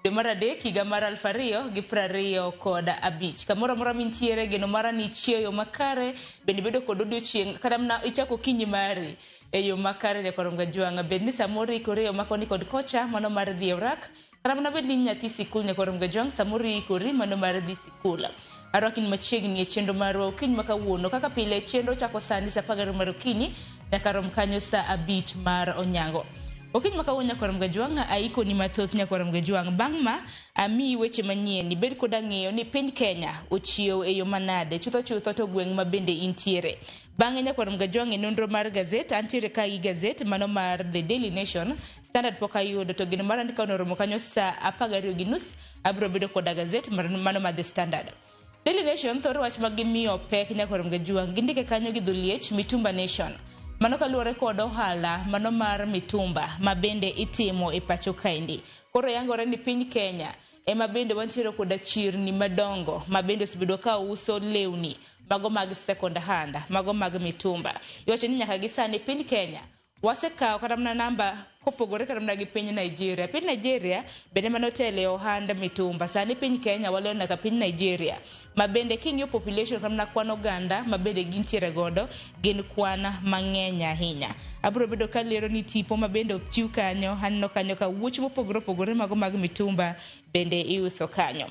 dwe mar adek higa mar 2025. Kamoro amora mintiere geno mara ni chieyo makare bende bedo kod odiochieng' kata mana ichako kinyi mari e yo makare ne korom gajwanga bed ni samoro ikore yo makoni kod kocha mano mar dhi rak kata mana bed ni nyathi sikul ne korom gajwang samoro ikori mano mar dhi sikul. Arokin machiegni e chenro marwa okinyi makawuono kaka pile chenro chako sani sa 10 mar okinyi nyaka rom kanyo sa 5 mar onyango. Okinyi makawuono nyakorom gajwang aiko ni mathoth nyakorom gajwang bang' ma ami weche manyien ni bed koda ng'eyo ni piny Kenya ochiew e yo manade chutho to gweng' ma bende intiere. Bang'e nyakorom gajwang e nonro mar gazet antiere ka i gazet mano mar The Daily Nation, Standard pok ayudo to gino mar andika onoromo kanyo sa 12:30 abiro bedo koda gazet mano mar The Standard. Daily Nation thoro wach magimiyo pek nyakorom gajwang gindike kanyo gi dhuliech Mitumba Nation. Mano kaluwore kod ohala mano mar mitumba ma bende itimo e pacho kaendi. Koro yangore ni piny Kenya ema bende wantiere koda chirni madongo ma bende osebedo ka uso lewni mago mag second hand, mago mag mitumba. Iwacho ni nyaka gisani piny Kenya wasekawo kata mana namba kopogore kata mana gi piny Nigeria. Piny Nigeria bende manotele ohand mitumba. Sani piny Kenya waleo naka piny Nigeria. Ma bende king'iyo population kata mana kwan oganda ma bende gintiere godo gin kwan mang'eny ahinya. Abiro bedo ka lero ni tipo ma bende ochiw kanyo hanno kanyo ka wuoch mopogore mago mag mitumba bende iuso kanyo.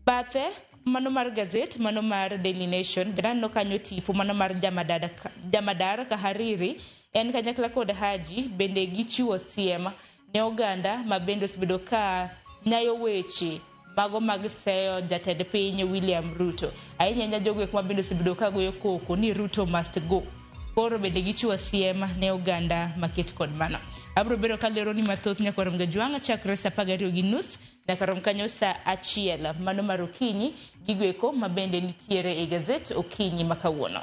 Bathe mano mar gazet mano mar Daily Nation bende hanno kanyo tipo mano mar Jamadar Kahariri en kanyakla kod Haji bende gichiwo siem ne oganda ma bende osebedo ka nyayo weche mago mag seyo jatend piny William Ruto. Ahinya jogwek ma bende osebedo ka goyo koko ni Ruto must go. Koro bende gichiwo siem ne oganda maket kod mano. Abiro bedo ka lero ni mathoth nyakorom gajwang chakre sa 12:30 nyaka rom kanyo sa 1 mano mar okinyi gigweko ma bende nitiere e gazet okinyi makawuono.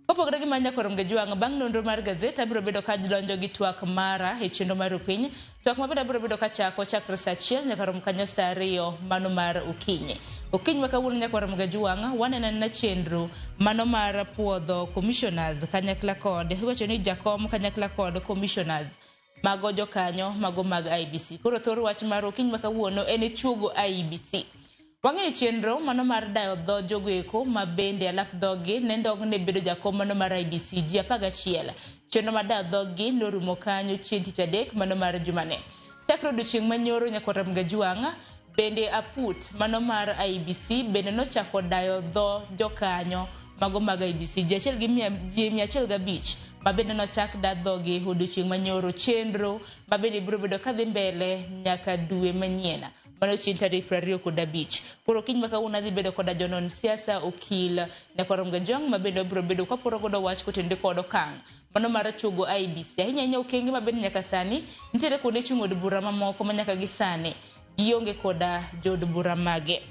Kopogore gi manya korom gajwang bang' nonro mar gazet abiro bedo ka donjo gi twak mara e chenro mar piny. Twak mabende abiro bedo ka chakre sa 1 nyaka rom kanyo sa 2 mano mar okinyi. Okinyi makawuono nyakorom gajwang wanena na chenro mano mar puodho commissioners kanyakla kod iwacho ni jakom kanyakla kod commissioners mago jokanyo mago mag IBC. Koro thoro wach mar okinyi makawuono en chugo IBC. Wang'e chenro mano mar dayo dho jogweko ma bende alap dhogi nendong ne bedo jakom mano mar IBC ji 11. Chenro mar dayo dhogi norumo kanyo chieng' tich adek mano mar jumane. Chakre odiochieng' manyoro nyakorom gajwang bende aput mano mar IBC bende nochako dayo dho jokanyo mago mag IBC ji 105 ma bende nochak da dhogi odiochieng' manyoro chenro ma bende biro bedo kadhi mbele nyaka dwe manyien mano chieng' tarik 25. Koro kiny makawuono adhi bedo koda jonon siasa okil nyakorom gajwang ma bende biro bedo kapuro godo wach kotende kod okang' mano mar chugo IBC. Ahinya okenge ma bende nyaka sani nitiere kuonde chung' od bura mamoko ma nyaka gisani gionge koda jod bura mage.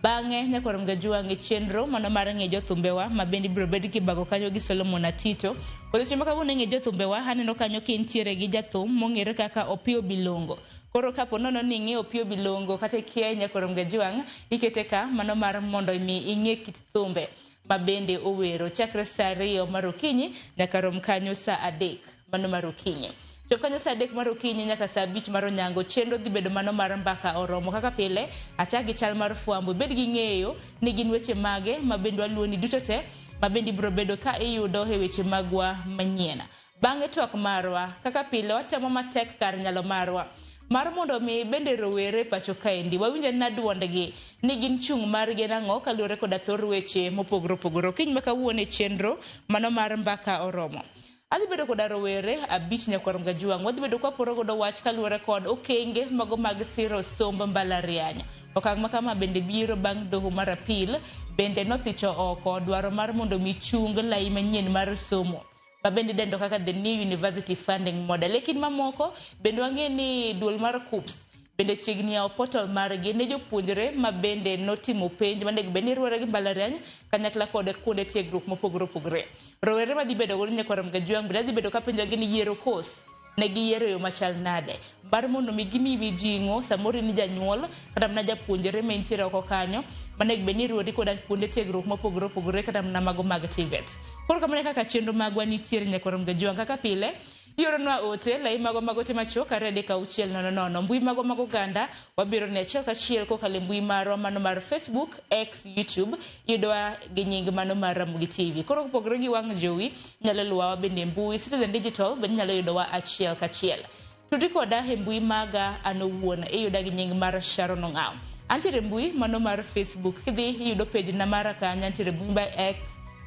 Bang'e nyakorom gajwang chenro mano mar ng'e jothumbewa ma bende biro bedo kibago kanyo gi Solomon Atito. Odiochieng' makawuono ng'e jothumbewa aneno kanyo kintiere gi jathum mong'ere kaka Opio Bilongo. Koro kapo nono ni ing'e Opio Bilongo kata kia nyakorom gajwang ikete ka mano mar mondo ing'e kit thumbe ma bende owero chakre sa 2 mar okinyi nyaka rom kanyo sa 3 mano mar okinyi. Chop kanyo sa 3 mar okinyi nyaka sa 5 mar onyango chenro dhi bedo mano mar mbaka oromo kaka pile achagi chal mar fwambo bed gi ng'eyo ni gin weche mage ma bende waluoni duto te ma bende biro bedo ka iyudo e weche magwa manyien. Bang'e twak marwa kaka pile watemo matek kar nyalo marwa mar mondo mi bende rowere pacho kaendi wawinja na duondgi ni gin chung' margi nang'o kaluwore koda thor weche mopogore opogore. Kiny makawuono e chenro mano mar mbaka oromo adhi bedo koda rowere 5 nyakorom gajwang wadhi bedo kwaporo godo wach kaluwore kod okenge mago mag siro somb mbalariany. Okang' makama bende biro bang' doho mar apil bende nothicho oko dwaro mar mondo mi chung lai manyien mar somo ma bende dendo kaka the new university funding model. Lekin mamoko bende wang'e ni duol mar KUPS bende chiegni yawo portal margi ne jopuonjre ma bende notimo penj mane bende ruore gi mbalariany kanyakla kod kuonde tiegruok mopogore opogore. Rowere ma dhi bedo godo nyakorom gajwang bende dhi bedo ka penjogi ni yiero course ne giyiero yo machal nade mar mondo mi gimi mijing'o samoro ni janyuol kata mana japuonjre ma intiere oko kanyo mane bende ruori koda kuonde tiegruok mopogore opogore kata mana mago mag TVET. Koro kamano kaka chenro magwa nitiere nyakorom gajwang kaka pile Yoronwa ote lai mago te macho karede ka uchiel nono mbui mago ganda wabiro ne achiel kachiel kokale mbui marwa mano mar Facebook, X, YouTube yudwa gi nying mano mar Ramogi TV. Koro kupogore gi wang' jowi nyalo luwa bende mbui Citizen Digital bende nyalo yudowa achiel kachiel. Tudri koda he mbui maga anowuon yuda gi nying mar Sharon Ong'aw. Antiere mbui mano mar Facebook kidhi yudo page na mara kanya antiere mbui by X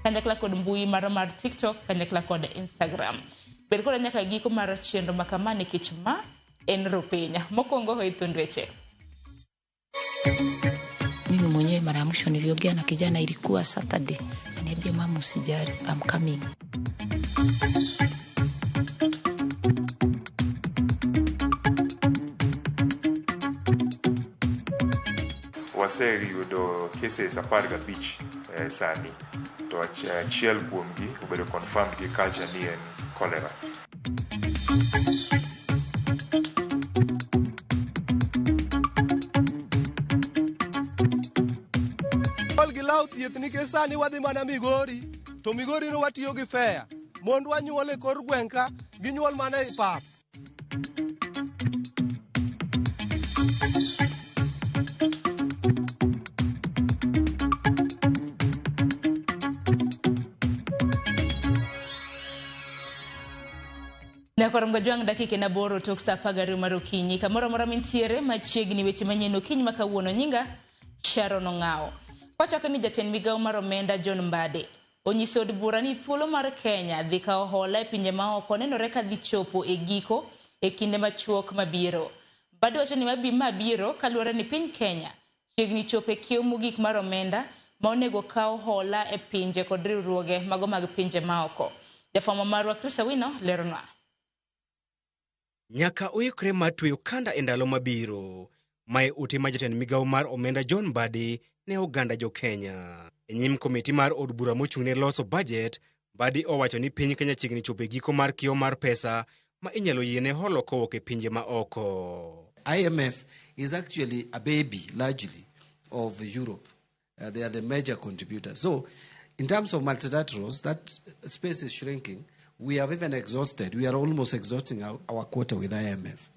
kanyakla kod mbui maro mar TikTok kanyakla kod Instagram. Bed koda nyaka giko mar chenro makama nikech ma en ropenya. Mokwongo hoithondweche. Mimi mwenyewe mara ya mwisho niliongea na kijana ilikuwa Saturday. Niambia mama usijali, I'm coming. Waseri yudo cases aparga beach sani to achiel kuomgi obedo confirmed gi culture ni en cholera. Olgi lau thieth nikech sani wadhi mana Migori, to Migori no watiyo gi fare. Mondo wanyuol e kor gweng' ka ginyuol mana e pap. Nakoro mgajwang dakike na boro tok sa pagari marokinyi kamora mora mintiere machiegni weche manyeno kiny makawuono nyinga Sharon Ong'aw. Wachako ni jatend migawo mar omenda John Mbadi onyiso od bura ni thuolo mar Kenya dhi kawo hola e pinje maoko nenore ka dhi chopo e giko e kinde machuok mabiro. Mbadi wacho ni mabiro kaluwore ni piny Kenya chiegni chopo e kiewo mogik mar omenda ma onego kawo hola e pinje kod riwruoge mago mag pinje maoko. Jafwambo marwa Chris Awino leronwa. Nyaka uikre matweyo kanda e ndalo mabiro. Mae ote ma jatend migawo mar omenda John Mbadi ne oganda jo Kenya. E nyim komiti mar od bura mochung'ne loso budget, Mbadi owacho ni piny Kenya chiegni chopo e giko mar kiewo mar pesa ma inyalo yiene holo kowuok e pinje ma oko. IMF is actually a baby largely of Europe. They are the major contributors. So in terms of multilaterals, that space is shrinking. We have even exhausted. We are almost exhausting our quota with IMF.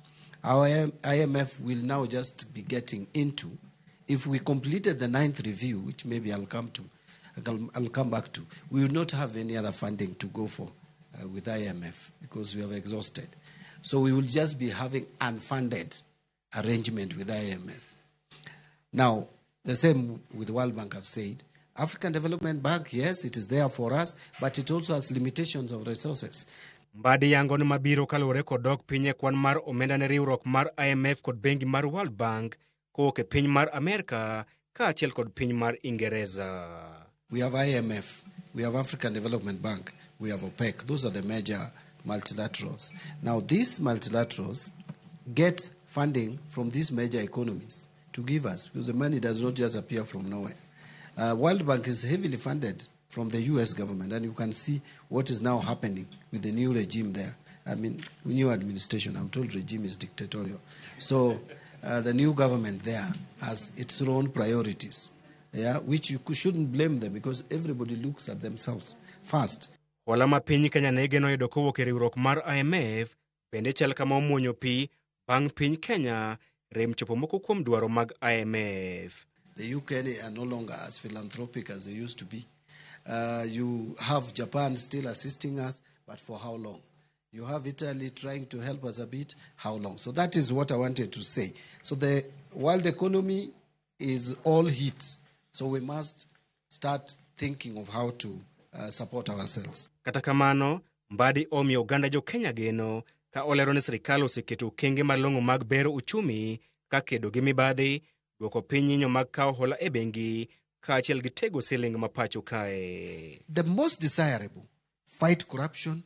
Our IMF will now just be getting into, if we completed the 9th review, which maybe I'll come back to, we will not have any other funding to go for with IMF because we have exhausted. So we will just be having unfunded arrangement with IMF. Now, the same with World Bank, I've said. African Development Bank, yes, it is there for us, but it also has limitations of resources. Mbadi yango ni mabiro kalore kod dok pinye kwan mar omenda ne riwruok mar IMF kod bengi mar World Bank kowuok e piny mar Amerika ka achiel kod piny mar Ingereza. We have IMF, we have African Development Bank, we have OPEC. Those are the major multilaterals. Now, these multilaterals get funding from these major economies to give us, because the money does not just appear from nowhere. World Bank is heavily funded from the US government, and you can see what is now happening with the new regime there. I mean, new administration, I'm told regime is dictatorial. So the new government there has its own priorities, yeah, which you shouldn't blame them because everybody looks at themselves first. Hola ma piny Kenya ne geno yudo kowuok e riwruok mar IMF bende chal kama omuonyo pi bang' piny Kenya rem chopo moko kuom dwaro mag IMF. The UK are no longer as philanthropic as they used to be. You have Japan still assisting us, but for how long? You have Italy trying to help us a bit, how long? So that is what I wanted to say. So the world economy is all hit. So we must start thinking of how to support ourselves. Kata kamano, Mbadi omiyo oganda jo Kenya geno ka olero ni sirikal oseketo okenge malong'o mag bero uchumi ka kedo gi mibadhi, duoko piny nyinyo mag kawo hola e bengi ka achiel gi tego siling mapacho kae. The most desirable, fight corruption,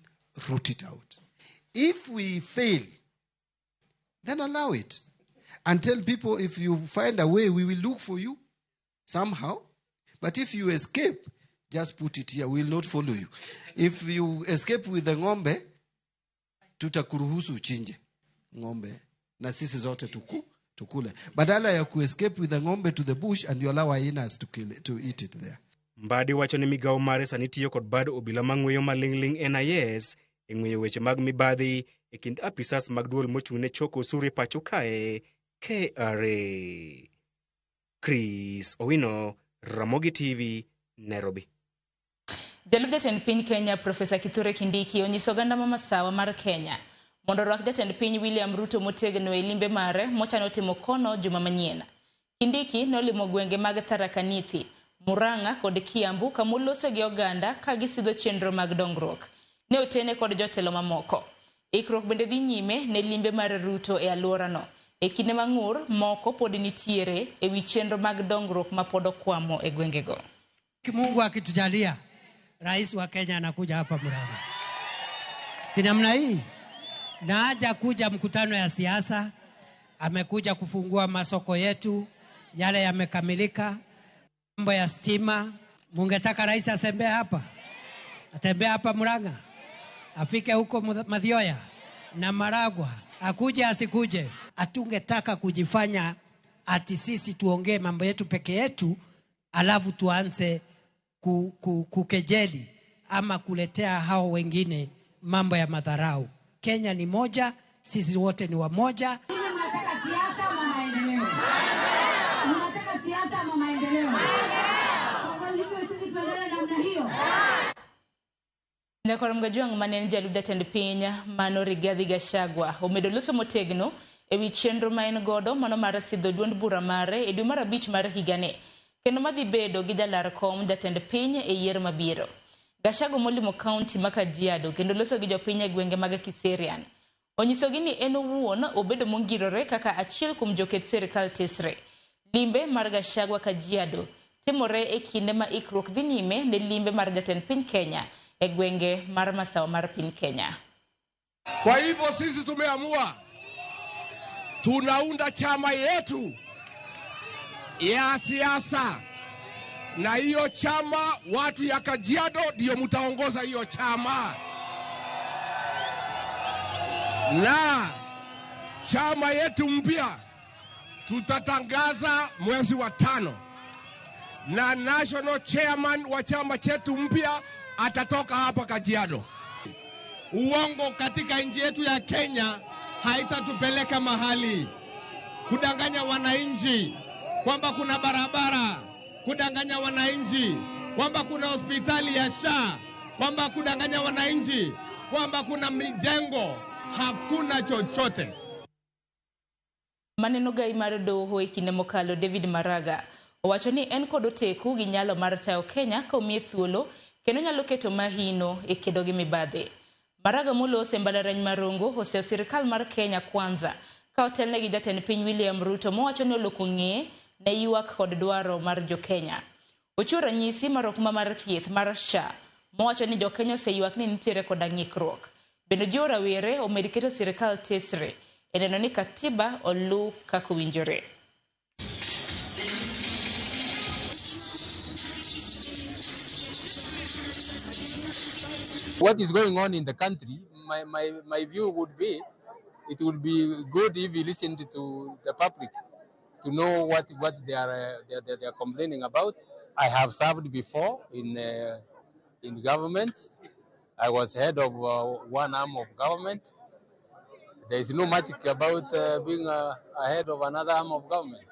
root it out. If we fail, then allow it. And tell people, if you find a way, we will look for you somehow. But if you escape, just put it here. We will not follow you. If you escape with the ng'ombe, tutakuruhusu uchinje ng'ombe na sisi zote tukule. Badala ya escape with the ng'ombe to the bush and you allow hyenas to eat it there. Mbadi wacho ni migawo mare sani tiyo kod bad obila mang'weyo maling'ling NIS e ng'weyo weche mag mibadhi e kind apisas mag duol mochung'ne choko osuru e pacho kae KRA. Chris Owino, Ramogi TV, Nairobi. Jalup jatend piny Kenya Profesa Kithure Kindiki onyiso oganda ma masawa mar Kenya mondo orwak jatend piny William Ruto motegno e limbe mare mochano timo kono juma manyien. Kindiki nolimo gwenge mag Tharaka Nithi, Murang'a kod Kiambu kamolose gi oganda ka gisidho chenro mag dongruok. Ne otene kod jotelo mamoko. Ikruok bende dhi nyime ne limbe mar Ruto e alworano. E kinde mang'ur moko pod nitiere e wi chenro mag dongruok ma pod okwamo e gwengego. Mungu akitujalia, rais wa Kenya anakuja hapa Murang'a. Si namna hii? Na haja kuja mkutano ya siasa, amekuja kufungua masoko yetu, yale yamekamilika, mambo ya stima. Mungetaka rais asembee hapa? Atembea hapa Murang'a? Afike huko Mathioya na Maragwa? Akuje asikuje? Atungetaka kujifanya ati sisi tuongee mambo yetu peke yetu, alafu tuanze kukejeli ama kuletea hao wengine mambo ya madharau. Kenya ni moja, sisi wote ni wamoja. Unataka siasa ama maendeleo? Unataka siasa ama maendeleo? Kwa hivyo sisi tuendelee namna hiyo. Nyakoro mgajuang manen jalup jatend piny Mano Rigathi Gachagua omedo loso motegno e wi chenro ma en godo mano mar sidho duond bura mare e dwe mar 5 mar higane kendo madhi bedo gi jalar kom jatend piny e yiero mabiro. Gachagua molimo kaunti ma Kajiado kendo loso gi jopiny e gwenge mag Kiserian. Onyisogi ni en owuon obedo mongirore kaka achiel kuom joket sirikal tesre. Limbe mar Gachagua Kajiado timore e kinde ma ikruok dhi nyime ne limbe mar jatend piny Kenya e gwenge mar masawa mar piny Kenya. Kwa hivyo sisi tumeamua tunaunda chama yetu ya siasa, na hiyo chama watu ya Kajiado ndio mtaongoza hiyo chama, na chama yetu mpya tutatangaza mwezi wa 5, na national chairman wa chama chetu mpya atatoka hapa Kajiado. Uongo katika nchi yetu ya Kenya haitatupeleka mahali. Kudanganya wananchi kwamba kuna barabara, kudanganya wananchi kwamba kuna hospitali ya SHA, kwamba kudanganya wananchi kwamba kuna mijengo, hakuna chochote. Maneno gai mar doho e kinde mokalo David Maraga owacho ni en kod oteku gi nyalo mar tayo Kenya ka omiye thuolo kendo nyalo keto mahino e kedo gi mibadhi. Maraga molose mbalariany Marongo oseo sirikal mar Kenya Kwanza ka otelne gi jatend piny William Ruto mowacho ni oloko ng'e ne ywak kod dwaro mar jo Kenya. Ochiwo ranyisi mar okuma mar thieth mar SHA mowacho ni jo Kenya oseywak ni nitiere koda ng'ikruok. Bende jiwo rawere omed keto sirikal tesre e neno ni katiba olu kaka owinjore. What is going on in the country, my view would be, it would be good if you listened to the public to know what they are complaining about. I have served before in government. I was head of one arm of government. There is no magic about being a head of another arm of government.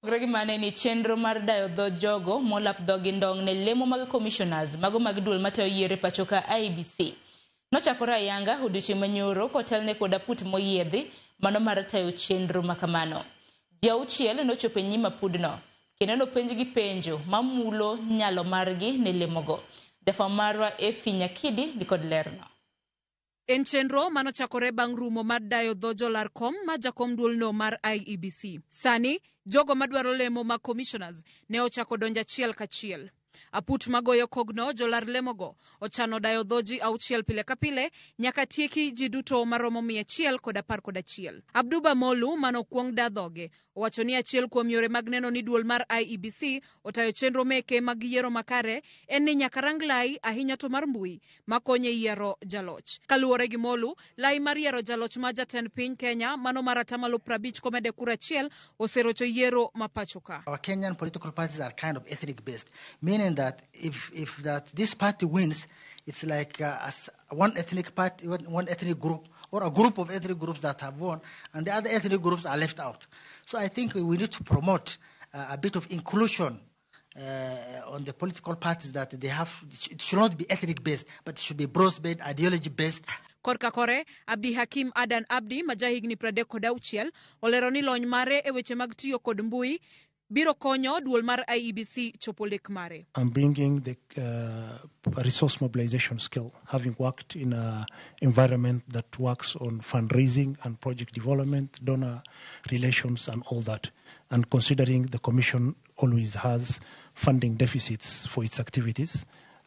Gregi mane ni chenro mar dayo dho jogo molap dhogi ndong ne lemo mag commissioners mago mag duol matayo yiere pachoka IEBC. Nochakore ayanga odiochieng' manyoro kotelne koda put moyiedhi mano mar tayo chenro makamano. Ji 6 nochopo e nyima pudno kendo nopenjgi penjo mamulo nyalo margi ne lemogo. Jafwambo marwa Efi Nyakidi ni kod lerno. En chenro manochakore bang' rumo mar dayo dho jolar kom ma jakom duol no mar IEBC. Sani jogo madwaro lemo ma commissioners ne ochako donjo achiel kachiel. Aput magoyo kogno jolar lemogo ochano dayo dhoji 6 pile ka pile nyaka tieki ji duto maromo 111. Abduba Molu manokwong dadhoge owacho ni achiel kuom yore mag neno ni duol mar IEBC otayo chenro meke mag yiero makare en ni nyaka rang lai ahinya to mar mbui makonye yiero jaloch. Kaluwore gi Molu, lai mar yiero jaloch ma jatend piny Kenya mano mar 50 komede kura achiel oserocho yiero mapachoka. Our Kenyan political parties are kind of ethnic based, meaning meaning that if this party wins, it's like as one ethnic party, one ethnic group, or a group of ethnic groups that have won, and the other ethnic groups are left out. So I think we need to promote a bit of inclusion on the political parties, that they have. It should not be ethnic-based, but it should be broad-based, ideology-based. Korka kore, Abdi Hakim Adan Abdi, majahigni pradek kod auchiel, olero ni lony mare e weche mag tiyo kod mbui, biro konyo duol mar IEBC chopo lek mare. I'm bringing the resource mobilization skill, having worked in an environment that works on fundraising and project development, donor relations and all that. And considering the Commission always has funding deficits for its activities,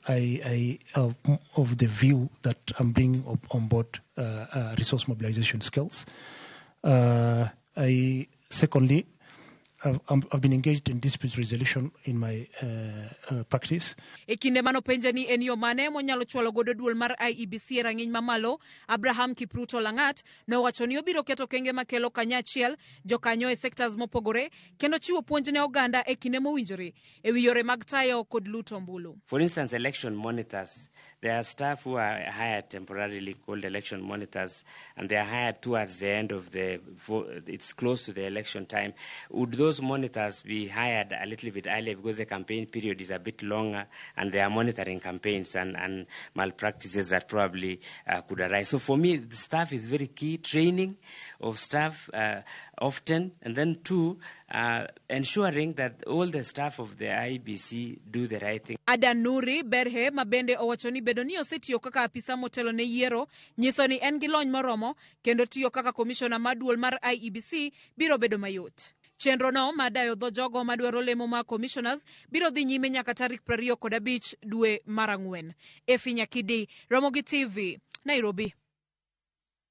I of the view that I'm bringing on board resource mobilization skills. Secondly, I've been engaged in dispute resolution in my practice. Ekinde mano penje ni en yo mane monyalo chwalo godo duol mar IEBC rang'iny mamalo, Abraham Kipruto Langat ne owacho ni obiro keto kenge makelo kanyachiel jokanyo e sectors mopogore kendo chiwo puonj ne oganda e kinde mowinjore e wi yore mag tayo kod luto ombulu. For instance, election monitors. There are staff who are hired temporarily called election monitors, and they are hired towards the end of it's close to the election time. Would those monitors be hired a little bit earlier because the campaign period is a bit longer and they are monitoring campaigns and malpractices that probably could arise? So for me, the staff is very key, training of staff often, and then two, ensuring that all the staff of the IEBC do the right thing. Adan Nuri Berhe mabende owacho ni bedo ni osetiyo kaka apisa motelo ne yiero nyiso ni en gi lony moromo kendo tiyo kaka komishona maduol mar IEBC biro bedo mayot. Chenro no madayo dho jogo madwaro lemo ma commissioners biro dhi nyime nyaka tarik 25 dwe mar Ang'wen. Efi Nyakidi, Ramogi TV, Nairobi.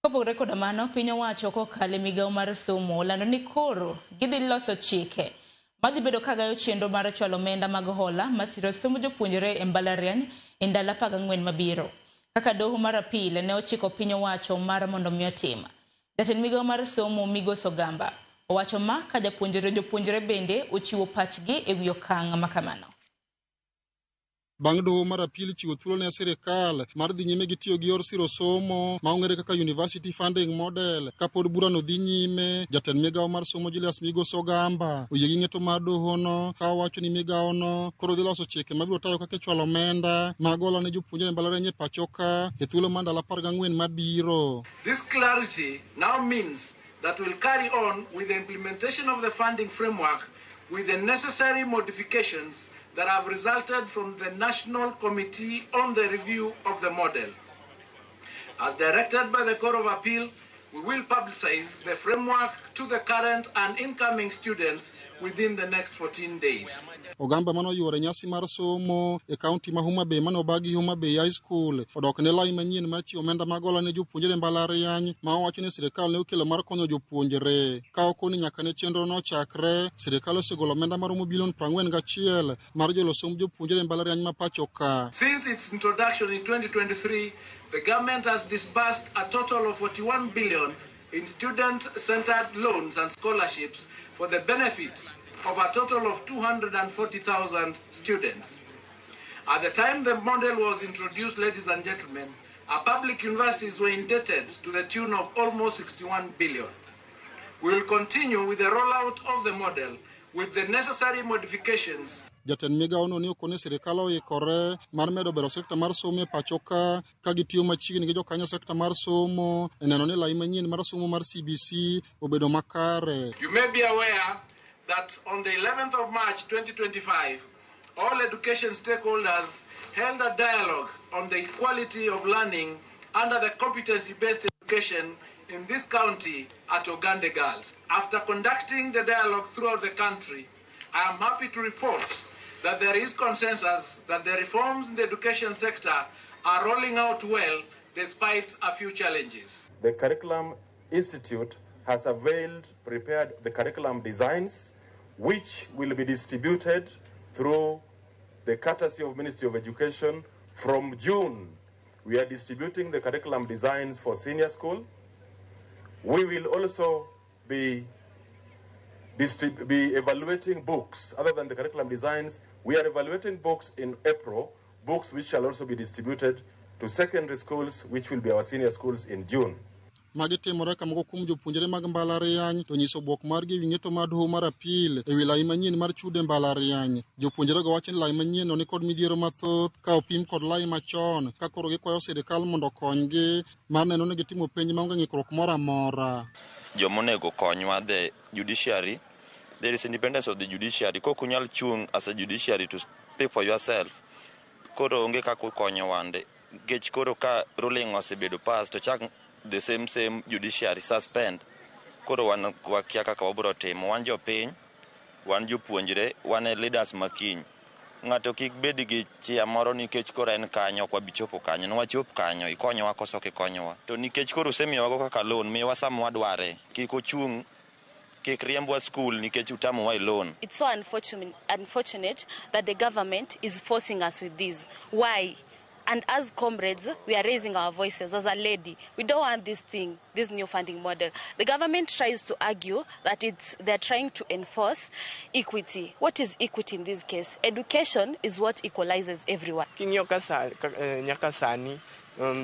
Kopogore kod mano, piny owacho kokalo migawo mar somo olando ni koro gidhi loso chike madhi bedo kagayo chenro mar chwalo omenda mag hola masiro somo jopuonjre e mbalariany e ndalo 14 mabiro. Kaka doho mar apil ne ochiko piny owacho mar mondo mi otim. Jatend migawo mar somo Migos Ogamba owacho ma ka jopuonjre bende ochiwo pachgi e wi okang' makamano. Bang' doho mar apil chiwo thuolo ne sirikal mar dhi nyime gi tiyo gi yor siro somo ma ong'ere kaka University Funding Model kapod burano dhi nyime. Jatend migawo mar somo Julius Migos Ogamba oyie gi ng'eto mar dohono ka owacho ni migawono koro dhi loso chike mabiro tayo kaka chwalo omenda mag hola ne jopuonjre e mbalariany e pacho ka e thuolo mar ndalo 14 mabiro. This clarity now means that will carry on with the implementation of the funding framework with the necessary modifications that have resulted from the National Committee on the Review of the Model. As directed by the Court of Appeal, we will publicize the framework to the current and incoming students within the next 14 days. Ogamba mano yuore nyasi mar somo e kaunti ma Homa Bay mano bagi Homa Bay High School odok ne lai manyien mar chiwo omenda mag hola ne jopuonjre mbalariany ma owacho ni sirikal ne okelo mar konyo jopuonjre ka okoni nyaka ne chenro no chakre. Sirikal osegolo omenda maromo bilion 41 mar jolo somb jopuonjre mbalariany ma pacho ka. Since its introduction in 2023, the government has disbursed a total of 41 billion in student-centered loans and scholarships for the benefit of a total of 240,000 students. At the time the model was introduced, ladies and gentlemen, our public universities were indebted to the tune of almost 61 billion. We will continue with the rollout of the model with the necessary modifications. Jatend migawo no ni okone sirikal oikore mar medo bero sekta mar somo e pacho ka gitiyo machiegni gi jokanyo sekta mar somo e neno ni lai manyien mar somo mar CBC obedo makare. You may be aware that on the 11th of March 2025, all education stakeholders held a dialogue on the equality of learning under the competency-based education in this county at Ogande Girls. After conducting the dialogue throughout the country, I am happy to report that there is consensus that the reforms in the education sector are rolling out well despite a few challenges. The Curriculum Institute has prepared the curriculum designs which will be distributed through the courtesy of Ministry of Education. From June, we are distributing the curriculum designs for senior school. We will also be be evaluating books. Other than the curriculum designs, we are evaluating books in April, books which shall also be distributed to secondary schools, which will be our senior schools in June. Magi timore ka moko kuom jopuonjre mag mbalariany to nyiso bwok margi wi ng'eto mar doho mar apil e wi lai manyien mar chude mbalariany. Jopuonjrego wacho ni lai manyien ni kod midhiero mathoth ka opim kod lai machon ka koro gikwayo sirikal mondo okonygi mar neno ni gitimo penj maonge ng'ikruok moro amora. Jomonego konywa, the judiciary, there is independence of the judiciary. Kokunyal chung as a judiciary to speak for yourself, koro onge kako konyo wande. Gech koro ka ruling osebedo pass to chak the same judiciary suspend. Koro wan wakia kaka wabro timo, wan jopiny, wan jopuonjre, wan leaders makiny. Ng'ato kik bed gi chia moro nikech koro en kanyo ok wabichopo kanyo, no wachop kanyo ikonyowa koso kikonyowa. To nikech koro osemiyowago kaka loan, miyowa sama wadware, kik ochung, kik riembwa skul nikech utamowa loan. It's so unfortunate that the government is forcing us with this. Why? And as comrades, we are raising our voices. As a lady, we don't want this new funding model. The government tries to argue that they're trying to enforce equity. What is equity in this case? Education is what equalizes everyone. King'yo nyaka sani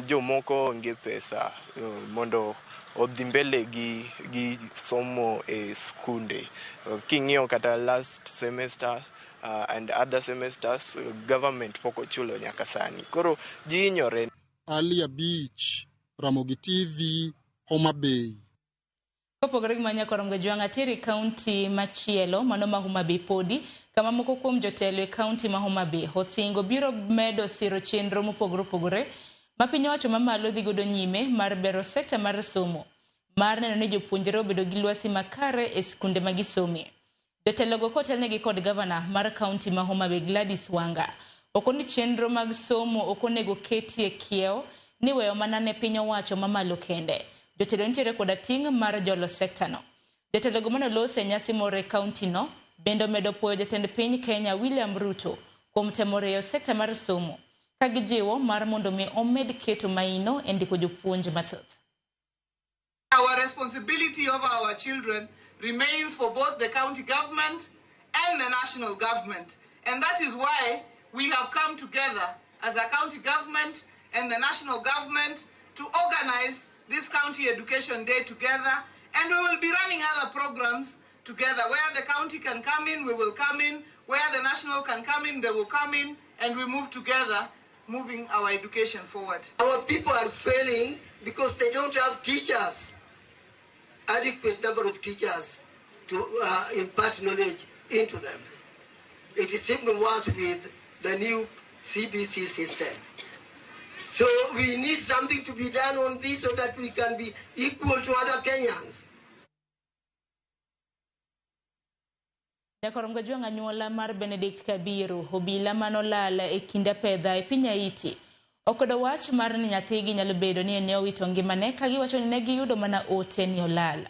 jomoko onge pesa mondo odhi mbele gi somo e skunde. King'yo kata last semester and other semesters, government poko chulo nyaka sani. Koro ji inyore. Alia Beach, Ramogi TV, Homa Bay. Kopogore gi manya korom gajuanga tiri county machielo mano ma Homa Bay podi kama moko kuom jotelo e county ma Homa Bay Hosingo biro medo siro chenro mopogore mapinyo wacho mamalo dhi godo nyime mar bero sekta mar somo mar neno ni jopuonjre obedo gi lwasi makare e skunde magisomie. Jotelogo kotelnegi kod governor mar county ma Homa Bay Gladys Wanga okoni chenro mag somo okonego ketie kieo ni weyo manane pinyo wacho mamalo kende. Jotelo nitiere koda ting' mar jolo sekta no. Jotelogo manolose nyasi more county no bendo medo puoyo jatend piny Kenya William Ruto kuom temo reyo sekta mar somo ka gijiwo mar mondo mi omed keto maino e ndiko jopuonj mathoth. Our responsibility over our children remains for both the county government and the national government. And that is why we have come together as a county government and the national government to organize this county education day together. And we will be running other programs together. Where the county can come in, we will come in. Where the national can come in, they will come in. And we move together, moving our education forward. Our people are failing because they don't have teachers. Adequate number of teachers to impart knowledge into them. It is even worse with the new CBC system. So we need something to be done on this so that we can be equal to other Kenyans. Jakorom gajuanga nyuola mar Benedict Kabiru obila manolala e kinda pedha e piny Haiti. Okodo wach mar ni nyathigi nyalo bedo ni ne owito ngimane ka giwacho ni ne giyudo mana ote ni olala.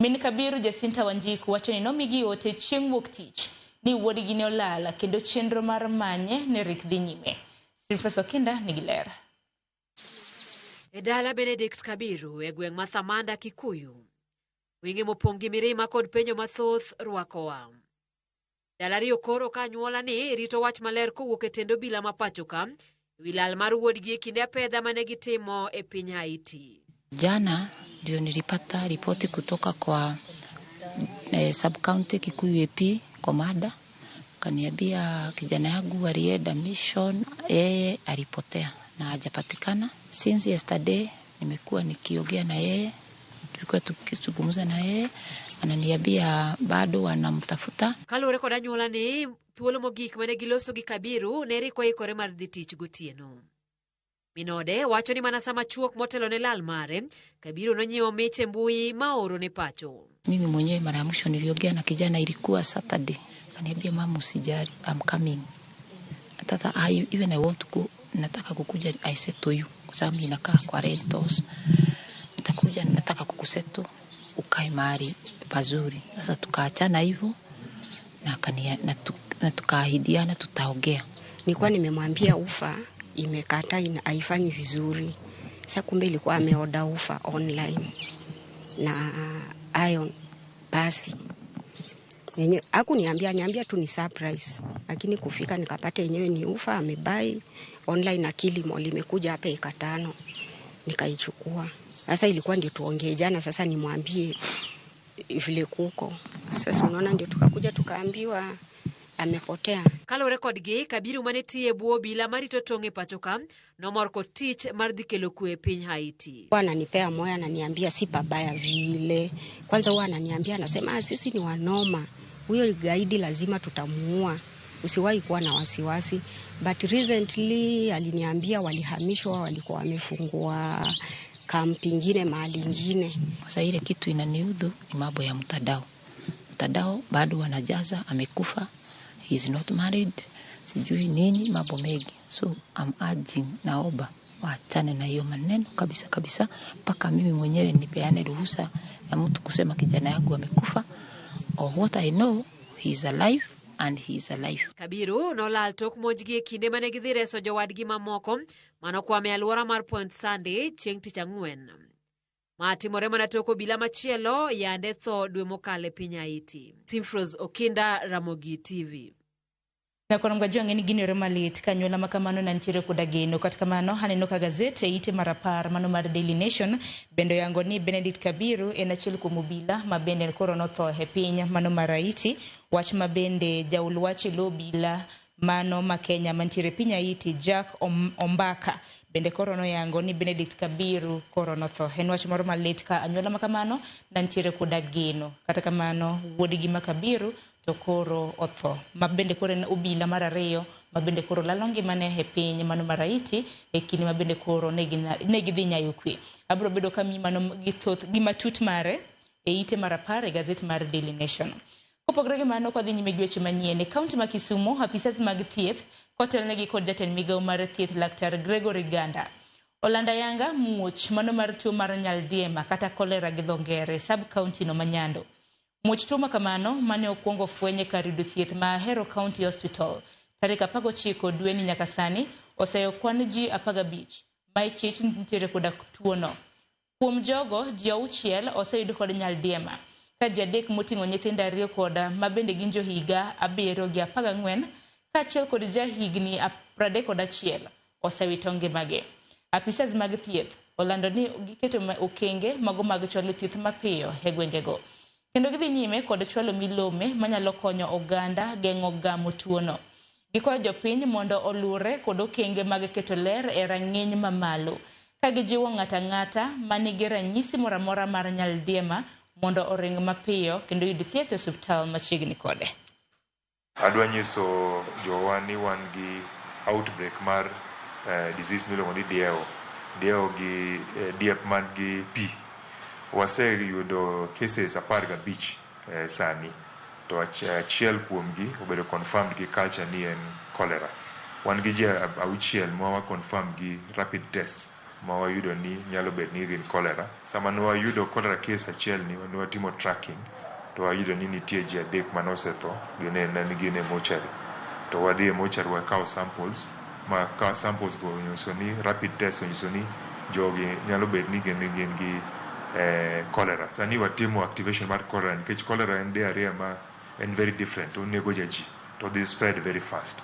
Min Kabiru Jacinta Wanjiku wacho ni nomigi ote chieng' wuok tich ni wuodgi ne olala kendo chenro mar manye ne rik dhi nyime. Silfreso Kinda nigi ler. E dala Benedict Kabiru e gweng' ma Thamanda Kikuyu, winge mopong' gi mirima kod penjo mathoth rwakowa. Dala riyo koro ka nyuola ni rito wach maler kowuok e tendo bila mapachoka wilal mar wuodgi kinde apedha mane gitimo e piny Haiti. Jana ndio nilipata ripoti kutoka kwa sub-county Kikuyu AP komanda. Kaniambia kijana yangu alienda mission, yeye alipotea na hajapatikana. Since yesterday nimekuwa nikiongea na yeye, tulikuwa tukizungumza na yeye, ananiambia bado wanamtafuta. Kalore koda nyuola ni thuolo mogik mane giloso gi Kabiru ne riko ikore mar dhi tich gotieno. Minode wacho ni mana sama chuok motelo ne lal mare, Kabiru nonyiewo miche mbui maoro ne pacho. Mimi mwenyewe mara ya mwisho niliongea na kijana ilikuwa Saturday. Kaniambia mama usijali, I'm coming. Tata even I want to go, nataka kukuja I said to you. Kwa sababu mimi nakaa kwa rentals. Nitakuja nataka kukuseto ukae mahali pazuri. Sasa tukaachana hivyo na tukaahidiana tutaongea. Nilikuwa nimemwambia ufa imekata haifanyi vizuri. Sasa kumbe ilikuwa ameorder ufa online na iron pasi. Yenye niambia tu ni surprise. Lakini kufika nikapata yenyewe ni ufa amebai online na Kilimall imekuja hapa eka 5. Nikaichukua. Sasa ilikuwa ndio tuongee jana, sasa nimwambie vile kuko. Sasa unaona ndio tukakuja tukaambiwa amepotea. Kalo record gi Kabiru manetie buo bila marito tonge pachoka no morko tich mar dikelo kwe piny Haiti. Ananipea moyo, ananiambia si pabaya vile. Kwanza huwa ananiambia, anasema sisi ni wanoma. Huyo gaidi lazima tutamuua. Usiwahi kuwa na wasiwasi. But recently aliniambia walihamishwa, walikuwa wamefungua kampi ingine mahali ingine. Sasa ile kitu inaniudhu ni mambo ya mtandao. Mtandao bado wanajaza amekufa. He's not married. Sijui nini mambo mengi. So I'm urging naomba waachane na hiyo maneno kabisa mpaka mimi mwenyewe nipeane ruhusa ya mtu kusema kijana yangu amekufa. Or what I know, he's alive and he's alive. Kabiru no lal tok mojgi kinde mane gidhire so jowadgi mamoko manokwame alwora mar Point Sunday chieng' tich ang'wen. Matimore mana toko bila machielo yande tho dwe mokale piny Haiti. Simfros Okinda, Ramogi TV. Na kwa mgajua ngeni gini remalit kanyola makamano na nchire kudageno katika mano haneno ka gazete ite marapar mano mar Daily Nation bendo yango ni Benedict Kabiru enachil kumubila mabende korono tho hepinya mano maraiti wach mabende jaulwachi lobila mano makenya manchire pinya iti Jack Ombaka bende korono yango ni Benedict Kabiru korono tho henwach moro malit ka anyola makamano na nchire kudageno katika mano wodigi makabiru to koro otho mabende koro na ubila marareyo mabende koro lalongi mane hepinye mano maraiti ekini mabende koro negidhi nyayukwi abro bedo kami mano githoth gimatut mare ite marapare gazeti mar Daily Nation. Kopogre mano kwa dhi nyime gweche manyien kaunti ma Kisumu afisas mag thieth kotelnegi kod jatend migao mar thieth Laktar Gregory Ganda olanda yanga muoch mano mar tuo mar nyaldiema kata kolera gi dho ngere sub county no Manyando. Muoch tuo makamano mane okuongo fwenye kar yudo thieth ma Ahero County Hospital tarik 19 dwe ni nyaka sani oseyo kwan ji 15 ma ichich nitiere koda tuo no. Kuom jogo ji 6 oseyudo kod nyaldiema ka ji 3 moting'o nyithindo 2 koda mabende gin jo higa 7 gi 14 kaachiel kod ja higni 31 osewito ngimagi. Afisas mag thieth olando ni giketo okenge mago mag chwalo thieth mapiyo e gwengego. Kendo gidhi nyime kod chwalo milome manyalo konyo oganda geng'o gamo tuono. Gikwayo jopiny mondo olure kod okenge mag keto ler e rang'iny mamalo ka gijiwo ng'ata manigi ranyisi moramora mar nyaldiema mondo oring mapiyo kendo yud thieth e osiptal machiegni kode. Adwa nyiso jowa ni wan gi outbreak mar disease miluongo ni dieo gi diep man gi pi. Waseyudo cases 15 sani to achiel kuomgi obedo confirmed gi culture ni en cholera. Wan gi ji 6 ma wa confirm gi rapid test ma wayudo ni nyalo bedo ni gin cholera. Sama ne wayudo cholera case achiel ni watimo tracking to wayudo ni nitie ji 3 manosetho gin e mortuary. To wadhi e mortuary wakawo samples ma ka samples go onyiso ni rapid test onyiso ni jogi nyalo bedo ni gin gi cholera. Sani watimo activation mar cholera nikech cholera en diarrhea ma en very different, onego ji to this spread very fast.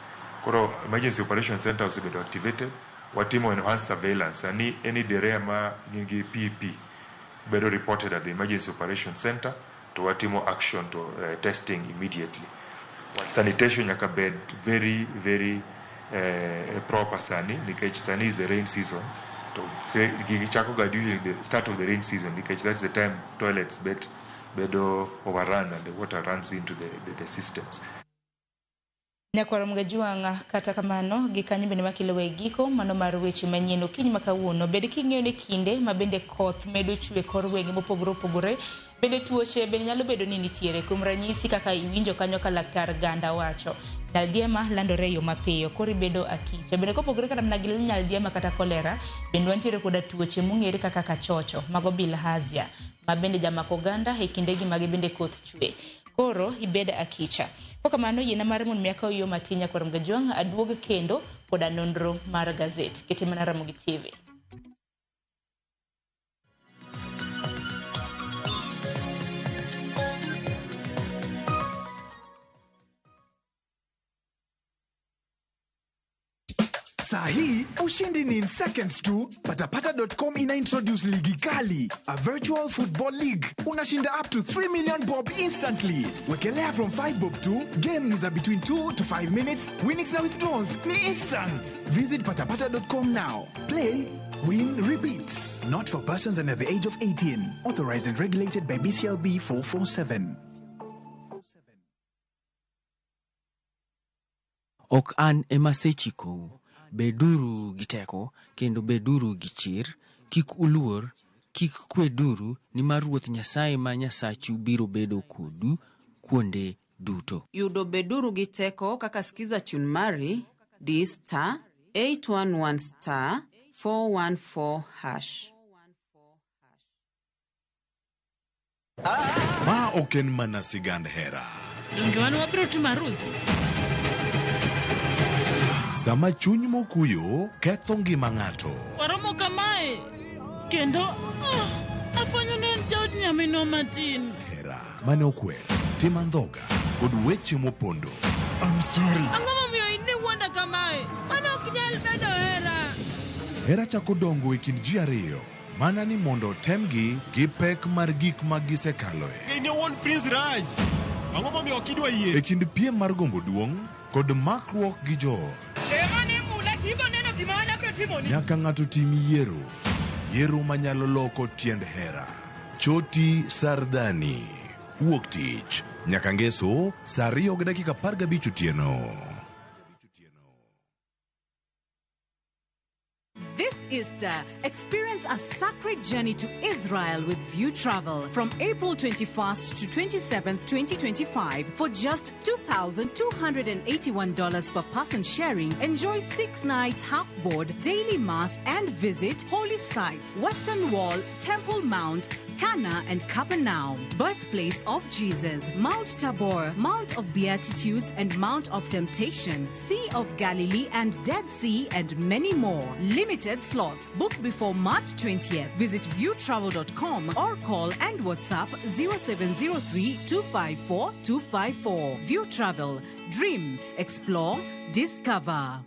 Koro emergency operation center osebedo activated, watimo enhanced surveillance. Sani any diarrhea ma nigi PEP bedo reported at the emergency operation center to watimo action to testing immediately. Sanitation nyaka bed very proper sani nikech sani is the rain season. To say gichakoga during the start of the rain season because that's the time toilets bedo overrun and the water runs into the systems. Nyakwara mgajuanga kata kamano gikanyi bende makilowe giko mano mar weche manyien okinyi makawuono bed king'eyo ni kinde mabende koth medo chue kor wenge mopogore bende tuoche bende nyalo bedo ni nitiere kuom ranyisi kaka iwinjo kanyo ka Laktar Ganda wacho nyaldiema landore yo mapiyo kori bedo akicha bende kopogore kata mna gil nyaldiema kata kolera bende wantiere koda tuoche mung'ere kaka kachocho mago bilharzia mabende jamako oganda e kindegi mage bende koth chue koro ibeda akicha. Kwa kamano yena mare mon miaka yo matinya kwa mgajuanga aduoge kendo koda nondro mar gazeti ketimana Ramogi TV. Saa hii ushindi ni in seconds tu. Patapata.com ina introduce ligi kali, a virtual football league. Unashinda up to 3 million bob instantly. Wekelea from 5 bob to game ni za between 2 to 5 minutes. Winnings na withdrawals ni instant. Visit patapata.com now. Play, win, repeat. Not for persons under the age of 18. Authorized and regulated by BCLB 447. Ok an emasechiko. Beduru giteko, kendo beduru gichir, kik uluor, kik kweduru, ni maruoth Nyasaye ma Nyasachu biro bedo kodu kuonde duto. Yudo beduru giteko kaka skiza tune mari, di star 811 star 414 hash. Ma oken mana sigand hera. Donge wan wabiro timo arus. Sama chuny mokuyo ketho ngima ng'ato. Waromo kamae kendo afanyo ne jaod nyamino matin. Hera mane okwer, tim andhoga kod weche mopondo. I'm sorry. Ang'o momiyo in wuonda kamae? Mano ok nyal bedo hera. Hera chako dongo e kind ji ariyo, mana ni mondo temgi gi pek mar gik ma gisekaloe. Ne wuon Prince Raj. Ang'o momiyo ok idwa yie? E kind piem mar gombo duong' kod makruok gi joot. Nyaka ng'ato tim yiero manyalo loko tiend hera. Choti Sardani, wuok tich nyaka ngeso saa 2:15 otieno. This Easter, experience a sacred journey to Israel with View Travel from April 21st to 27th, 2025 for just $2,281 per person sharing. Enjoy 6 nights half-board, daily mass and visit holy sites, Western Wall, Temple Mount, Cana and Capernaum, birthplace of Jesus, Mount Tabor, Mount of Beatitudes and Mount of Temptation, Sea of Galilee and Dead Sea and many more. Limited slots. Book before March 20th. Visit viewtravel.com or call and WhatsApp 0703 254 254. View Travel. Dream. Explore. Discover.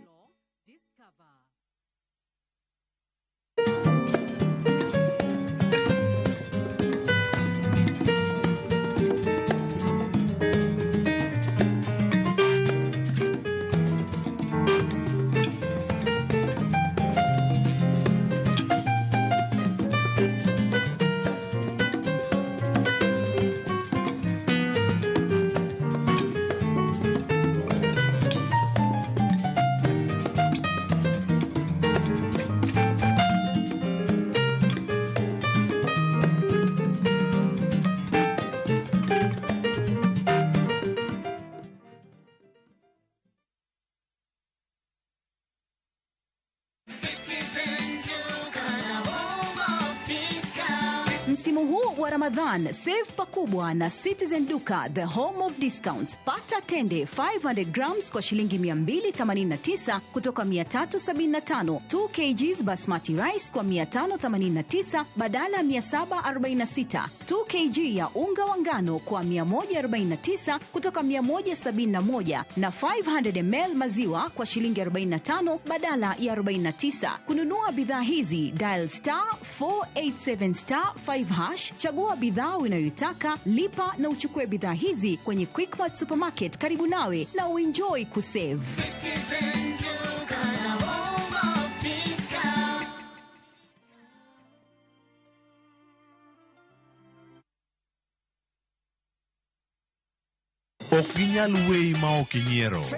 Msimu huu wa Ramadhan, save pakubwa na Citizen Duka, the home of discounts. Pata tende 500 grams kwa shilingi 289 kutoka 375, 2 kgs basmati rice kwa 589 badala 746, 2 kg ya unga wa ngano kwa 149 kutoka 171 na 500 ml maziwa kwa shilingi 45 badala ya 49. Kununua bidhaa hizi, dial star 487 star 5 hash, chagua bidhaa unayoitaka, lipa na uchukue bidhaa hizi kwenye Quickmart Supermarket karibu nawe na uenjoy kusave. Ok ginyal wei ma ok inyiero. DJ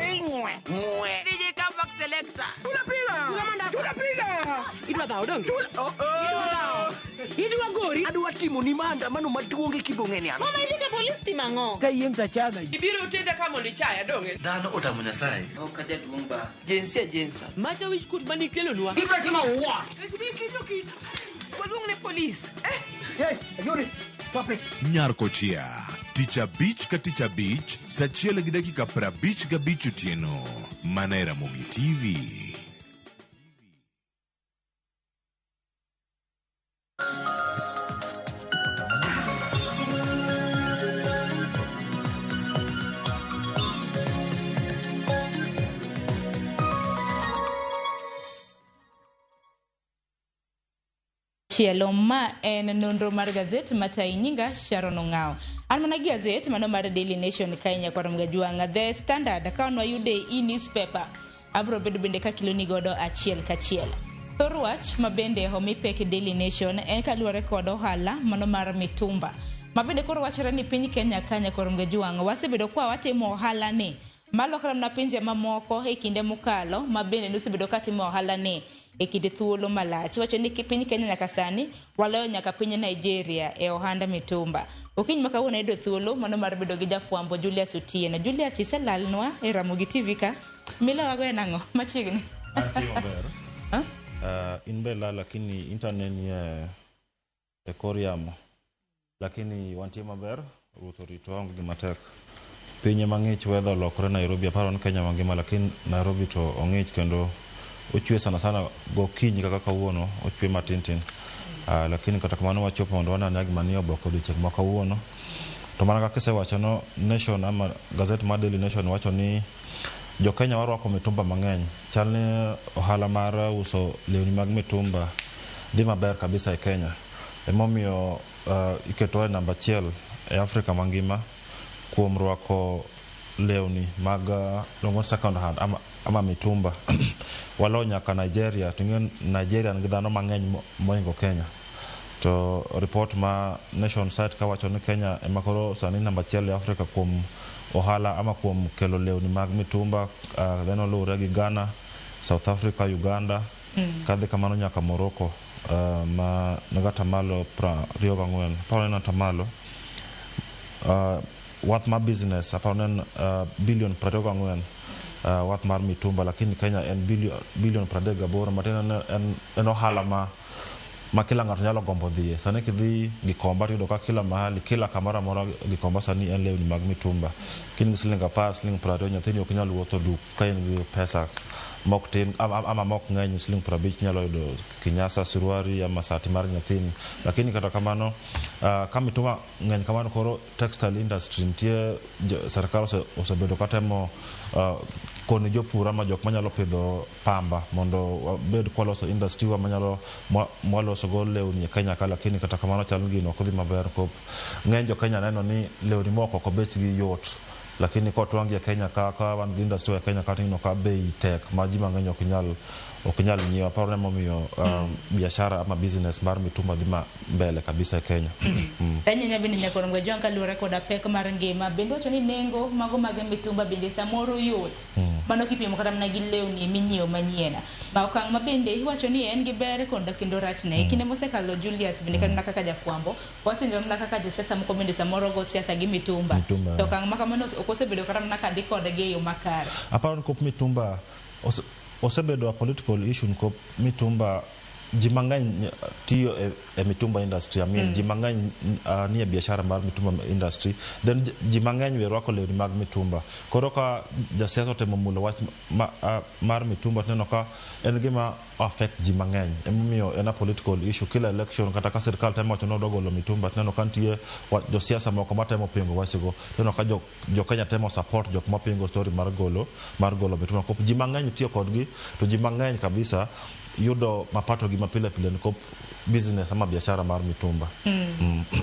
Comeback Selector. Tunapiga. Idwa dhao dong. Idwa gori. Adwa timo ni maandamano maduong' e Kibong'eni ano. Mama ilika polisi timango. Ka yeng tachana. Ibiro utenda kama ni chaya donge. Dhano otamo Nyasaye. Okaja duomba. Jensa. Macha wich kut mani kelo nwa. Ibiro timo what? Kitu. Waduong ne polisi. Yes, ayuri. Pape. Nyarko chia. Ticha Beach ka Ticha Beach, saa 1:55 otieno. Manera Mogi TV. Chielo ma en nonro mar gazet matai nyinga Sharon Ongao. An mana gazet mano mar Daily Nation Kenya kwa Mgajwanga. The Standard account wa yude e-newspaper. Abro bedo bende ka kiloni godo achiel kachiel. Thorwach mabende homi pek Daily Nation en kaluwore kod ohala mano mar mitumba. Mabende koro wachore ni piny Kenya kanya kwa Mgajwanga wasebedo kwa watimo ohala ni. Malokra na pinje mamoko e kinde mokalo mabende nosebedo katimo ohala ni e kinde thuolo malach. Wacho ni piny Kenya nyaka sani waloyo nyaka piny Nigeria e ohanda mitumba. Okiny makawuono yudo thuolo mano mar bedo gi jafwambo Julius Otieno. Julius iselalnwa e Ramogi TV ka. Milo wago e nango machiegni. In bela lakini internet e koriamo. Lakini wantie maber ruto rito wangu gi matek. Pinye mang'ich weather lokore Nairobi aparo Kenya mangima lakini Nairobi to ong'ich kendo ochwe sana sana gokinyi kaka kawuono ochwe matintin. Lakini kata kamano wachopo mondo wana nagi manio boko dichek makawuono. To mana kaka sewacho no Nation ama gazet mar Daily Nation wacho ni jo Kenya warwako mitumba mang'eny. Chalni ohala mar uso lewni mag mitumba dhi maber kabisa e Kenya. Emomiyo iketo e namba 1 e Afrika mangima kuom rwako lewni mag longo second hand ama mitumba. Walo nyaka Nigeria, tingen Nigeria ngi dhano mang'eny moingo Kenya. To report ma Nation site kawacho ni Kenya emakoro sani namba 1 e Afrika kuom ohala ama kuom kelo lewni mag mitumba. Then oluwore gi Ghana, South Africa, Uganda, kadhi kamano nyaka Morocco. Ma nagata malo 24 paro na tamalo what my business aparo billion 24 what mar mitumba lakini Kenya en billion 38 matena en ohala ma kila ng'ato nyalo gombo dhie. Sani kidhi Gikomba yudo ka kila mahali kila kamera mora Gikomba sani en lewni mag mitumba. Kin siling 10 siling 20 nyathini ok nyalo wuotho duk ka en gi pesa mok tin ama mok ng'eny siling 50 nyalo yudo kinyasa suruari ama sati mar nyathini. Lakini kata kamano ka mitumba ng'eny kamano koro textile industry nitie serikal osebedo katemo koni jopur ama jok manyalo pidho pamba mondo bed kwaloso industry wa manyalo mwaloso go lewni e Kenya ka. Lakini kata kamano chal gino ok dhi maber kop ng'eny jo Kenya neno ni lewni moko ko bechgi yot. Lakini kwa tuangi ya Kenya ka wan industry ya Kenya ka tino ka bei tek ma ji mang'eny ok nyal nyiewo. Aparo ne momiyo biashara ama business mar mitumba dhi mbele kabisa e Kenya. Tanya bende nyakoro Mgajwanga kaluwore koda pek mar ngima bende wacho ni nengo mago mag mitumba bende samoro yot. Mano kipimo kata mana gi lewni minyiewo manyien. Ma okang' ma bende iwacho ni en gi ber kendo rachne. Kinde mosekalo Julius bende kanuna kaka jafwambo wasenjo mana kaka josiasa moko bende samoro go siasa gi mitumba. To okang' ma kamano okosebedo kata mana kadhi kodgi e yo makare. Aparo ni kop mitumba osebedo a political issue kop mitumba ji mang'eny tiyo e mitumba industry. Ji mang'eny nie biashara mar mitumba industry. Then ji mang'eny we rwako lewni mag mitumba. Koro ka jasiasa temo mulo wach mar mitumba neno ka en gima affect ji mang'eny. Emomiyo en a political issue. Kila election kata ka sirkal temo wacho nodogolo mitumba neno ka nitie josiasa moko matemo pingo wachego. Neno ka jo Kenya temo support jok mapingo story mar golo mitumba. Kop ji mang'eny tiyo kodgi to ji mang'eny kabisa yudo mapato gi mapile pile niko business ama biashara mar mitumba.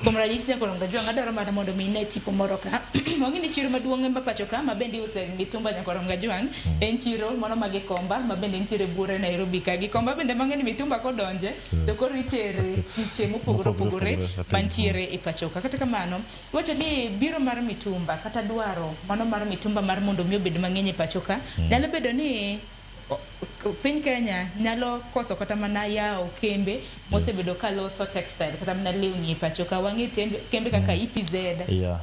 Kuom ranyisi nyakoro Mgajwanga adwaro mana mondo mi ine tipo moro ka. Wang'eni chiro maduong' e pacho ka mabende use mitumba nyakoro Mgajwanga en chiro mano ma Gikomba mabende nitiere bure Nairobi ka. Gikomba bende mang'eni mitumba kodonje to koro itere chiche mopogore opogore mantiere e pacho ka. Kata kamano iwacho ni biro mar mitumba kata dwaro mano mar mitumba mar mondo mi obed mang'eny e pacho ka nyalo bedo ni piny Kenya nyalo koso kata mana yao kembe mosebedo kaloso textile kata mana lewni e pacho ka. Wang'e kembe kaka EPZ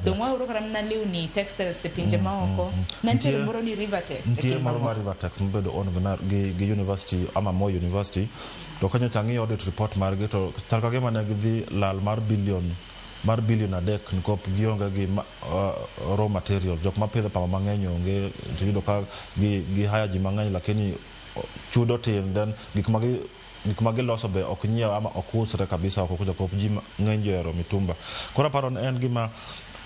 dong' waoro kata mana lewni textiles e pinje maoko. Nantiere moro ni Rivertex. Nitiere moro mar Rivertex mabedo on gi university ama Moi University. To kanyo tang'i audit report margi to chal ka gima ne gidhi lal mar billion adek nikop gionge gi raw material. Jok mapidho pamba mang'eny onge yudo ka gi haya ji mang'eny lakini chudo tin. Then gik magi loso be ok nyiew ama ok usre kabisa ok kuja kop ji ng'eny johero mitumba. Koro aparo en gima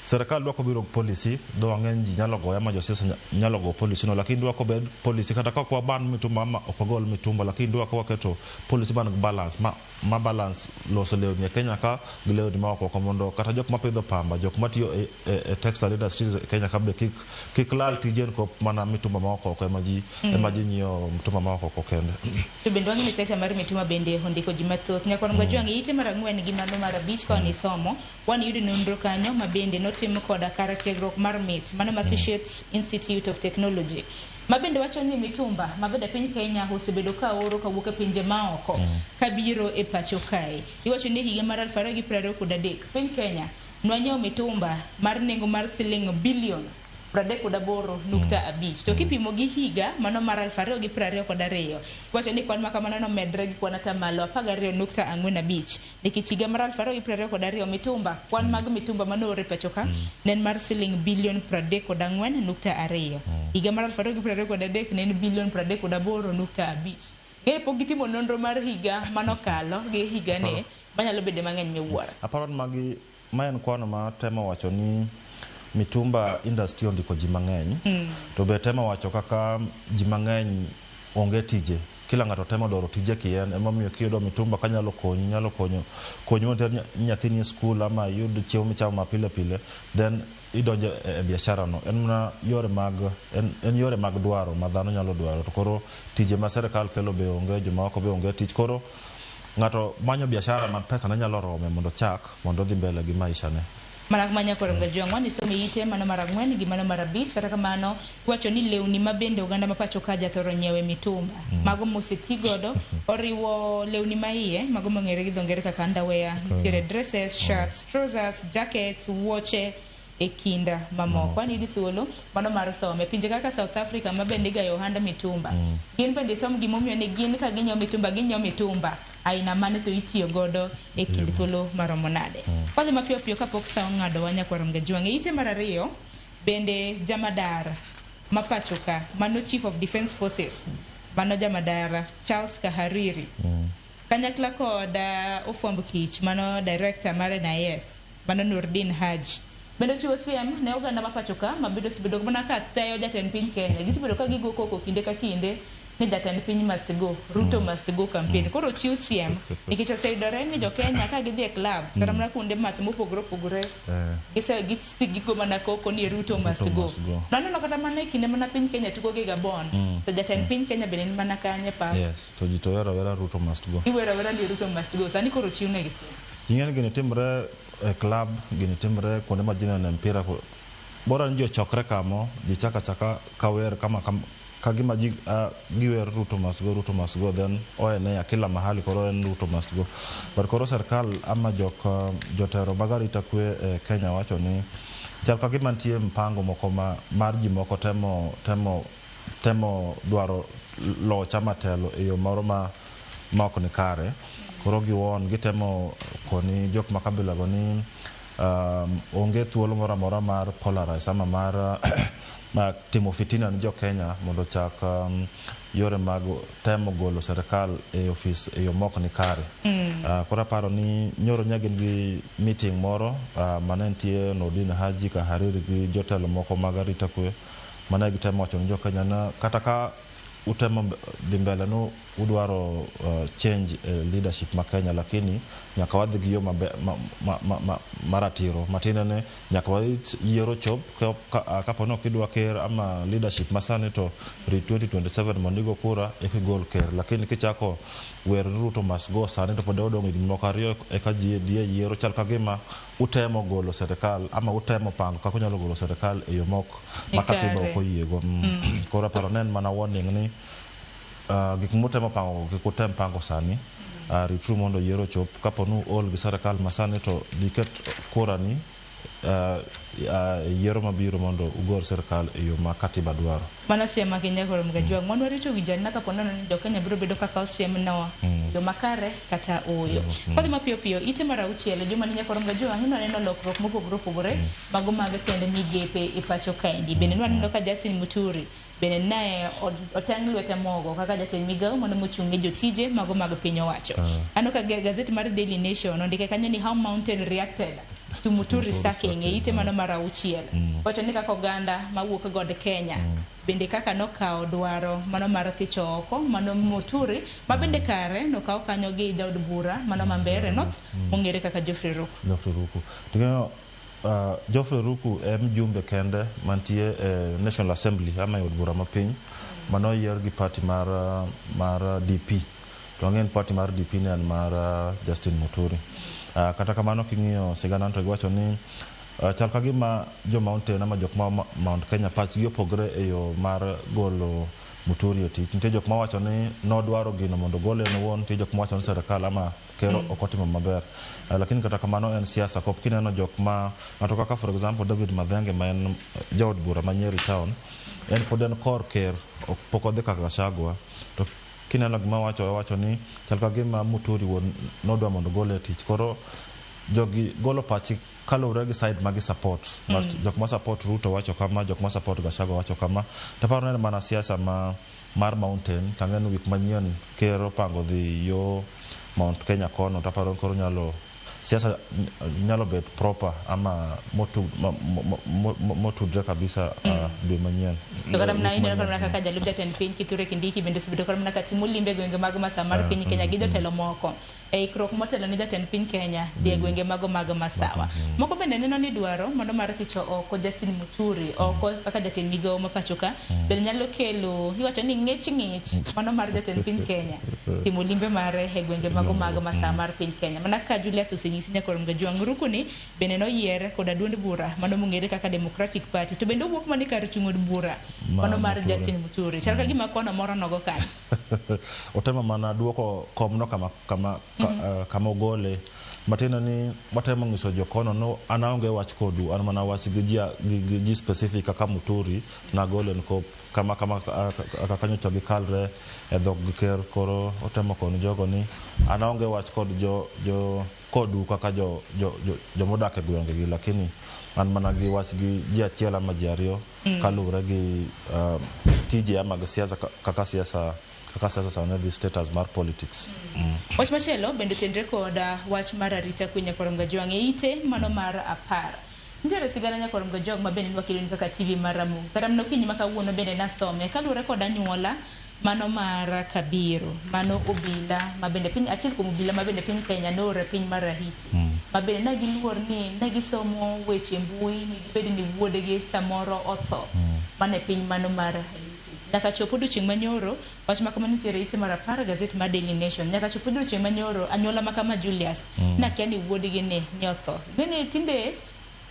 serikal dwako biro policy do ang'eny ji nyalo goya ma josiasa nyalo go policy no, lakini dwako bed policy kata ka kwa ban mitumba ma okogol mitumba, lakini dwako waketo policy ban balance ma balance loso lewni Kenya ka gi lewni ma oko mondo kata jok mapidho pamba, jok matiyo e textile industry Kenya ka be kik lal tijen ko mana mitumba ma oko ema ji nyiewo mitumba ma oko kende. To bende wang'e ni sekta mar mitumba bende ondiko ji mathoth. Nyakon Gajwang' ite mar ang'wen gi mano mar abich ka ni somo wan yudo nonro kanyo ma bende notim koda kar tiegruok mar MIT, mano Massachusetts Institute of Technology, ma bende wacho ni mitumba ma bende piny Kenya osebedo ka oro kawuok e pinje ma oko kabiro e pacho kae. Iwacho ni higa mar 2023 piny Kenya nwanyiewo mitumba mar nengo mar siling bilion 38.5 to kipimo gi higa mano mar 2022 wacho ni kwan makamano nomedre gi kwan atamalo 12.45 nikech higa mar 2022 mitumba kwan mag mitumba mano ore pacho ka nen mar siling bilion 34.2 higa mar 2023 nen bilion 38.5 Epo gitimo nonro mar higa mano kalo gi higa ne manyalo bedo mang'eny miwuoro. Aparon magi maen kwano ma tema wacho ni mitumba industry ondiko ji mang'eny to be tema wacho kaka ji mang'eny onge tije, kila ng'ato tema doro tije kien, ema miyo kiyudo mitumba kanyalo konyi, nyalo konyo mondo nyathini e skul ama yud chiemo michamo mapile pile, then idonjo e biashara no. En yore mag dwaro ma dhano nyalo dwaro, to koro tije ma serikal kelo be onge, joma oko be onge tich, koro ng'ato manyo biashara ma pesa ne nyalo rome mondo chak mondo dhi mbele gi maisha ne. Manak manya Kor Gajwang' wani somi ite mano mar ang'wen gi mano mar abich, kata kamano wacho ni lewni ma bende oganda ma pacho ka jathoro nyiewe mitumba mago moseti godo oriwo lewni ma iye mago mong'ere gi dhongere kaka underwear, nitiere dresses, shirts, trousers, jackets, wuoche e kinda mamoko. Wani di thuolo mano mar some pinje kaka South Africa ma bende ga ohanda mitumba, gin bende som gimomiyo ni gin ka ginyo mitumba aina mane to itiyo godo e kind thuolo maromo nade. Pale mapiyo piyo kapok sa ng'ado wanya Kor Gajwang'. Ite mar ariyo bende jamadar mapachoka mano Chief of Defence Forces mano jamadar Charles Kahariri kanyakla koda ofwamb kich mano Director mar NIS mano Nurdin Haji bende chiwo siem ne oganda mapachoka mabedo mana ka seyo jatend piny Kenya, gisibedo ka gigo koko kinde ka kinde ni jatend piny must go, Ruto must go campaign. Koro chiwo siem nikech oseyudore ni jo Kenya ka gidhi e clubs kata mana kuonde math mopogore opogore gigo mana koko ni Ruto must go. Naneno kata mana e kinde mana piny Kenya tugo gi Gabon to jatend piny Kenya bende ni mana kanye pa. Yes, to jito wera Ruto must go. Iwera ni Ruto must go. Sani koro chiwo ne gisi. Ing'eni gini timre e club, gini timre kuonde ma jina na mpira, bora ni jo chokre kamo, ji chaka kawer kagima giwer Ruto must go, then oenea kila mahali koro en Ruto must go. But koro serikal ama jotero magari takwe Kenya wacho ni chal kagima nitie mpango moko mar ji moko temo dwaro locha matelo e yo moro ma ok ni kare. Koro gitemo koni jok makabila go ni onge thuolo moro amora mar polarize ama mar timo fitina ni jo Kenya mondo chak yore mag temo golo serikal e office e yo mok ni kare. Koro paro ni nyoro nyagin gi meeting moro manentie Nurdin Haji Kahariri gi jotelo moko mag arita kwe mane gitemo wacho ni jo Kenya na kata ka utemo dhi mbele no udwaro change leadership ma Kenya, lakini nyaka wadhi gi yo maratiro matine ne nyaka wait yiero chop kapono kidwa ker ama leadership masani to 2027 mondigo kura ekigol ker, lakini kichako wer Ruto must go sani to pod odong' higni moko ariyo eka ji dhie yiero, chal kagima utemo golo serikal ama utemo pango kaka unyalo golo serikal e yo mok makatiba ok oyiego. Koro paro nen mana warning ni gik mutemo pango gik utem pango sani ritru mondo yiero chop kaponu ol gi serikal masani to diket kura ni yiero mabiro mondo ugor serikal e yo ma katiba dwaro. Mana siem Kenya Kor Gajwang' mon warito winjani na kapono ni jo Kenya biro bedo kaka osiem no yo makare kata oyo. Kodhi mapiyo piyo ite mar auchiel juma ni Kor Gajwang' neno lokruok mopogore opogore mago mag tende migepe e pacho kaendi. Bende nwaneno ka Justin Muturi bende nae otang' lwete mogo kaka jatend migao mondo mochung' ne jotije mago mag piny owacho. Ano ka gazeti mar Daily Nation ondike kanyo ni how mountain reacted Muturi Sacking e ite mano mar auchiel. Wacho ni kaka oganda mawuok god Kenya bende kaka nokao dwaro mano mar thicho oko mano Muturi ma bende kare nokao kanyo gi jaod bura mano Mambere North mongere kaka Geoffrey Ruku. Geoffrey Ruku mjumbe kende mantie National Assembly ama jaod bura mapiny mano yier gi party mar DP. To ng'en party mar DP ne an mar Justin Muturi. Kata kamano king'iyo sigana to giwacho ni chal ka gima jo mountain ama jok ma Mount Kenya pachgi opogre e yo mar golo Muturi e tich. Nitie jok ma wacho ni nodwaro gino mondo gole en owuon, nitie jok ma wacho ni serikal ama ker ok otimo maber. Lakini kata kamano en siasa kop kineno jok ma ng'ato kaka for example David Madhenge ma en jaod bura ma Nyeri Town en pod en kor ker pok odhi kaka Gachagua to kineno gima wacho ni chal ka gima Muturi nodwa mondo gole e tich. Koro jogi golo pachi kalure gi side magi support. Jok ma support Ruto wacho kama, jok ma support Gachagua wacho kama. Taparo ne mana siasa mar mountain tangen wik manyien ker opango dhi yo Mount Kenya kono. Taparo koro siasa nyalo bet proper ama motudre kabisa dwe manyien. To kata mna ine kata kaka jalub jatend piny Kithure Kindiki bende sibedo kata mna katimu limbe gwenge mag masa mar piny Kenya gi jotelo moko. Ikrok motelo ni jatend piny Kenya die gwenge mag masawa. Moko bende neno ni dwaro mondo mar thicho oko Justin Muturi oko kaka jatend migawo ma pachoka bende nyalo kelo iwacho ni ng'ich mondo mar jatend piny Kenya timo limbe mare e gwenge mag masa mar piny Kenya. Mana ka Julius osenyisi nyakoro Mgajwang' Ruku ni bende noyiere koda duond bura mano mong'ere kaka Democratic Party to bende owuok mani kar chung'od bura mano mar Justin Muturi. Chal ka gima kono moro nogo kanyo. Otema mana duoko komno kama ogole matino ni watemo ngiso jokono no anaonge wach kodu an mana wach gi ji specific kaka Muturi na gole nko kama kanyo to gi kalre e dhok gi ker. Koro otemo kono jogo ni anaonge wach kod jo kodu kaka jo modak e gwenge gi, lakini an mana gi wach gi ji achiel ama ji ariyo kalure gi tije ama gi siasa kaka siasa sana the status mar politics. Wach machielo bende tenre koda wach mar arita kwe nyakoro Mgajwang' e ite mano mar 10. Nitiere sigana nyakoro Mgajwang' ma bende nwakelo ni kaka TV mar Ramogi. Kata mno kinyi ma kawuono bende nasome kalure koda nyuola mano mar Kabiru mano obila ma bende piny achiel kuom obila ma bende piny Kenya nore piny mar Haiti ma bende ne giluor ni ne gisomo weche mbui ni gibed ni wuodegi samoro otho mane piny mano mar Haiti. Nyaka chopo odiochieng' manyoro wach ma kamano nitiere ite mar 10 gazet mar Daily Nation. Nyaka chopo odiochieng' manyoro anyuola ma kama Julius nakia ni wuodgi ni otho. Gini tinde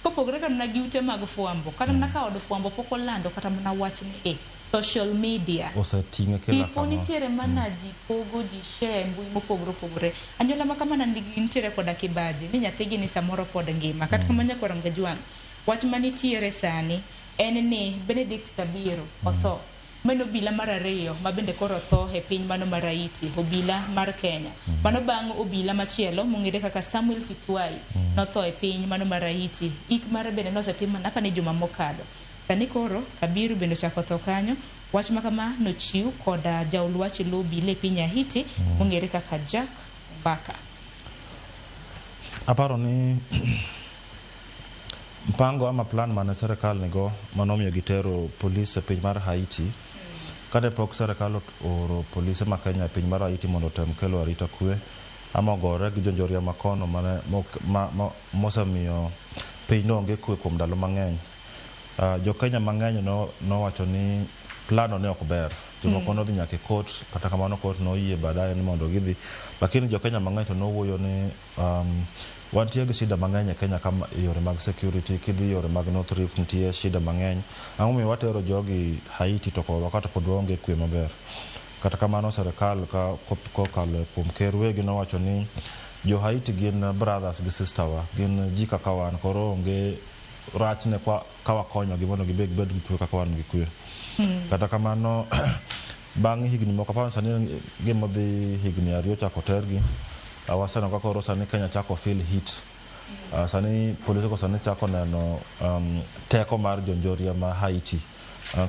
kopogre kana gi ute mag fwambo kata mana ka od fwambo pok olando kata mana wach ni social media osetinge kila kama nitiere mana ji pogo ji share mbui mopogre anyuola ma kama nitiere koda kibaji ni nyathigi ni samoro pod ngima kata kama nyakoro Mgajwang' wach manitiere sani en ni Benedict Kabiru otho. Mano obila mar 2 ma bende koro tho e piny mano mar Haiti, obila mar Kenya. Mano bang' obila machielo mong'ere kaka Samuel Kitwai notho e piny mano mar Haiti. Ik mare bende nosetim mana ka ne juma mokalo. Sani koro Kabiru bende ochako tho kanyo. Wach ma kama nochiw koda jaol wach lo obila e piny Haiti mong'ere kaka Jack Mbaka. Aparo ni mpango ama plan mane serikal nigo manomiyo gitero polisi e piny mar Haiti kade pok serikal oro polisi ma Kenya e piny mar Haiti mondo tem kelo arita kwe ama gore gi jonjoria makono mane mosemiyo piny no onge kwe kuom ndalo mang'eny. Jo Kenya mang'eny no wacho ni plano ne ok ber. Jomoko nodhi nyaka e court kata kamano court noyie baadaye ni mondo gidhi, lakini jo Kenya mang'eny to nowuoyo ni wantie gi shida mang'eny e Kenya kama yore mag security kidhi yore mag North Rift nitie shida mang'eny. Ang'o miyo watero jogi Haiti to kata pod onge kwe maber. Kata kamano serikal kokalo kuom ker wegi nowacho ni jo Haiti gin brothers gi sister wa, gin ji kaka wan, koro onge rach ne ka wakonyo gi mondo gibed gi kwe kaka wan gi kwe. Kata kamano bang' higni moko pa sani gimodhi higni 2 chako tergi awaseno kaka koro sani Kenya chako feel hit sani polisi ko sani chako neno teko mar jonjoria ma Haiti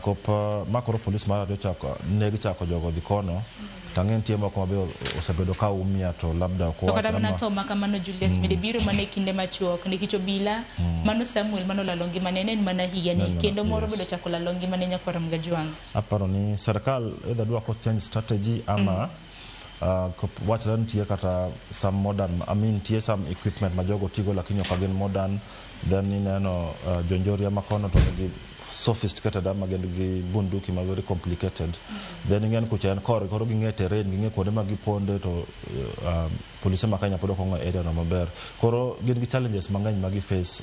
kop makoro polis mar to chako negi chako jogo di kono tangen tiemo ko mabe osebedo ka umia to labda ko to kada na to makamano Julius Medibiro mane kinde machuok nikicho bila mano Samuel mano lalongi manene mana higa ni kendo moro bedo chako lalongi manenya kwa Ramgajwang aparo ni serikal either dwa ko change strategy ama what run tie kata some modern tie some equipment majogo tigo lakini okagen modern then neno jonjoria makono to gi sophisticated ama gi bunduki ma very complicated then ingen kuchen koro gi ngete terrain gi ngeko de magi ponde to police makanya podo ko area no maber koro gin gi challenges mangany magi face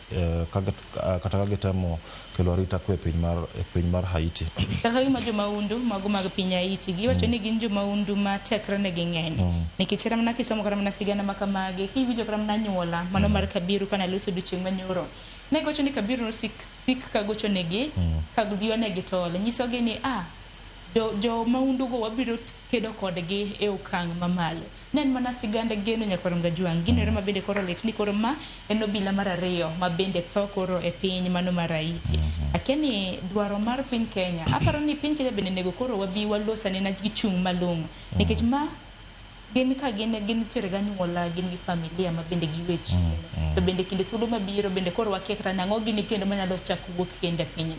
kata ga temo kelo rita kwe piny mar Haiti kaka gi majuma undu mago mag piny Haiti gi wacho ni gin juma undu ma tekra ne gingeny nikichera mna kisomo kara mna sigana makamage ki video kara mna nyola mano mar Kabiru kana luso ducheng manyoro ne gocho ni Kabiru no sik ka gocho negi ka giwa ne gitole nyiso gi ni jo maundu go wabiro kedo kodgi e okang mamalo nen mana siganda geno nyakoro Ramgajwang ginere mabende koro lit ni koro ma eno bila mar ariyo mabende tho koro e piny mano mar Haiti akeni dwaro mar piny Kenya aparo ni piny Kenya bende nego koro wabi walosane na gichung malongo nikech ma gin ka gin tere ganyuola gin gi familia mabende giwechi to bende kinde thuolo mabiro bende koro wakekra nango gini kendo manyalo chako wuok kende piny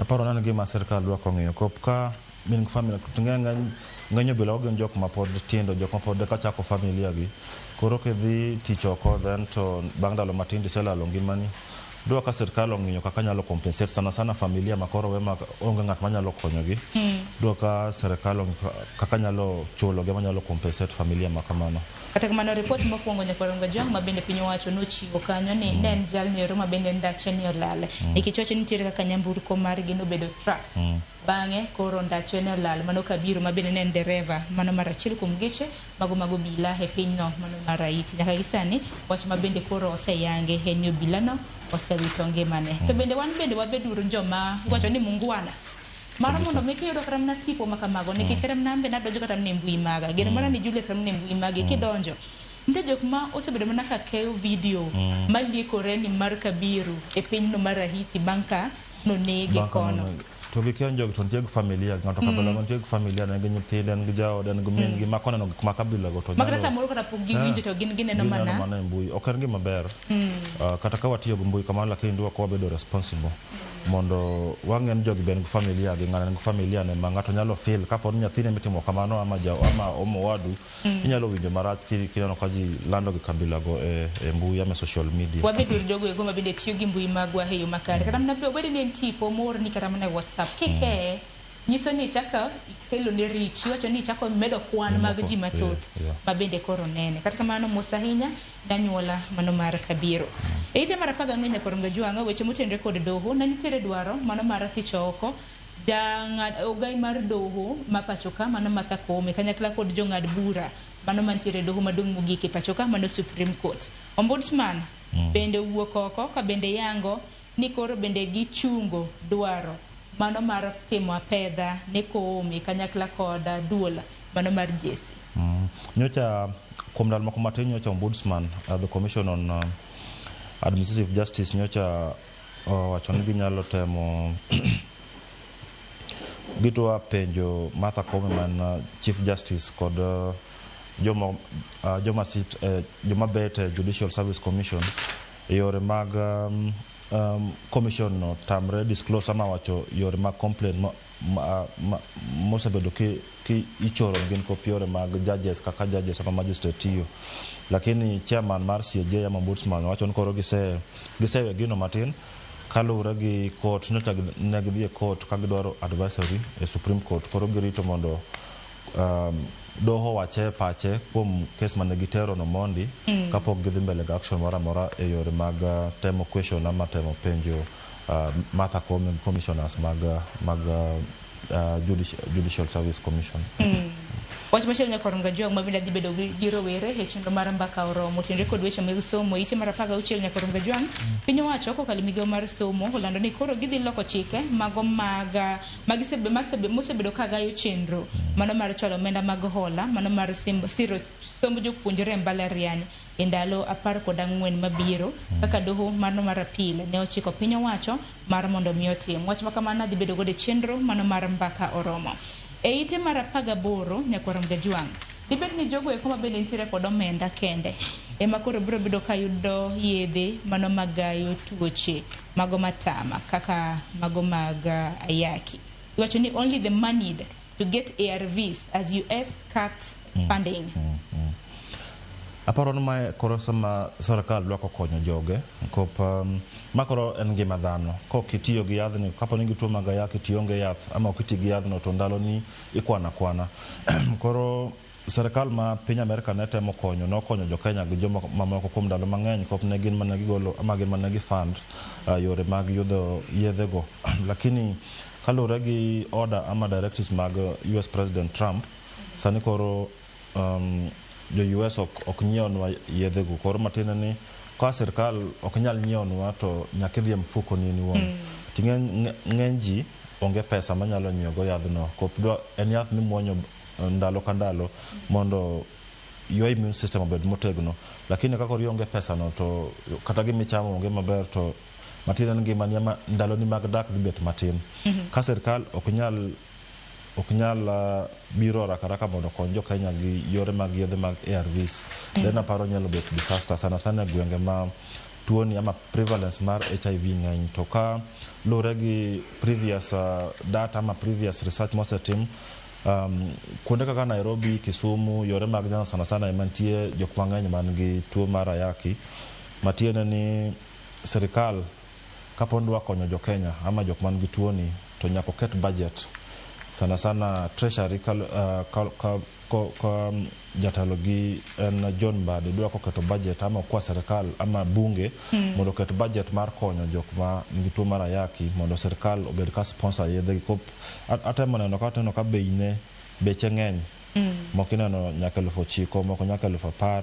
aparo nan gima serikal dwa ko ng'iyo kop ka min family tungenga nganyo bila ogen jok ma pod tindo jok ma pod ka chako familia gi koro ke dhi tichoko then to bangdalo matindi sela longimani dwa ka serikal ong'iyo kaka nyalo compensate sana familia makoro we ma onge ngat manyalo konyogi dwa ka serikal kaka nyalo chulo ge manyalo compensate familia makamano kata kamano report mokwongo nyakoro Ramgajwang mabende piny owacho nochiwo kanyo ni nen jal ni ero mabende ndache ni olal nikichocho nitiere kaka nyamburko mar gi nobedo trapped bange koro ndache ne olal mano Kabiru mabende nen dereva mano mar achiel kuom geche mago bila e piny no mano mar Haiti nyaka gisani wach mabende koro oseyange en yo bila no osewito ngimane to bende wan bende wabeduru joma wacho ni mungwana mara mondo meke yudo kata mna tipo makamago nikech kata mnambe nadonjo kata mne mbui maga geno mara ni Julius kata mne mbui mage kidonjo nte jok ma osebedo mana ka keyo video maliekore ni mar Kabiru e piny no mar Haiti banka no nege kono to gi kenjo to tieg familia ngato kabela ngon tieg familia na gin nyithiden gi jawo den gi min gi makona no kuma kabila go to makra samoro kata pug gi winjo to gin gineno mana mbui oken gi maber kata ka watiyo mbui kamano lakini ndwa ko bedo responsible mondo wangen jogi ben gi familia gi ngana gi familia ne ma ngato nyalo feel kapo nyathine mitimo kamano ama jawo ama omowadu inyalo winjo marach kineno ka ji lando gi kabila go e mbui ama social media wabedo jogo ego mabende tiyo gi mbui magwa heyo makare kata mnabe obede ni tipo moro ni kata mana WhatsApp keke nyiso ni chaka kelo ne richi wacho ni chako medo kwan mag ji mathoth mabende koro nene kata kamano mosahinya danyuola mano mar Kabiru eite mar paga ng'enya koro Ramgajwang weche motenre kod doho na nitiere dwaro mano mar thichoko jang'ad ogai mar doho ma pachoka mano Martha Koome kanyakla kod jong'ad bura mano mantiere doho maduong' mogik e pachoka mano Supreme Court Ombudsman bende wuok oko ka bende yango ni koro bende gichungo dwaro mano mar timo apedha ne Koome kanyakla kod duola mano mar Jesi nyocha kuom dal moko matin nyocha Ombudsman the Commission on Administrative Justice nyocha wacho ni ginyalo temo gitwa penjo Martha Koome man Chief Justice kod joma bet Judicial Service Commission yore mag commission no tamre disclose ama wacho yore mag complaint mosebedo ki ichoro gin kopiore mag judges kaka judges ama magistrate tiyo lakini chairman mar CAJ ama Ombudsman wacho ni koro gisewe gino matin kalure gi court nyocha ne gidhi court ka gidwaro advisory e Supreme Court koro girito mondo doho wache pache kuom kes mane gitero no mondi kapok gidhi mbele ga action mora e yore mag temo question ama temo penjo Martha Koome commissioners mag Judicial Service Commission wach machielo nyakoro Ramgajwang mabende dhi bedo gi rowere e chenro mar mbaka oromo tenre kod weche mag somo ite mar 16 nyakoro Ramgajwang piny owacho kokalo migawo mar somo olando ni koro gidhi loko chike mago mosebedo ka gayo chenro mano mar cholo omenda mag hola mano mar siro somb jopuonjre e mbalariany ndalo 14 mabiro kaka doho mano mar apil ne ochiko piny owacho mar mondo mi otim wach makamano dhi bedo godo chenro mano mar mbaka oromo e ite mar 18 nyakwaro Mgajwang' dibed ni jogo eko mabende nitiere kod omenda kende ema koro biro bedo ka yudo yedhe mano magayo tuoche mago matama kaka mago mag ayaki iwacho ni only the money to get ARVs as US cuts funding. Aparo ma koro sama sirkal dwako konyo joge kop makoro en gima dhano ko kitiyo gi yadhni kapo ni tuo mag ayaki tionge yath ama okiti gi yadhno to ndalo ni ikwana koro sirkal ma piny Amerika ne temo konyo nokonyo jo Kenya gi joma mamoko kuom ndalo mang'eny kop ne gin mana gigolo ama gin mana gi fund yore mag yudo yedhego lakini kalure gi order ama directives mag US President Trump sani koro jo US ok nyiewnwa yedhego koro matine ni ka sirkal ok nyal nyiewnwa to nyaka idhi mfuko ni wuon ng'eny ji onge pesa manyalo nyiewo yadhno kop dwa en yath mimuonyo ndalo ka ndalo mondo your immune system obed motegno lakini kako rionge pesa no to kata gimichamo onge maber to matin en gima nyama ndalo ni mag dak dibet matin ka sirkal ok nyal biro rakaraka mondo konyo Kenya gi yore mag yedhe mag ARVs then aparo nyalo bet disaster sana gwenge ma tuoni ama prevalence mar HIV ng'eny to ka lure gi previous data ama previous research mosetim kuonde kaka Nairobi, Kisumu, yore mag nyanza sana emantie jok mang'eny man gi tuo mar ayaki matiene ni sirkal kapondwa konyo jo Kenya ama jok man gi tuoni to nyako ket budget sana treasury jatalo gi en John Mbadi dwa ko keto budget ama kwa sirkal ama bunge mondo ket budget mar konyo jok ma ngi tuo mar ayaki mondo sirkal obed ka sponsor yedhe kop atemo neno ka beine beche ng'eny mokineno nyaka 9,000 moko nyaka 10,000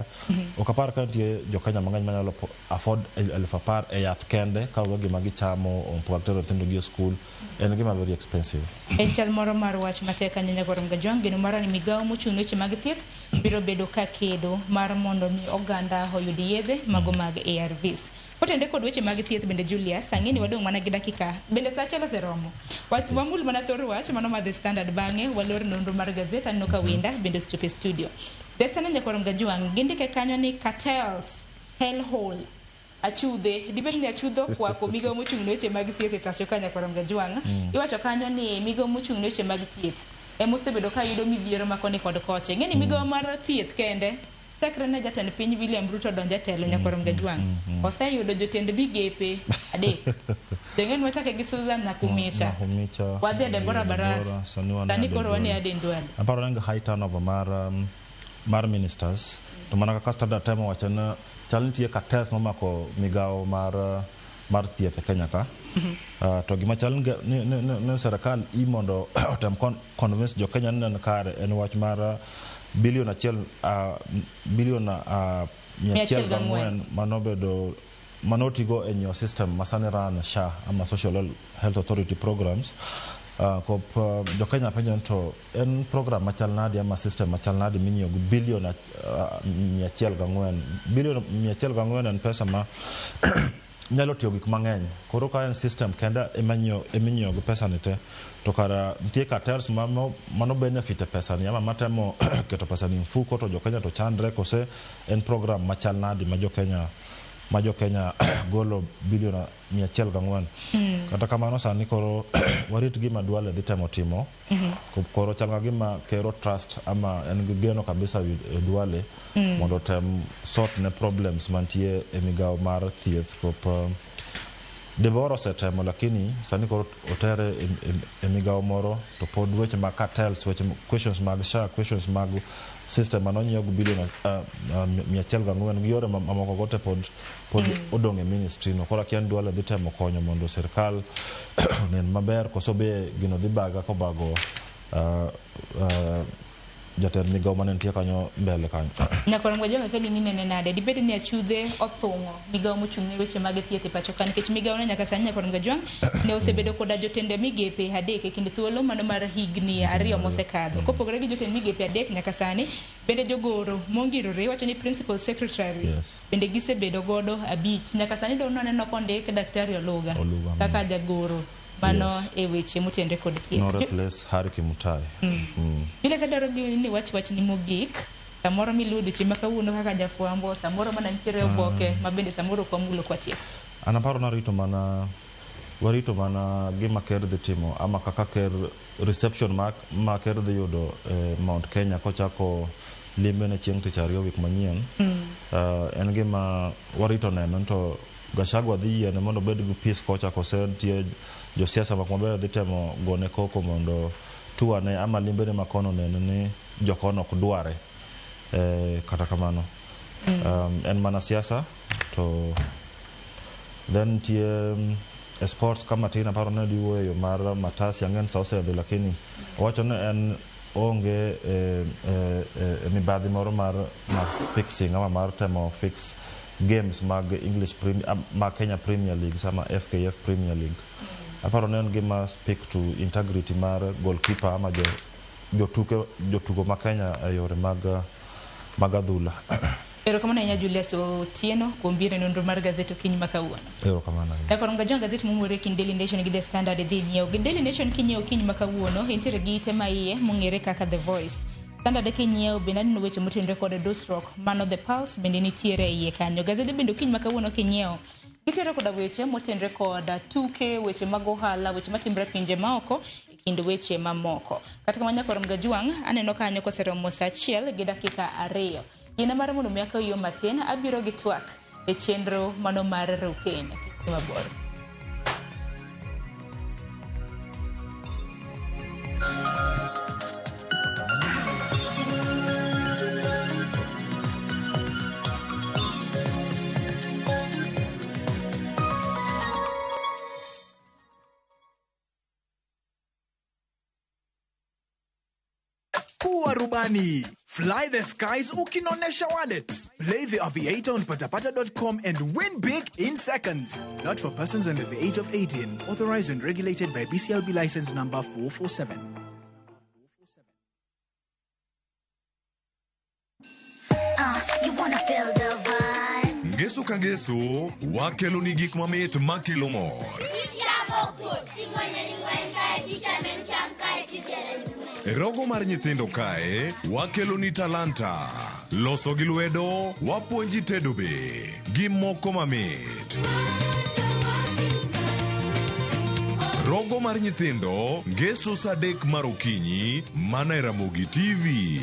okapar ka tie jo Kenya mang'eny manyalo afford 10,000 e yath kende ka wagi magi chamo puartero tendo gi school en gima very expensive en chal moro mar wach matek anyanya gorom Mgajwang' geno mara ni migawo mochung' weche mag thieth biro bedo ka kedo mar mondo mi oganda oyud yedhe mago mag ARVs potende kod weche mag thieth bende Julius ang'eni wadong' mana gi dakika bende sa chelo seromo wamul mana thor wach mano ma The Standard bang'e walor nonro mar gazeta no ka winda bende chope studio The Standard nyakoro Mgajwang' gindike kanyo ni cartels hellhole achudhe dibed ni achudho kwako migawo mochung' weche mag thieth e pacho ka nyakoro Mgajwang' iwacho kanyo ni migawo mochung' weche mag thieth emosebedo ka yudo midhiero makoni kod koche ng'eni migawo mar thieth kende chakre ne jatend piny William Ruto donjo telo nyakoro Mgajwang' oseyudo jotend migepe adek deng'en wachake gi Susan Nakumicha wadhi Deborah Barasa sani koro wani Aden Duale aparo nanga high turnover mar ministers to mana kaka Standard Time wachana chal nitie cartels mamako migawo mar thieth e Kenya ka to gima chal ne sirkal mondo otem convince jo Kenya nen kare en wach mar bilion 104 manobedo manotigo in your system masane ran SHA ama Social Health Authority programs kop jo Kenya penjo to en program machal nadi ama system machal nadi minyo bilion 104 bilion 104 en pesa ma nyalo tiyo gik mang'eny koro ka en system kenda eminyo go pesa nite to kara nitie cartels mano benefit e pesa ni ama matemo keto pesa ni mfuko to jo Kenya to chandre kose en program machal nadi ma jo Kenya golo bilion 104 kata kamano sani koro warit gima Duale dhi temo timo koro chal gima kero trust ama en geno kabisa Duale mondo tem sort ne problems mantie e migawo mar thieth kop Deborah setemo lakini sani koro otere e migawo moro to pod weche mag cartels weche questions mag SHA questions mag system anonyo bilion 104 gi yore mamoko gote pod odong' e ministry no kora kian Duale dhi temo konyo mondo sirkal nen maber koso be gino dhi baga ko bago jatend migao manentie kanyo mbele kanyo. Nyakoro mwajonga kani nine nade dibedi ni achudhe othungo migao mochung'ne weche mag thieth e pacho ka nikech migao no nyaka sani nyakoro mgajwang ne osebedo koda jotende migepe adek e kind thuolo mano mar higni 2 mosekadho. Kopogore gi jotend migepe adek nyaka sani bende jogoro mongirore wacho ni principal secretaries bende gisebedo godo 5 nyaka sani do noneno kondik daktari Oluga kaka jagoro mano e weche motende kod thieth. No replace Harry Kimutai. Ile sadaro ni wach ni mogik samoro miludo chima kawuono kaka jafwambo samoro mana nitiere oboke mabende samoro kwa mulo kwa tieko. Anaparo na warito mana gima ker dhi timo ama kaka ker reception ma ker dhi yudo Mount Kenya kochako limbe ne chieng' tich ariyo wik manyien. En gima warito neno to Gachagua dhi yiene mondo bed gi peace kochako tie josiasa mak maber dhi temo gone koko mondo tuane ama limbe ne makono neno ni jokono ok dware kata kamano. En mana siasa to then tie sports kama tina paro ne diwo yo mar Matasi angen sauce de lakini wacho ne en onge mibadhi moro mar fixing ama mar temo fix games mag English mag Kenya Premier League sama FKF Premier League. Aparo ne en gima speak to integrity mar goalkeeper ama jotugo ma Kenya e yore mag adhula. Erokamano ahinya Julius Otieno kuom biro nonro mar gazeti Okinyi ma kawuono. Erokamano. Nyakoro mgajonga gazeti mumure kin Daily Nation gi The Standard dhi nyiewo. Daily Nation kinyiewo Okinyi ma kawuono entiere gi ite ma iye mong'ere kaka The Voice. Standard kinyiewo bende neno weche motenore kod Dusrock mano The Pulse bende nitiere iye kanyo. Gazeti bende Okinyi ma kawuono kinyiewo gitero koda weche motenore koda tuke weche mag ohala weche matimre pinje maoko e kind weche mamoko. Kata kamano nyakoro mgajwang aneno kanyo koseromo saa 1 gi dakika 2. Yena mara mondo miaka yo matin abiro gi twak e chenro mano mar Rukeni mabor. Kuwa rubani. Fly the skies ukinonesha wallet. Play the aviator on patapata.com and win big in seconds. Not for persons under the age of 18. Authorized and regulated by BCLB license number 447. You wanna feel the vibe? Ngeso ka ngeso, wakelo ni gik mamit makelo mor. Rogo mar nyithindo kae, wakelo ni talanta. Loso gi lwedo, wapuonji tedo be. Gi moko mamit. Rogo mar nyithindo, ngeso saa 3 mar okinyi, mana e Ramogi TV.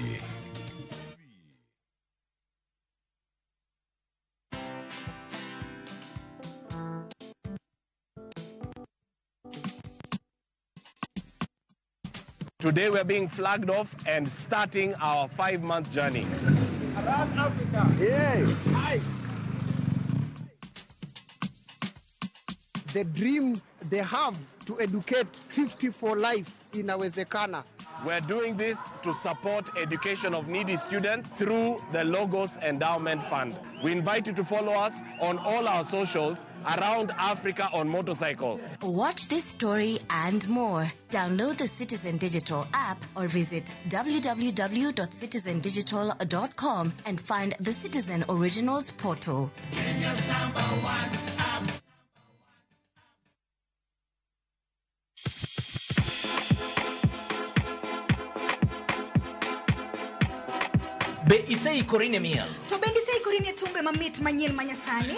Today we're being flagged off and starting our 5-month journey. Around Africa. Yeah. Hi. The dream they have to educate 50 for life inawezekana. We're doing this to support education of needy students through the Logos Endowment Fund. We invite you to follow us on all our socials around Africa on motorcycle. Watch this story and more. Download the Citizen Digital app or visit www.citizendigital.com and find the Citizen Originals portal. Kenya's #1 app. Be isei korine miel. To bendi sei korine thumbe mamit manyien manyasani.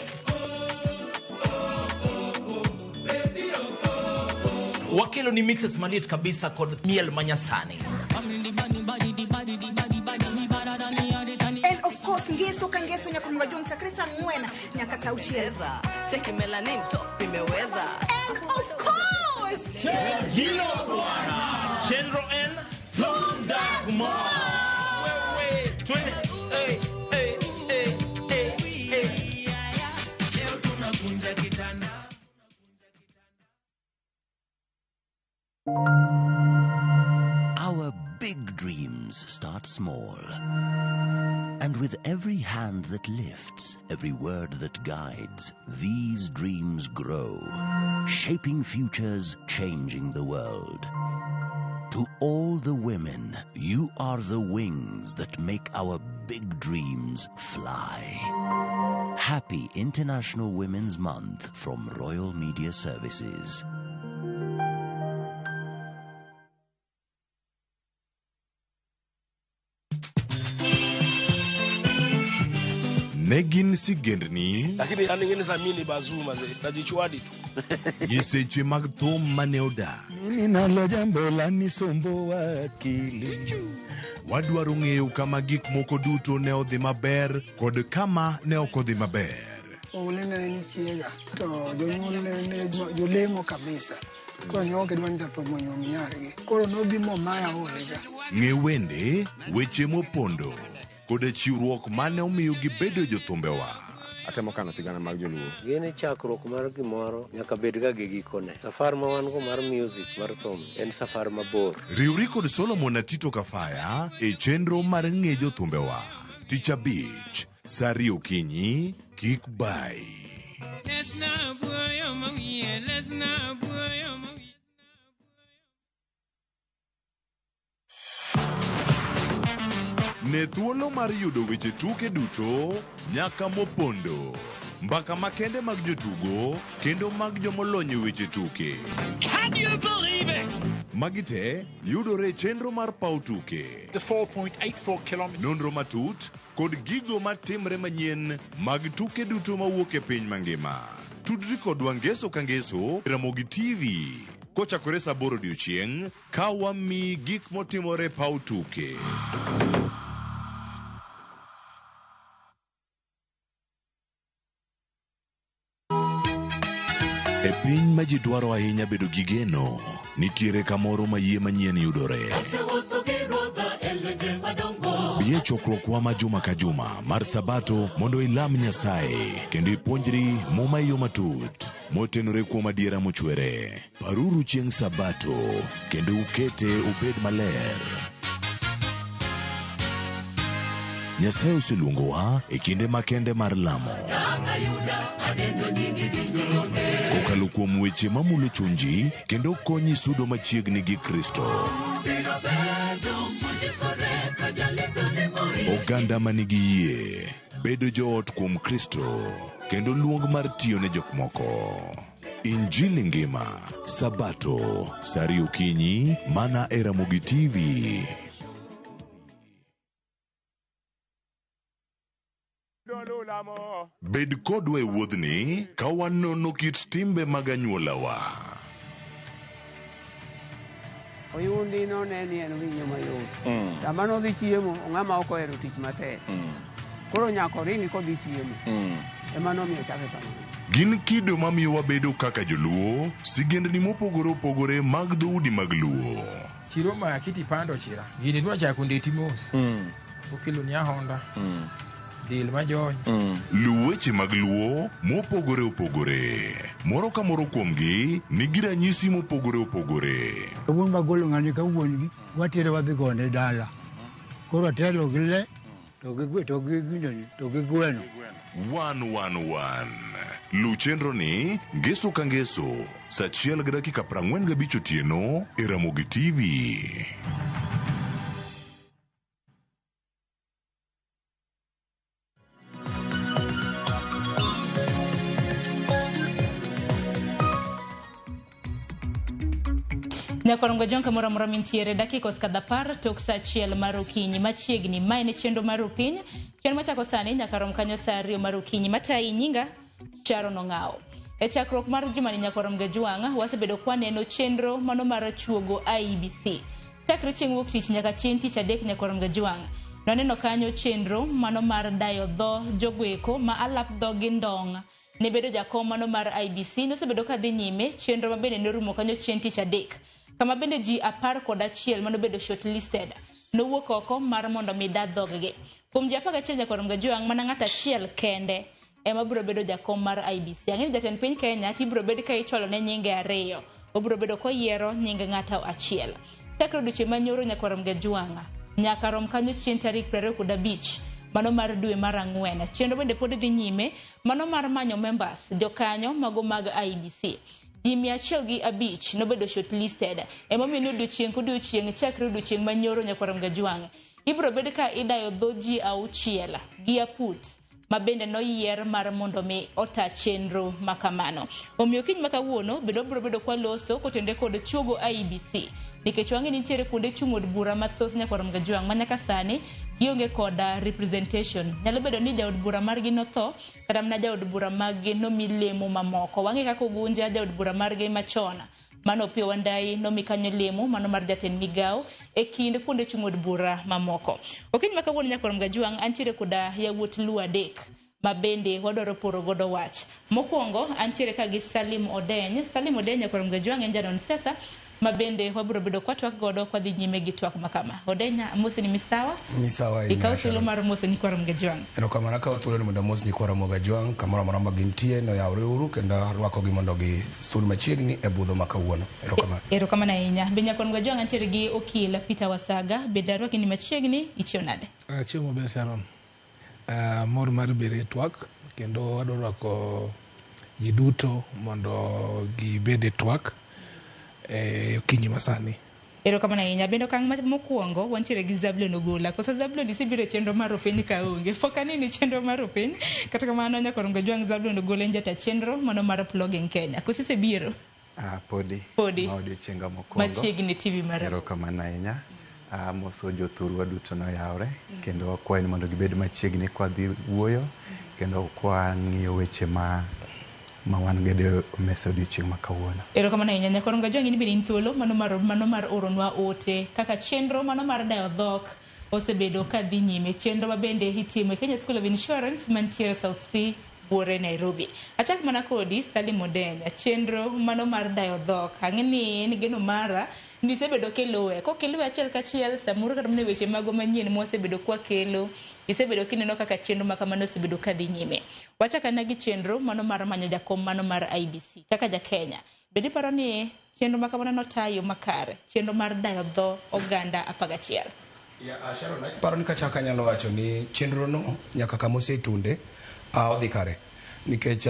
Wakelo ni mixes manit kabisa kod miel manyasani. And of course ngeso ka ngeso nyakunga jonta Krista Mwena nyaka sauchieza. Cheki melanin top imeweza. And of course Hilo bwana. Chenro N from Dagmar. Our big dreams dreams start small. And with every hand that lifts, every word that guides, these dreams grow, shaping futures, changing the world. To all the women, you are the wings that make our big dreams fly. Happy International Women's Month from Royal Media Services. Negin sigendni lakini aningine samini bazuma najichwadi tu yeseche mag thum maneoda mimi nalo jambo la nisombo wakili wadwaro ng'eyo kama gik moko duto ne odhi maber kod kama ne ok odhi maber. Ulene ni chiega to jonyuol ne jolemo kabisa ko ne ok dwan japo monyo miargi koro nobi mo maya olega. Ng'e wende weche mopondo kod chiwruok mane omiyo gibedo jothumbewa. Atemo kano sigana mag joluo. Gini chakruok mar gimoro nyaka bed ga gi gikone. Safar ma wan go mar music mar thum en safar mabor. Riwri kod Solomon Atito Kafaya e chenro mar ng'e jothumbewa. Tich Abich, saa 2 okinyi, kik bai. Ne thuolo mar yudo weche tuke duto nyaka mopondo. Mbaka makende mag jotugo kendo mag jomolony weche tuke. Can you believe it? Magite yudore chenro mar paw tuke. The 4.84 kilometers. Nonro matut kod gigo matimre manyien mag tuke duto mawuok e piny mangima. Tudri kodwa ngeso ka ngeso Ramogi TV. Kochakore saa 8 odiechieng' ka wami gik motimore paw tuke. E piny ma ji dwaro ahinya bedo gi geno, nitiere kamoro ma yie manyien yudore. Biye chokruokwa ma juma ka juma mar Sabato mondo ilam Nyasaye kendo ipuonjri muma yo matut motenore kuom adiera mochwere. Paruru chieng' Sabato kendo ukete obed maler. Nyasaye oseluongowa e kinde makende mar lamo. Kokalo kuom weche mamulo chunji kendo konyi sudo machiegni gi Kristo. Oganda manigi yie bedo joot kuom Kristo kendo luong mar tiyo ne jok moko. Injili ngima Sabato saa 2 okinyi mana e Ramogi TV. Bed kodwa e wuodhni ka wanono kit timbe mag anyuolawa. Oyundi no ne ni en winyo mayot. Sama no dhi chiemo, ng'ama ok ohero tich matek. Koro nyako ringi kodhi chiemo. Ema nomiyo chake kamano. Gin kido mamiyo wabedo kaka joluo, sigendni mopogore opogore mag dhoudi mag luo. Chiro ma kiti pando chira. Gini dwa chako ndeti mos. Okelo ni ahonda. Dil majony. Luweche mag luo mopogore opogore. Moro ka moro kuomgi nigi ranyisi mopogore opogore. Wuon magolo ng'ani ka wuongi watere wadhi gone dala. Koro atelo gi le to gi gweno. 111 Lu chenro ni ngeso ka ngeso saa 1:45 otieno e Ramogi TV. Nyakorongo jonka mora mora mintiere dakikos kada par tok saa 1 mar okinyi machiegni mae ne chendo mar piny chen machako sani nyakarom kanyo saa 2 mar okinyi matai nyinga Sharon Ong'ao. E chakruok mar juma ni nyakorom Gajuanga wasebedo kwa neno chenro mano mar chuogo IEBC. Chakre chieng' wuok tich nyaka chieng' tich adek nyakorom Gajuanga noneno kanyo chenro mano mar dayo dho jogweko ma alap dho gi ndong' ne bedo jakom mano mar IEBC nosebedo ka dhi nyime chenro mabende norumo kanyo chieng' tich adek. Kama bende ji 11 mano bedo shortlisted nowuok oko mar mondo mi da dhoggi. Kuom ji 11 nyakorom Gajuanga mana ng'at achiel kende ema biro bedo jakom mar IEBC. Ang'eni jatend piny Kenya tibiro bedo ka ichwalo ne nyinge 2. Obiro bedo koyiero nying ng'ato achiel. Chakre odiochieng' manyoro nyakorom Gajuanga nyaka rom kanyo chieng' tarik 25 mano mar dwe mar ang'wen. Chenro bende pod dhi nyime mano mar manyo members jokanyo mago mag IEBC. Ji 105 nobedo shortlisted. Emomiyo ni odiochieng' chakre odiochieng' manyoro Nyakwar Gajwang' ibro bed ka idayo dho ji 6 gi aput ma bende noyier mar mondo mi ota chenro makamano. Omiyo kiny makawuono bende bro bedo kwa loso kotende kod chuogo IEBC nikech wang'e nitiere kuonde chung' od bura mathoth Nyakwar Gajwang' ma nyaka sani gionge koda representation. Nyalo bedo ni jaod bura margi notho kata mana jaod bura margi nomi lemo mamoko. Wang'e kaka Ogunja jaod bura margi machon mano Opiyo Wandayi nomi kanyo lemo mano mar jatend migao e kind kuonde chung' od bura mamoko. Okiny makawuono Nyakwar Gajwang' antiere koda yawuot Luo adek ma bende wadwaro poro godo wach. Mokwongo antiere ka gi Salim Odeny. Salim Odeny Nyakwar Gajwang' en janon siasa ma bende wabro bedo kwa twak godo kwa dhi nyime gi twak makama. Odenya mose ni misawa? Misawa ikaw thuolo mar mose Nyakwar Gajwang'. Erokamano ka thuolo ni mondo mos Nyakwar Gajwang' kamoro amora ma gintie no yawre uru kendo rwako gi mondo gi sul machiegni e budho ma kawuono. Erokamano. Erokamano ahinya. Be Nyakwar Gajwang' antiere gi okil Peter Wasaga bende rwaki ni machiegni ichio nade? Chiemo ber Sharon. Mor mar bere twak kendo wadwa rwako ji duto mondo gibede twak okinyi masani. Erokamano ahinya. Bende okang' mokwongo wantiere gi Zablon Ogola. Kosa Zablon isebiro chenro mar opiny ka onge. Fokani ni chenro mar opiny. Kata kamano Nyakwar Gajwang' Zablon Ogola en jata chenro mano mar Plug Kenya. Kosise biro? Podi. Ma odiochienga mokwongo. Machiegni TV mar. Erokamano ahinya. Moso jothurwa duto noyawre kendo wakwayo ni mondo gibed machiegni kwa dhi wuoyo kendo kwa ng'iyo weche ma wan godo omesa odiochieng' ma kawuono. Erokamano ahinya. Nyakwar Gajwang' ni bende thuolo mano mar oronwa ote kaka chenro mano mar dayo dhok osebedo ka dhi nyime. Chenro ma bende itimo e Kenya School of Insurance mantiere South C Buore Nairobi. Achak mana kodi Salim Odeny. Chenro mano mar dayo dhok ang'eni en geno mara nisebedo kelowe kokelowe achiel kachiel samoro kata mne weche mago manyien mosebedo kwa kelo isebedo kineno kaka chenro makamano osebedo kadhi nyime. Wachaka na gi chenro mano mar manyo jakom mano mar IEBC kaka ja Kenya. Bende paro ni chenro makamano notayo makare chenro mar dayo dho oganda 11. Sharon, paro ni kachaka nyalo wacho ni chenro no nyaka kama osetunde odhi kare nikech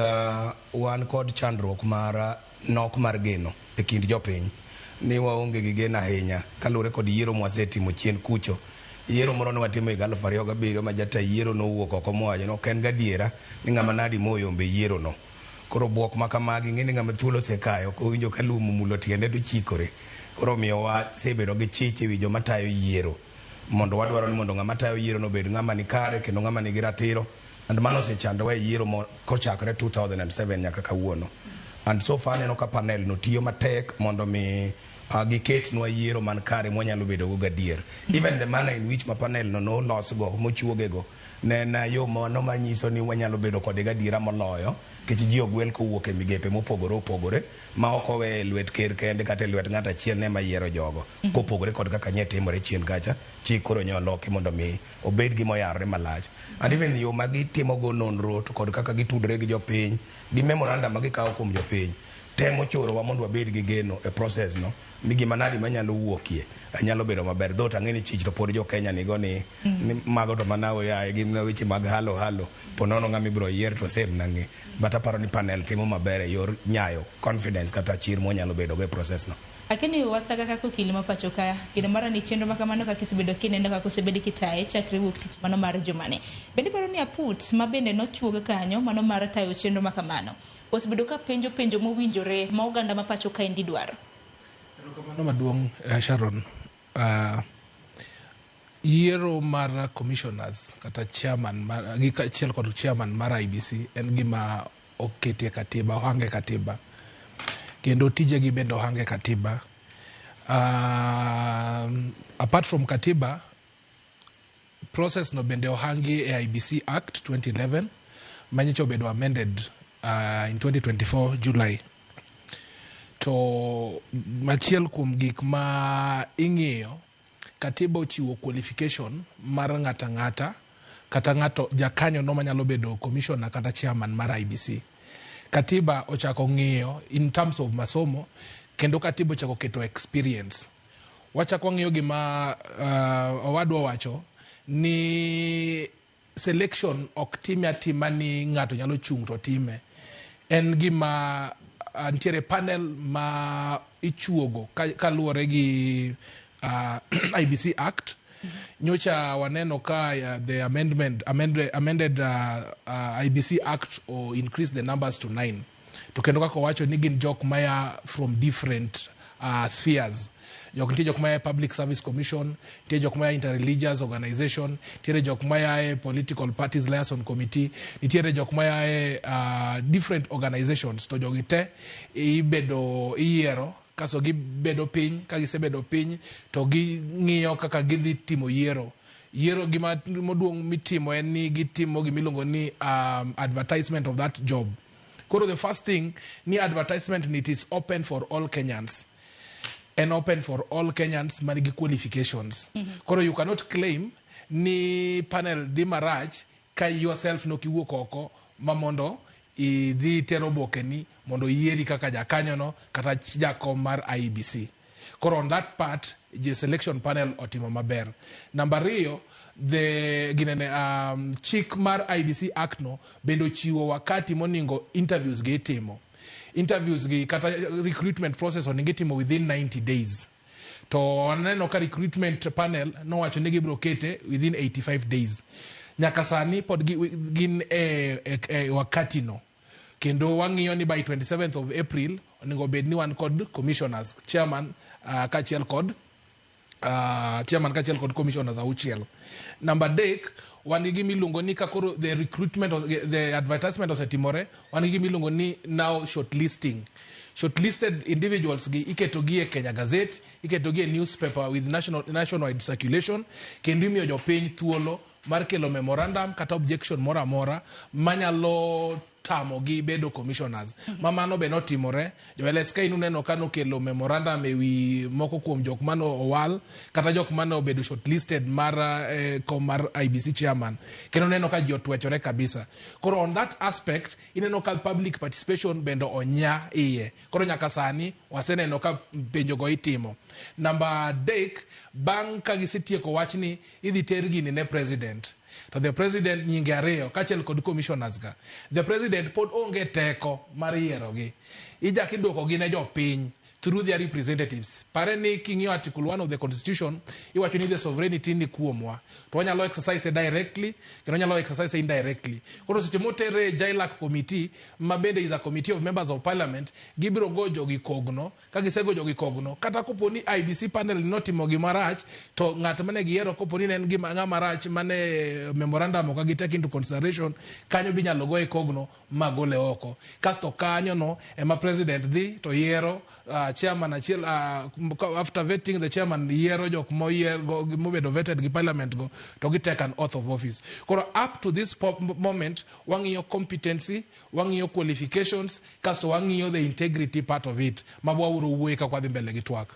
wan kod chandruok mar nok mar geno e kind jopiny ni waonge gi geno ahinya kaluwore kod yiero mwasetimo chien kucho. Yiero moro nwatimo higa 2007 ma jata yiero nowuok oko mowacho no ken gadiera ni ng'ama nadi moyombe yiero no. Koro buok makamagi ng'eni ng'ama thuolo osekayo kowinjo ka lum mulo tiende to chikore. Koro miyo wasebedo gi chich ewi joma tayo yiero mondo wadwaro ni mondo ng'ama tayo yiero no bed ng'ama ni kare kendo ng'ama nigi ratiro. And mano osechandowa e yiero kochakore 2007 nyaka kawuono. And so far neno ka panel no tiyo matek mondo mi giketnwa yiero man kare mwanyalo bedo go gadier. Even the manner in which ma panel no los go mochuogego ne na yo mano manyiso ni wanyalo bedo kod gadiera moloyo kech ji ogwel kowuok e migepe mopogore opogore ma ok owe lwet ker kende kata lwet ng'at achiel ne ma yiero jogo kopogore kod kaka nye timore chien kacha chik koro nyoloki mondo mi obed gi moyarre malach. And even yo ma gitimo go nonro to kod kaka gitudre gi jopiny gi memorandum ma gikawo kuom jopiny temo chorowa mondo wabed gi geno e process no ni gima nadi manyalo wuokie anyalo bedo maber. Dhot ang'eni chich to pod jo Kenya nigo ni mago to manawo yae gin weche mag halo ponono ng'ama ibiro yier to sem nang'e. But aparo ni panel timo maber e yor nyayo confidence kata chir mwanyalo bedo go e process no. Lakini Wasaga kaka okil ma pacho ka gino mara ni chenro makamano kaka isebedo kinendo kaka osebedi kitaye chakre wuok tich mano mar jumane. Bende paro ni aput ma bende nochuoga kanyo mano mar tayo chenro makamano osebedo ka penjo mowinjore ma oganda ma pacho ka endi dwaro. Erokamano maduong' Sharon. Yiero mar commissioners kata chairman gi kachiel kod chairman mar IEBC en gima oketie katiba, ohange katiba kendo tije gi bende ohange katiba. Apart from katiba, process no bende ohangi e IEBC Act 2011 manyicho bedo amended in 2024 July. To machiel kuom gik ma ing'iyo katiba ochiwo qualification mar ng'ata kata ng'ato jakanyo no manyalo bedo commissioner kata chairman mar IEBC. Katiba ochako ng'iyo in terms of masomo kendo katiba ochako keto experience. wachako wang'iyo gima owadwa wacho ni selection ok time atima ni ng'ato nyalo chung' to time. En gima nitiere panel ma ichuogo kaluwore gi IBC Act. Nyocha waneno ka the amended IBC Act or increase the numbers to 9. To kendo kaka wacho ni gin jok maya from different spheres. Nitie jok maya Public Service Commission, nitie jok maya Interreligious Organization, nitie jok maya Political Parties Liaison Committee, nitie jok maya different organizations. To jogi te ibedo yiero kaso gibedo piny, ka gisebedo piny to ging'iyo kaka gidhi timo yiero. Yiero gima moduong' mitimo en ni gitimo gimiluongo ni advertisement of that job. Koro the first thing ni advertisement it is open for all Kenyans. And open for all Kenyans manigi qualifications. Koro you cannot claim ni panel di marach ka yourself no kiwuok oko mamondo idhi tero oboke ni mondo yieri kaka jakanyo no kata jakom mar IEBC. Koro on that part the selection panel otimo maber. Number 2, the chik mar IEBC Act no bendo chiwo wakati moningo interviews gi timo. Interviews gi kata recruitment process oningo itimo within 90 days. To aneno ka recruitment panel no wacho ni gibro kete within 85 days. Nyaka sani pod gin wakati no. Kendo wang'iyo ni by 27th of April oningo bed ni wan kod commissioners, chairman kachiel kod commissioners auchiel. Number 3, wan gi miluongo ni kakoro the recruitment of the advertisement osetimore, wan gi miluongo ni now shortlisting. Shortlisted individuals gi iketo gi e Kenya Gazette, iketo gi e newspaper with nationwide circulation, kendo imiyo jopiny thuolo mar kelo memorandum kata objection mora mora manyalo tamo gi bedo commissioners. Mamano be notimore. Jo LSK nuneno kano kelo memorandum ewi moko kuom jok mano owal kata jok mano bedo shortlisted mar mar IBC chairman. Kendo neno ka ji otwechore kabisa. Koro on that aspect ineno ka public participation bendo onya iye. Koro nyaka sani waseneno ka penjo go itimo. Number 3, bang' ka gisetieko wachni idhi ter gini ne president. To the president nyinge ariyo kachiel kod commissioners ga. The president pod onge teko mar yiero gi. Ijaki duoko gi ne jopiny through their representatives. Pare ni king'iyo article 1 of the constitution iwacho ni the sovereignty ni kuomwa. To wanyalo exercise directly, kendo wanyalo exercise indirectly. Koro seche motere JLAC committee, mabende is a committee of members of parliament, gibiro gojo gi kogno, ka gisegojo gi kogno, kata kopo ni IBC panel notimo gimarach, to ng'at mane giyiero kopo ni en gima marach mane memorandum ok gi take into consideration, kanyo binyalo go e kogno magole oko. Kasto kanyo no ema president dhi to yiero chairman achiel after vetting the chairman yiero jok mobedo vetted gi parliament go to gi take an oath of office. Koro up to this moment wang'iyo competency, wang'iyo qualifications, kasto wang'iyo the integrity part of it. Mabwauro wuoye ka kwadhi mbele gi twak.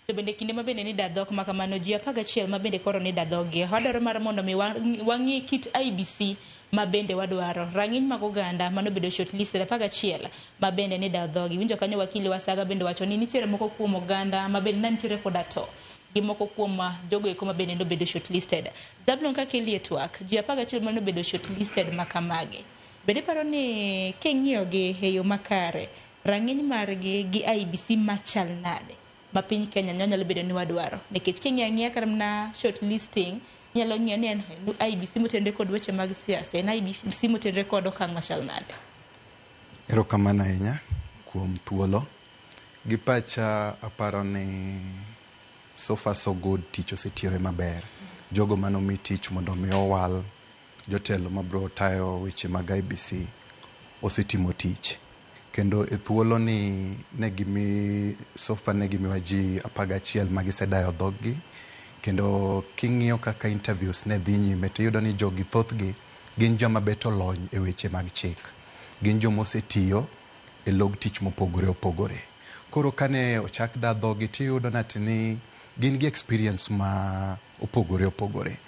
To bende kinde mabende ni dadhok makamano ji 11 mabende koro ni dadhogi. Wadwaro mar mondo mi wang'i kit IBC mabende wadwaro. Rang'iny mag oganda mano bedo shortlisted 11 mabende ni dadhogi. Winjo kanyo wakili Wasaga bende wacho ni nitiere moko kuom oganda mabende nantiere koda to. Gi moko kuom jogo eko mabende no bedo shortlisted. Zablon ka kelie twak, ji 11 mano bedo shortlisted makamage. Bende paro ni king'iyo gi e yo makare, rang'iny margi gi IBC machal nade. Mapiny Kenya nyalo bedo ni wadwaro. Nikech king'iyo kar na shortlisting, nyalo ng'iyo ni en IBC motenre kod weche mag siasa, en IBC motenre kod okang' machal nade. Erokamano ahinya kuom thuolo. Gi pacha aparo ni so far so good, tich osetiore maber. Jogo manomi tich mondo mi owal, jotelo mabro tayo weche mag IBC osetimo tich. Kendo e thuolo ni sofa negimi waji 11 magisedayo dhoggi. Kendo king'iyo kaka interviews ne dhi nyime to yudo ni jogi thothgi gin joma beto lony e weche mag chik. Gin joma osetiyo e log tich mopogore opogore. Koro kane ochak da dhogi tiyudo ni gin gi experience ma opogore opogore.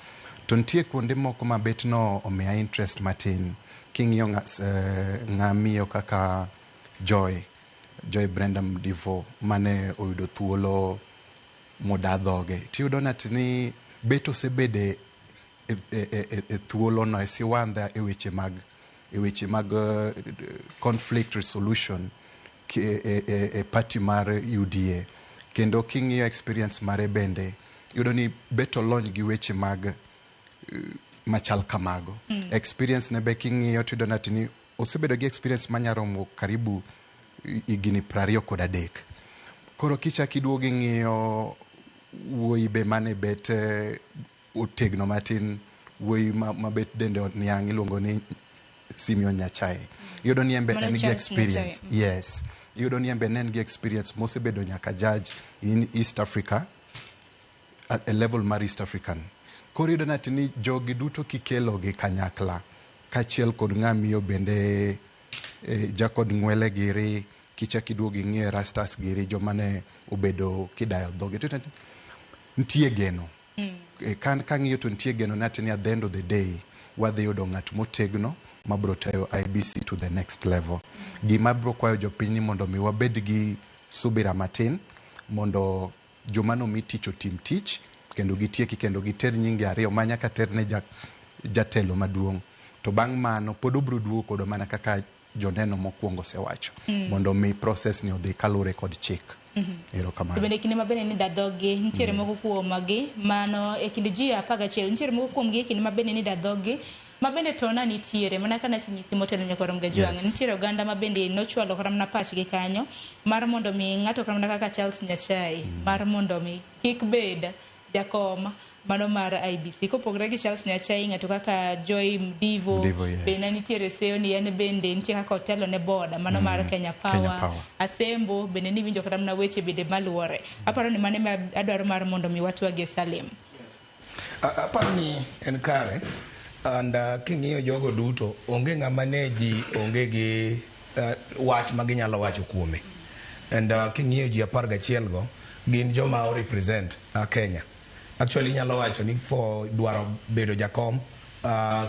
To nitie kuonde moko ma bet no omiya interest matin. King'iyo ng'amiyo kaka Joy Brenda Mdivo mane oyudo thuolo modadhoge tiyudo ni bet osebede e thuolo no siwandha e weche mag conflict resolution e party mar UDA kendo king'iyo experience mare bende yudo ni bet olony gi weche mag machal kamago experience ne be king'iyo tiyudo ni osebedo gi experience manyaromo karibu igini 23 koro kichaki duogo ing'iyo wuoyi be mane bet otegno matin wuoyi mabet dende niang' iluongo ni Simeon Nyachae yudo ni embe en gi experience yes yudo ni embe en gi experience mosebedo nyaka judge in East Africa at a level mar East African koro yudo ni jogi duto kikelo gi kanyakla kachiel kod ng'amiyo bende Jacob Ngwele giri kichaki duogo ing'iyo Rastas giri jomane obedo kidayo dhoge nitie geno kan ng'iyo to nitie geno ni at the end of the day wadhi yudo ng'at motegno mabro tayo IBC to the next level gima bro kwayo jopiny ni mondo mi wabed gi subira matin mondo jomano mi tich otim tich kendo gitieki kendo giter nyinge ariyo manyaka terne jatelo maduong' to bang' mano pod obro duogo kod mana kaka joneno mokwongo sewacho mondo mi process ni odhi kalure kod chik to bende kinde mabende ni dadhogi nitiere moko kuomgi mano e kinde ji 11 nitiere moko kuomgi e kinde mabende ni dadhogi mabende tona nitiere mana kana sinyisi motelo nyakorom Gajuang nitiere oganda mabende nochwalo karamna pachgi kanyo mar mondo mi ng'ato karamna kaka Charles Nyachae mar mondo mi kik bed jakom mano mar IBC kopogre gi Charles Nyachae ng'ato kaka Joy Mdivo bende nitiere seyo ni en bende nitiere kaka otelo ne boda mano mar Kenya Power Asembo bende ni winjo karamna weche bende maluore aparo ni mane adwaro mar mondo mi watu wage Salim aparo ni en kare and king'iyo jogo duto onge ng'ama ne ji onge gi wach ma ginyalo wacho kuome and king'iyo ji 11 go gin joma o represent Kenya actually nyalo wacho ni for dwaro bedo jakom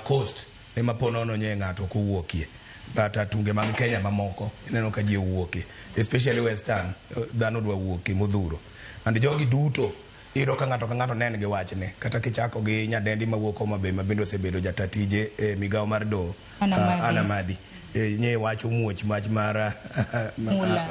coast ema ponono nye ng'ato kowuokie but tunge mag Kenya mamoko ineno ka ji owuokie especially western dhano dwa wuokie modhuro and jogi duto iro ka ng'ato nen gi wachne kata kichako gi nyadendi mawuok Homabay mabende osebedo jatatije migao mar do Anamadi nye wacho muoch mach mar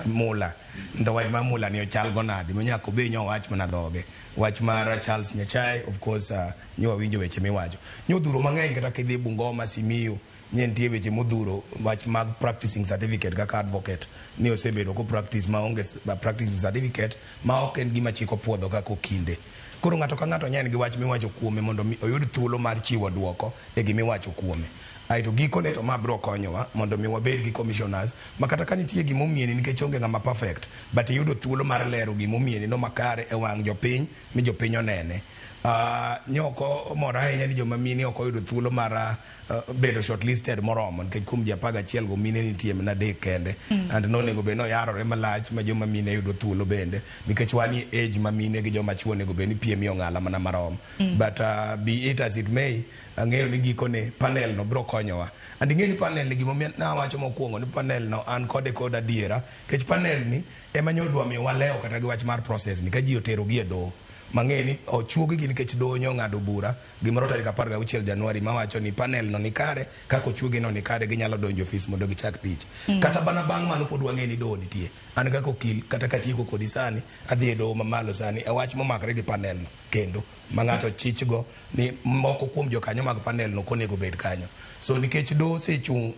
mula ndo wach mar mula ni ochal gonadi manyako be nyo wach mana dhoge wach mar Charles Nyachae of course nyo winjo weche miwacho nyodhuro mang'eny kata kidhi Bungoma Simiyu nyentie weche modhuro wach mag practicing certificate kaka advocate ni osebedo ko practice maonge practicing certificate ma ok en gima chiko puodho kako kinde koro ng'ato ka ng'ato nyen gi wach miwacho kuome mondo oyud thuolo mar chiwo duoko e gima iwacho kuome aito gikone to mabro konyowa mondo mi wabed gi commissioners makata ka nitie gima omieni nikech onge ng'ama perfect but yudo thuolo mar lero gima omieni no makare e wang' jopiny mi jopiny onene nyoko mora ahinya ni joma mine ok oyudo thuolo mar bedo shortlisted moromo nikech kuom ji 11 go mine nitie mana adek kende and nonego be noyarore malach ma joma mine yudo thuolo bende nikech wani age ma mine gi joma chuo nego be ni piem yo ng'ala mana marom but be it as it may ang'eyo ni gikone panel no bro konyowa and ing'e ni panel ni gimomiyo nawacho mokwongo ni panel no an kode kod adiera nikech panel ni ema nyodwa miyowa leo kata gi wach mar process ni ka ji otero gi e doho mang'eni ochuogi gi nikech donyo ng'ado bura gimoro tarik 16 Januari mawacho ni panel no ni kare kako chuogi no ni kare ginyalo donjo office mondo gichak tich kata bana bang' mano pod wang'eni doho nitie an kako okil kata katieko kodi sani adhi e doho mamalo sani e wach momakre gi panel no kendo ma ng'ato chichgo ni moko kuom jokanyo mag panel no konego bed kanyo so nikech doho sechung'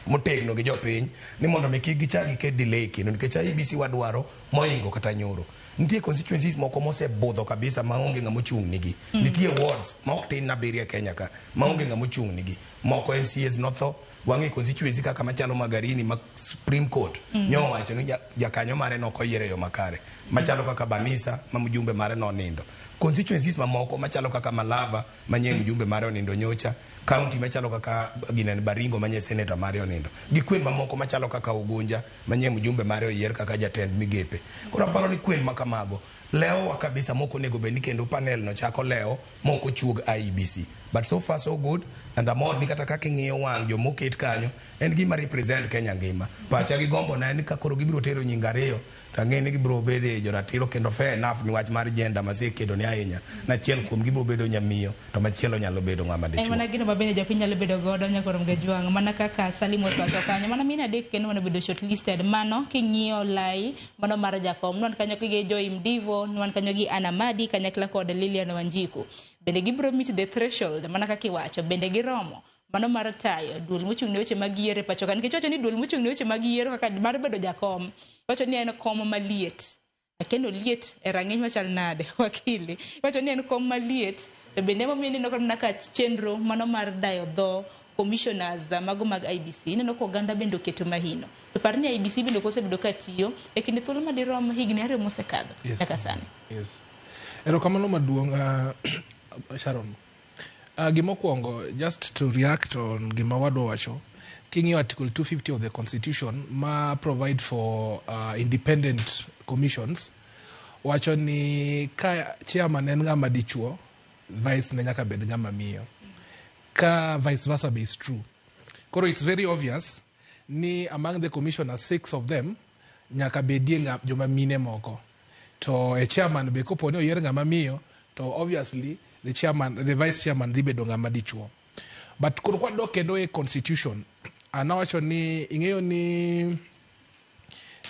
motegno gi jopiny ni mondo mi kik gichak giket delay kendo nikech IBC wadwaro moingo kata nyoro nitie constituencies moko mosebudho kabisa maonge ng'ama ochung' nigi nitie wards ma ok tin na Kenya ka maonge ng'ama ochung' nigi moko MCAs notho wang'e constituency kaka machalo Magarini ma Supreme Court nyo wacho ni jakanyo mare no koyiere yo makare machalo kaka Banisa ma mjumbe mare no nindo constituencies mamoko machalo kaka Malava manye mjumbe mare onindo nyocha county machalo kaka Ginen Baringo manye senator mare onindo gi kwen mamoko machalo kaka Ugunja manye mjumbe mare oyier kaka jatend migepe koro paro ni kwen makamago leo kabisa moko nego bendi kendo panel no chako leo moko chuog IEBC. But so far so good, and amod ni kata kaka ng'iyo wang' jo moket kanyo en gima represent Kenya ngima. Pacha gi gombo na ni kakoro gibiro tero nying ariyo tang'e ni gibiro bedo joratiro kendo fair enough ni wach mar gender masekedo ni ahinya. Nachiel kuom gibiro bedo nyamiyo to machielo nyalo bedo ng'ama dichuo. Mana gino mabende jopiny nyalo bedo godo nyakoro mgejwang' mana kaka Salim wacho kanyo mana mina adek kendo mana bedo shortlisted mano king'iyo lai mano mar jakom non kanyo gi Joy Mdivo non kanyo gi Anna Madi kanyakla kod Lilian Wanjiku bende gibiro meet the threshold mana kaka iwacho bende giromo mano mar tayo duol mochung' ne weche mag yiero pacho kan nikech wacho ni duol mochung' ne weche mag yiero kaka mar bedo jakom wacho ni en kom maliet kendo liet e rang'iny machal nade wakili wacho ni en kom maliet bende momiyo ni nokon naka chenro mano mar dayo dho commissioners mago mag IBC neno ko ganda bende oketo mahino to par ni IBC bende kosebedo katiyo e kinde thuolo madirom higni 2 mosekadho nyaka sani. Yes. Erokamano maduong' Sharon. Gimokwongo, just to react on gima wadwa wacho, king'iyo Article 250 of the Constitution ma provide for independent commissions, wacho ni ka chairman en ng'ama dichuo, vice ne nyaka bed ng'ama miyo. Ka vice versa be is true. Koro it's very obvious ni among the commissioners, 6 of them nyaka bedie joma mine moko. To a chairman be kopo ni oyier ng'ama miyo, to obviously the vice chairman dhi bedo ng'ama dichuo. But koro kwadok kendo e constitution, anawacho ni ing'eyo ni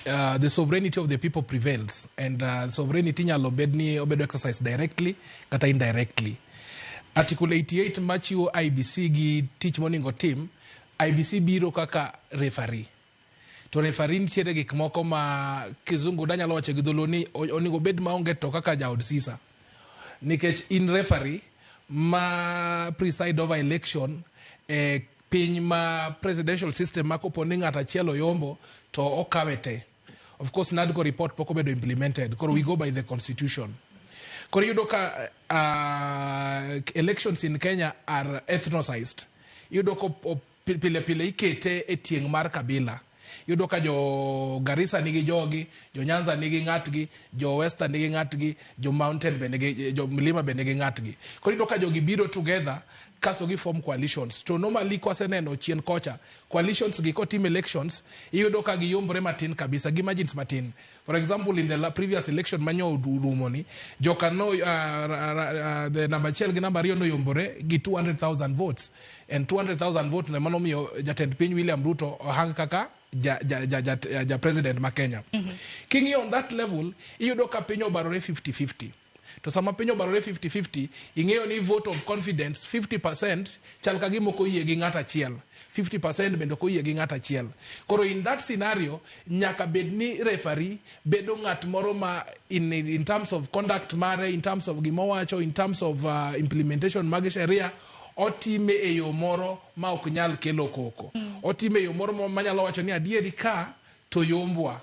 the sovereignty of the people prevails, and sovereignty nyalo bed ni obedo exercise directly kata indirectly. Article 88 machiwo IBC gi tich moningo tim, IBC biro kaka referee. To referee nitiere gik moko ma kizungu danyalo wacho gi dholo ni oningo bed maonge to kaka jaod sisa. Nikech in referee ma preside over election piny ma presidential system ma kopo ni ng'at achiel oyombo to okawete. Of course NADCO report poko bedo implemented. Koro we go by the constitution. Koro yudo ka elections in Kenya are ethnicized. Yudo ko pile pile ikete e tieng' mar kabila. Yudo ka jo Garissa nigi jogi, jo Nyanza nigi ng'atgi, jo Western nigi ng'atgi, jo Mountain be nigi, jo Mlima be nigi ng'atgi. Koro yudo ka jogi biro together kaso gi form coalitions. To normally kwaseneno chien kocha, coalitions gi kotim elections, yudo ka giyombre matin kabisa, gi margins matin. For example, in the previous election manyo urumoni, joka no, the number chiel gi number no yombore gi 200,000 votes. And 200,000 votes ne mano miyo jatend piny William Ruto ohang kaka ja president ma Kenya. Kingi on that level, iyudo ka piny obarore 50-50. To sama piny obarore 50-50, ing'eyo ni vote of confidence 50% chal ka gima ok oyie gi ng'at achiel. 50% bende ok oyie gi ng'at achiel. Koro in that scenario, nyaka bed ni referee bedo ng'at moro ma in terms of conduct mare, in terms of gima wacho, in terms of implementation mag sheria, otime e yo moro ma ok nyal kelo koko. Otime e yo moro ma nyalo wacho ni adieri ka to yombwa.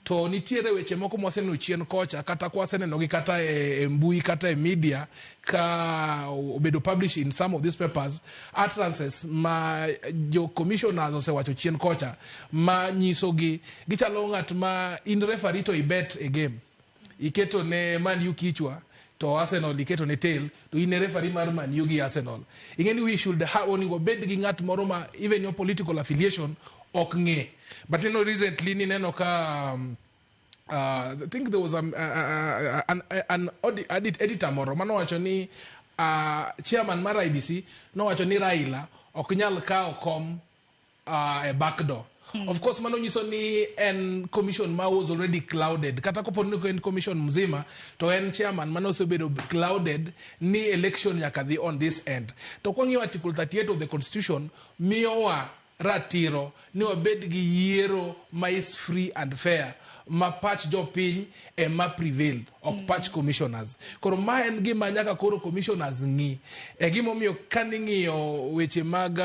To nitiere weche moko moseneno chien kocha kata kwaseneno gi kata e mbui kata e media ka obedo publish in some of these papers utterances ma jo commissioners osewacho chien kocha ma nyiso gi gichalo ng'at ma in referee to ibet a game iketo ne Man U kichwa to Arsenal iketo ne tail to in referee mar Man U gi Arsenal. Ingeni we should have oningo bed gi ng'at moro ma even your political affiliation ok ng'e. But you know, recently ni neno ka I think there was an editor moro mano wacho ni chairman mar IBC no wacho ni Raila ok nyal kao kom a backdoor. Of course mano nyiso ni en commission ma was already clouded. Kata kopo ni en commission mzima to en chairman mano osebedo clouded ni election nyaka dhi on this end. To kwa ng'iyo article 38 of the constitution miyowa ratiro ni wabed gi yiero ma is free and fair ma patch jo piny e ma prevail ok patch commissioners. Koro ma en gima nyaka koro commissioners ng'i e gima omiyo kaning'iyo weche mag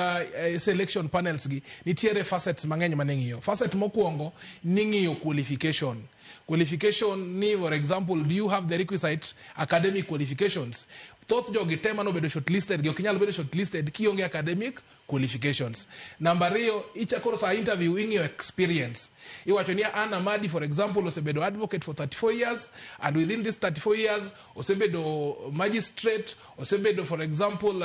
selection panels gi nitiere facets mang'eny maning'iyo. Facet mokwongo ning'iyo qualification. Qualification ni, for example, do you have the requisite academic qualifications? Thoth jogi tema no bedo shortlisted, okinyal bedo shortlisted kionge academic qualifications. Number 2, ichakoro sa interview in your experience. Iwacho ni Anna Madi, for example, osebedo advocate for 34 years, and within this 34 years, osebedo magistrate, osebedo, for example,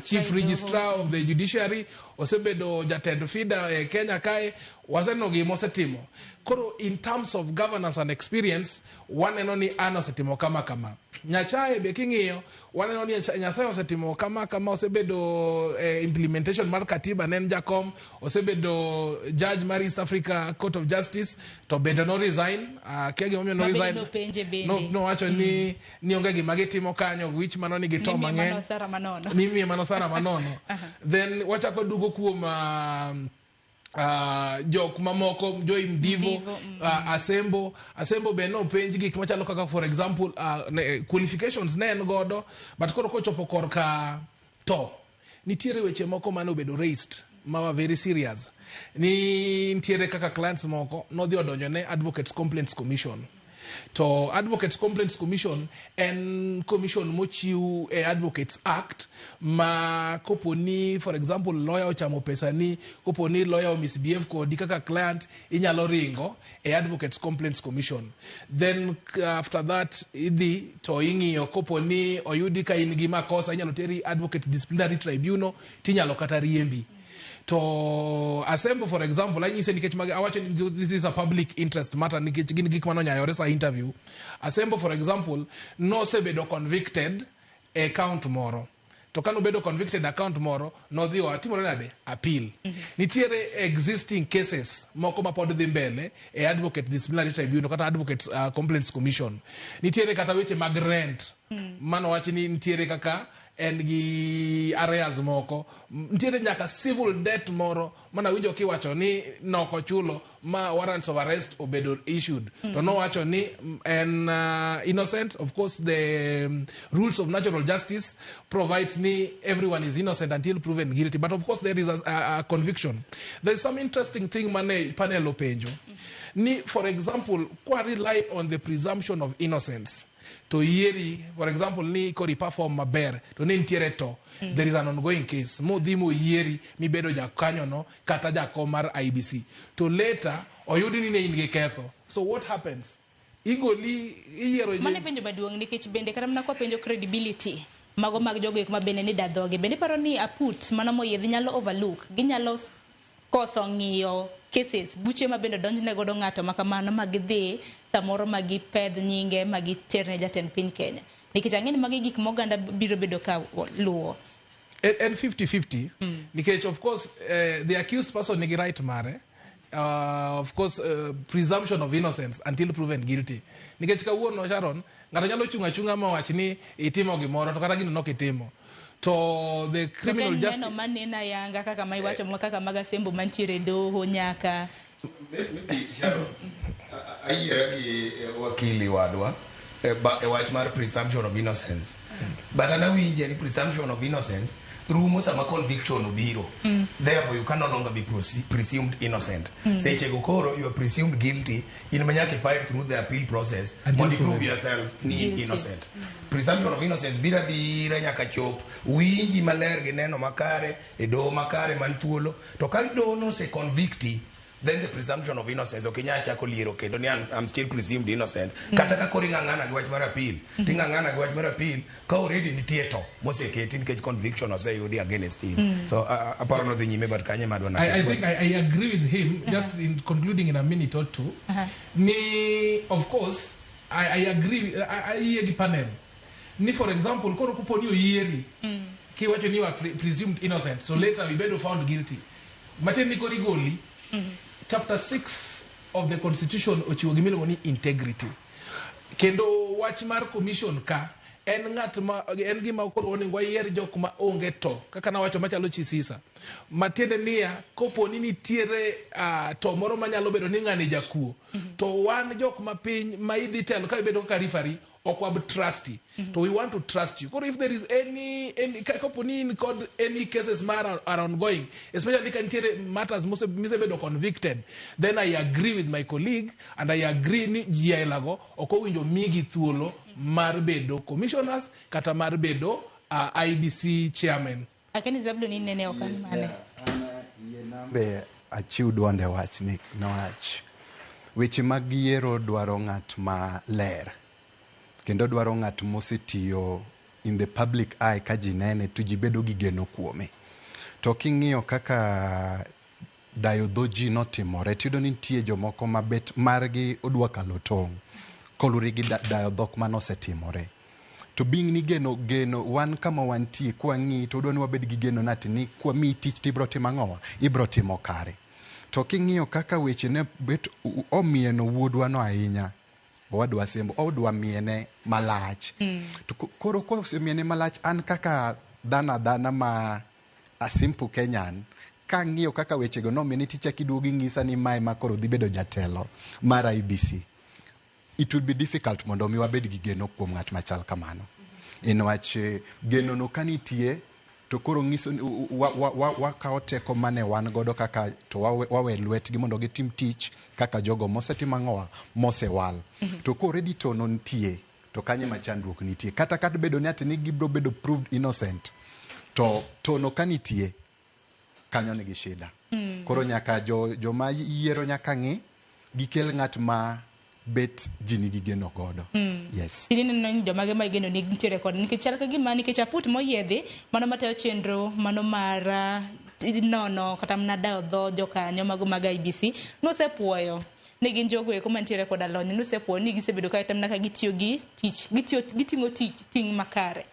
chief registrar of the judiciary, osebedo jatend FIDA Kenya Kai, waseno gi mosetimo. Koro in terms of governance and experience, waneno ni Anna osetimo kama. Nyachae be king'iyo, waneno ni Nyasaye osetimo kama, osebedo implementation mar katiba, nen jakom, osebedo judge mar East Africa Court of Justice, to bedo no resign, kege momio no resign. No wacho ni onge gima gitimo kanyo, of which mano ni gito mang'eny. Nimi manosara manono. Then wachako dugo kuom jok mamoko, Joy Mdivo, Asembo be no penji gik machalo kaka, for example, qualifications ne en godo, but koro kochopo korka to nitiere weche moko mane obedo raised mawa very serious. Ni nitiere kaka clients moko nodhi odonjo ne Advocates Complaints Commission. To Advocates Complaints Commission en commission mochiu Advocates Act, ma koponi, for example, lawyer ochamo pesa ni, koponi lawyer misbehave kodi kaka client, inyalo ringo Advocates Complaints Commission. Then after that, idhi to ing'iyo koponi oyudi ka in gi makosa, inyalo teri Advocate Disciplinary Tribunal, tinyalo kata riembi. To Asembo, for example, this is a public interest matter, interview. Asembo, for example, no sebedo convicted account moro. To kano bedo convicted account moro, no dhiwa timore nade appeal. Nitiere existing cases moko ma pod dhi mbele Advocate Disciplinary Tribunal kata Advocate Complaints Commission. Nitiere kata weche mag rent. Mano wachi ni nitiere kaka en gi areas moko, ntiere nyaka civil debt moro mana winjo kiwacho ni noko chulo ma warrants of arrest obedo issued. To no wacho ni en innocent. Of course, the rules of natural justice provides ni everyone is innocent until proven guilty. But of course, there is a conviction. There is some interesting thing mane panel openjo. Ni, for example, kwa rely on the presumption of innocence. To yeri, for example, ni kori perform maber, to ne ntiere to, there is an ongoing case. Mo dhimo yeri, mi bedo jakanyo no, kata jakomar IBC. To later, oyudi ni ne inge ketho. So what happens? Igoli, iyero je... Mane penjo maduong' nikech bende kata mna kwa penjo credibility. Mago mag jogo yuk mabene ni dadhoge. Bende paro ni aput, mano mo yedhi nyalo overlook. Ginyalo koso ng'iyo cases, buche mabende donjne godo ng'ato makamano magidhi samoro magipedh nyinge magiterne jatend piny Kenya. Nikech ang'eni magi gik moganda biro bedo ka luwo. And 50-50. Nikech, of course, the accused person nigi right mare. Of course, presumption of innocence until proven guilty. Nikech kawuono Sharon, ng'ato nyalo chunga mawach ni itimo gimoro to kata gino nok itimo. To the criminal justice... Neno manena yanga kaka maiwacho mwaka maga Asembo mantiere doho nyaka. Maybe, Sharon, ayiera gi wakili wadwa wach mar presumption of innocence. But anawinje ni presumption of innocence rumo sama conviction obiro. Therefore, you can no longer be presumed innocent. Say Chegokoro, you are presumed guilty. In Manyaki fight through the appeal process when you prove yourself innocent. Presumption of innocence bira nyaka chop. Winji maler gineno makare, edo makare mantuolo. To kaido no se convicti. Then the presumption of innocence, okay, chako liero kendo ni I'm still presumed innocent. Kata ka kori ng'ang'ana gi wach mar appeal. Ting'ang'ana gi wach mar appeal, ka already nitie to moseketi nikech conviction oseyudi against him. So aparo no dhi nyime but kanye madwa na. I think I agree with him. Just in concluding in a minute or two. Ni, of course, I agree. I gi panel. Ni, for example, koro kuponi oyeri. Ki wacho ni wa presumed innocent. So later we bedo found guilty. Maten ni kori goli. Chapter 6 of the Constitution ochiwo gimilo ni integrity. Kendo wach mar commission ka en ng'at ma en gima koro onego wayier jok ma onge to kaka nawacho machalo Chisisa matiende niya kopo ni nitiere to moro manyalo bedo ni ng'ani jakuo to wan jok ma piny ma idhi telo ka ibedo kaka referee ok wab trusty to we want to trust you. Koro if there is any kopo ni in kod any cases are ongoing, especially kan tiere matters misebedo convicted, then I agree with my colleague and I agree ni jielago ok owinjo migi thuolo mar bedo commissioners kata mar bedo IBC chairman. Akani Zablo ni nene okan mane. Be achiw duonde wach ni nowach. Weche mag yiero dwaro ng'at ma ler. Kendo dwaro ng'at mosetiyo in the public eye ka ji nene to ji bedo gi geno kuome. To king'iyo kaka dayo dho ji notimore, tiyudo ni nitie jomoko mabet margi odwa kalo tong' kolure gi dayo dhok manosetimore. To bing ni geno wan kama wantie kwa ng'i to odwa ni wabed gi geno nati ni kwa mi tich tibro timo ang'owa, ibro timo kare. To king'iyo kaka weche ne bet omieno wuodwa no ahinya, wadwa sembo odwa miene malach. To koro miene malach an kaka dhana ma a simple Kenyan ka ng'iyo kaka weche go nomiene ticha kiduogi ng'isa ni mae ma koro dhi bedo jatelo mar IBC. It would be difficult mondo mi wabed gi geno kuom ng'at machal kamano. Inwach geno no kanitie to koro ng'iso wakawo teko mane wan godo kaka to wawe lwetgi mondo gitim tich kaka jogo mosetim ang'owa mosewal. To ko already to non tie to kanye machandruok nitie kata bedo ni ati ni gibro bedo proved innocent to no kanitie kanyo nigi shida. Koro nyaka joma yiero nyaka ng'i gikel ng'at ma bet jini gi geno godo. Yes. Tilini no jomage ma geno ni nitiere kod nikech chal ka gima nikech aput moyiedhi mano mateo chenro mano mara nono kata mna dayo dho jokanyo mago mag IBC nosepuoyo ne gin jogo eko mantiere kod alony nosepuoyo ni gisebedo ka itamna ka gitiyo gi tich giting'o ting' makare.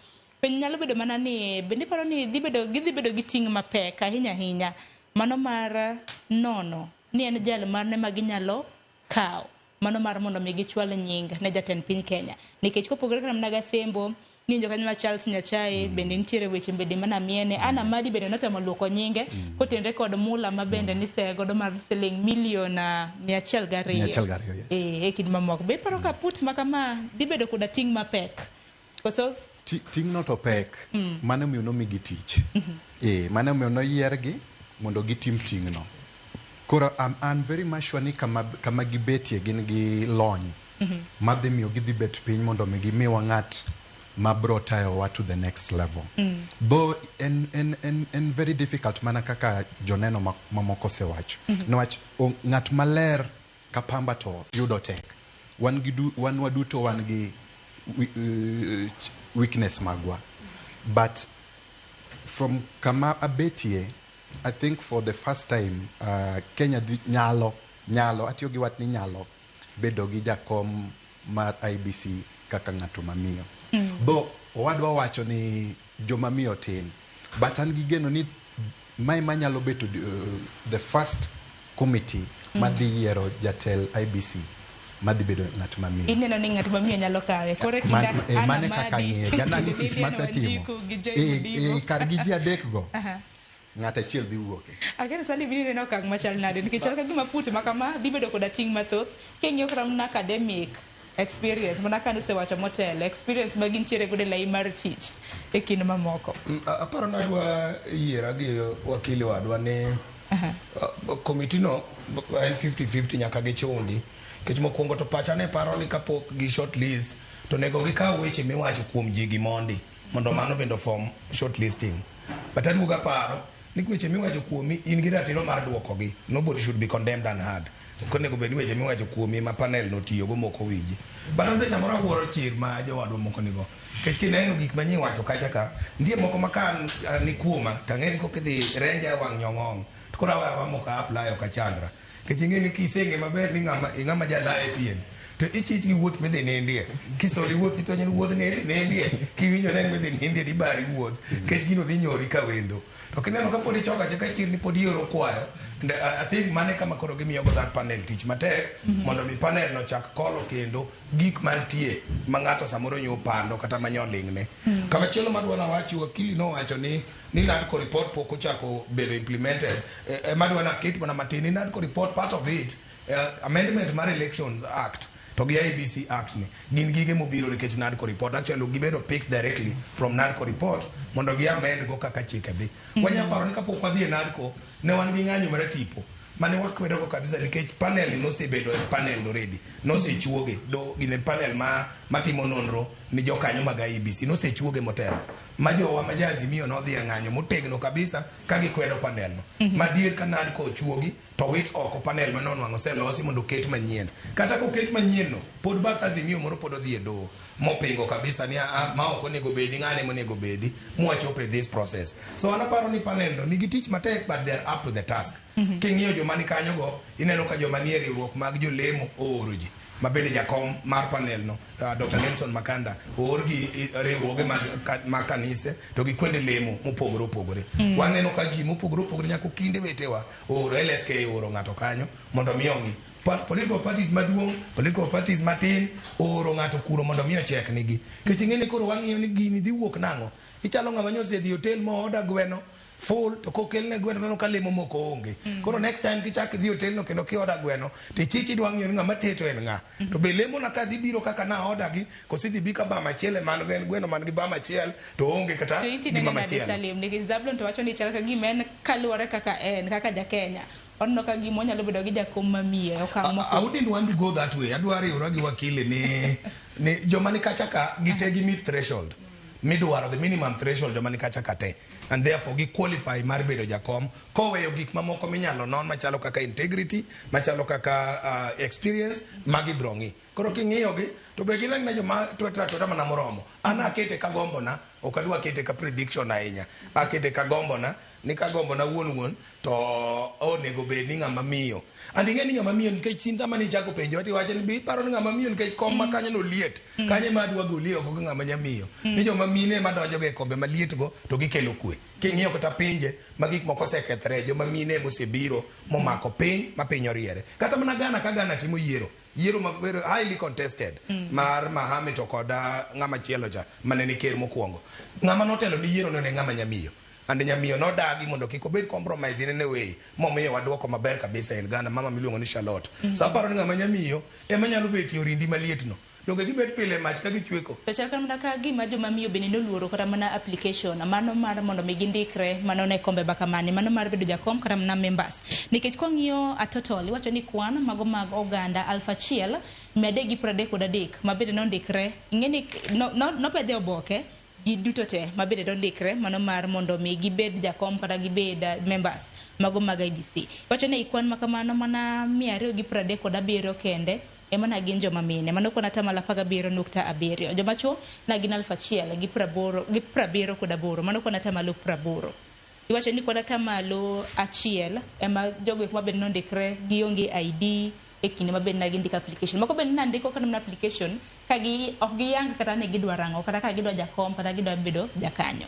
Piny nyalo bedo mana ni bende paro ni gidhi bedo gi ting' mapek ahinya mano mara nono ni en jal marne ma ginyalo kawo mano mar mondo mi gichwal nying ne jatend piny Kenya nikech kopogore kana mnaga sembo ni jokanyo ma Charles Nyachae bende nitiere weche bende mana miene ana madi bende notemo luoko nyinge kotende kod mula ma bende ni se godo mar siling milion 102 e kid mamoko be paro ka put makama di bedo koda ting mapek koso ting no to pek mane miyo no migi tich mane miyo no yiergi mondo gitim ting no. Kora I'm very much sure ni kama gibetie gin gi lony madhi miyo gidhi bet piny mondo mi gimiwa ng'at ma bro tayo wa to the next level. Though en very difficult mana kaka joneno mamoko sewacho. Niwach ng'at maler kapamba to yudo tek. Wan waduto wan gi weakness magwa. But from kama abetie, I think for the first time Kenya nyalo atiyo gi wat ni nyalo bedo gi jakom mar IBC kaka ng'ato mamiyo. Bo wadwa wacho ni joma miyo tin but an gi geno ni mai manyalo bedo the first committee madhi yiero jatel IBC madhi bedo ng'at mamiyo. Ineno ni ng'at mamiyo nyalo kawe kore kinda mane kaka ng'e analysis masetimo kar gi ji adek go ng'ata chiel dhi wuoke. Ageno sani bini no kag machal nade nikech chal ka gima put makama dhi bedo koda ting mathoth keng'iyo kram na academic experience mana kanu se wacho motel experience magin tiere gode lai mar tich e kin mamoko. Aparo na dwa yiera gi wakili wadwa ne komiti no en 50-50 nyaka gichungi kech mokwongo to pacha ne paro ni kapok gi short list to nego gikaw weche miwacho kuom ji gi mondo mano bendo form short listing. But aduoga paro ni weche miwacho kuomi in gi ratiro mar duoko gi. Nobody should be condemned and hard. Konego bed weche miwacho kuomi ma panel notiyo go moko wiji. But on samoro wuoro chir ma jowadwa moko nigo. Kech kineno gik manyi wacho kacha ka ndie moko makan ni kuoma tang'eni kokidhi renja wang' nyong'ong. Kora wa moko apply ka Chandra. Kech ing'eni kisenge maber ni ng'ama jala e pien. to ichich gi wuoth midhi nindie kisoli wuoth ipenjo ni wuoth nindie kiwinjo ne midhi nindie di bari wuoth kech gino dhi nyori ka wendo to kineno ka podi choga che ka chirni podi oro kwayo and I think mane kama koro gimiyo go that panel tich matek mondo mi panel no chak kolo kendo gik mantie ma ng'ato samoro nyo pando kata manyolingne kama chielo madwana wachi wakili no wacho ni NADCO report pok ochako bedo implemented madwana kit mana matini NADCO report part of it amendment mar elections act to gi IEBC act ni gin gige mobiro nikech NADCO report actually gibedo picked directly from NADCO report mondo gi amend go kaka chike dhi wanyaparo ni kapok wadhi e NADCO ne wan gi ng'anyo mar tipo mane wakwedo go kabisa nikech panel no sebedo panel already no se chuoge do gine panel matimo nonro ni jokanyo mag IEBC no se chuoge motelo ma jowa majazi miyo no dhi ng'anyo motegno kabisa ka gikwedo panel no madier ka NADCO chuogi to wit oko panel ma non wango selosi mondo ket manyien kata ko ket manyien no pod bath azimio moro pod odhi e do mopingo kabisa ni ma ok onego bedi ng'ane monego bedi mwachope this process so anaparo ni panel no nigi tich matek but they are up to the task king'iyo joma ni kanyo go ineno ka joma ni e riwruok mag jolemo ooro ji mabende jakom mar panel no Dr. Nelson Makanda oor gi riwruoge mag kanise to gi kwende lemo mopogore opogore waneno ka ji mopogore opogore nyako kinde wetewa ooro LSK ooro ng'ato kanyo mondo mi ongi political parties maduong political parties matin ooro ng'ato kuro mondo mi ochek nigi kech ng'eni koro wang'iyo ni gini dhi wuok nang'o ichalo ng'ama nyose dhi hotel mo oda gweno full to kokelne gweno no kalemo moko onge koro next time kichak dhi hotel no kendo kioda gweno te chichi dwa ng'iyo ng'ama teto en ng'a to be lemo na ka dhi biro kaka na oda gi kosidhi bi ka ba machiele man gweno man gi ba machiel to onge kata gima machiel Salim nigi Zablon to wacho ni chal ka gimen kaluore kaka en kaka ja Kenya onno ka gimo nyalo bedo gi jakom mamiye okang' moko I wouldn't want to go that way adwaro riwra gi wakili ni joma ni kacha ka gite gi meet threshold midwaro the minimum threshold joma ni kacha kate and therefore gi qualify mar bedo jakom koweyo gik mamoko minyalo non machalo kaka integrity machalo kaka experience magi brongi koro king'iyo gi to be gin na joma tweta mana moromo ana akete ka gombo na okadwa kete ka prediction ahinya akete ka gombo na ni ka gombo na wuon to onego bed ni ng'ama miyo andi ng'eni ng'ama miyo nikech sinta mani chako penjo ati wacho ni bi paro ni ng'ama miyo nikech kom ma kanyo no liet kanye ma dwa goli oko gi ng'ama nyamiyo ni joma mine ma donjo ge kombe maliet go to gikelo kwe king'iyo kata pinje ma gik moko sekethre joma mine mosebiro momako piny ma piny oriere kata mana Ghana ka Ghana timo yiero ma very highly contested mar Mahame to koda ng'ama chielo cha manene ker mokwongo ng'ama notelo ni yiero no ne ng'ama nyamiyo and nyamiyo no dagi mondo kiko bed compromise in any way momiyo waduoko maber kabisa en Ghana mama miluongo ni Charlotte sa paro ni ng'ama nyamiyo ema nyalo betie orindi maliet no donge gibet pile mach ka gichweko to chal kamana ka gima joma miyo bende noluoro kata mana application mano mar mondo mi gindikre mano ne kombe bakamani mano mar bedo jakom kata mana members nikech kwang'iyo atotol iwacho ni kwan mago mag oganda 1,333 mabende nondikre ing'eni no pedhe oboke ji duto te mabende nondikre mano mar mondo mi gibed jakom kata gibed members mago mag IEBC iwacho ni kwan makamano mana 237 kende emana gin joma mine mano kona tamala 17.7 joma chuo na gin 1,078 mano kona tamalo 80 iwacho ni kona tamalo achiel ema jogo ma bende nondikre gionge ID e kinde ma bende nagi ndika application mako bende nandiko kana na application kagi ok giyang kata ne gidwa rango kata ka gidwa jakom kata gidwa bedo jakanyo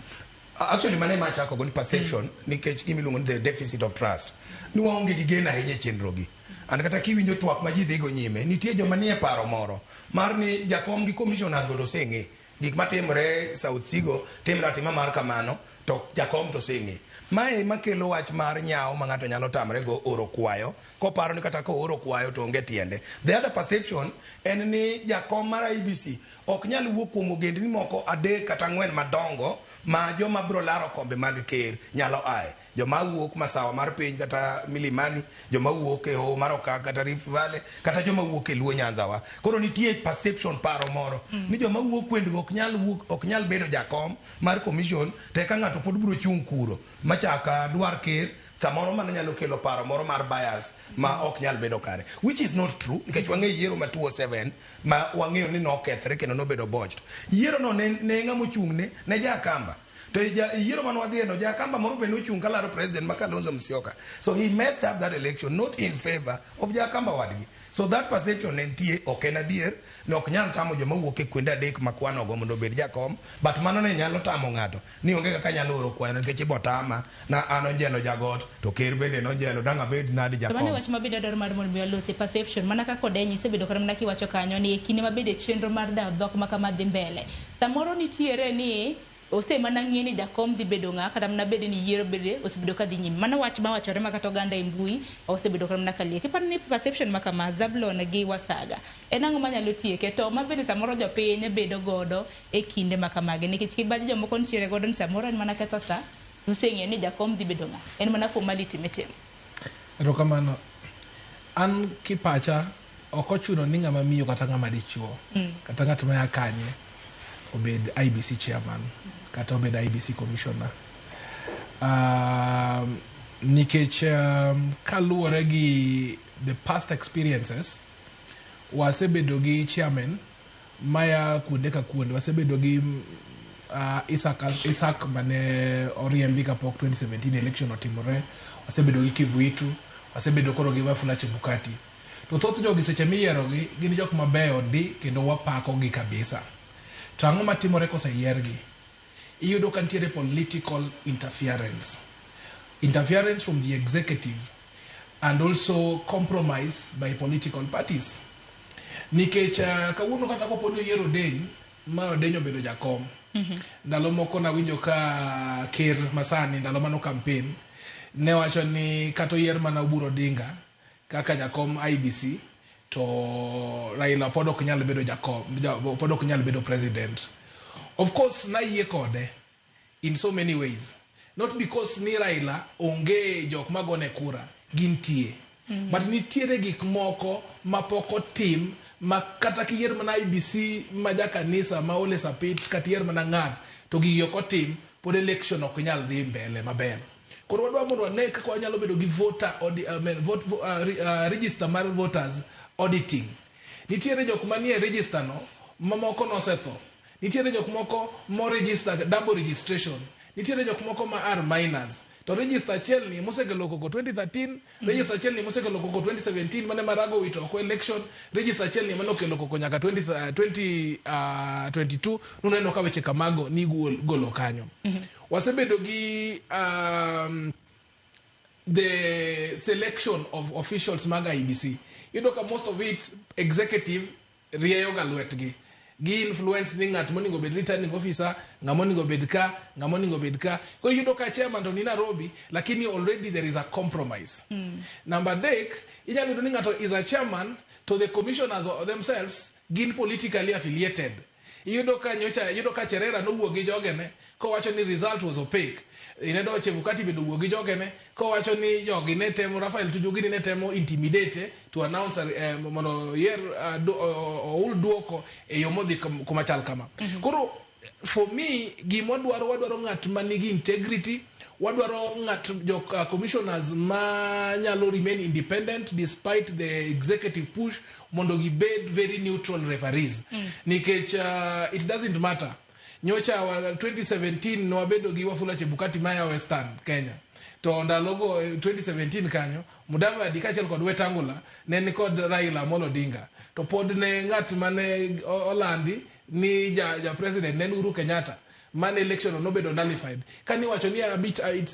actually mane ma chako go ni perception nikech gimiluongo ni the deficit of trust ni waonge gi gena ahinya chenro gi and kata kiwinjo twak ma ji dhigo nyime nitie joma nie paro moro mar ni jakom gi commissioners go doseng'e gik matimre South Sigo timre atima mar kamano to jakom to seng'e mae makelo wach mar nyawo ma ng'ato nyalo tamre go oro kwayo koparo ni kata ko oro kwayo to onge tiende the other perception en ni jakom mar IEBC ok nyal wuok kuom ogendni moko 3 kata 4 madongo ma joma bro laro kombe mag ker nyalo aye joma wuok masawa mar piny kata Milimani joma wuok e ho mar Okak kata Rift Valley kata joma wuok e Luo Nyanza wa koro nitie perception paro moro ni joma wuok kwendgo ok nyal bedo jakom mar commission te ka ng'ato pod bro chung kuro machaka dwar ker samoro mano nyalo kelo paro moro mar bias ma ok nyal bedo kare which is not true nikech wang'e yiero ma 2007 ma wang'eyo ni nokethre kendo nobedo botched yiero no ne ng'amo chung'ne ne jakamba to yiero man wadhi no jakamba moro be nochung' kalaro president ma Kalonzo Musyoka so he messed up that election not in favor of jakamba wadgi So that perception entie ok en adier, ne ok nyal tamo joma wuok e kuonde adek ma kwanogo mondo obed jakom, but mano ne nyalo tamo ng'ato ni onge kaka nyalo oro kwayo nikech ibotama na an onjelo jagot to ker bende nonjelo dang' abed nadi jakom. Mano wach mabende dwaro mar mondo alosi perception mana kaka odenyi isebedo kata mana kiwacho kanyo ni kinde mabede chenro mar dawo dhok ma kama dhi mbele. Samoro nitiere ni ose mana ng'e ni jakom dhi bedo ng'a kata mana bede ni yiero bede osebedo ka dhi nyime. Mano wach ma wachore ma kata oganda e mbui osebedo kata mana kalie. Kiparo ni perception ma kama Zablon gi Wasaga en ang'o manyalo tieke to mabede samoro jopiny bedo godo e kinde ma kamagi nikech kibaji jomoko nitiere godo ni samoro en mana ketho sa useng'e ni jakom dhi bedo ng'a en mana formality mitimo. Erokamano. An kipacha ok ochuno ni ng'ama miyo kata ng'ama dichuo kata ng'at ma kanye obed IBC chairman kata obed IBC commissioner. Nikech kaluwore gi the past experiences wasebedo gi chairman maya kuonde ka kuonde, wasebedo gi Isaac mane oriembi kapok 2017 election otimore, wasebedo gi Kivuitu, wasebedo koro gi Wafula Chebukati. To thoth jogi seche miyierogi gin jok mabeyo di kendo wapako gi kabisa. To ang'o matimore koseyiergi? Iyudo ka nitiere political interference from the executive and also compromise by political parties. Nikech kawuono kata koponi yiero Odeny ma Odeny obedo jakom. Ndalo moko nawinjo ka ker masani ndalo mano campaign ne wacho ni kata yier mana Oburu Odinga kaka jakom IBC to Raila pod ok nyal bedo jakom, pod ok nyal bedo president. Of course na yie kode in so many ways, not because ni Raila onge jok magone kura gintie, but nitiere gik moko mapoko tim ma kata kiyier mana IBC ma jakanisa ma Ole Sapit kata yier mana ng'at to gigi ok otim pod election ok nyal dhi mbele maber. Koro wadwa mondo wane kaka wanyalo bedo gi register mar voters auditing. Nitiere jok manie register no mamoko nosetho, nitiere jok moko mo register double registration, nitiere jok moko ma are minors. To register achiel ni mosekelo koko 2013, register achiel ni mosekelo koko 2017 mane Marago wito oko election, register achiel ni mane okelo koko nyaka 2022 nuneno ka weche kamago ni golo kanyo. Wasebedo gi the selection of officials maga IBC. You know, most of it executive rieyo ga lwetgi. Gi influence ni ng'at moningo bed returning officer, ng'amoningo bed ka. Kwa hiyo ka chairman to ni Nairobi, lakini already there is a compromise. Number dek, inyalo ni ng'ato is a chairman to the commissioners themselves gin politically affiliated. Yudo ka Cherera no wuogi jogene ko wacho ni result was opaque. Inedo Chebukati bedo wuogi jogene ko wacho ni jogi ne temo Rafael Tujugi ne temo intimidate to announce mono yer ul duoko e yomodhi kumachal kama. Koro for me wadwaro ng'at manigi integrity, wadwaro ng'at jok commissioners ma nyalo remain independent despite the executive push mondo gibed very neutral referees. Nikech it doesn't matter. Nyocha 2017 no wabedo gi Wafula Chebukati maya Western Kenya. To ndalogo 2017 kanyo Mudavadi kachel kod Wetangula ne kod Raila Amolo Odinga. To pod ne ng'at mane Olandi ni ja president ne Uhuru Kenyatta. Man election no bedo nullified. Kani wacho ni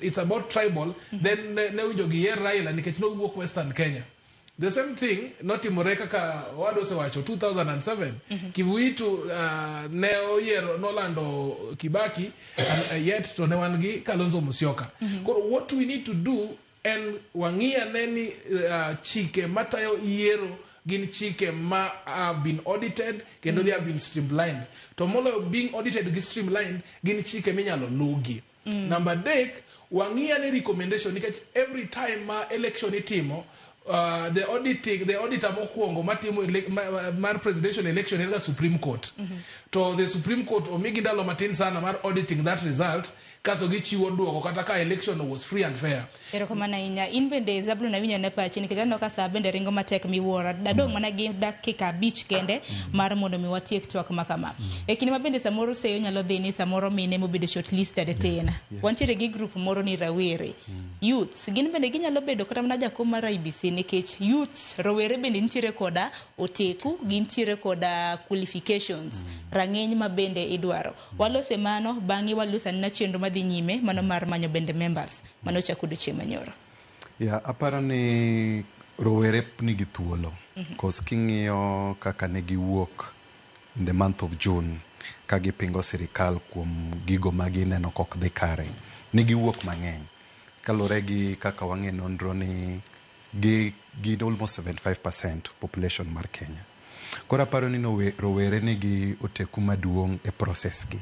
it's about tribal, then ne ujo gi yer Raila nikech no wuok Western Kenya. The same thing notimore kaka wado se wacho 2007 Kivuitu ne oyiero nolando Kibaki and yet to ne wan gi Kalonzo Musyoka. What we need to do and wangia neni chike matayo yiero gin chike ma have been audited kendo they have been streamlined. To molo being audited gi streamlined gin chike minyalo lugi. Number dek wangia ni recommendation nikech every time ma election itimo the auditor mokuongo matimo mar presidential election in the Supreme Court. To the Supreme Court omigi ndalo matin sana mar auditing that result kaso gichiwo duoko kata ka election was free and fair. Erokamano inya in bende Zablon na winyo ne pachi nikech aneno ka saa bende ringo matek miwuora dadong mana gi dakika 5 kende mar mondo mi watiek twak makama. Kinde mabende samoro seyo nyalo dhi ni samoro mine mobedo shortlisted tena. Wantiere gi group moro ni rawere youths gin bende ginyalo bedo kata mana jakom mar IBC nikech youths rowere bende nitiere koda oteku gintiere koda qualifications rang'eny ma bende idwaro walose mano bang'e walosa na chenro madhi nyime mano mar manyo bende members mano chako odiochieng' manyoro aparo ni rowere nigi thuolo cause king'iyo kaka ne giwuok in the month of June ka gipingo sirikal kuom gigo ma gineno kok dhi kare ni giwuok mang'eny kalore gi kaka wang'e nonro ni gi almost 75% population mar Kenya. Koro aparo ni rowere nigi oteku maduong' e process gi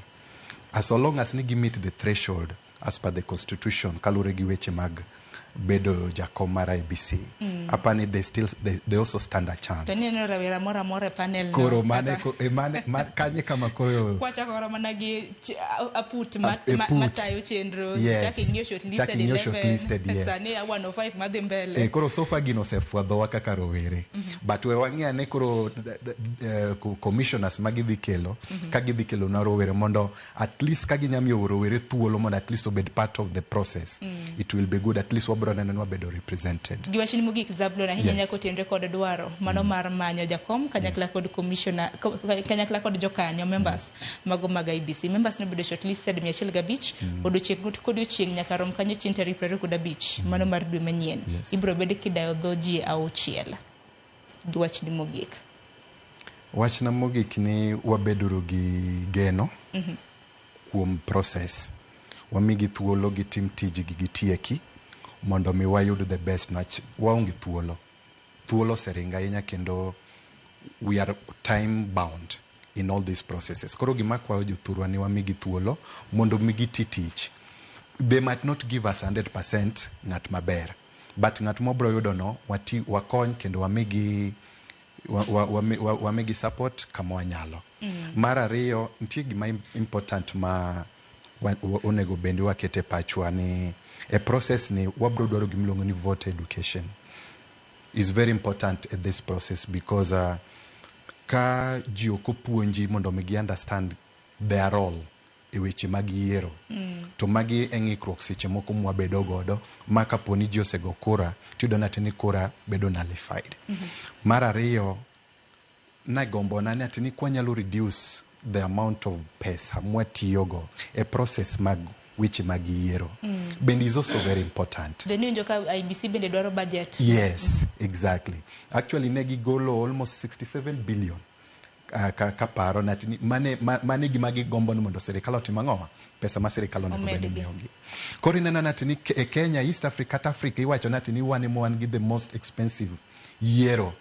as long as ni gi meet the threshold as per the constitution kalore gi weche mag bedo jakom mar IBC apani they also stand a chance. To ni no rawera mora panel no. Koro mane kanye kama koro kwacha koro managi aput matayo chenro chaki ngio shortlisted 11 sani 105 madhi mbele. Koro sofa gino sefwadho kaka rowere but we wang'ia ne koro commissioners magidhi kelo ka gidhi kelo na rowere mondo at least ka ginyamiyo rowere thuolo mondo at least obed part of the process it will be good at least neno bedo represented. Giwachni mogik Zablon ahinya nyako tenre kod dwaro mano mar manyo jakom kanyakla kod commissioner kanyakla kod jokanyo members mago mag IBC members ne bedo shortlisted 105 odiochieng' nyaka rom kanyo chin tarik 25 mano mar dwe manyien ibro bedo kidayo dho ji auchiel. Giwachni mogik wachna mogik ni wabedoro gi geno kuom process wamigi thuolo gi tim tijgi gi tieki mondo mi wayud the best match waonge thuolo seringa ahinya kendo we are time bound in all these processes koro gima kwayo jothurwa ni wamigi thuolo mondo migi titich they might not give us 100% ng'at maber but ng'at mobro yudo no wakony kendo wamigi support kama wanyalo. Mar ariyo nitie gima important ma onego bendi wakete pachwa ni a process ni wabro dwaro gimiluongo ni voter education is very important at this process because ka ji okopuonji mondo migi understand their role e weche mag yiero to magi eng'ikruok seche moko mwabedo godo ma kaponi ji osego kura tiyudo natini kura bedo nullified. Mar ariyo nagombo nani atini kwanyalo reduce the amount of pesa mwatiyogo a process mag which magiero bende is also very important. The new njoka IBC bende dwaro budget. Yes, exactly. Actually negi golo almost 67 billion kaparo natini mane gimagi gombo mondo serikal otima ng'owa pesa ma serikal onego bende miyogi. Koro ineno natini e Kenya, East Africa, Africa iwacho natini wan gi the most expensive yiero.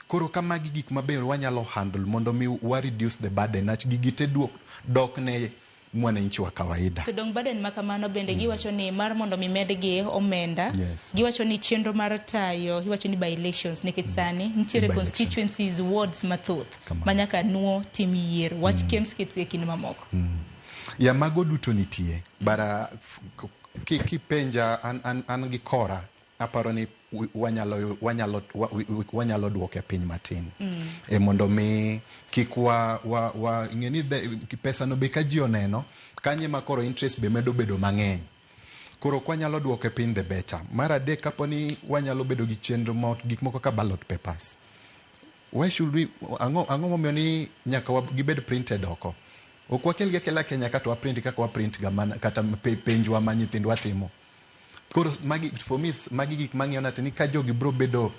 Koro kama gik maber wanyalo handle mondo mi wa reduce the burden nach gigite dok ne mwananchi wa kawaida. To dong burden makamano bende giwacho ni mar mondo mi medgi omenda giwacho ni chenro mar tayo giwacho ni by elections nikech sani nitiere constituencies wards mathoth manyaka nuo tim yiero wach kems kitse kin mamoko. Ya mago duto nitie bara kipenja an gi kora aparo ni wanyalo duoke piny matin mondo mi kikwa ngeni pesa no be ka ji oneno kanye makoro interest be medo bedo mang'eny koro kwanyalo duoke piny the better. Mar adek kaponi wanyalo bedo gi chenro ma gik moko ka ballot papers why should we ang'o momiyo ni nyaka gibed printed oko ok wakelgi akela Kenya kata wa print kaka wa print gamana kata penjwa ma nyithindwa timo. Koro magi for me magi gik mang'eyo natini ka jogi bro bedo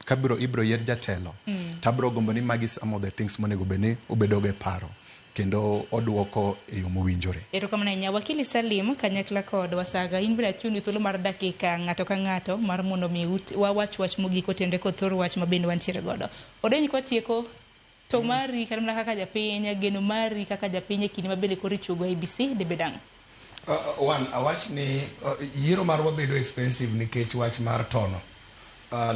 kabiro ibro yer jatelo tabro gombo ni magi some of the things monego bene obedoge paro kendo oduoko e yo mowinjore. Erokamano nya wakili Salim kanyakla kod wasaga in bira chuni thuolo mar dakika ng'ato ka ng'ato mar mondo mi wach mogiko tende ko thor wach mabende wantiere godo. Odenyi ko tieko to mari karimna kaka japiny geno mari kaka japiny kini mabende kori chugo IBC de bedang. Awach ni yiero marwa bedo expensive nikech wach mar tono.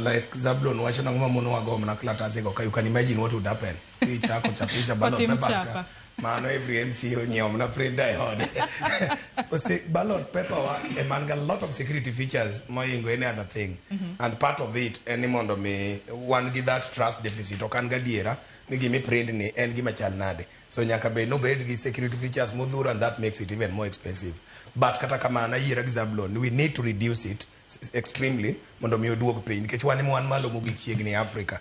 Like Zablon wacho nang'o mamono wagom na klatase go you can imagine what would happen. Kichako chapisha ballot paper. Mano every MCO nyom na print die hard. Ballot paper a man got a lot of security features more than any other thing. And part of it any mondo me one give that trust deficit okan gadiera ni give me print ni en gima chal nade. So nyaka be no bed gi security features modhuro and that makes it even more expensive. But kata kamana yiera gi Zablon we need to reduce it extremely mondo mi oduog piny nikech wan wan malo mogik chiegni Africa.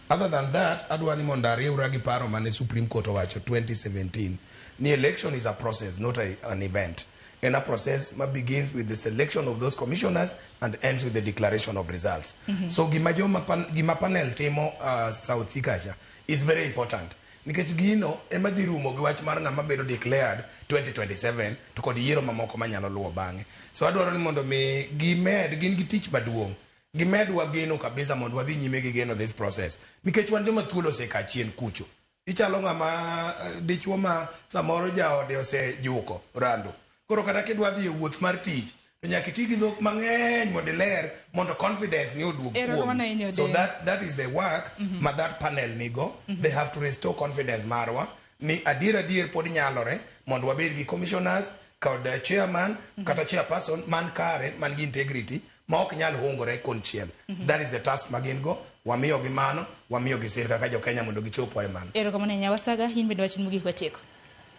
Other than that, adwani mondo ariwra gi paro mane Supreme Court owacho 2017 ni election is a process, not an event. And a process that begins with the selection of those commissioners and ends with the declaration of results. So gima panel timo South Sikacha is very important. Nikech gino ema dhi rumo gi wach mar ng'ama bedo declared 2027 to kod yiero mamoko manyalo luwo bang'e. So adwaro ni mondo mi gimed gin gi tich maduong'. Gimedwa geno kabisa mondo wadhi nyime gi geno this process. Nikech wan joma thuolo osekachien kucho. Ichalo ng'ama dichuo ma samoro jaode osejuko rando. Koro kata kidwa dhi wuoth mar tich to nyaka iti gi dhok mang'eny mondo iler mondo confidence ni oduog kuom. So that is the work ma that panel nigo. They have to restore confidence marwa ni adier pod nyalore mondo wabed gi commissioners kod chairman kata chairperson man kare man gi integrity ma ok nyal hungore konchiel. That is the task magin go. Wamiyo gi mano, wamiyo gi sirka ka jo Kenya mondo gichopo e mano. Erokamano Nyawasaga, in bende wachni mogik watieko.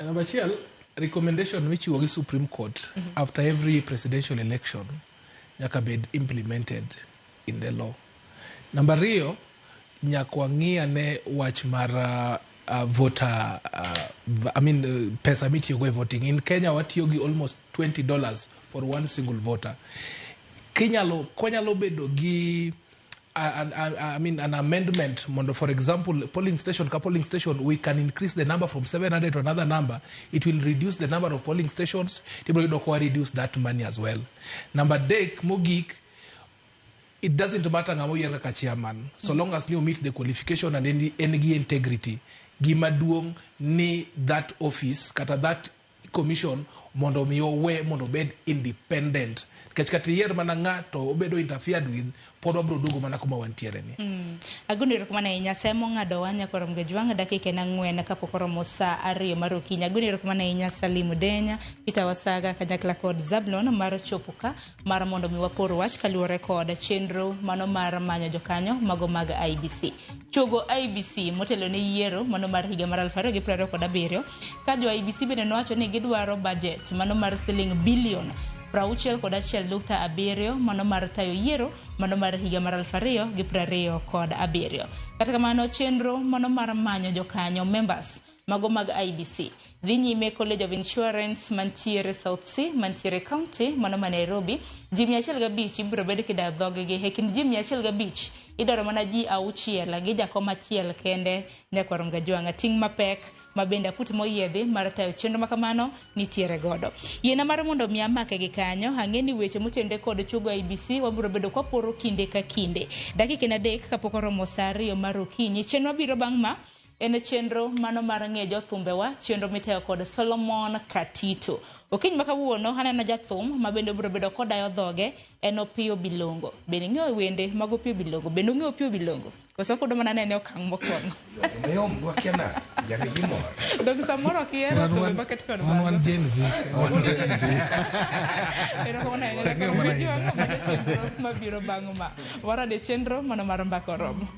Number 2, recommendation which you Supreme Court after every presidential election nyaka bed implemented in the law. Number 2, nyaka ng'i ane wach mar voter pesa mitiyo go e voting. In Kenya watiyo gi almost $20 for one single voter. Konyalo bedo gi an amendment, for example, polling station, we can increase the number from 700 to another number. It will reduce the number of polling stations. People will reduce that money as well. Number 3, mogik, it doesn't matter ngamo yenga ka chairman, so long as you meet the qualification and any integrity. Gimaduong ni that office, kata that commission, mondo miyo we mondo bed independent. Kachikati yer mananga to obedo interfered with podo bro dugo mana kuma wantiere ni. Agundo erokamano ahinya semo ng'ado wanya korom gejwang dakika na 4 kapok oromo saa 2 mar okinyi. Agundo erokamano ahinya Salim Denya, Peter Wasaga kanyakla kod Zablon mar chopoka mar mondo mi wapor wach kaluwore kod chenro mano mar manyo jokanyo mago mag IBC. Chogo IBC motelo ne yiero mano mar higa mar 2027 ka jo IBC bende nowacho ni gidwaro budget mano mar siling bilion 61.7 mano mar tayo yiero mano mar higa mar 2027. Kata kamano chenro mano mar manyo jokanyo members mago mag IBC dhi nyime College of Insurance mantiere South Sea mantiere County mano ma Nairobi. Ji 105 ibiro bed kida dhogegi e kind ji 105 idaro mana ji 6 gi jakom achiel kende nyakwarom gajwanga ting mapek mabenda put moyiedhi mar tayo chenro makamano nitiere godo. Yiena mar mondo mi amake gi kanyo ang'eni weche motende kod chogo IBC wabiro bedo kwa poro kinde ka kinde. Dakika na 3 kapok oromo saa 2 mar okinyi. Chenro biro bang' ma en chenro mano mar ng'e jothumbewa, chenro mitayo kod Solomon Katito. Okinyi makawuono aneno jathum ma bende biro bedo kodayo dhoge en Opiyo Bilongo. Bende ng'eyo wende mag Opiyo Bilongo. Bende ng'eyo Opiyo Bilongo. Koso kodo mana nene okang' mokwongo. Yom dwakiana jami gimor. Dog samoro kiero to bucket kod one Gen Z. Ero kona ene ka video ma chenro mabiro bang' ma. Wara de chenro mano mar mbako romo.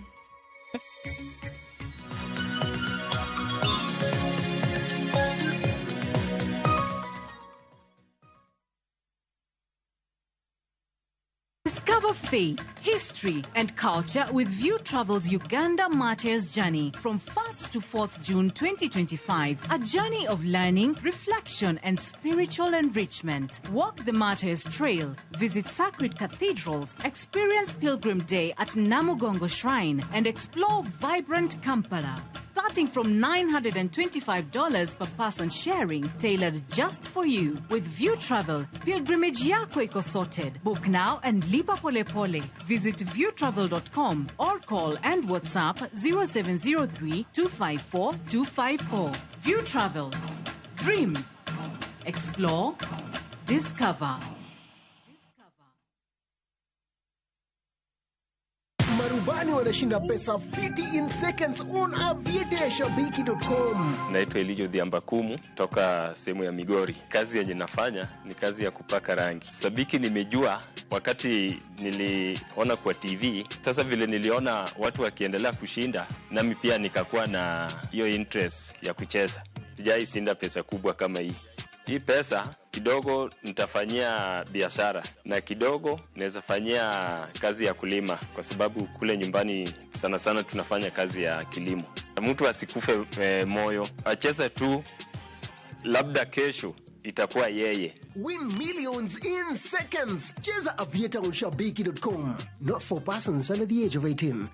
Discover faith, history, and culture with View Travel's Uganda Martyrs Journey from 1st to 4th June 2025. A journey of learning, reflection, and spiritual enrichment. Walk the Martyrs Trail, visit sacred cathedrals, experience Pilgrim Day at Namugongo Shrine, and explore vibrant Kampala. Starting from $925 per person sharing, tailored just for you. With View Travel, pilgrimage yako iko sorted. Book now and lipa pole pole. Visit viewtravel.com or call and WhatsApp 0703 254 254. View Travel. Dream. Explore. Discover. Marubani wanashinda pesa fiti in seconds on aviatashabiki.com. Naitwa Elijo Dhiambakumu toka sehemu ya Migori. Kazi yenye nafanya ni kazi ya kupaka rangi. Sabiki nimejua wakati niliona kwa TV. Sasa vile niliona watu wakiendelea kushinda, nami pia nikakuwa na hiyo interest ya kucheza. Sijai shinda pesa kubwa kama hii. hii pesa kidogo nitafanyia biashara na kidogo naweza fanyia kazi ya kulima, kwa sababu kule nyumbani sana sana tunafanya kazi ya kilimo. Mtu asikufe moyo, acheze tu, labda kesho itakuwa yeye. Win millions in seconds. Cheza Aviator on shabiki.com. Not for persons under the age of 18.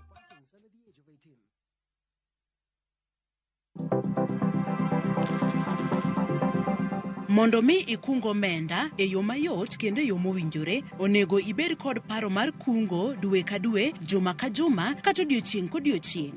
Mondo mi ikungo omenda e yo mayot kendo e yo mowinjore, onego ibed kod paro mar kungo dwe ka dwe, juma ka juma, kata odiochieng' kodiochieng'.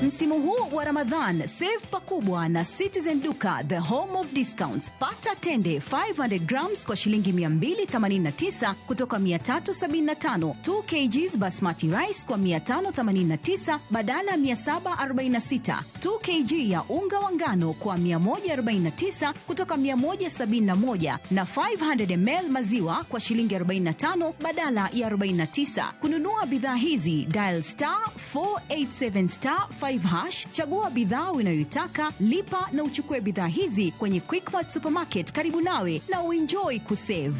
Msimu huu wa Ramadhan, save pakubwa na Citizen Duka, the home of discounts. Pata tende 500 grams kwa shilingi 289 kutoka 375, 2 kgs basmati rice kwa 589 badala 746, 2 kg ya unga wa ngano kwa 149 kutoka 171, na 500 ml maziwa kwa shilingi 45 badala ya 49. Kununua bidhaa hizi, dial *487*5 hash, chagua bidhaa unayoitaka, lipa na uchukue bidhaa hizi kwenye Quickmart Supermarket karibu nawe na uenjoy kusave.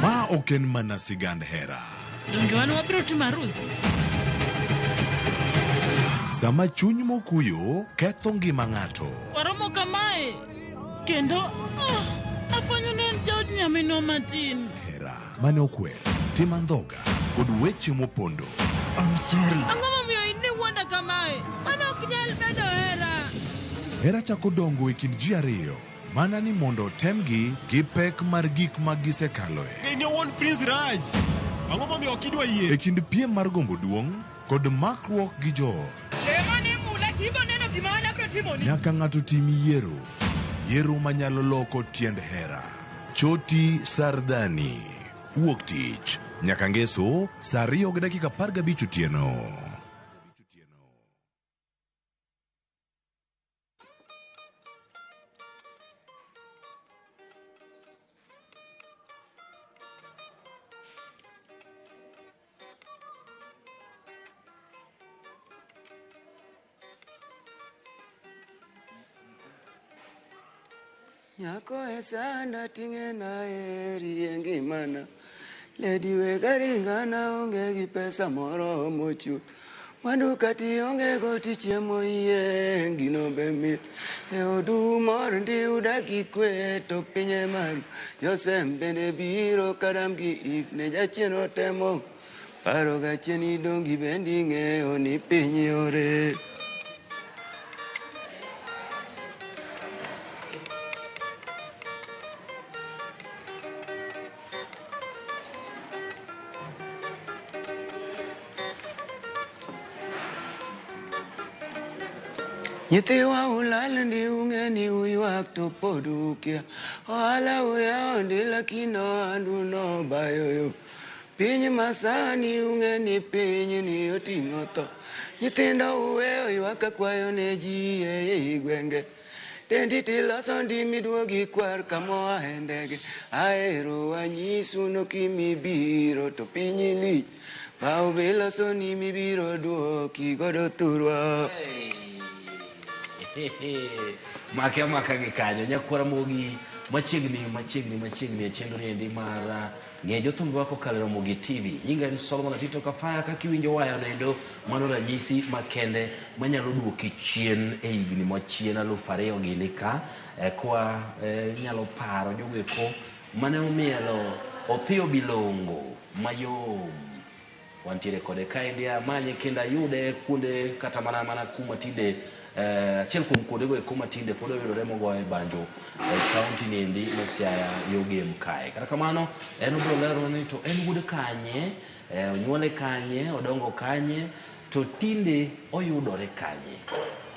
Ma oken mana sigand hera. Donge wan wabiro timo arus. Sama chuny mokuyo ketho ngima ng'ato. Waromo kamae. Kendo afanyo ne jaod nyamino matin. Hera mane okwer, tim andhoga kod weche mopondo. I'm sorry. Ang'o momiyo in ne wuonda kamae? Mano ok nyal bedo hera. Hera chako dongo e kind ji ariyo, mana ni mondo temgi gi pek mar gik ma gisekaloe. Ne wuon Prince Raj. Ang'o momiyo ok idwa yie? E kind piem mar gombo duong' kod makruok gi joot. Nyaka ng'ato tim yiero manyalo loko tiend hera. Choti Sardani, wuok tich nyaka ngeso saa 2:15 otieno. Nyako esana tinge na eri engi mana Lady wegaringana onge gi pesa moro mochu Mwandu kati onge goti chiemo iye gino bemit E odu mor ndi udaki kwe to pinye maru Yosem bende biro kadam gi if ne jacheno temo Paro gacheni dongi bendi ng'eyo ni piny yore Nyithiwa ulal ndi ung'e ni uywak to pod ukia Ohala uyawo ndi lakino andu no bayoyo Piny masani ung'e ni piny ni oting'o tho Nyithindo uweyo ywak akwayo ne ji e gwenge Tendi tiloso ndi miduogi kwar kamoa e ndege Ahero wanyisu no kimibiro to piny lich Bao biloso ni mibiro duoki godo turwa Maka gikanyo nyakwara mogi machiegni e chenro endi mar ng'e jothumbe wako kalero mogi TV. Nyinga en Solomon Atito Kafaya kakiwinjo waya nendo mano ranyisi makende manyalo duoki chien e higni machien 2000 gini ka kwa nyalo paro jogeko mane omielo Opiyo Bilongo mayom wantiere kode kaendi amanye kenda yude kuonde kata mana kuma tinde achiel kuom kuondego kuma tinde pod oyudore mogoye banjo kaunti niendi ma Siaya Yogem kae. Kata kamano en obiro lero ni to en wuod kanye, onyuole kanye, odongo kanye, to tinde oyudore kanye.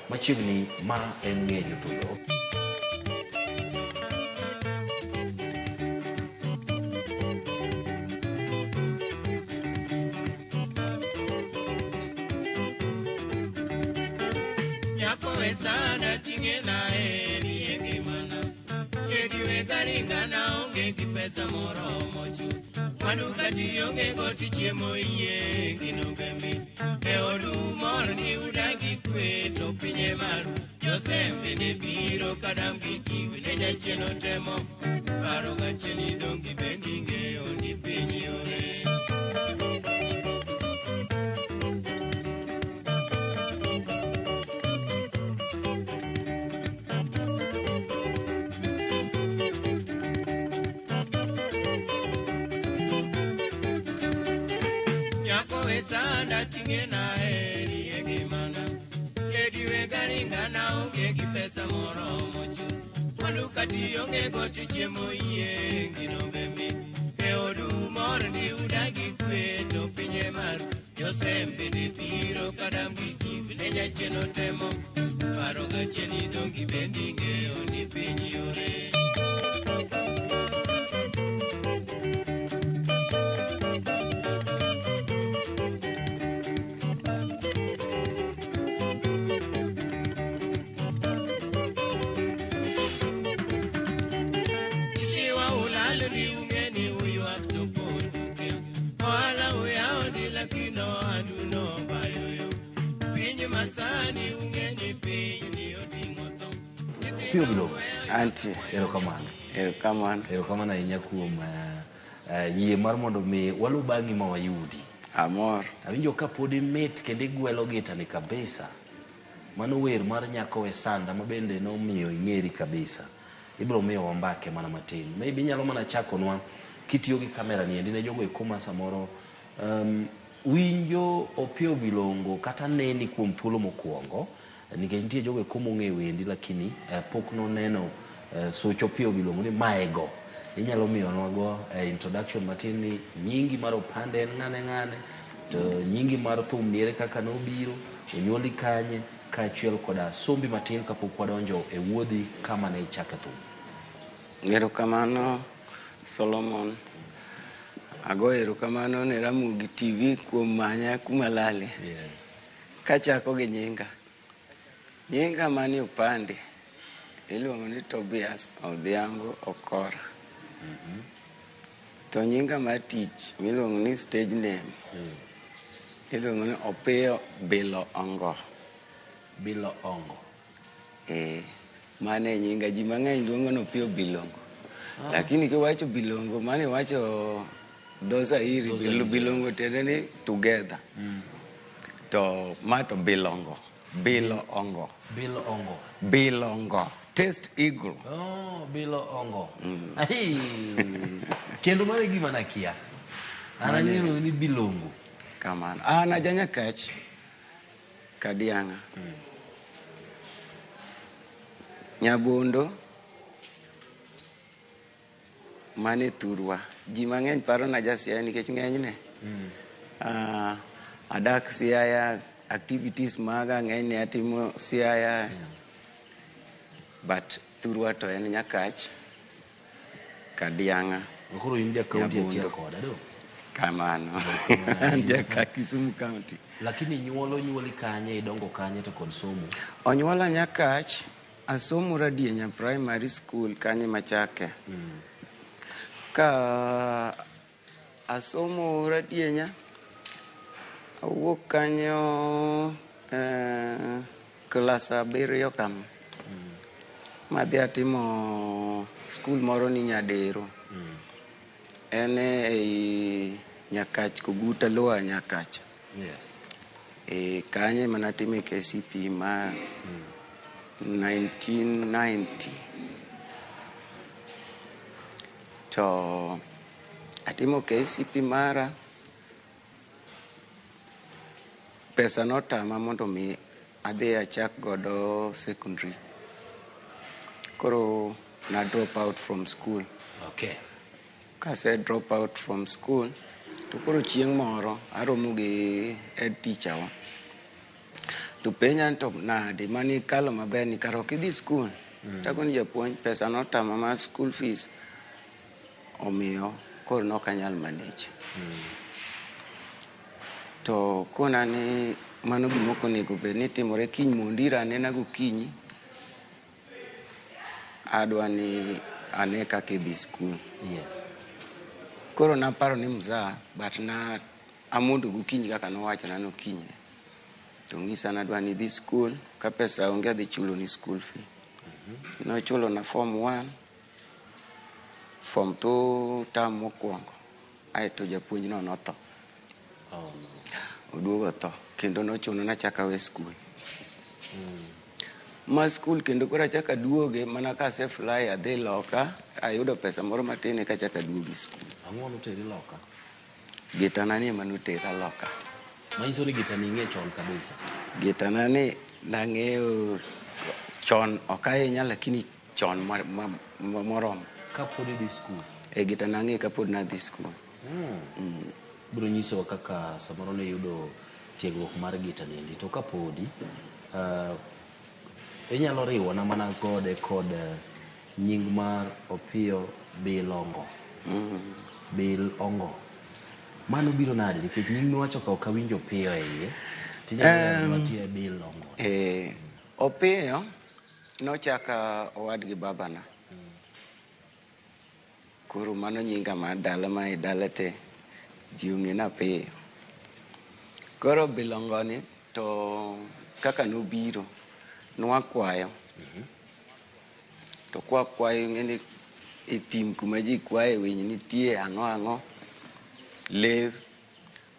Machiegni ma en ng'eyo tulo. pesa moromo chuth. Mwandu kati onge go tichiemo iye gino bembi. E odu moro ni udagi kwe to pinye maru. Josembe ne biro kadam giki ne jacheno temo. Paro gacheni dongi bendinge oni pinyi ore. Sanda tingena eri egimana Lady wegaringa na unge kipesa moromo chu Mwandu kati onge goti chiemo iye ngino bembi Eodu morni udagi kwe to pinye maru Yosembe ne piro kadam giki Vinenya cheno temo Paro gacheni dongi bendinge oni pinyi ore Pio Bilo. Anti. Erokamano. Erokamano. Erokamano ahinya kuom yie mar mondo mi walu bangi ma wayudi. Amor. Awinjo ka pod imit kendo igwelo gitani kabisa. Mano wer mar nyako we sanda ma bende nomiyo ing'eri kabisa. Ibiro miyo wambake mana matin. Maybe nyalo mana chakonwa kitiyo gi kamera ni endi ne jogo ikuma samoro winjo Opio Bilongo kata neni kuom thuolo mokwongo. Nikech nitie jogo komo ng'e wendi lakini pok no neno socho Opio Bilongo ni maego. Inyalo miyo nwago introduction matin ni nyingi mar opande en ng'ane to nyingi mar thum niere kaka nobiro onyuoli kanye kaachiel koda sombi matin kapok wadonjo e wuodhi kama ne ichake thum. Erokamano Solomon. Ago erokamano ne Ramogi TV kuom manya kumalale. Yes. Kachako gi nyinga. Nyinga mani upande iluongo ni Tobias Odhiambo Okora. To nyinga mar tich miluongo ni stage name iluongo ni Opio Bilo Ongo. Bilo Ongo. Mane nyinga ji mang'eny luongo no Opio Bilongo. Lakini kiwacho Bilongo mane wacho Dosairi Bilongo tende ni together. To mato Bilongo. Bilo Ongo. Bilo Ongo. Bilongo. Test Eagle. Oh, Bilo Ongo. Ai. Kendo mane gima nakia. Ananeno ni Bilongo. Kamano. Ana janya kach. Kadianga. Nyabondo. Mane Thurwa. Ji mang'eny paro na Siaya nikech ng'enyne. Adak Siaya, activities maga ng'eny atimo Siaya. But Thurwa to en Nyakach. Kadianga. Koro in ja county achiel koda do. Kamano. Jaka Kisumu County. Lakini nyuoli kanye idongo kanye to kod somo. Onyuola Nyakach, asomo Radienya Primary School kanye Machake. Ka asomo Radienya awuok kanyo klas 7 kam. Madhi atimo school moro ni Nyadero. Ene Nyakach Koguta Loa Nyakach. Yes. Kanye manatime KCP ma 1990. To atimo KCP mara pesa notama mondo mi adhi achak godo secondary. Koro na drop out from school. Okay. Kase drop out from school to koro chieng' moro aromo gi head teacher wa. To penyan to nade mani kalo maber ni karo kidhi school. Tako ni japuonj pesa notama ma school fees. Omiyo koro nokanyal manage. To kona ni mano gimoko nego bed ni timore kiny mondira anena gokinyi. Adwa ni ane kaka idhi school. Yes. Koro naparo ni mzaa, but na amondo gokinyi kaka nowacho na nokinyi. To ng'isa nadwa ni dhi school, ka pesa onge adhi chulo ni school fee. Nochulo na form 1, form 2 tam mokwongo. Aeto japuonj no notho. Oduogo tho, kendo nochuno na chaka we school. Ma school kendo kora chaka duoge, mana ka se fly adhi loka, ayudo pesa moro matine ka chaka duogi school. Ang'o noteri loka? Gitana ni manutera loka. Manyiso ni gitana ing'e chon kabisa. Gitana ni nang'eyo chon okahinya lakini chon moromo. Kapod idhi school? Gitana ng'e kapod nadhi school. Biro nyisowa kaka samoro ne yudo tiegruok mar gita niendi, to kapodi inyalo riwona mana kode kod nying mar Opiyo Bilongo. Bilongo. Mano biro nade nikech nying miwacho ka ok awinjo Opiyo e iye. Tinyalo watie Bilongo. Opiyo nochaka owadgi babana. Koro mano nyinga mar dala ma dala te ji ong'ena Piyo. Koro Bilongo ni to kaka nobiro nwakwayo. To kwayo ng'eni e thim kuma ji kwaye winy nitie ang'o lew.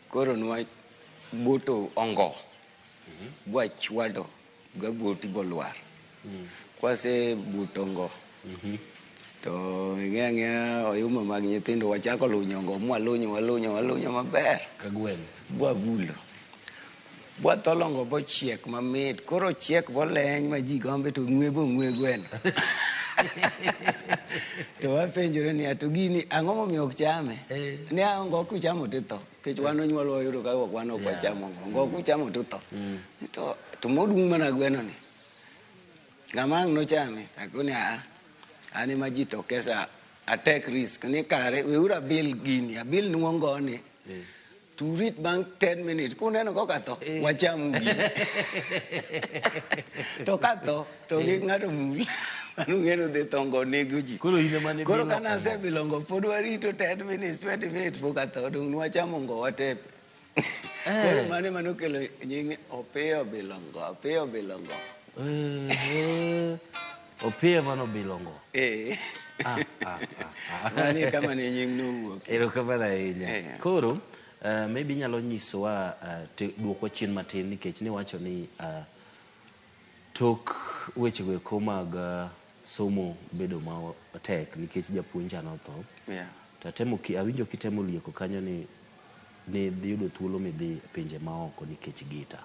Koro nwaboto ongo bwachwado gaboti bolwar. Kwase buto ongo to ng'e oyuma mag nyithindo wachako lunyo ongo walunyo maber kagwen bwagulo bwatholongo bochiek mamit. Koro chiek boleny ma ji gombe to ng'we gweno. To wapenjore ni ato gini ang'o momiyo ok chame? Ni ongo kuchamo titho. Kech wan onyuol wayudo ka wan ok wachamo ongo kuchamo titho. To modung' mana gweno ni. Ng'ama ang' nochame? Akoni ani ma ji to kesa a take risk ni kare weura abil gini abil nuongo ni to read bang 10 minutes kuneno ko katho wachamu gini to katho to gi ng'ato mul manu ngeno de tongo nego ji koro ine mane koro kana se Bilongo pod warito 10 minutes 20 minutes pok katho dong wachamo ngo watepe koro mane manokelo nying Opiyo Bilongo Opiyo mano Bilongo. Mani kama ni nying nowuok. Erokamano ahinya. Koro maybe nyalo nyisowa duoko chien matin nikech niwacho ni tok weche go eko mag somo bedo matek nikech japuonja notho. To awinjo kitemo lieko kanyo ni yudo thuolo midhi pinje maoko nikech gita.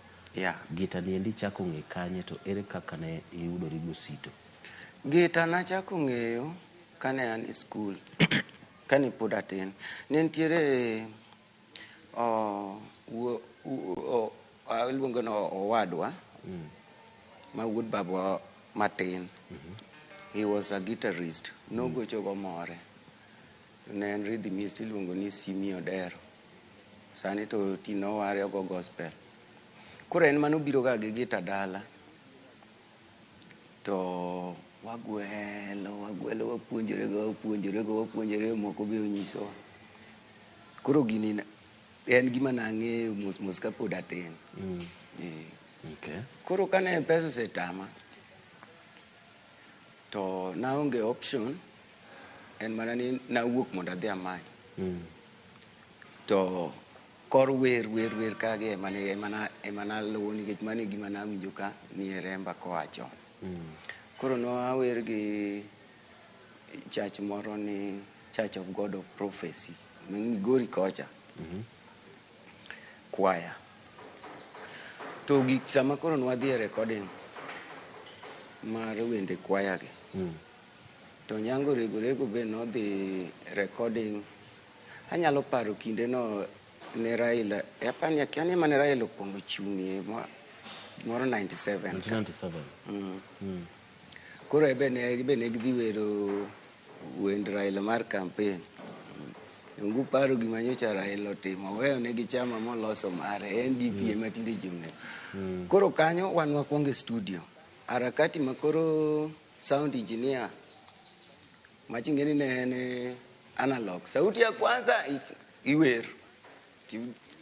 Gita niendi chako ng'e kanye to ere kaka ne iyudori gosito? Gita nachako ng'eyo kane an e school kane pod atin. Ne nitiere iluongo no owadwa ma wuod babwa matin. He was a guitarist. Nogocho go more. Ne en rhythmist iluongo ni Simi Odero. Sani to tino ware go gospel. Koro en manobiro ga gi gita dala. To wagwelo wapuonjore moko be onyiso. Koro gini en gima nang'eyo mos kapod atin. Koro kane pesa osetama to naonge option en mana ni nawuok mondo adhi amany. To kor wer kage emana luwo nikech mane gima nawinjo ka ni e remba koa chon. Koro nawer gi church moro ni Church of God of Prophecy Migori kocha choir. To gik sama koro nwadhi e recording mar wende choir gi to Nyango Rego be nodhi recording. Anyalo paro kinde no ne Raila apani akiani mane Raila okwongo chung'ie moro 97. Koro ebe ne gidhi wero wend Raila mar campaign. Ngu paro gima nyocha Raila otimo weyo ne gichama moloso mare NDP ema tinde jumne. Koro kanyo wan wakwonge studio harakati makoro sound engineer machingeni ne analog. Sauti ya kwanza iwer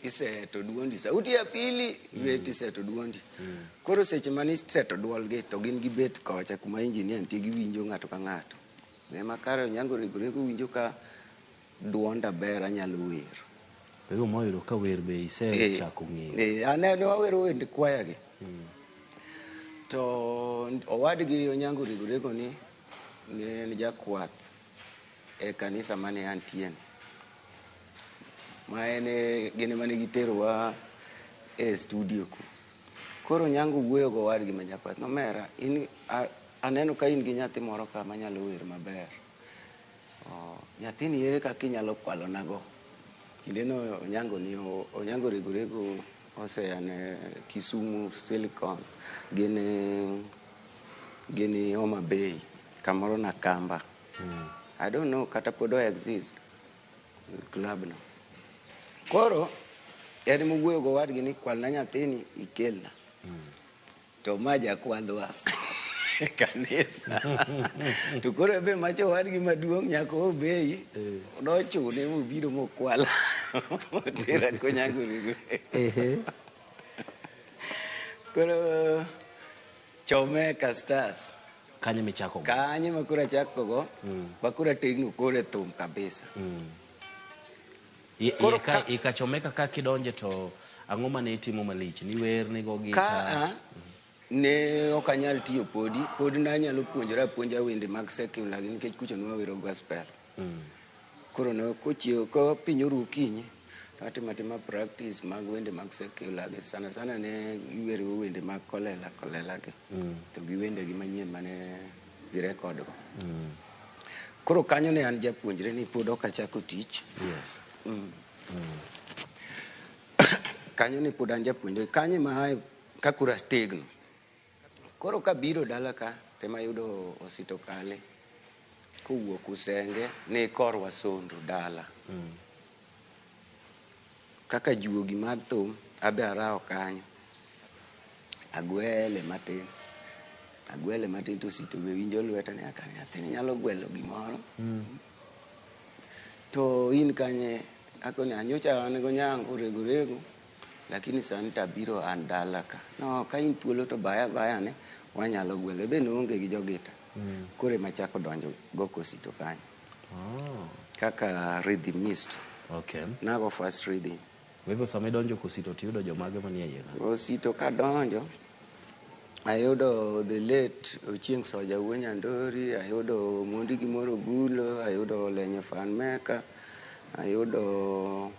iseto duondi, sauti ya pili iwet iseto duondi. Koro seche mani iseto duolgi to gin gibet kocha kuma engineer nitie giwinjo ng'ato ka ng'ato. Ema kare Onyango Regorego winjo ka duonda ber anyalo wer. Pero moyudo ka wer be isechako ng'eyo. Anene wawero wende kwaya gi. To owadgi Onyango Regorego ni en jakwath e kanisa mane antie. Ma ene gine mane giterowa e studio ku. Koro Onyango wuoyo go wadgi ma jakwath nomera in aneno ka in gi nyathi moro ka manyalo wer maber. Nyathini ere kaka inyalo kwalo nago. Kinde no Onyango Regorego oseyane Kisumu, Silicon, gini Homa Bay, kamoro na Kamba. I don't know kata podo exist club no. Koro ene mwuoyo go wadgi ni kwalna nyathini ikelna. To maja kwalwa kanisa. To koro be macho wadgi maduong' nyako obei nochune mobiro mokwala. Tera ko Onyango Regorego. Koro Chomeka Stars kanye michako go. Kanye makura chako go. Bakura tegno kore thum kabisa. Ikachomeka ka kidonje to ang'o mane itimo malich? Ni wer ni go gita? Ne okanyal tiyo podi nanyalo puonjora puonja wende mag secular nikech kucho nwawero gospel. Koro no kochio ko piny oru kinyi atima practice mag wende mag secular sana sana ne iwero wende mag kolela gi to gi wende gi manyien mane gi record go. Koro kanyo ne an japuonjre ni pod ok achako tich. Yes. Kanyo ni pod an japuonjre kanyo ma kakura tegno. Koro kabiro dala ka tema yudo Osito Kale kowuok Usenge ni korwa Sondu dala. Kaka juogi mar thum abe arao kanyo. Agwele matin to Osito be winjo lweta ni aka nyathini nyalo gwelo gimoro. To in kanye akoni anyocha an go Onyango Regorego lakini sani tabiro an dala ka. No ka in thuolo to baya ne wanyalo gwele be noonge gi jogita. Kore machako donjo go Osito kanyo. Kaka rhythmist. Okay. Nago first reading. Wewe sami donjo Osito tiyudo jomage manie yena. Osito ka donjo ayudo the late Ochieng Soja Wuonyandori, ayudo Mondi Gimoro Gulo, ayudo Lenye Fanmeka, ayudo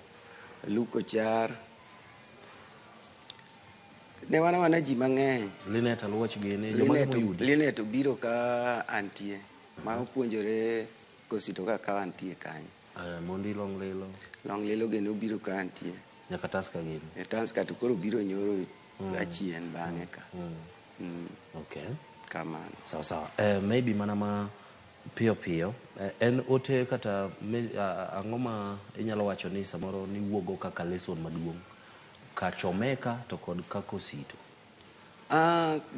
Luko Char. Ne wana ji mang'eny. Linet Aluoch gini jomage moyudo. Linet obiro ka antie ma opuonjore Osito ka antie kanyo. Mondi Longlilo. Longlilo gene obiro ka antie. Nyaka Taska gini. Taska to koro biro nyoro achien bang'e ka. Okay. Kamano. Sawa. Maybe manama piyo. En ote kata ang'o ma inyalo wacho ni samoro ni wuogo kaka lesson maduong' ka Chomeka to kod kaka Osito.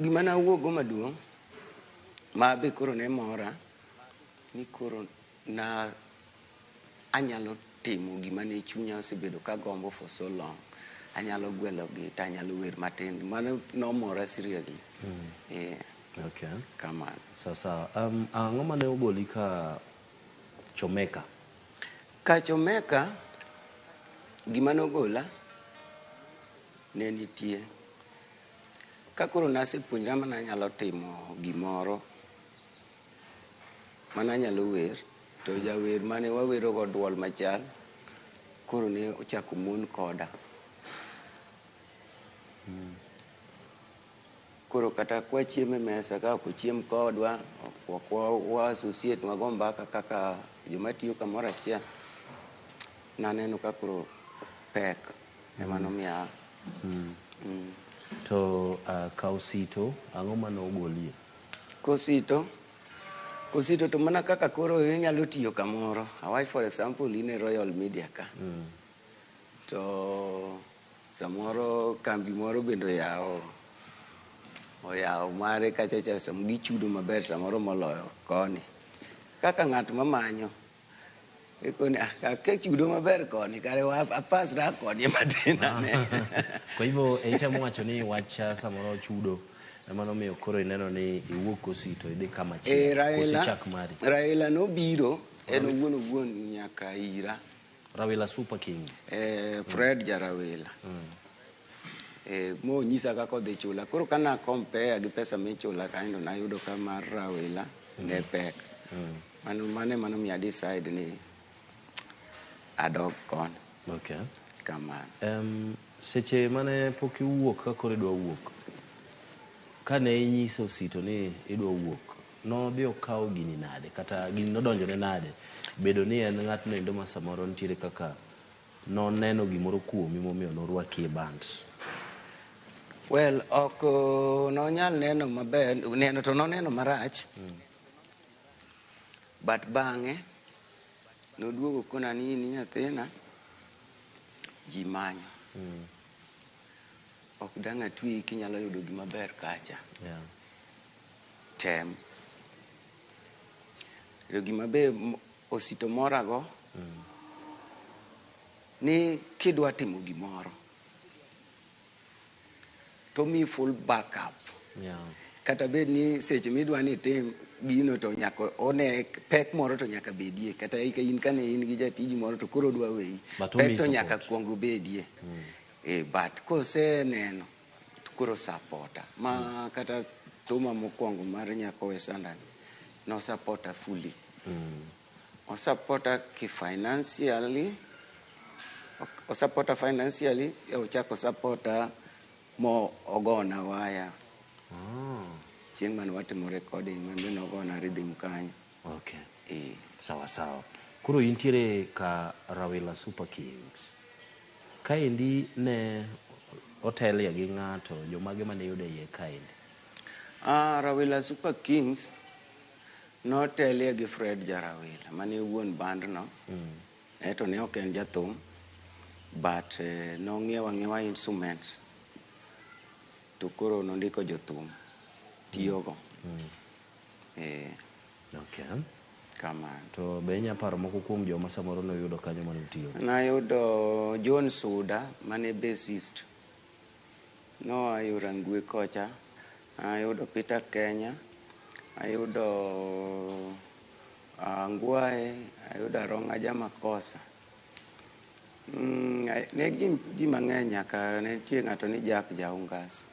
Gima na wuogo maduong' ma be koro ne mora ni koro na anyalo timo gima ne chunya osebedo ka gombo for so long. Anyalo gwelo gita, anyalo wer matin. Mano no mora seriously. Okay. Kamano. Sawa. Ang'o mane ogoli ka Chomeka? Ka Chomeka gima nogola ne nitie. Ka koro nasepuonjra mana nyalo timo gimoro mana nyalo wer to jawer mane wawero go duol machal koro ne ochako mon koda. Koro kata kwa chieme mesa ka ko chiem kodwa wa associate mago mbaka kaka joma tiyo kamoro achiel naneno ka koro pek ema nomiya. To ka Osito ang'o mane ogolie? Osito to mana kaka koro inyalo tiyo kamoro. Awai for example in a Royal Media ka. To samoro kambi moro bendo oyawo mare kachacha sam gichudo maber samoro moloyo koni. Kaka ng'at mamanyo ikoni ke chudo maber koni kare apasra koni matina ne. Kwa hivyo itemo wacho ni wacha samoro chudo mano miyo koro ineno ni iwuok Osito idhi kama chak mari. Raila nobiro en owuon nyaka ira. Rawila Super Kings. Fred Jarawila. Mo nyisa kaka odhi chula. Koro kana compare gi pesa michula kaindo nayudo ka mar Rawila ne pek. Mano mi decide ni adog kon. Okay. Kamano. Seche mane pok iwuok ka koro idwa wuok. Kane inyiso Osito ni idwa wuok, no dhi okawo gini nade kata gini nodonjo ne nade? Bedo ni en ng'atno endo ma samoro nitiere kaka noneno gimoro kuomi momiyo norwaki e band. Well, ok nonyal neno maber, neno to noneno marach. But bang'e noduogo kona ni nyathina ji manyo. Ok dang' atwi kinyalo yudo gima ber kacha. Tem. Gima be Osito morago ni kidwa timo gimoro to mi full backup. Kata bed ni seche midwa ni tim gino to nyaka one pek moro to nyaka bedie. Kata in kane in gi jatiji moro to koro dwa weyi. Pek to nyaka kuongo bedie. But kose neno to koro supporta. Ma kata tuma mokwongo mar nyako e sandani no supporta fully. O supporta financially. O supporta financially. O chako supporta mo ogona waya. Chieng' man watimo recording mambe nogona rhythm kanyo. Okay. Sawa sawa. Kuro intiere ka Rawila Super Kings. Kaendi ne otelia gi ng'ato jomage mane yude iye kaendi? Rawila Super Kings notelia gi Fred Jarawila mane wuon band no. Eto ne ok en jathum but nong'iewa ng'iewa instruments to koro nondiko jothum tiyogo. Okay. Kamano. To be inya paro moko kuom joma samoro noyudo kanyo mane utiyo? Nayudo John Suda mane bassist. No ayudo Ngwe kocha. Ayudo Peter Kenya. Ayudo Ngwae. Ayudo Aronga Jamakosa. Ne ji mang'eny nyaka ne tie ng'ato ni Jack Jaungas.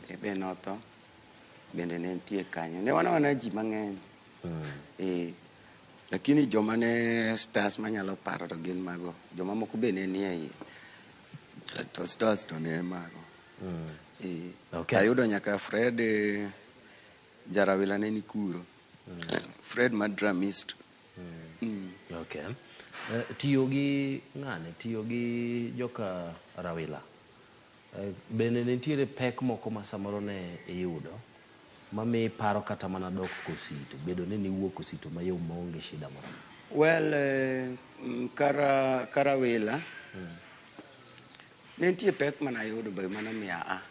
Ebe notho. Bende ne tie kanyo. Ne wana ji mang'eny. Lakini joma ne stars manyalo paro to gin mago. Joma moko be ne nie iye. To stars to ne mago. Okay. Ayudo nyaka Fred Jarawila ne ni kuro. Fred ma dramist. Okay. Tiyo gi ng'ane, tiyo gi joka Rawila. Bende nitiere pek moko ma samoro ne iyudo mami paro kata mana dok Osito, bedo ni niwuok Osito mayom maonge shida moro? Well, Karawila ne nitie pek mana yudo be mana miya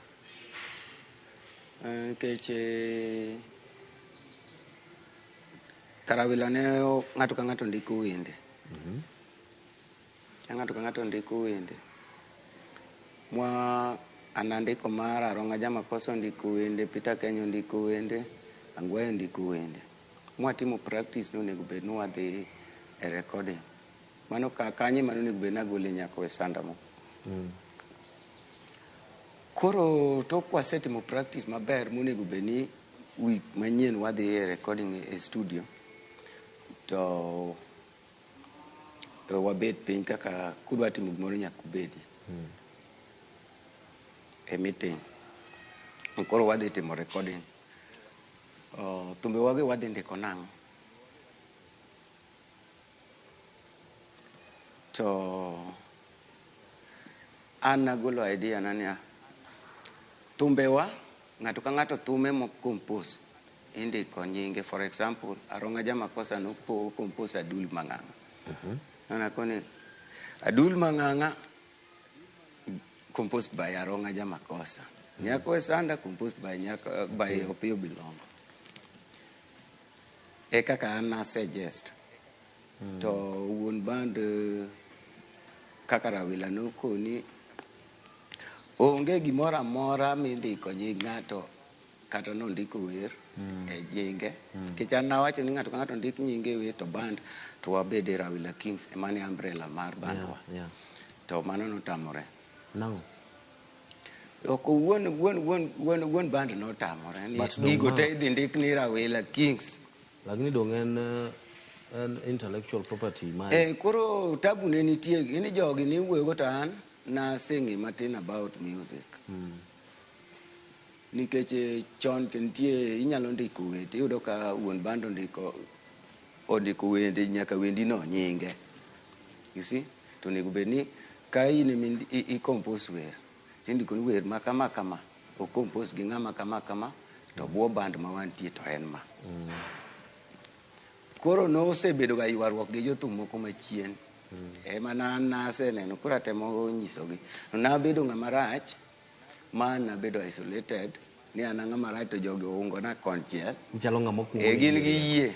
nikech Karawila ne ng'ato ka ng'ato ndiko wende. Ng'ato ka ng'ato ndiko wende. Anandiko mar Aronga Jamakosa ndiko wende, Peter Kenya ndiko wende, Angwayo ndiko wende. Mwatimo practice no nego bed nwadhi e recording. Mano kanye mano nego bed nagole nyako e sanda mo. Koro tok kwasetimo practice maber monego bed ni week manyien wadhi e recording e studio. To wabed piny kaka kudwa timo gimoro nyaka ubedi. E meeting. Koro wadhi timo recording. Thumbe wage wadhi ndiko nang'o. To an nagolo idea nania thumbewa ng'ato ka ng'ato thume mo compose indiko nyinge. For example, Aronga Jamakosa no compose Adul Mang'ang'a. Anakoni Adul Mang'ang'a composed by Aronga Jamakosa. Nyako Esanda composed by Opiyo Bilongo. Eka ka an suggest to wuon band kaka Rawila nokoni onge gimoro amora mindiko nying ng'ato kata nondiko wer e nyinge nikech an nawacho ni ng'ato ka ng'ato ndik nyinge wer to band to wabede Rawila Kings ema ne umbrella mar bandwa to mano notamore ok wuon band notamore ni gigo te idhi ndik ni Rawila Kings lakini dong en intellectual property man. Koro tabu ne nitie ni jogi ni wuoyo to an na sing'i matin about music. Nikech chon kentie inyalo ndiko wende iyudo ka wuon band ondiko wende nyaka wendi no nyinge. You see? To nego bedni ka in i compose wer. Tindiko ni wer ma kama kama o compose gi ng'ama kama kama to buo band ma wantie to en ma. Koro no osebedo ga ywaruok gi jothum moko machien. Ema naseneno koro atemo nyisogi. Nabedo ng'ama rach ma nabedo isolated ni an ng'ama rach to jogi oungo na konchiel. Chalo ng'ama okuongo. Gin gi yie.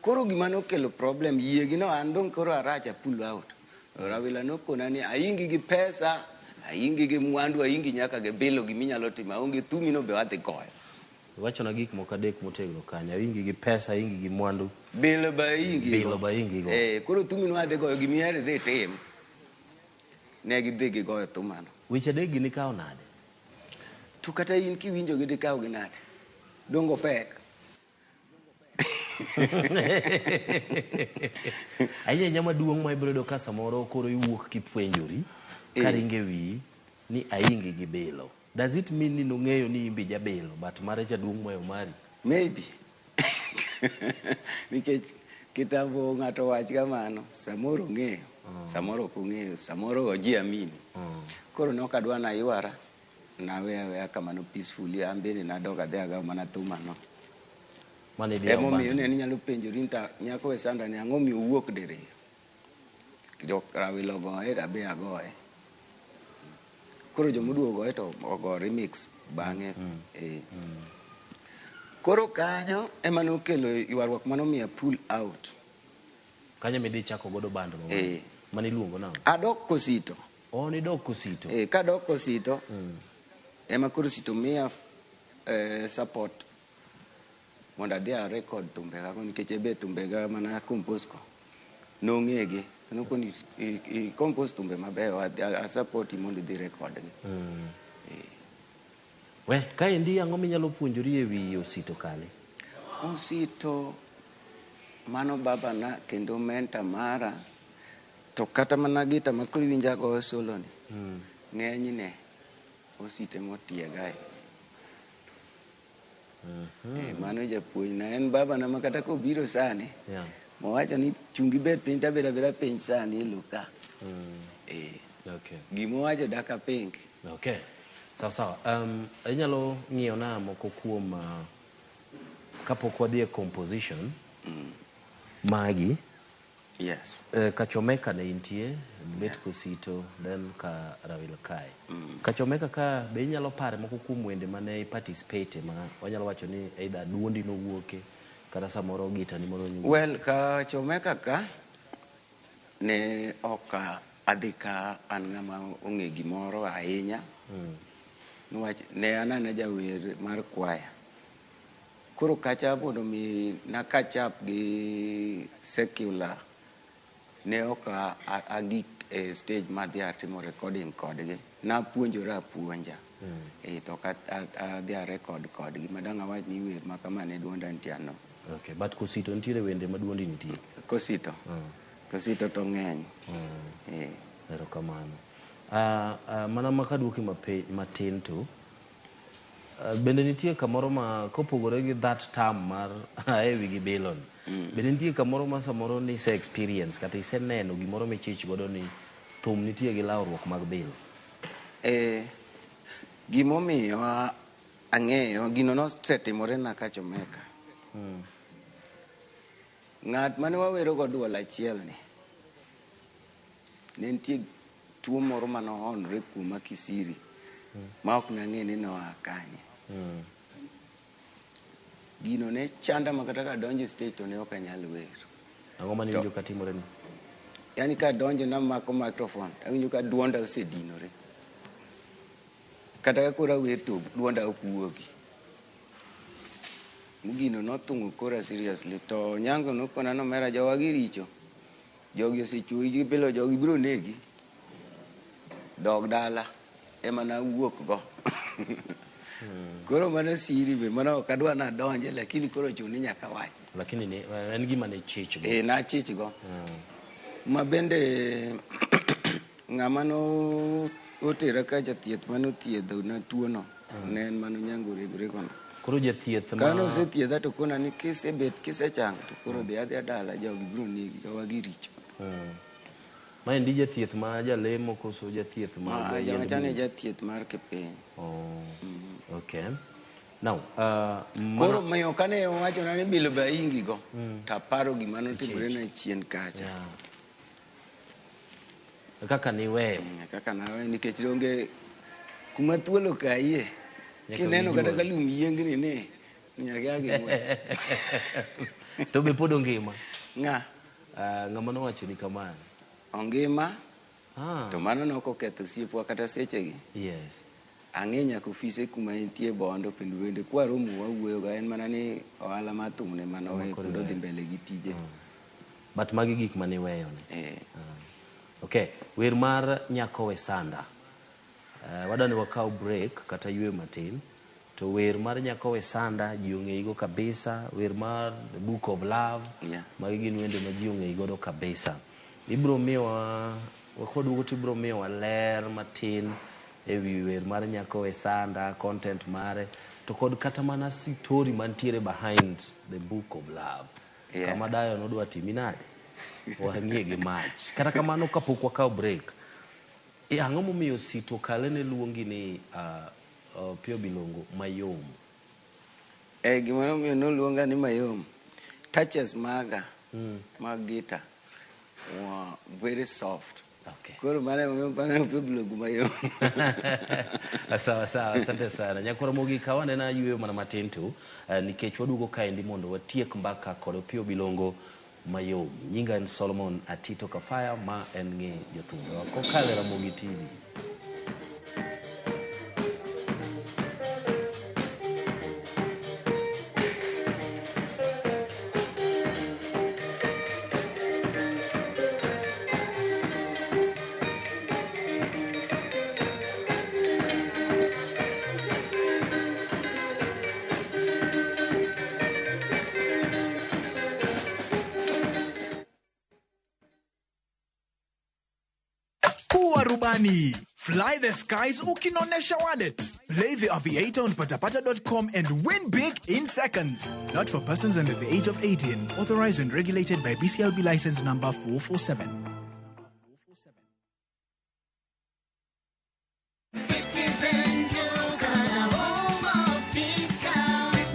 Koro gima nokelo problem yie gi no an dong koro arach a pull out. Rawila nokona ni aingi gi pesa, aingi gi mwandu, aingi nyaka gi bilo giminyalo timo aonge thumi no be wadhi goyo. Wacho na gik moko adek motegno kanya ingi gi pesa ingi gi mwandu bilo ba ingi go koro thumi no adhi goyo gimiere dhi tim ne gidhi gi goyo thumano weche adek gi nikawo nade to kata in kiwinjo gi dikawo gi nade dongo pek ahinya maduong' ma ibiro do ka samoro koro iwuok kipuonjori karinge wi ni aingi gi bilo. Does it mean ni nong'eyo ni imbi jabelo but mare jaduong' moyo mari? Maybe. Nikech kitambo ng'ato wach kamano samoro ng'eyo, samoro ok ong'eyo, samoro oji amini. Koro nokadwa na ywara nawe kamano peacefully an bende nadog adhi agawo mana thumano. Emomiyo ne nyalo penjori nta nyako e sanda ni ang'o miyo owuok diriyo. Rawila ogoye abe agoye. Koro jomoduogo goye to ogo remix bang'e. Koro kanyo ema nokelo ywaruok manomiya pull out. Kanyo midhi chako godo band mane iluongo nang'o? Adok Kosito. Nidok Kosito. Kadok Kosito ema koro Sito miya support mondo adhi a record thumbega nikech ebe thumbega mana compose ko nong'egi nokoni i compose thumbe mabeyo a support mondo idhi record gi. We kaendi ang'o minyalo puonjori e wi Osito kale? Osito mano baba na kendo mentor mara to kata mana gita makoro winja go solo ni ng'enyne Osito motiega mano japuonj na en baba na makata kobiro sani mowacho ni chungi bet piny tabeda beda piny sani iluka gimowacho daka pink. Sawa. Inyalo ng'iyo na moko kuom kapok wadhi e composition magi. Yes. Kachomeka ne intie, bet Kosito, then ka Rawila kae. Kachomeka ka be inyalo pare moko kuom wende mane participate ma wanyalo wacho ni either duondi no wuoke kata samoro gita ni moro nyuo. Well, Kachomeka ka ne oka adhika an ng'ama ong'e gimoro ahinya. Ne anana jawer mar kwaya. Koro kacha mondo mi na catch up gi secular ne oka agik e stage madhi atimo recording kodgi. Napuonjora puonja. To adhi a record kodgi madang' awach ni wer ma kama ne duonda nitie ano. But Kosito nitiere wende ma duondi nitie? Kosito to ng'eny. Erokamano. Mana makaduoki matin to bende nitie kamoro ma kopogore gi that term mar ewi gi bilon bende nitie kamoro ma samoro ni se experience kata ise neno gimoro michich godo ni thum nitie gi lawruok mag bilo? Gimomiyo ang'eyo gino nosetimore na Kachomeka. Ng'at mane wawero go duol achiel ni ne nitie tuo moro manoonre kuma Kisiri ma ok nang'e ni noa kanye. Gino ne chanda makata kadonjo stage to ne ok anyal wer. Ang'o mane winjo ka timore ni? Yani ka donjo na mako microphone, awinjo ka duonda osedinore. Kata ka kora weto, duonda okuogi. Mugino nothung'o kora seriously. To nyango nokona no mera jowagi richo. Jogi osechuoyi gi bilo jogi biro negi. Dog dala. Ema na wuok go. Koro mana siri be, mana okadwa na donje, lakini koro chuni nyaka wachi. Lakini ne, en gima ne chich go. Na chich go. Ma bende ng'ama no otera ka jathieth mano thiedho na tuo no. Ne en mano nyango regore kono. Koro jathieth ma... Kano se thiedha to kona ni kisebet kisechang to koro dhi adhi dala jogi biro negi jowagi richo. Ma endi jathieth ma jalemo koso jathieth ma jama chane jathieth mar kipiny. Okay. Now, koro mayo kane owacho na ni bilo ba ingi go. Taparo gima notimore na chien kacha. Kaka ni weyo. Kaka na weyo nikech donge kuma thuolo kaie. Kineno kata kalum yiengni ni nyaka gimwe. To be pod ongima. Nga. Ng'ama nowacho ni kamano. Ongima. To mano nokoketho siepwa kata sechegi. Yes. Ang'enya kofise kuma entie Bondo kendo wende kwa romo wawuoyo ga en mana ni ohala mar thum ne mano we kendo dhi mbele gi tije. But magi gik mane weyo ne. Okay, wer mar Nyako We Sanda. Wadani wakao break kata ywe matin. To wer mar Nyako We Sanda ji ong'eigo kabisa. Wer mar The Book of Love. Magi gin wende ma ji ong'eigo kabisa. Ibro miwa wakodugo tibro miwa ler matin ewi wer mar Nyako We Sanda, content mare, to kod kata mana story mantiere behind The Book of Love. Kama dayo nodwa timi nade? Wang'ie gi mach. Kata kamano kapok wakao break. Ang'o momiyo Sito Kale ne luongi ni Pio Bilongo mayom? Gimoro miyo noluonga ni mayom. Touches maga mag guitar were very soft. Okay. Koro mane mpanga Pio Bilongo mayom. Sawa sawa, asante sana. Nyakora mogi kawane na yweyo mana matin tu nikech wadugo kaendi mondo watiek mbaka kod Pio Bilongo mayom. Nyinga en Solomon Atito Kafaya ma en ng'e jothumbe wako kale Ramogi TV. Rubani. Fly the skies ukinonesha wallet. Play the aviator on patapata.com and win big in seconds. Not for persons under the age of 18. Authorized and regulated by BCLB license number 447.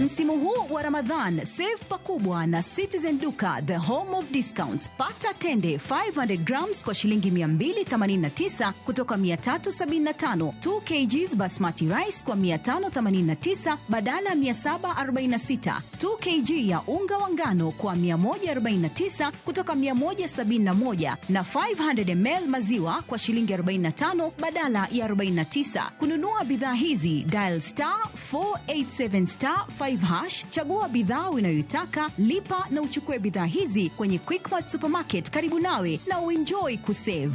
Msimu huu wa Ramadhan, save pakubwa na Citizen Duka, the home of discounts. Pata tende 500 grams kwa shilingi 289 kutoka 375. 2 kgs basmati rice kwa 589 badala 746. 2 kg ya unga wa ngano kwa 149 kutoka 171 na 500 ml maziwa kwa shilingi 45 badala ya 49. Kununua bidhaa hizi, dial *487*5 hash, chagua bidhaa unayoitaka, lipa na uchukue bidhaa hizi kwenye Quickmart Supermarket karibu nawe na uenjoy kusave.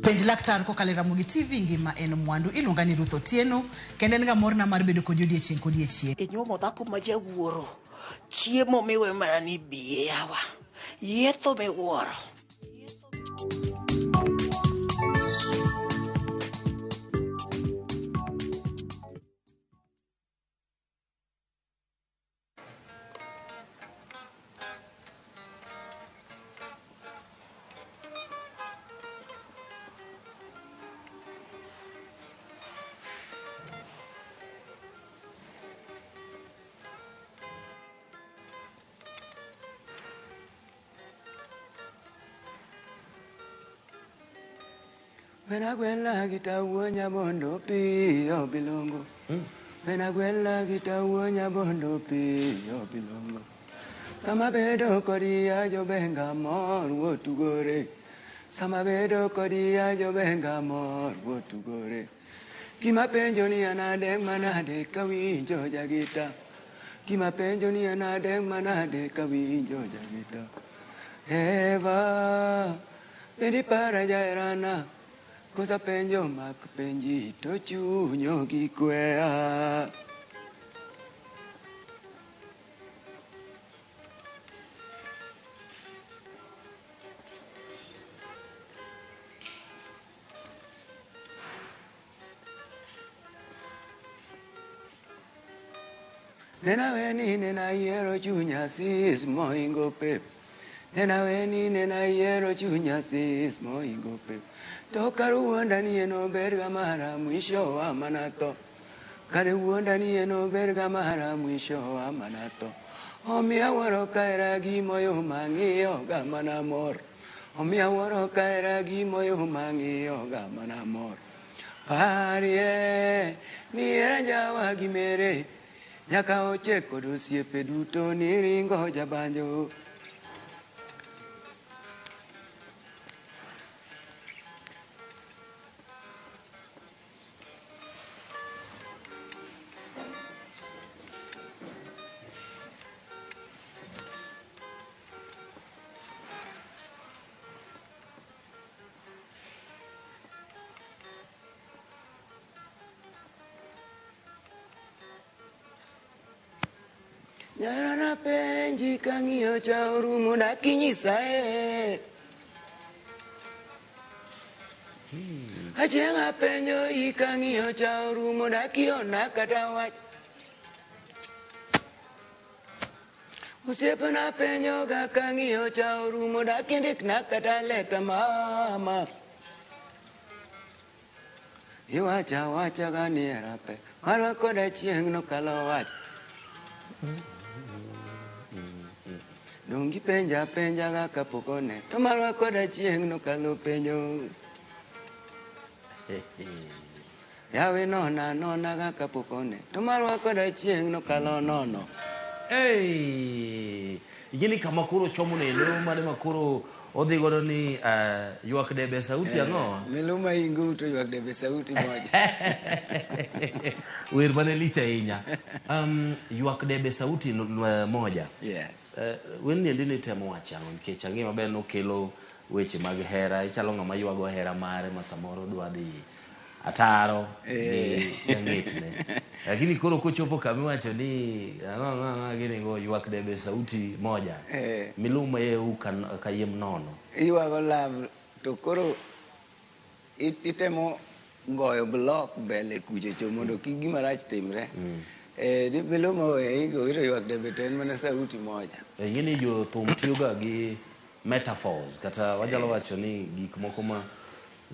Penj laktar ko kalera Ramogi TV ngima en mwandu iluonga ni Ruth Otieno kendo en ga morna mar bedo kod odiechieng' kod odiechieng'. Inyuomo dhako ma jawuoro, chiemo miwe mana ni biye yawa, yetho miwuoro. Venagwela gitawuonya bondo piyo bilongo. Venagwela gitawuonya bondo piyo bilongo. Kama bedo kodia jo benga mor wotugore. Sama bedo kodia jo benga mor wotugore. Kima penjo ni anade manade kawinjo jagita. Kima penjo ni anade manade kawinjo jagita. Eva, pendi para jaerana. Cosa penjo mak penji to chunyo gi kwea. Nena weni nena yero chunya sis moingo pep. Nena weni nena yero chunya sis moingo pep. Tokaru wanda ni eno berga mara mwisho wa manato. Kare wanda ni eno berga mara mwisho wa manato. Omia waro kaira gi moyo mangio ga manamor. Omia waro kaira gi moyo mangio ga manamor. Parie ni era jawa gi mere. Nyaka ocheko dosiepe duto ni ringo jabanjo. Nyara na penji kang'iyo cha orumo nakinyisa Achieng' apenjo ikang'iyo cha orumo nakiona kata wach. Osiepena penjo ga kang'iyo cha orumo nakindikna kata leta mama. Iwacha wacha gani erape marwa koda chieng' nokalo wach. Dongi penja penja ga kapokone to marwa koda chieng' nokalo penjo. Yawe nona nona ga kapokone to marwa koda chieng' nokalo nono. Igini kama kuro chomo neno mane makuro odhi godo ni ywak debe sauti ang'o? Miluma ingu to ywak debe sauti moja. Wer mane licha inya. Ywak debe sauti moja. Yes. Wer ni ndini temo wachang'o nikech ang'e maber nokelo weche mag hera, ichalo ng'ama ywago hera mare ma samoro dwa dhi ataro ni yang'etne. Lakini koro kochopo kama wacho ni gini go ywak debe sauti moja. Miluma ye kayem nono. Ywago love to koro itemo goyo block bele kucho mondo kik gima rach timre. Miluma we igo ywak debe ten mana sauti moja. Ngini jo thum tiyoga gi metaphors kata wajalo wacho ni gik moko ma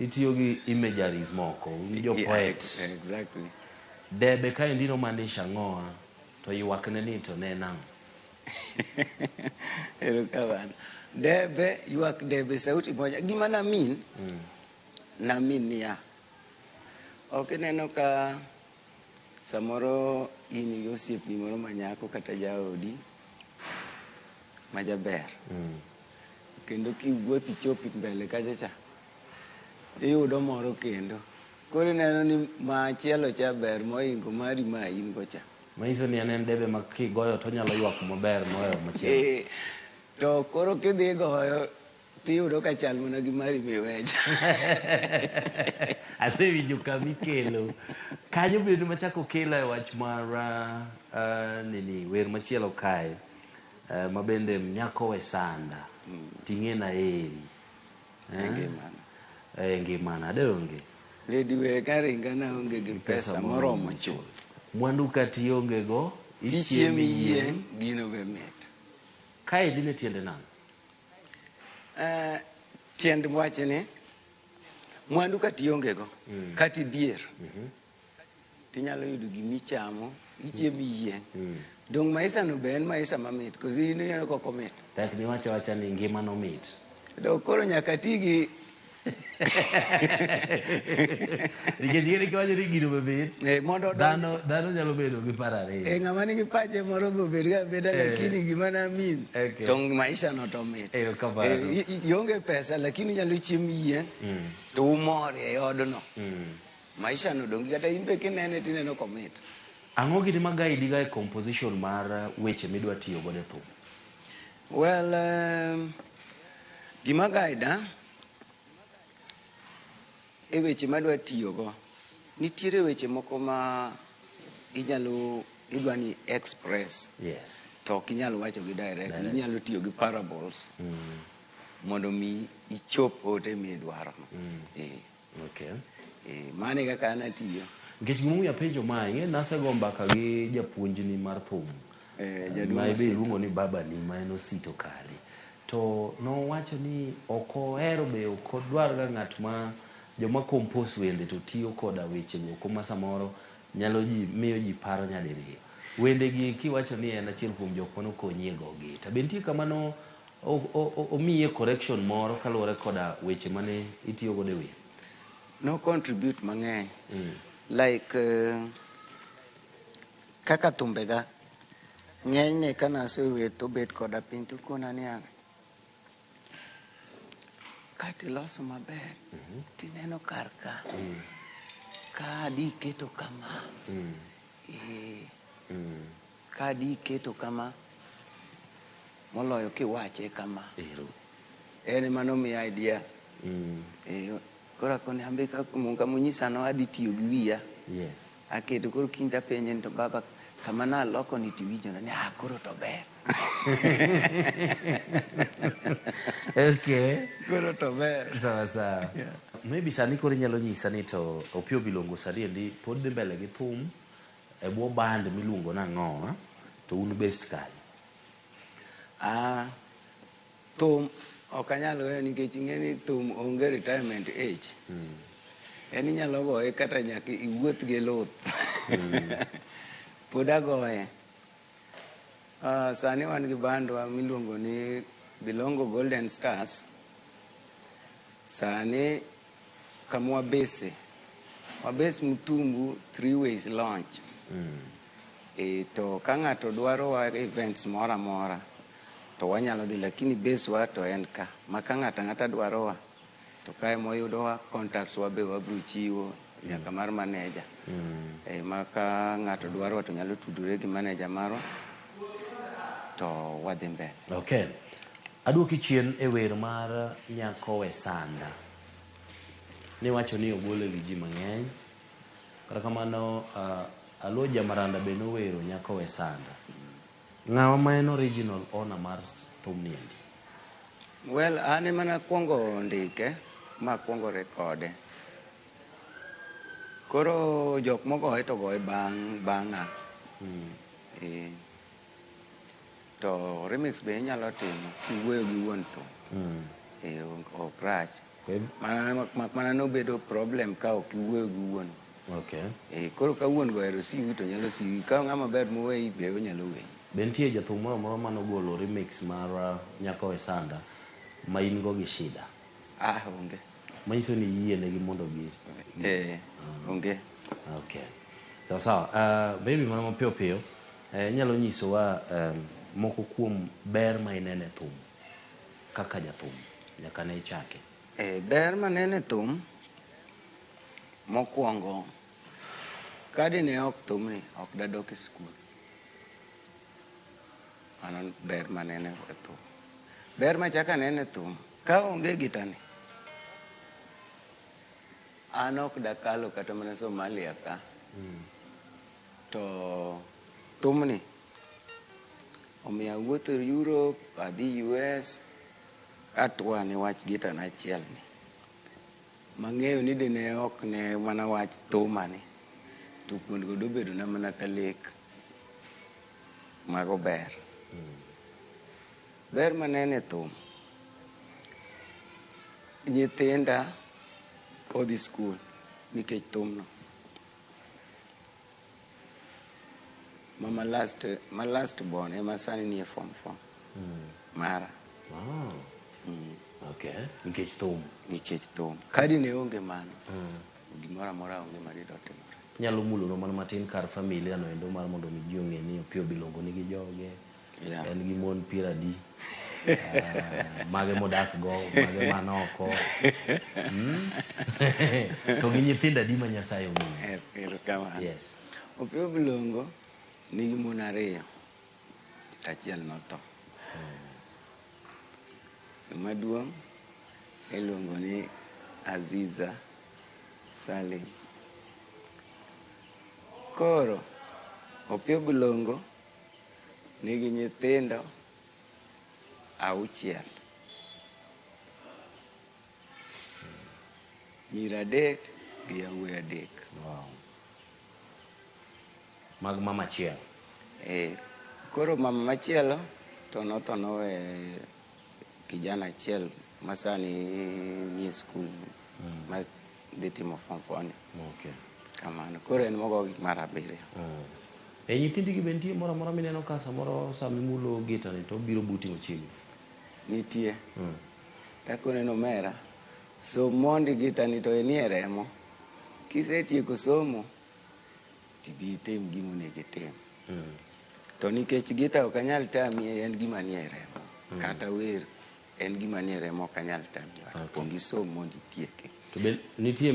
itiyo gi imageries moko jo poet. Exactly. Debe ka ndino maanisha ng'oa to ywakne ni to ne nang'. Erokamano. Debe ywak debe sauti moja gima namin niya. Ok neno ka samoro in gi osiepni moro manyako kata jaodi majaber. Kendo kiwuothi chopi mbele kacha cha iyudo moro kendo. Koro neno ni machielo cha ber moingo mari ma in go cha. Maiso ni anen debe ma kigoyo to nyalo ywak maber moyo machielo. To koro kidhi goyo tiyudo ka chal mana gi mari miwecha. Asewinjo kamikelo. Kanyo bedo machako kelo e wach mar wer machielo kae. Mabende nyako we sanda. Ting'e na eri. Ngimana donge. Lady we karinga na onge gi pesa moromo chuth. Mwandu kati onge go ichiemi yien gino be mit. Kae dine tiende nang'? Tiend wache ni mwandu kati onge go kati dhier tinyalo yudo gimi chamo ichiemi yien. Dong maisha no be en maisha mamit kozi ineno koko mit. Tak ni wacha ni ngima no mit. Do koro nyaka tigi Nikech gini kiwacho ni gino bebet. Mondo dhano nyalo bedo gi paro ariyo. Ng'ama nigi pache moro bobed ga beda lakini gima namin to maisha no to mit. Ionge pesa lakini nyalo chiemo yie to umor e odno. Maisha no dongi kata imbe kinene tineno komit. Ang'o gini ma guide ga e composition mar weche midwa tiyo godo e thum? Well, gima guide e weche madwa tiyo go nitiere weche moko ma idwa ni express. Yes. To kinyalo wacho gi direct, inyalo tiyo gi parables mondo mi ichop ote midwaro. Okay. Mane kaka anatiyo. Nikech gimomiyo apenjo mae, ing'e nasego mbaka gi japuonjni mar thum. Ma ibe iluongo ni baba ni ma en Osito Kali. To nowacho ni ok ohero be ok odwar ga ng'at ma joma compose wende to tiyo koda weche moko ma samoro nyalo miyo ji paro nyadiriyo. Wende gi kiwacho ni en achiel kuom jok mano konyi e go gita. Be nitie kamano omiye correction moro kaluwore koda weche mane itiyo godo e wer? No contribute mang'eny. Like kaka thumbega ng'enyne kana asewetho bet koda piny to kona niang' katiloso maber tineno kar ka di keto kama ka di keto kama moloyo kiwache kama en mano mi ideas kora koni ambe ka munga munyisa no adhi tiyo gi wiya aketo koro kinda penje to baba kama na loko ni tiwijo na koro to ber. Okay. Koro to ber. Sawa. Maybe sani koro nyalo nyisa ni to Opiyo Bilongo Sariendi pod dhi mbele gi thum e bwo band miluongo nang'o to un best kali? Thum ok anyal weyo nikech ing'e ni thum onge retirement age. En inyalo goye kata nyaka iwuoth gi luth. Pod agoye. Sani wan gi bandwa miluongo ni Bilongo Golden Stars. Sani kamwa base Mutumbu 3 ways launch. To ka ng'ato dwaro wa events mora mora to wanyalo dhi, lakini base wa to en ka. Ma ka ng'ata dwaro wa to kae moyudo wa, contacts wa be wabiro chiwo nyaka mar manager. Ma ka ng'ato dwaro to nyalo tudore gi manager marwa to wadhi mbele. Okay. Aduoki chien e wer mar Nyako We Sanda. Niwacho ni ogole gi ji mang'eny. Kata kamano Alo Jamaranda be nowero Nyako We Sanda. Ng'awa ma en original owner mar thum ni? Well, ane mana kuongo ndike ma kuongo rekode. Koro jok mogoye to goye bang'a. To remix be inyalo timo kiwuoyo gi wuon thum. Ok rach. Mana nobedo problem ka ok iwuoyo gi wuon. Koro ka wuon gohero siwi to nyalo siwi. Ka ng'ama ber moweyi be onyalo weyi. Be nitie jathum moro manogolo remix mar Nyako We Sanda ma in go gi shida? Onge. Manyiso ni yienegi mondo gi... onge. Okay. Sawa. Baby mana mapiyo piyo, nyalo nyisowa moko kuom ber ma inene thum kaka jathum nyaka ne ichake? Ber ma nene thum mokwongo kadi ne ok thum ni ok dadok e skul. Mano ber ma nene thum. Ber ma chaka nene thum ka onge gitani an ok dakalo kata mana Somalia ka. To thum ni omiya wuotho Europe, adhi US atwa ni wach gita na achiel ni. Mang'eyo ni dine ok ne mana wach thumani to kuond go dobedo na mana kalek. Mago ber. Ber manene thum. Nyithinda odhi skul nikech thum no. Ma last born ema sani ni e form 4 mara. Okay. Nikech thum. Nikech thum. Kadi ne onge mano. Gimoro amora onge marito timore. Nyalo mulo no mana matin kar familia no endo mar mondo mi ji ong'e ni Opiyo Bilongo nigi joge. En gi mon 10 mage modak go, mage manoko. To gi nyithindo adi ma Nyasaye omiyo. Erokamano. Yes. Opiyo Bilongo nigi mon 2, achiel notho. Maduong' iluongo ni Aziza Salim. Koro Opiyo Bilongo nigi nyithindo 6, nyiri 3 gi yawuoyi 3. Wow. Mag mama achiel. Koro mama machielo to notho nowe kijana achiel masani ni skul ma dhi timo form 4. Okay. Kamano. Koro en mogo mar 7. Nyithindigi be nitie moro amora mineno ka samoro sama imulo gita ni to biro buti machiegni? Nitie. Takone nomera, som mondi gita ni to enie remo. Kisetieko somo, tibi itim gima onego itim. To nikech gita ok anyal tami, en gima nie remo. Kata wer en gima nie remo ok anyal tami. Kuong isom mondi itieke. To be nitie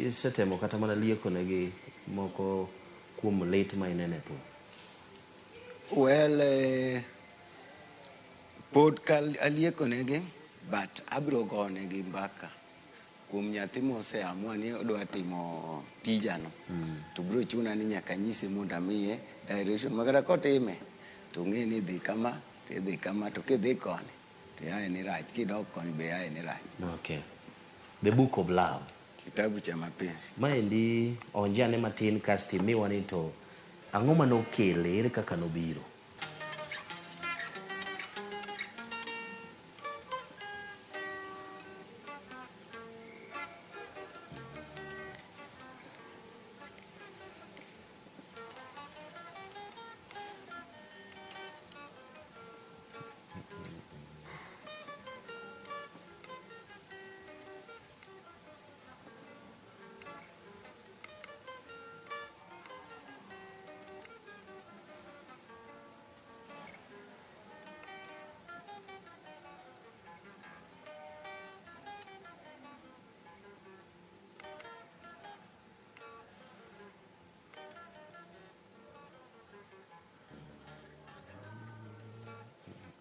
isetemo kata mana lieko negi moko kuom lit ma inene po? Well, pod alieko negi, but abiro go negi mbaka. Kuom nyathi moseamua ni odwa timo tijano. To biro chuna ni nyaka nyise mondo amiye direction makata kotime. To ng'e ni dhi kama, to dhi kama, to kidhi koni, to yae ni rach, kidok koni be yae ni rach. Okay. The Book of Love. Kitabu cha mapenzi. Maendi onjane matin kasti miwa ni to ang'o manokele, ere kaka nobiro?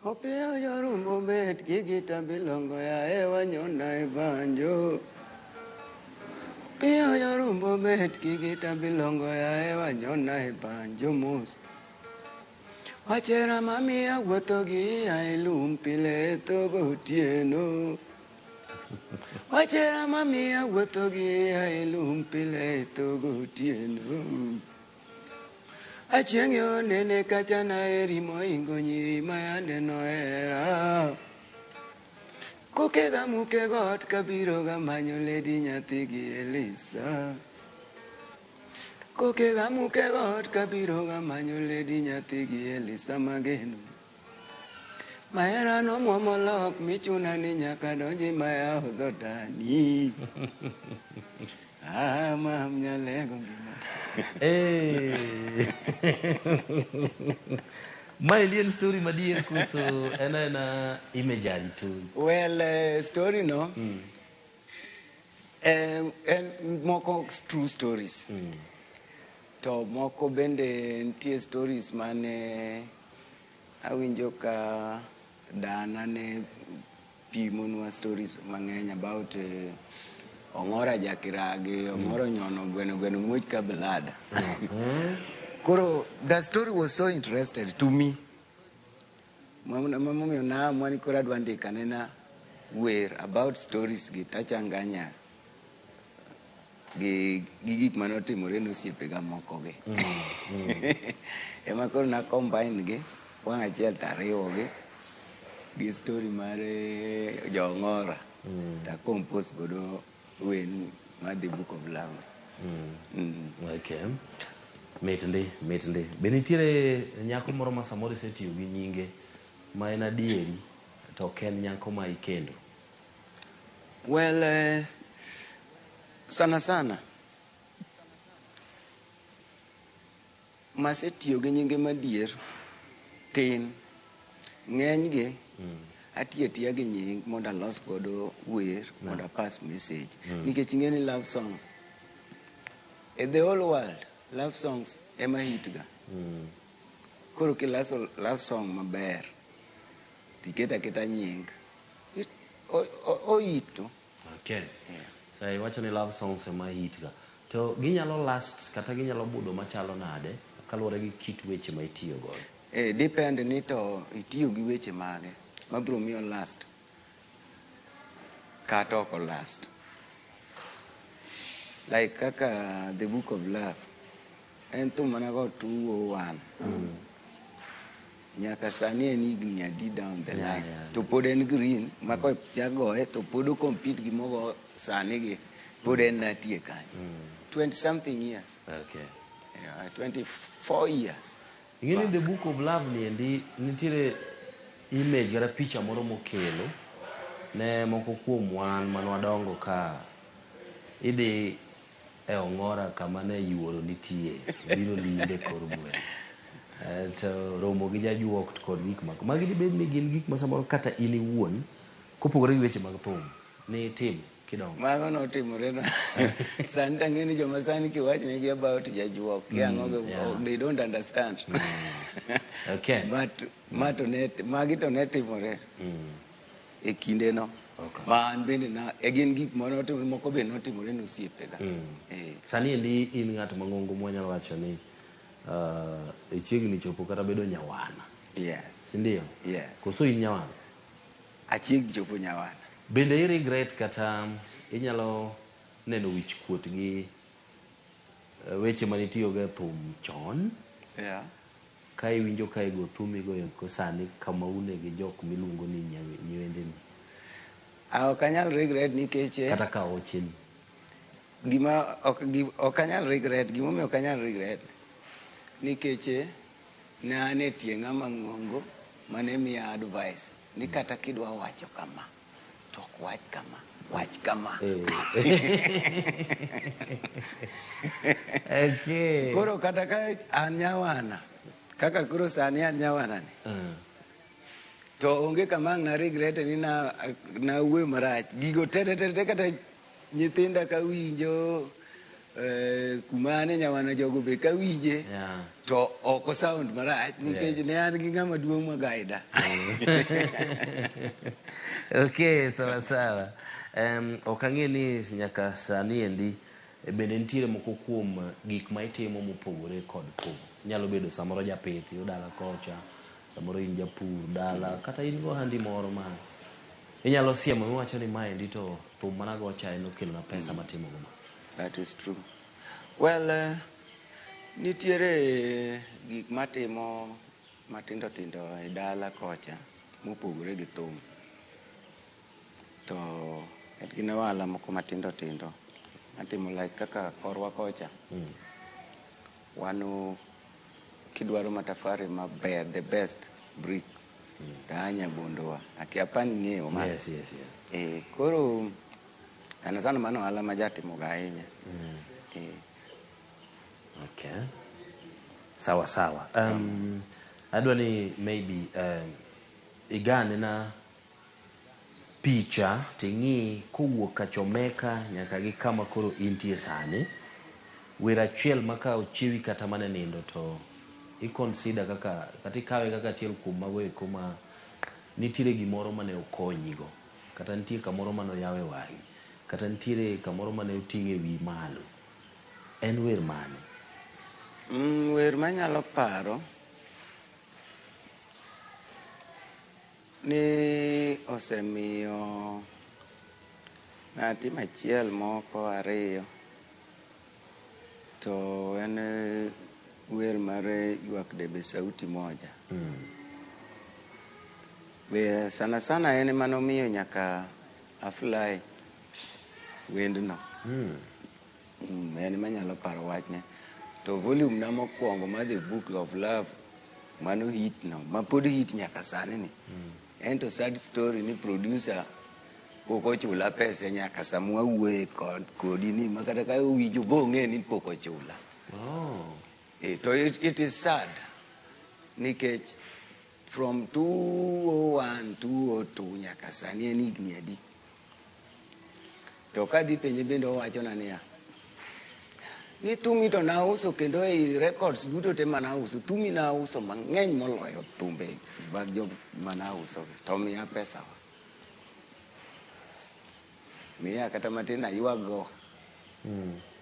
Opiyo jorumbo bet gi gita bilongo ya ewa nyona e banjo. Opiyo jorumbo bet gi gita bilongo ya ewa nyona e banjo mos. Wachera mamiya wuotho gi ya ilum pile to gotieno. Wachera mamiya wuotho gi ya ilum pile to gotieno. Achieng' yo nene kacha na eri moingo nyiri mayande nohera. Kokega muke got kabiro ga manyo ledi nyathi gi Elisa. Kokega muke got kabiro ga manyo ledi nyathi gi Elisa mageno. Mahera no muomo lok michuna ni nyaka donji maya hodho dani. Mam nyalego ngima. Maendi en story madier kuso ena imagery tu? Well, story no en moko true stories. To moko bende nitie stories mane awinjo ka dana ne pimonwa stories mang'eny about Ong'ora Jakiragi, Ong'ora nyono gweno much ka belada. Koro, that story was so interested to me. Mama na mwani kora duandika nena wer about stories gi tachanganya gi gik manotimore nosiepega moko gi. Ema koro na combine gi wang' achiel tariwo gi story mar jo Ong'ora. Ta compose godo when The Book of Love. Okay. Mitndi. Be nitiere nyako moro ma samoro isetiyo gi nyinge ma en adieri to ok en nyako ma ikendo? Well, sana sana masetiyo gi nyinge madier tin ng'enygi atiyo atiya gi nying mondo alos godo wer mondo pass message nikech ing'e ni love songs in the whole world love songs ema hitga koro kilaso love song maber tiketa keta nying oito. Okay. So iwacho ni love songs ema hitga. To ginyalo last kata ginyalo budo machalo nade kaluwore gi kit weche ma itiyo godo? Depend ni to itiyo gi weche mage mabiro miyo last kata oko last. Like kaka The Book of Love en thum manago 201 nyaka sani en higni adi down the line to pod en green mako jagoye to pod o compete gi mogo sani gi pod en natie kanyo 20 something years. Okay. Yeah, 24 years. Ing'eni The Book of Love ni endi nitiere image kata picha moro mokelo ne moko kuom wan manwadongo ka idhi e ong'ora kama ne yuoro nitie biro limbe kor gweng'. To romo gi jajuok kod gik moko magi dibed ni gin gik ma samoro kata in iwuon kopogore gi weche mag thum ni tim kidongo. Mago notimore na sani tang'e ni joma sani kiwachnegi about jajuok kiang'o they don't understand. Okay. But magi to ne timore e kinde no. Wan bende na gin gik manotimore moko be notimore ne osiepega. Sani endi in ng'at mang'ongo mwanyalo wacho ni ichiegni chopo kata bedo nyawana. Yes. Sindio? Yes. Koso in nyawana? Achiegni chopo nyawana. Bende i regret kata inyalo neno wich kuot gi weche manitiyo ga thum chon? Yeah. Ka iwinjo ka igo thum igoyo ko sani kama une gi jok miluongo ni nyiwende ni. Ok anyal regret nikech kata ka oche ni. Gima ok anyal regret, gimomiyo ok anyal regret nikech ne an e tie ng'ama ng'ongo mane miya advice ni kata kidwa wacho kama to ok wach kama, wach kama. Okay. Koro kata ka an nyawana kaka koro sani an nyawana ni to onge kama na regret ni na uwe marach gigo tete kata nyithinda ka winjo kumane nyawana jogo be ka winje to oko sound marach nikech ne an gi ng'ama duong' ma gaida. Okay, sawa. Ok ang'e ni nyaka sani endi bende nitiere moko kuom gik ma itimo mopogore kod thum. Nyalo bedo samoro japith yo dala kocha, samoro in japur dala, kata in go handi moro ma inyalo siemo miwacho ni ma endi to thum managocha en okelo na pesa matimo goma. That is true. Well, nitiere gik matimo matindo tindo e dala kocha mopogore gi thum. To gin ohala moko matindo tindo matimo like kaka korwa kocha. Wano kidwaro matafari maber, the best brick tanya bondowa akiapani ng'eyo ma. Yes. Koro sana mano ohala ma jatimo ga ahinya. Okay. Sawa. Adwa ni maybe igane na picha ting'i kowuok Kachomeka nyaka gi kama koro intie sani. Wer achiel maka ochiwi kata mane nindo to i-consider kata ikawe kaka achiel kuom mago eko ma nitiere gimoro mane okonyigo, kata nitiere kamoro mane oyawe wang'i, kata nitiere kamoro mane oting'e wi malo. En wer mane? Wer manyalo paro ni osemiyo ng'ati machiel moko ariyo to en wer mar ywak debe sauti moja. Be sana en manomiyo nyaka afly wendno. En manyalo paro wachne. To volume na mokwongo ma The Book of Love mano hit no ma pod hit nyaka sani ni. En to sad story ni producer pok ochula pesa nyaka samwa wuoye kodi ni makata ka winjo bong'e ni pok ochula. To it is sad nikech from 2001 2002 nyaka sani en higni adi. To kadhi penje bende owachona niya, ni thumi to nauso kendo ei records duto te manauso, thumi nauso mang'eny moloyo thumbe mag jo manauso, to miya pesa wa. Miya kata matin ayuago.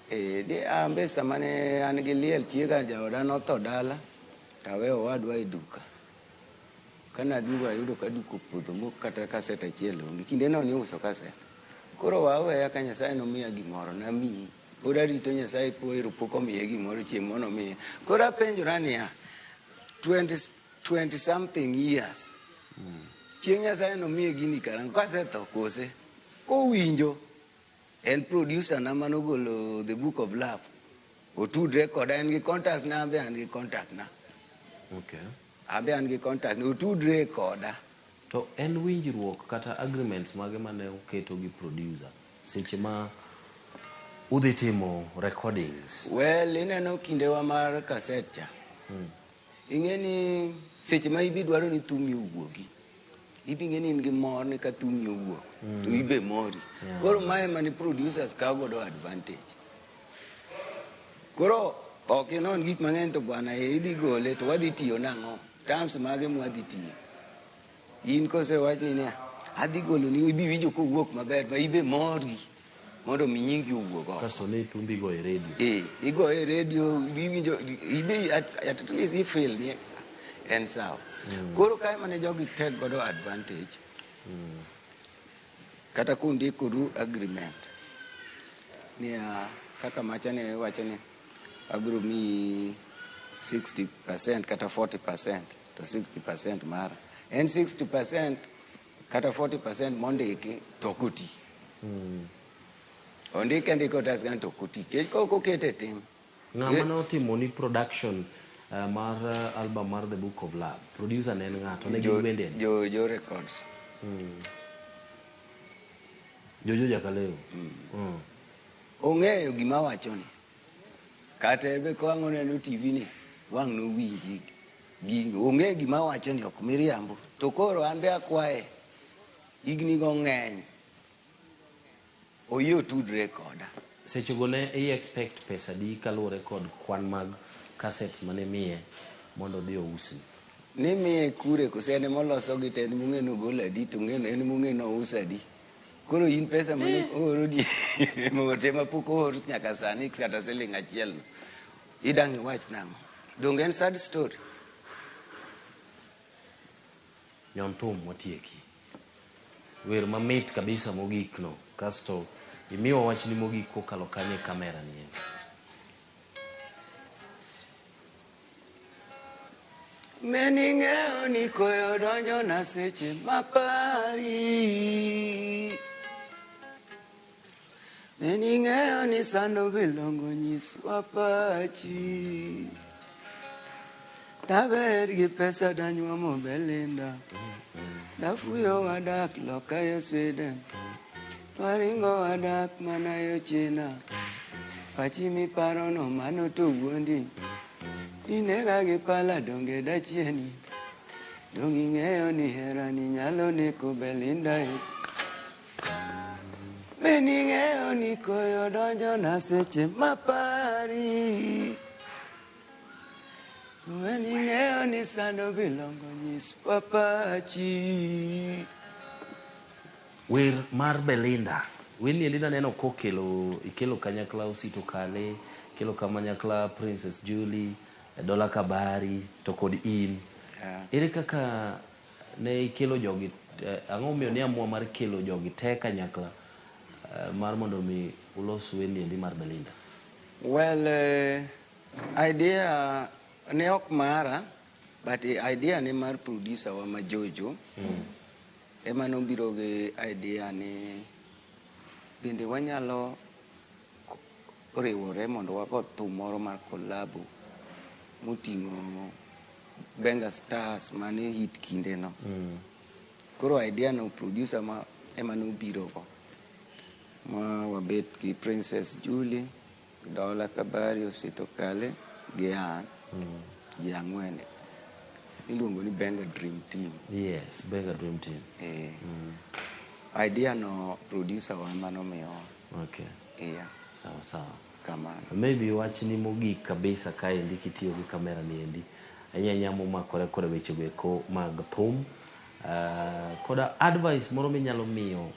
Di ambe samane an gi liel chiega jaoda notho dala, tawe owadwa e duka. Kana dugo ayudo ka duka opodho mok kata kaset achiel onge. Kinde no ni uso kaset. Koro waweya ka Nyasaye nomiya gimoro namiyi. Pod arito Nyasaye pok omiye gimoro chieng' mono miye. Koro apenjora niya, 20 something years. Chieng' Nyasaye nomiye gini karang'o kasetho kose. Kowinjo en producer na manogolo The Book of Love. Otudre koda en gi contact na, ambe an gi contact na. Ambe an gi contact na, otudre koda. To en winjruok kata agreements mage mane uketo gi producer seche ma udhi timo recordings? Well, ineno kindewa mar kaset cha. Ing'e ni seche ma ibi dwaro ni thumi owuogi, ibi ng'e ni in gi mor ni ka thumi owuok, to ibe mori. Koro mae mani producers kawo godo advantage. Koro ok inon gik mang'eny to bwana idhi gole to wadhi tiyo nang'o, terms mage mwadhi tiyo. In kosewach ni niya, adhi golo ni ibi winjo kowuok maber ma ibe mori mondo mi nyingi owuog. Kasto ne thumbi go e radio. Igo e radio, iwinjo ibe at least you feel ni en sawa. Koro kae mane jogi take godo advantage. Kata kundikoru agreement. Niya kaka machane wacho ni abiro mi 60% kata 40% to 60% mara. En 60% kata 40% mondiki to kuti. Ondike ndiko tasgan to kuti. Koko kete tim. Ng'ama ne otimo ni production mar album mar The Book of Love? Producer ne en ng'ato? Ne gin wende? Jo Records. Jojo Jakaleo. Ong'eyo gima wachoni. Kata ebe kwango neno TV ni wang' no winji. Ong'e gima wachoni ok miriambo. To koro an be akwaye. Igni go ng'eny. Oyo tudre koda. Seche go ne expect pesa di kaluwore kod kwan mag cassettes mane miye mondo dhi ousi? Ni miye kure kose ne moloso gi ten mung'e no gola di to ng'e en mung'e no usa di. Koro in pesa mane oro di mote ma pok or nyaka sani kata siling achiel no. Idang' iwach nang'o? Donge en sad story. Nyon thum watieki. Wer mamit kabisa mogik no. Kasto imiwa wach ni mogik kokalo kanye kamera ni. Mening'eyo ni koyo donjo na seche mapari. Mening'eyo ni sando bilongo nyiswa pachi. Daber gi pesa danyuomo Belinda. Dafuyo wadak loka yo Sweden. Waringo wadak mana yo China. Pachi mi paro no mano to wuondi. Dinega gi pala donge dachieni. Dongi ng'eyo ni hera ni nyalo neko Belinda. Mening'eyo ni koyo donjo na seche mapari. Mening'eyo ni sando bilongo nyiswa pachi. Wer mar Belinda. Wini endi naneno ikelo kanyakla Osito Kale, ikelo kamanyakla Princess Julie, Dola Kabari, to kod in. Ere kaka ne ikelo jogi, ang'o miyo ni amua mar kelo jogi te kanyakla mar mondo mi ulos wini endi mar Belinda? Well, idea ne ok mara, but idea ne mar producer wa Majojo. Ema nobiro gi idea ni bende wanyalo riwore mondo wago thum moro mar kolabo moting'o Benga Stars mane hit kinde no. Koro idea no producer ma ema nobirogo ma wabet gi Princess Julie, Dola Kabari, Osito Kale gi an ji ang'wen iluongo ni Benga Dream Team. Yes, Benga Dream Team. Idea no producer wa manomiyo. Okay. Yeah. Sawa. Kamano. Maybe wachni mogik kabisa kaendi kitiyo gi kamera ni endi. Anyanyamo makore kore weche go mag thum. Koda advice moro minyalo miyo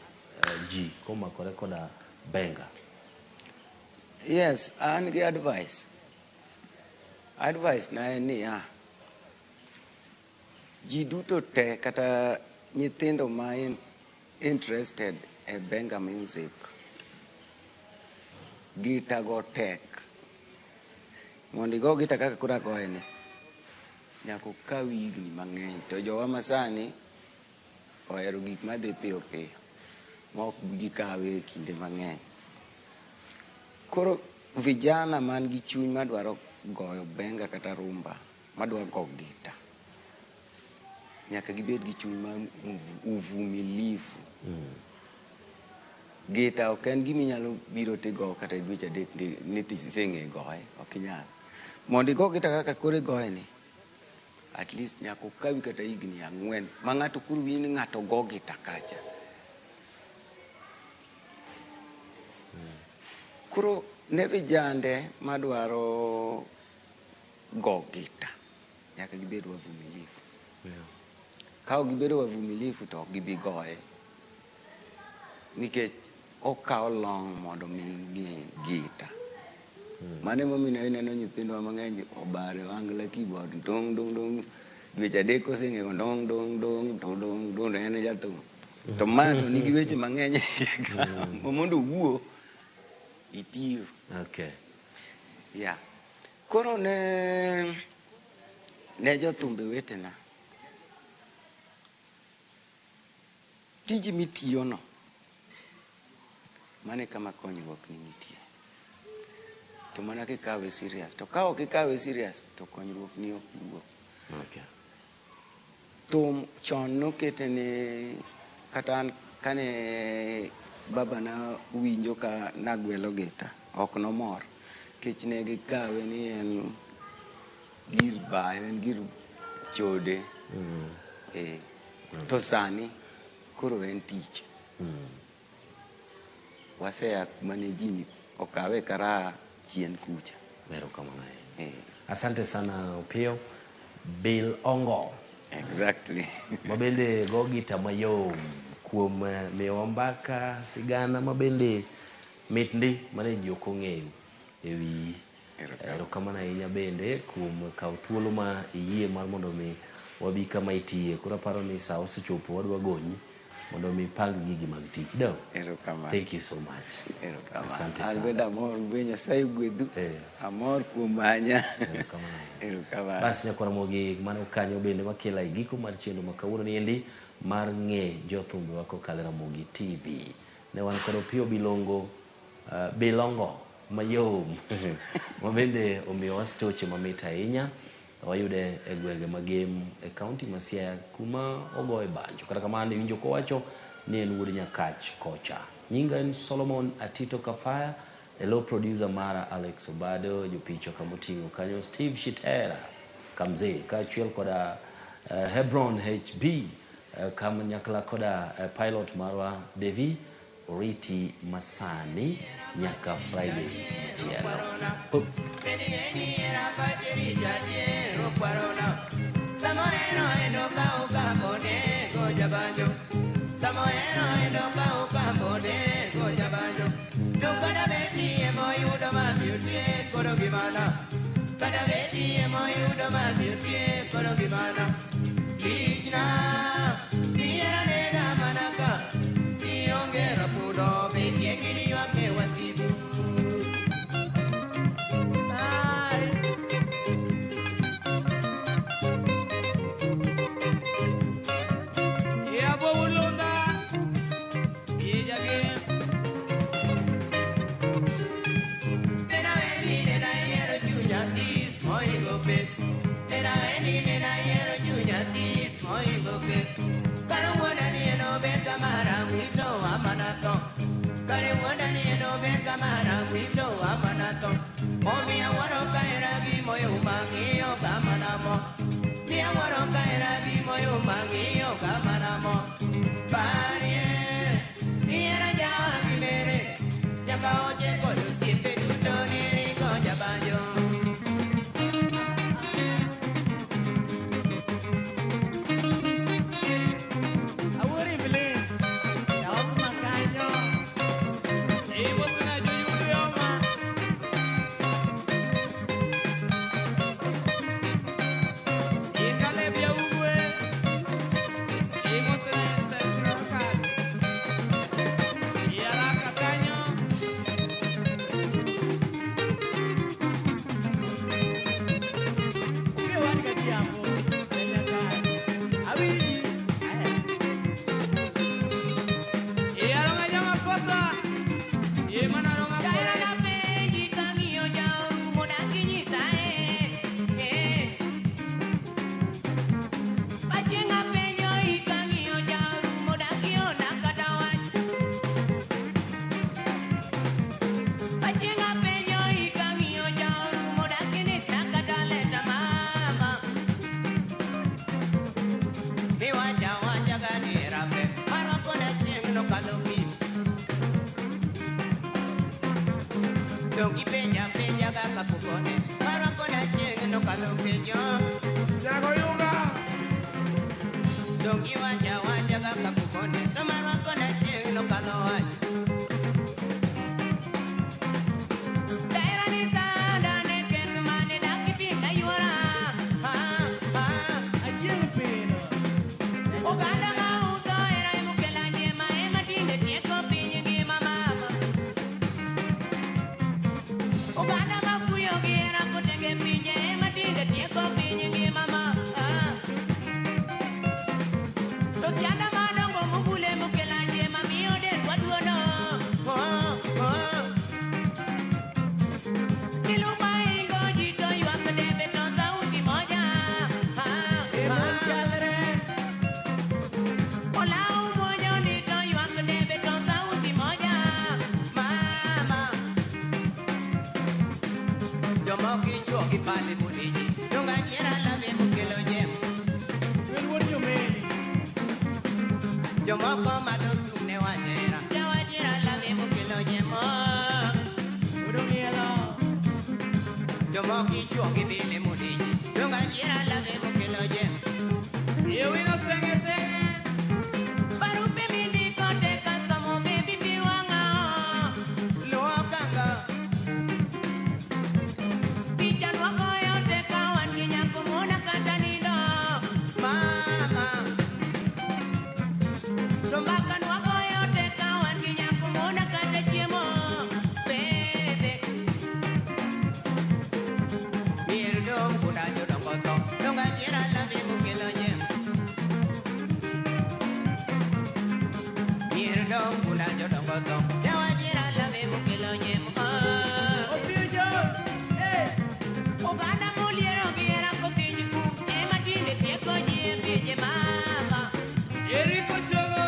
ji komakore koda Benga. Yes, an gi advice. Advice na en ni ji duto te kata nyithindo ma interested e Benga music, gita go tek. Mondo igo gita kaka kura goye ni, nyaka okaw higni mang'eny. To jowa masani ohero gik madhi piyo piyo, ma ok gikawe kinde mang'eny. Koro vijana man gi chuny madwaro goyo benga kata rumba, madwaro go gita, nyaka gibed gi chuny ma uvumilivu. Gita ok en gimi nyalo biro tigo kata dweche adek ni tiseng'e goye, ok inyal. Mondo igo gita kaka kore goye ni, at least nyaka okawi kata higni 4 ma ng'ato koro winjo ni ng'ato go gita kacha. Koro ne vijande madwaro go gita, nyaka gibed wavumilivu. Ka ok gibedo wavumilivu to ok gibi goye, nikech okawo long mondo mi ng'e gita. Mane momiyo ineno nyithindowa mang'eny obare wangla keyboard dong dong dong, dweche adek koseng'eyo dong dong dong to dong dong en jathum. To ma to nigi weche mang'eny mondo wuo itiyo. Okay. Yeah. Koro ne jothumbe wetena, tiji mitiyo no, mane kama konyruok ni nitie. To mana kikawe serious. To ka ok ikawe serious, to konyruok ni ok wuok. Okay. Thum chon nokete ni kata kane baba na winjo ka nagwelo gita, ok nomor. Kech ne gikawe ni en gir bayo, en gir chode. To sani koro en tich. Wasea mane jini okawe kara chien kucha. Mero kamano. Asante sana Opiyo. Bill Ongo. Exactly. Mabende go gita mayom kuom miyowa mbaka sigana mabende mitndi mane ji ok ong'eyo ewi. Erokamano ahinya bende kuom kawo thuolo ma iyie mar mondo mi wabi kama itiye. Koro aparo ni sa osechopo wadwa gonyi mondo mi pang gigi mag tich. Do. Erokamano. Thank you so much. Erokamano. Asante sana. Albeda amor be Nyasaye gwedhu. Amor kuom manya. Erokamano. Basi nyakora mogi mano kanyo bende makela giko mar chenro ma kawuono ni endi mar ng'e jothumbe wa kokalo Ramogi TV. Ne wan kod Opiyo Bilongo mayom mabende omiyo wastoche mamit ahinya. Wayude e gwenge magem e kaunti ma Siaya kuma ogoye banjo. Kata kamano iwinjo kowacho ni en wuod Nyakach kocha. Nyinga en Solomon Atito Kafaya, hello producer mara Alex Obado, jopicho kamoting'o kanyo Steve Shitera Kamze kaachiel koda Hebron HB kama nyakla koda pilot marwa Devi Oriti Masani nyaka Friday machielo. Samoero endo ka ukambone goja banjo. Samoero endo ka ukambone goja banjo. Tukada beti emoyudo mamiutie koro gimana. Kada beti emoyudo mamiutie koro gimana. Lijna miera nega manaka. Tiongera pudo betie gini wake wasibu. Moingo pe, duto amanato. Omi awaro kaeragi moyo mangio kamanamo. Mi awaro kaeragi moyo mangio kamanamo. Parie, niera jawa gimere. Jaka oche kodu tipe duto niri ko jabanjo. Awuri bili, ya osma kanyo. Ibo suna juyu yoma. Ikale bia ugwe. Ibo suna central card. Yaraka kanyo. Uke wani kadi yambo. Awiji. Iyalonga nyama kosa. Imana longa Kaira na peji kangio jaoru moda kinyita Pachenga penyo ikangio jaoru moda kiona katawach. Pachenga penyo ikangio jaoru moda kinita kataleta mama. Iwacha wacha ganira pe maroko na chingno kalumi. Dongi peña peña gaka pukone maroko na chingno kalumi jo. Jago yunga. Dongi wacha wacha gaka pukone no maroko na chingno kalowach. Daira ni tada ne ken mane daki pinga yuara. Achieng pino. Oganda ma uto era emukela nyema ema tinde tieko piny ngima mama. Oganda ma fuyo gi era kotenge pinye ema tinde tieko piny ngima mama. To tianda madongo mugule mukela nyema miyo del waduono. Kiluma ingo jito ywak debe to sauti moja. Emon chalre. Olau moyo nito ywak debe to sauti moja. Mama. Jomoki chuo ki pale budiji. Dunga nyera lave mukelo jem. Wilwur nyumeli. Jomoko madok ne wanyera. Jawanyera lave mukelo jem. Udungielo. Jomoki chuo ki pale budiji. Dunga nyera lave mukelo jem. Yewino senge senge. Barupe mindi kote kasomo baby biwanga. Luo kanga. Picha nwako yote kawan kinyako muna kata nido. Mama. Tumbaka nwako yote kawan kinyako muna kata chiemo. Bebe. Mirdo kuna jodong koto. Dunga jira lave mukelo jem. Mirdo kuna jodong koto. Jawa jira lave mukelo jem. Opiyo Oganda moliero giera kotinyi kum ema tinde tieko jie pinje mama. Eriko chogo.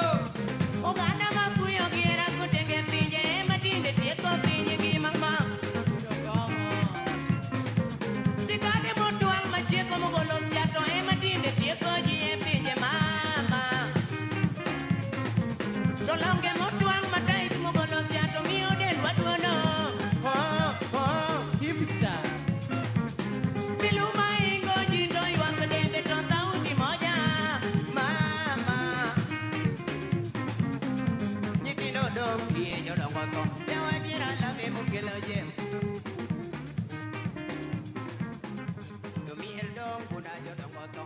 Oganda mafuyo giera kotenge pinje ema tinde tieko pinje gi mama. Sikade motuang machieko mogolo siato ema tinde tieko jie pinje mama. Tolonge motuang matait mogolo siato miyo del waduono. Hipster. Piluma ingo jindo ywak debe to sauti moja. Mama. Nyithindo dong kie jodongo to. Jawadiera lave mukelo jem. Domier dong kuna jodongo to.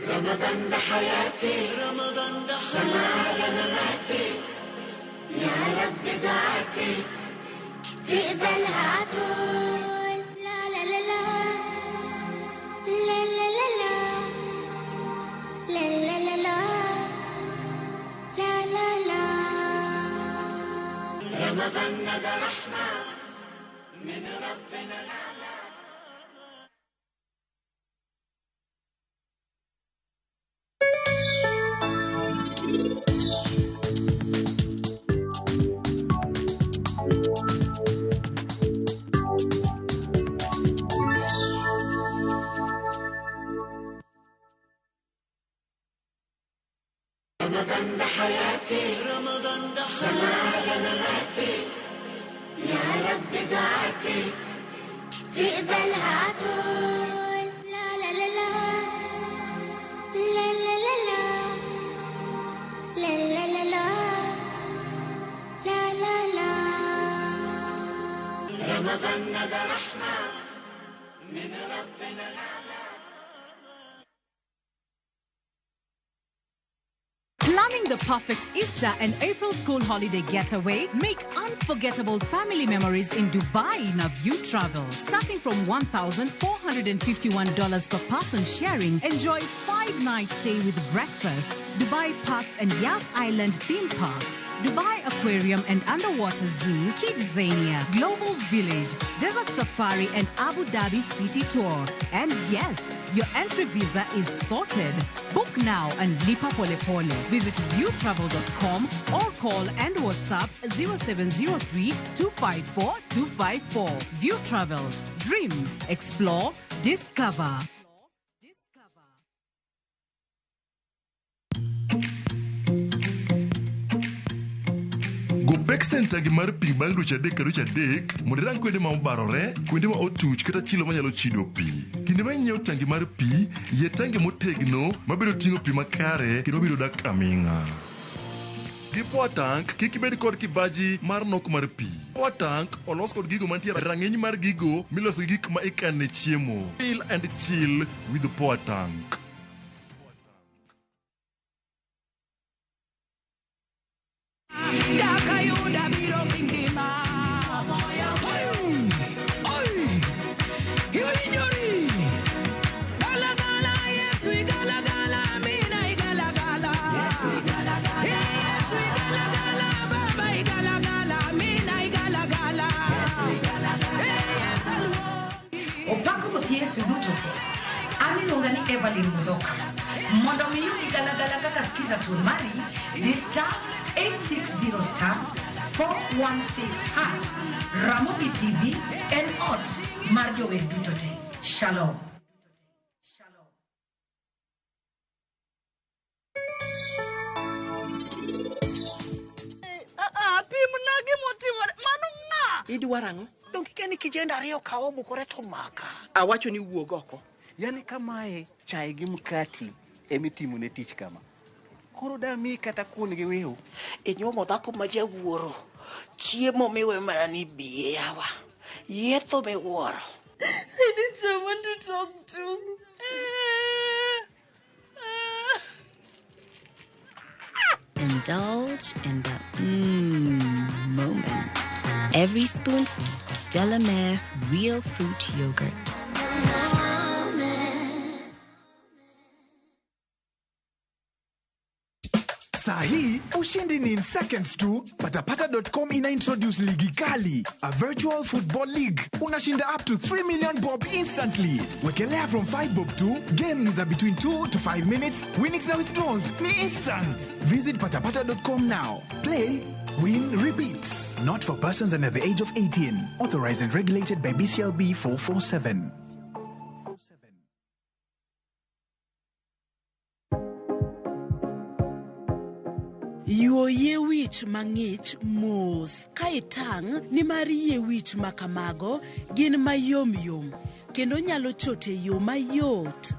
رمضان ده حياتي رمضان ده سماع مماتي يا رب دعاتي تقبلها طول لا لا لا لا لا لا لا لا لا لا لا لا لا لا رمضان ده رحمة من ربنا الأعلى. رمضان ده حياتي رمضان ده سمايا مماتي يا رب دعاتي تقبلها طول لا لا لا لا لا لا لا لا لا لا لا لا لا لا رمضان ده رحمة من ربنا الأعلى. Planning the perfect Easter and April school holiday getaway? Make unforgettable family memories in Dubai na View Travel. Starting from $1,451 per person sharing, enjoy 5-night stay with breakfast, Dubai Parks and Yas Island theme parks, Dubai Aquarium and Underwater Zoo, Kidzania, Global Village, Desert Safari and Abu Dhabi City Tour. And yes, your entry visa is sorted. Book now and lipa pole pole. Visit viewtravel.com or call and WhatsApp 0703 254 254. View Travel. Dream, explore, discover. Go back center gi mar pi bang ducha dek kaducha dek mudirang kwende ma obarore kwende ma otuch kata chilo manyalo chido pi kinde ma nyiew tangi mar pi ye tangi motegno mabiro tingo pi makare kendo biro dak aminga gi poa tank kik ibed kod kibaji mar nok mar pi. Poa tank olos kod gigo mantie rang'eny mar gigo miloso gi gik ma ikane chiemo. Chill and chill with the poa tank. Opako mothiesi duto te. Aminonga ni Evelyn Mudoka. Mondo miyudi galagala kaka skiza tu mari ni star 860 star 416 hash. Ramogi TV and odds Mario duto te. Shalom. Pimnagi motimore mano nga idwarango donki kani kijenda ariyo kawo bukore to maka awacho ni wuog oko yani kamae chai gi mkati emitimo ne tich kama koro dami kata kun gi wew inyomo dhako ma jawuoro chiemo miwe mana ni biye yawa yetho miwuoro. I need someone to talk to. Indulge in the moment. Every spoonful, Delamere Real Fruit Yogurt. Sahi, ushindi ni in seconds tu. Patapata.com ina introduce Ligi Kali, a virtual football league. Unashinda up to 3 million bob instantly. Wekelea from 5 bob to games are between 2 to 5 minutes. Winnings na withdrawals ni instant. Visit patapata.com now. Play, win, repeat. Not for persons under the age of 18. Authorized and regulated by BCLB 447. Yuoye wich mang'ich mos ka itang' ni mar yie wich makamago gin mayom yom kendo nyalo chote yo mayot.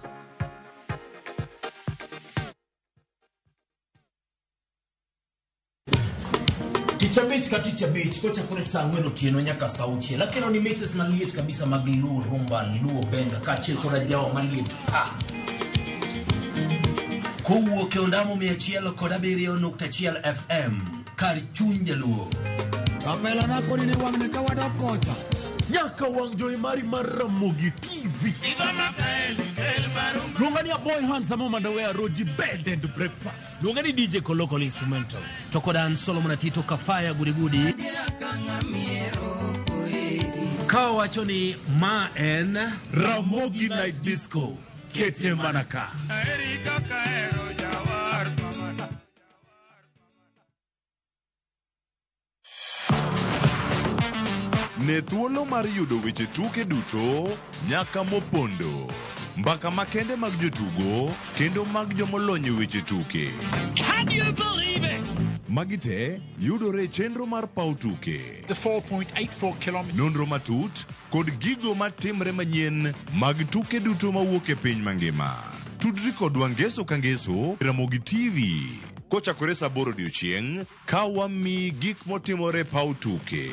Ticha beach kocha kure saa ng'wen otieno nyaka saa auchiel. Lakini ni mixes maliet kabisa mag luo rumba, luo benga kaachiel koda jawa maliet. Kowuok e ondamo 107.1 FM kar chuny jaluo. Kapela na koni ni wang ni kawada kocha. Nyaka wang joy mari Ramogi TV. Lungani ya boy handsome mandawea roji bed and breakfast. Lungani DJ Kolokolo instrumental. Tokodan Solomon Tito Kafaya gudi. Kawa wachoni Ma en Ramogi Night Disco. Kete Manaka. Ne thuolo mar yudo weche tuke duto nyaka mopondo. Mbaka makende mag jotugo kendo mag jomolony weche tuke. Can you believe it? Magite yudore chenro mar pau tuke. The 4.84 kilometers. Nonro matut kod gigo matimre manyien mag tuke duto mawuok e piny mangima. Tudri kod wangeso kangeso Ramogi TV. Kochakore saa 8 odiechieng' ka wami gik motimore pau tuke.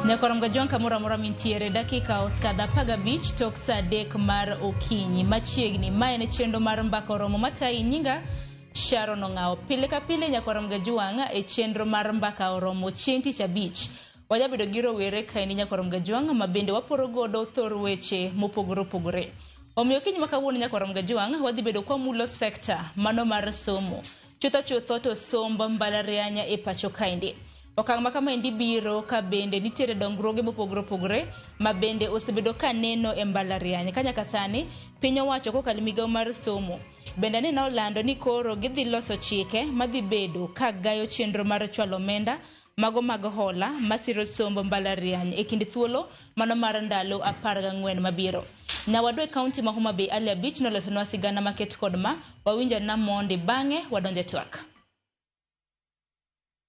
Nyakoramga Jonka mura mintiere dakika otkadha 15 tok saa 3 mar okinyi machiegni maene chendo mar mbaka romo matai nyinga Sharon Ongao pile ka pile nyakoramga Juanga e chenro mar mbaka romo chienti chabich wajabedo giro were kaini nyakoramga Juanga mabende waporo godo thor weche mopogore omiyo kinyi makawuono nyakoramga Juanga wadhi bedo kwa mulo sekta mano mar somo chutho to sombo mbalarianya e pacho kaindi. Okang' makama endi biro ka bende nitiere dongruoge mopogore ma bende osebedo ka neno e mbalariany ka nyaka sani piny owacho kokalo migawo mar somo bende ne olando ni koro gidhi loso chike madhi bedo ka gayo chenro mar chwalo omenda mago mag hola masiro sombo mbalariany e kind thuolo mano mar ndalo 14 mabiro. Nyawadwe kaunti ma Homa Bay Ali Abich nolosonwa sigana maket kod ma wawinja na monde bang'e wadonje twak.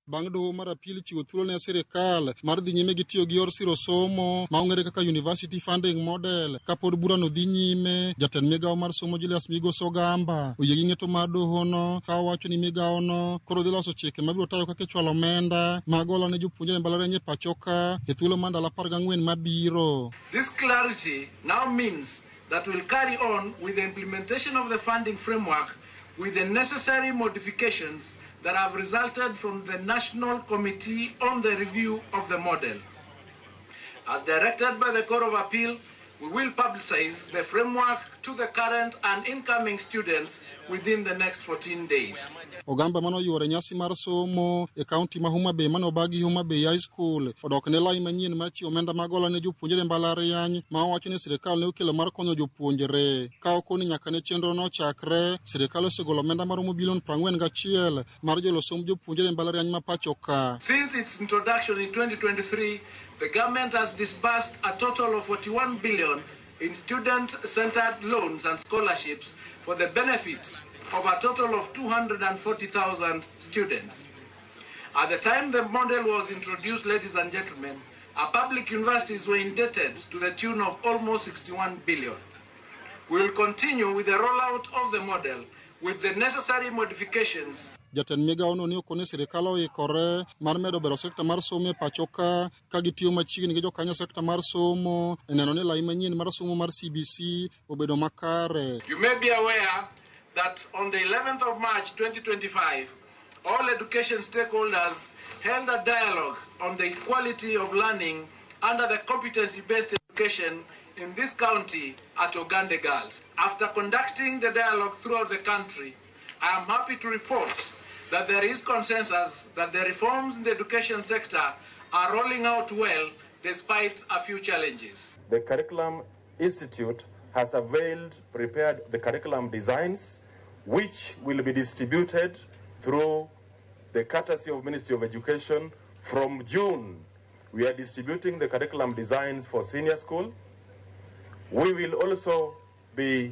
Bang' doho mar apil chiwo thuolo ne sirikal mar dhi nyime gi tiyo gi yor siro somo ma ong'ere kaka University Funding Model kapod burano dhi nyime. Jatend migawo mar somo Julius Migos Ogamba oyie gi ng'eto mar dohono ka owacho ni migawono koro dhi loso chike mabiro tayo kaka ichwalo omenda mag hola ne jopuonjre mbalariany e pacho ka e thuolo mar ndalo 14 mabiro. This clarity now means that we'll carry on with the implementation of the funding framework with the necessary modifications that have resulted from the National Committee on the Review of the Model. As directed by the Court of Appeal, we will publicize the framework to the current and incoming students within the next 14 days. Ogamba mano yore nyasi mar somo e kaunti ma Homa Bay mano bagi Homa Bay High School odok ne lai manyien mar chiwo omenda mag hola ne jopuonjre mbalariany ma owacho ni sirikal ne okelo mar konyo jopuonjre ka okoni nyaka ne chenro no chakre sirikal osegolo omenda maromo bilion 41 mar jolo somb jopuonjre mbalariany ma pacho ka. Since its introduction in 2023, the government has disbursed a total of 41 billion in student-centered loans and scholarships for the benefit of a total of 240,000 students. At the time the model was introduced, ladies and gentlemen, our public universities were indebted to the tune of almost 61 billion. We will continue with the rollout of the model with the necessary modifications. Jatend migawo no ni okone sirikal oikore mar medo bero sekta mar somo e pacho ka gitiyo machiegni gi jokanyo sekta mar somo e neno ni lai manyien mar somo mar CBC obedo makare. You may be aware that on the 11th of March 2025, all education stakeholders held a dialogue on the equality of learning under the competency-based education in this county at Ogande Girls. After conducting the dialogue throughout the country, I am happy to report that there is consensus that the reforms in the education sector are rolling out well despite a few challenges. The Curriculum Institute has prepared the curriculum designs which will be distributed through the courtesy of Ministry of Education from June we are distributing the curriculum designs for senior school. We will also be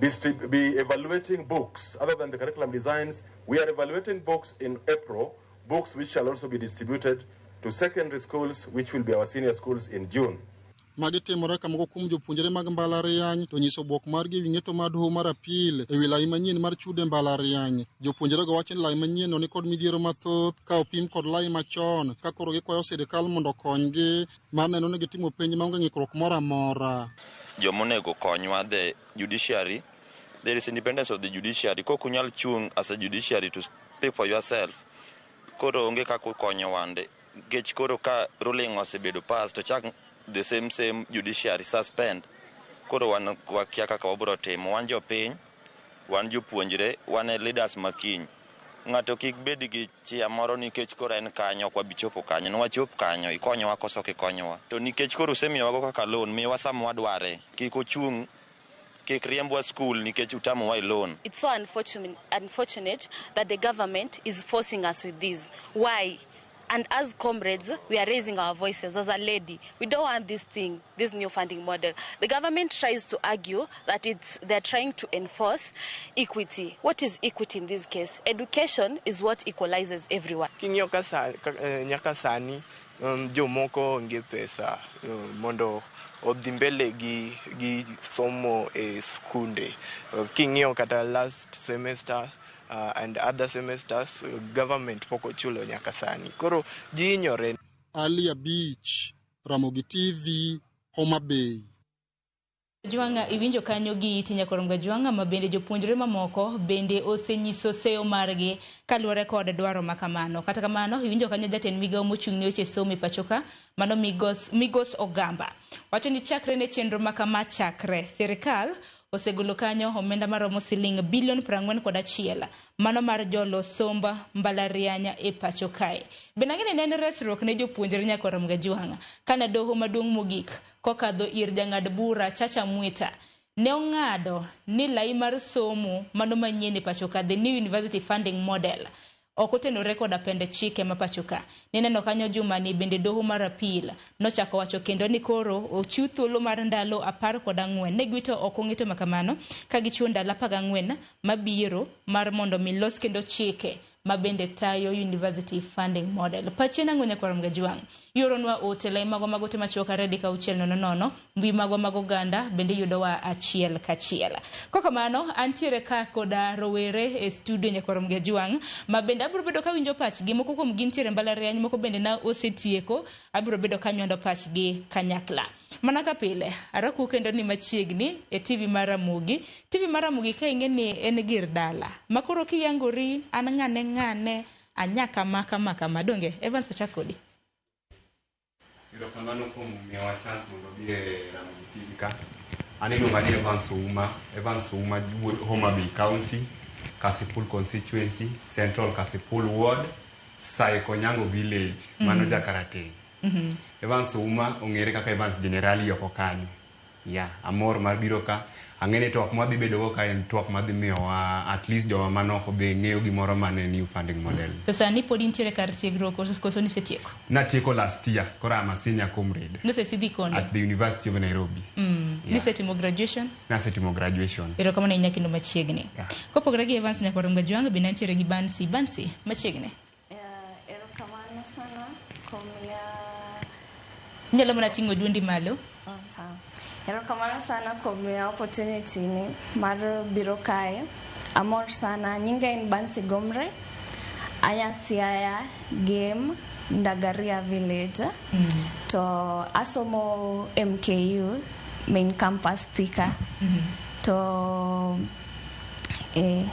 evaluating books. Other than the curriculum designs, we are evaluating books in April, books which shall also be distributed to secondary schools, which will be our senior schools in June. Magi timore kamago kuom jopuonjre mag mbalariany to nyiso buok margi wi ng'eto mar doho mar apil ewi lai manyien mar chude mbalariany. Jopuonjre go wacho ni lai manyien no ni kod midhiero mathoth ka opim kod lai machon ka koro gikwayo sirikal mondo okonygi mar neno ni gitimo penj maonge ng'ikruok moro amora. Jomonego konywa, the judiciary, there is independence of the judiciary. Kokunyal chung as a judiciary to speak for yourself, koro onge kako konyo wande. Gech koro ka ruling osebedo pass to chak the same judiciary suspend. Koro wan wakia kaka wabro timo, wan jopiny, wan jopuonjre, wan leaders makiny. Ng'ato kik bed gi chia moro nikech koro en kanyo ok wabichopo kanyo, no wachop kanyo ikonyowa koso kikonyowa. To nikech koro osemiyowago kaka loan, miwa sama wadware, kik ochung, kik riembwa school nikech utamowa loan. It's so unfortunate that the government is forcing us with this. Why? And as comrades, we are raising our voices. As a lady, we don't want this thing, this new funding model. The government tries to argue that they're trying to enforce equity. What is equity in this case? Education is what equalizes everyone. Nyaka sani jomoko onge pesa mondo odhi mbele gi somo e skunde. King'iyo kata last semester and other semesters, government poko chulo nyaka sani. Koro ji inyore. Alia Beach, Ramogi TV, Homa Bay. Juanga iwinjo kanyo gi tinya koronga juanga ma bende jopuonjre mamoko bende osenyiso seyo margi kaluwore kod dwaro makamano. Kata kamano iwinjo kanyo jatend migao mochung'ne weche somo pachoka mano Migos Ogamba wacho ni chakre ne chenro makama chakre sirikal osegolo kanyo omenda maromo siling bilion 41 mano mar jolo somba mbalarianya e pacho kae. Benangene nene resruok ne jopuonjre nyakoramga juanga kana doho maduong' mogik kokadho ir jang'ad bura Chacha Mwita ne ong'ado ni lai mar somo mano manyien e pacho ka the new university funding model okotenore kod apende chike ma pacho ka. Neneno kanyo juma ni bende doho mar apil nochako wacho kendo ni koro ochiw thuolo mar ndalo 14 ne gwito okong'eto makamano ka gichiwo ndalo 14 mabiro mar mondo milos kendo chike mabende tayo university funding model. Pachena ngonya kwa mga juang. Yoronwa otele mago temachoka redi ka uchel nono. Mbi mago ganda bende yudowa achiel kachiel. Koka mano antiere ka koda rowere e studio nya kwa mga juang. Mabende abrobedo ka winjo pach gi moko kuom gintiere mbalariany moko bende na osetieko abrobedo ka nyondo pach gi kanyakla. Manaka pile araku kendo ni machiegni e TV Maramogi. TV Maramogi ka ingeni en gir dala. Makoro ki yangori an ng'ane anyaka maka madonge Evans achakodi. Kamano kuom miyowa chance mondo bi e Ramogi TV ka. An iluonga ni Evans Ouma Homa Bay County, Kasipul constituency, Central Kasipul ward, Saiko Nyango village, mano Jakarate. Evans Ouma ong'ere kaka Evans Generali yoko kanyo. Amor mar biro ka ang'ene twak madhi bedo go ka en twak madhi miyowa at least jowa manoko be ng'eyo gimoro mane new funding model. To sani pod intiere kar tiegruok koso ni setieko? Natieko last year, koro am a senior comrade. Nose sidhi kondo? At the University of Nairobi. Nisetimo graduation? Nasetimo graduation. Erokamano inya kendo machiegni. Kopogore gi Evans Nyakoronga Juanga be nantiere gi Bansi machiegni. Erokamano sana komia. Nyalo mana ting'o duondi malo? Erokamano sana komia opportunity ni mar biro kae. Amor sana nyinga in Bansi Gomre. Aya Siaya game Ndagaria village. To asomo MKU main campus Thika. To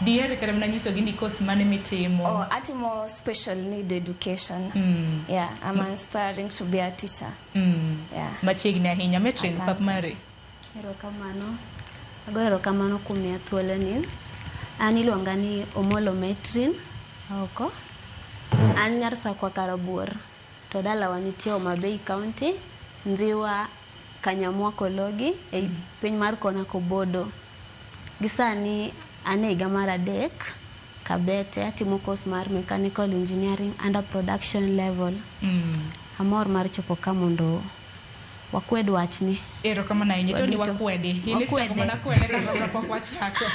Diere kada mnanyiso gini course mane mitimo? Atimo special need education. I'm aspiring to be a teacher. Machiegni ahinya metrin pap mare. Erokamano. Ago erokamano kumia thuolo ni. An iluonga ni Omolo Metrin oko. An nyar Sakwa Karabuor. To dalawa nitie Homa Bay County, Ndhiwa Kanyamwa Kologi e piny mar Kona Kobodo. Gisani ane higa mar 3 Kabete atimo course mar mechanical engineering under production level. amor mar chopo ka mondo wakwed wachni. Erokamano ahinya to ni wakwede. In chako mana kwede kaka pok wachako.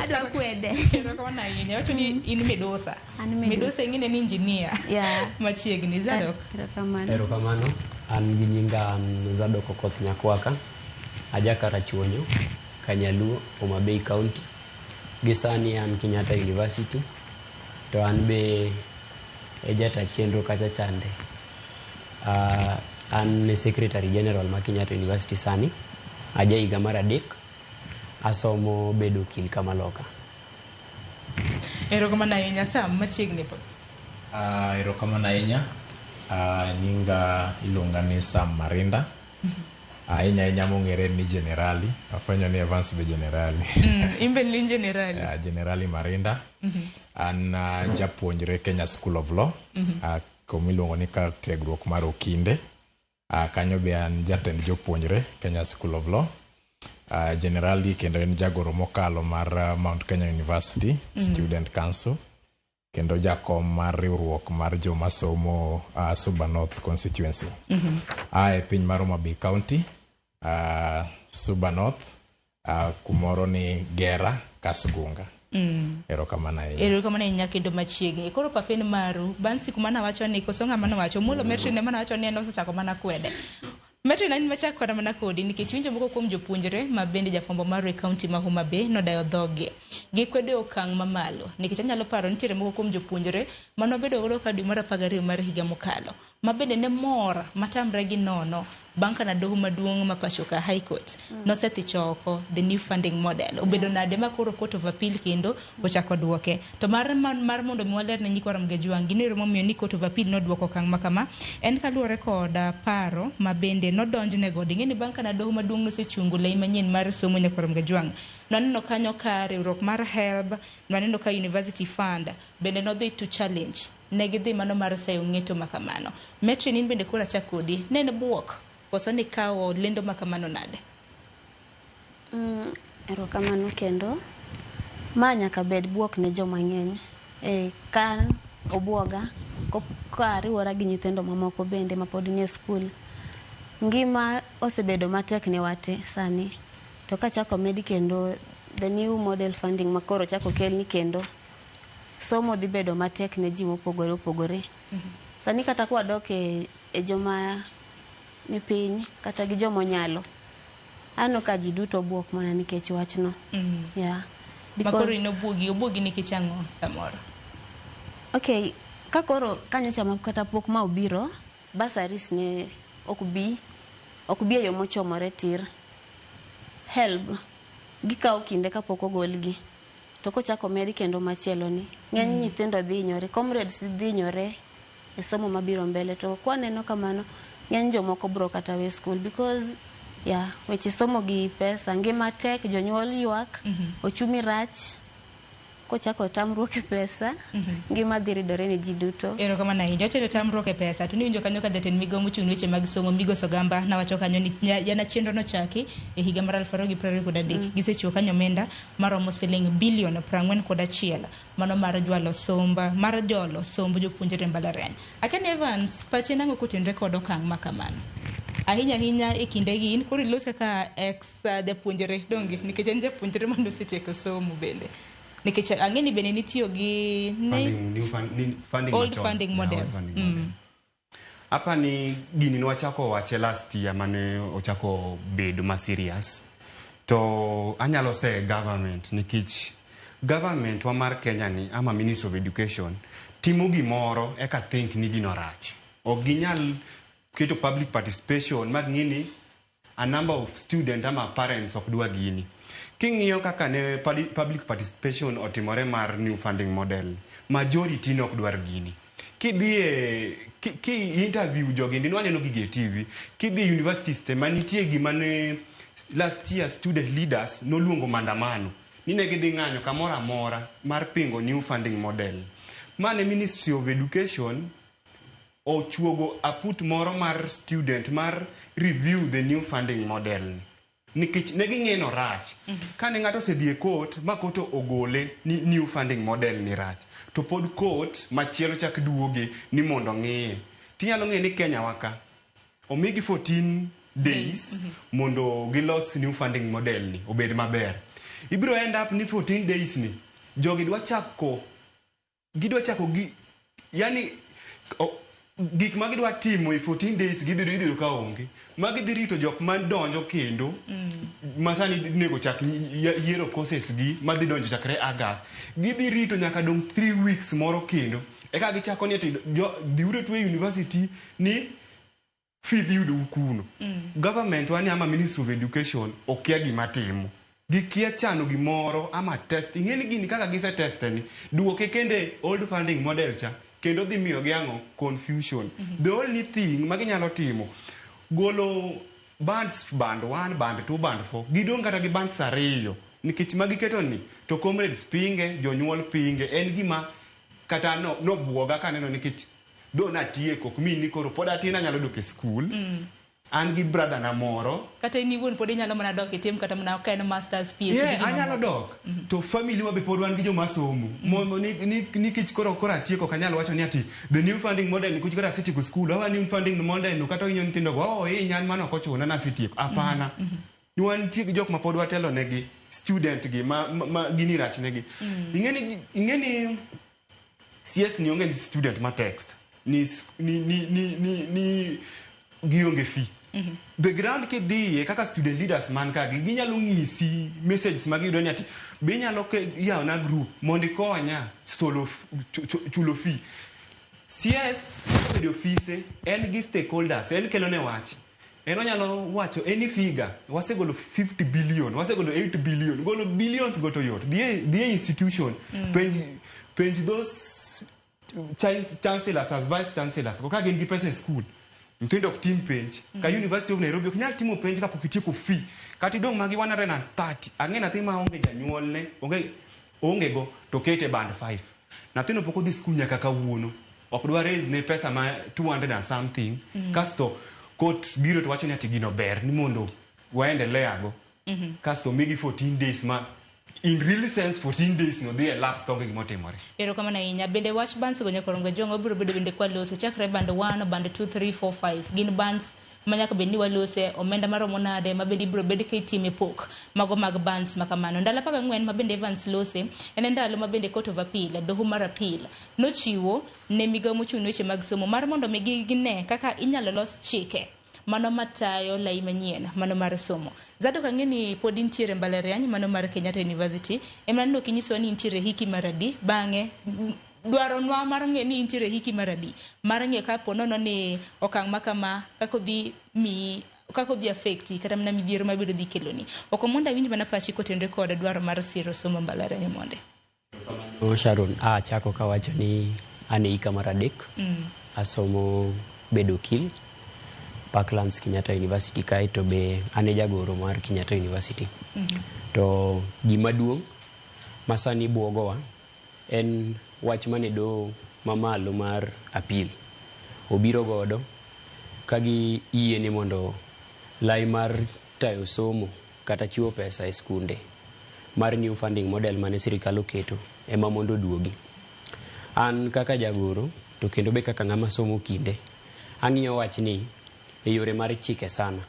Adwa kwede. Erokamano ahinya. Wacho ni in Medusa. Medusa ing'e ni engineer. Yeah. Machiegni Zadok. Erokamano. An gi nyinga an Zadok Okoth Nyakwaka. Aja Karachuonyo, Kanyaluo, Homa Bay County. Gisani an Kenyatta University. To an be ejata chenro kacha chande. An Secretary General ma Kenyatta University sani. Aja higa mar 3. Asomo bedo okil kama loka. Erokamano ahinya Sam machiegni po. Erokamano ahinya. Nyinga iluonga ni Sam Marinda. Ahinya mong'ere ni generali. Afwenyo ni Evans be generali. Imbe ni generali. Generali Marinda. An japuonjre Kenya School of Law. Komiluongo ni kar tiegruok mar Okinde. Kanyo be an jatend jopuonjre Kenya School of Law. Generali kendo en jagoro mokalo mar Mount Kenya University Student Council. Kendo jakom mar riwruok mar joma somo Suba North constituency. E piny mar Homa Bay County, Suba North, kumoro ni Gera, Kasugunga. Erokamano ahinya. Erokamano ahinya kendo machiegni. Koro papen maru, bang' siku mana wacho ni koso ng'ama nowacho mulo Metrin ema wacho ni en osechako mana kwede. Metrin an machako koda mana kodi nikech winjo moko kuom jopuonjre ma bende jafwambo mar kaunti ma Homa Bay nodayo dhoge. Gikwede okang' mamalo nikech anyalo paro nitiere moko kuom jopuonjre manobedo godo ka dwe mar 12 mar higa mokalo ma bende ne mor matamre gi nono bang' kana doho maduong' ma Pachoka High Court nosethicho oko the new funding model. Obedo nade ma koro Court of Appeal kendo ochako duoke. To mar mondo miwaler ne nyikwara Mgejwang' ginero momiyo ni Court of Appeal noduoko okang' makama en kaluwore koda paro ma bende nodonjne godo. Ing'eni bang' kana doho maduong' nosechungo lei manyien mar somo nyikwara Mgejwang'. Noneno kanyo ka riwruok mar HELB, noneno ka University Fund bende nodhi to challenge. Negidhi mano mar sayo ng'eto makamano. Metrin in bende kura chakodi. Nene buok. Koso ni kao lendo makamano nade? Erokamano kendo. Ma nyaka bed buok ne joma ng'eny. Kan obuoga ka riwora gi nyithindo mamoko bende ma pod nie skul. Ngima osebedo matek ne wate sani. To ka chako medi kendo the new model funding makoro chako kel ni kendo somo dhi bedo matek ne ji mopogore opogore. Sani kata kwa dok e joma ni piny kata gi joma nyalo. Ano ka ji duto buok mana nikech wachno. Yeah. Makoro obuogi nikech ang'o samoro. Okay, kakoro kanyocha kata pok ma obiro basaris ne ok bi yo mochomore tir. HELB gikawo kinde kapok ogolgi. To kochako medi kendo machielo ni. Ng'eny nyithindo dhi hinyore, comrades dhi hinyore e somo mabiro mbele. To kwa neno kamano ng'eny jomoko bro kata we school because weche somo gi pesa ngima tek, jonyuol ywak, ochumi rach. Kochako tamruok e pesa, ngima dhi ridore ne ji duto. Erokamano ahinya. Wacho tamruok e pesa. To niwinjo kanyo ka jatend migao mochung' weche mag somo Migosi Ogamba na wacho kanyo ni yana chenro no chaki e higa mar 2023. Gisechiwo kanyo omenda maromo siling bilion 41 mano mar jwalo somb jopuonjre mbalariany. Aken Evans pache nango kotenre kod okang' makamano. Ahinya e kinde gi in koro ilos kaka ex japuonjre donge nikech en japuonjre mondo osetieko somo bende. Nikech ang'eni bende nitiyo gi old funding model. Hapa ni gini nwachako wache last year mane ochako bedo ma serious. To anyalo se government nikech government wa mar Kenya ni ama Ministry of Education timo gimoro eka think ni gino rach. Ok ginyal keto public participation mag ng'ini a number of students ama parents ok dwa gini. King'iyo kaka ne public participation otimore mar new funding model, majority nok dwar gini. Ki interview jogi ndi nwaneno gige TV, kidhi university system manitie gimane last year student leaders no luongo maandamano. Nine gidhi ng'anyo kamora mora mar pingo new funding model. Mane Ministry of Education ochuogo aput moro mar student mar review the new funding model. Nikech ne ging'eno rach. Kane ng'ato osedhi e court ma court ogole ni new funding model ni rach. To pod court machielo chak duoge ni mondo ng'iye. tinyalo ng'e ni Kenya waka omigi 14 days mondo gilos new funding model ni obed maber. Ibiro end up ni 14 days ni jogi dwa chako yani gik ma gidwa timo e 14 days gidhiyo ka onge ma gidhi rito jok man donjo kendo masani nego chak yiero courses gi ma dhi donjo chakre August gidhi rito nyaka dong 3 weeks moro kendo eka gichako ni dhiudo tuwe university ni fee yudo ukuno government wani ama Ministry of Education okia gima timo gikia chano gimoro ama test ing'eni gini kaka gise test ni duoke kende old funding model cha kendo dhi miyo giang'o confusion the only thing ma ginyalo timo golo bands band 1 band 2 band 4 gidong kata gi bands 2 nikech magi keto ni to comrades pinge jonyuol pinge en gima kata no buoga kaneno nikech do na tieko kumini koro pod atina nyalo dok e school an gi brother na moro kata ni wuon pod nyalo mana dok e tim kata mana kaen masters PhD anyalo dok to family wa be pod wan gi joma somo nikech koro atieko kanyalo wacho ni ati the new funding model nikech kora sitieko school awa new funding model no kata inyo nyithindo go nyan mano kochuna na sitieko apana ni wan tie gi jok ma pod watelo negi student gi ma gini rach negi ingeni CS ni onge student ma text ni gionge fee the ground ke die kaka student leaders man ka ginyalo ngisi messages magiyudo ni ati be nyalo ke yaw na group mondo konya solo chulo fee CS the office en gi stakeholders en kelo ne wach en onyalo wacho any figure wasegolo 50 billion wasegolo 8 billion golo billions go to yot the institution page those chancellors as vice chancellors ko ka gin gi pesa e school mtindo team page ka University of Nairobi ok nyal timo page kapok itieko fee kati dong magi 130 ang'e nathi ma onge janyuol ne onge go to kete band 5 nathino pok odhi school nyaka kawuono ok dwa raise ne pesa ma 200 and something kasto court biro to wacho ni ati gino ber ni mondo waendelea go kasto migi 14 days ma in real sense 14 days no they elapse ka onge gimotimore ero kama na inya bende watch bands go nyakoro jongo biro bedo bende kwa lose chakre band 1 band 2 3 4 5 gin bands manyaka bendi walose omenda maromo nade mabendi biro bede ke time pok mago mag bands makamano ndala paka ngwen mabende Evans lose en ndalo mabende Court of Appeal doho mar appeal no chiwo ne miga mochuno weche mag somo mar mondo migi gine kaka inyalo los chike mano matayo lai manyien mano mar somo zado kangeni pod intiere mbalariany mano mar Kenyatta University emano kinyiso ni intiere hiki maradi bange dwaro nwa mar ng'e ni intiere hiki maradi mar ng'e ka ponono ni okang' makama kako dhi affecti kata mna midhiero mabedo dhi keloni oko monda winj mana pachi kotendre kod dwaro mar siro somo mbalariany monde Sharon chako kawacho ni ane hika mar adek asomo bedo kil Parklands Kenyatta University kae to be ane jagoro mar Kenyatta University to gima duong' masani buogowa en wach mane do mamalo mar appeal obiro godo kagi iye ni mondo lai mar tayo somo kata chiwo pesa e skunde mar new funding model mane sirikal oketo ema mondo duogi an kaka jagoro to kendo be kaka ng'ama somo kinde ang'iyo wach ni e yore mar chike sana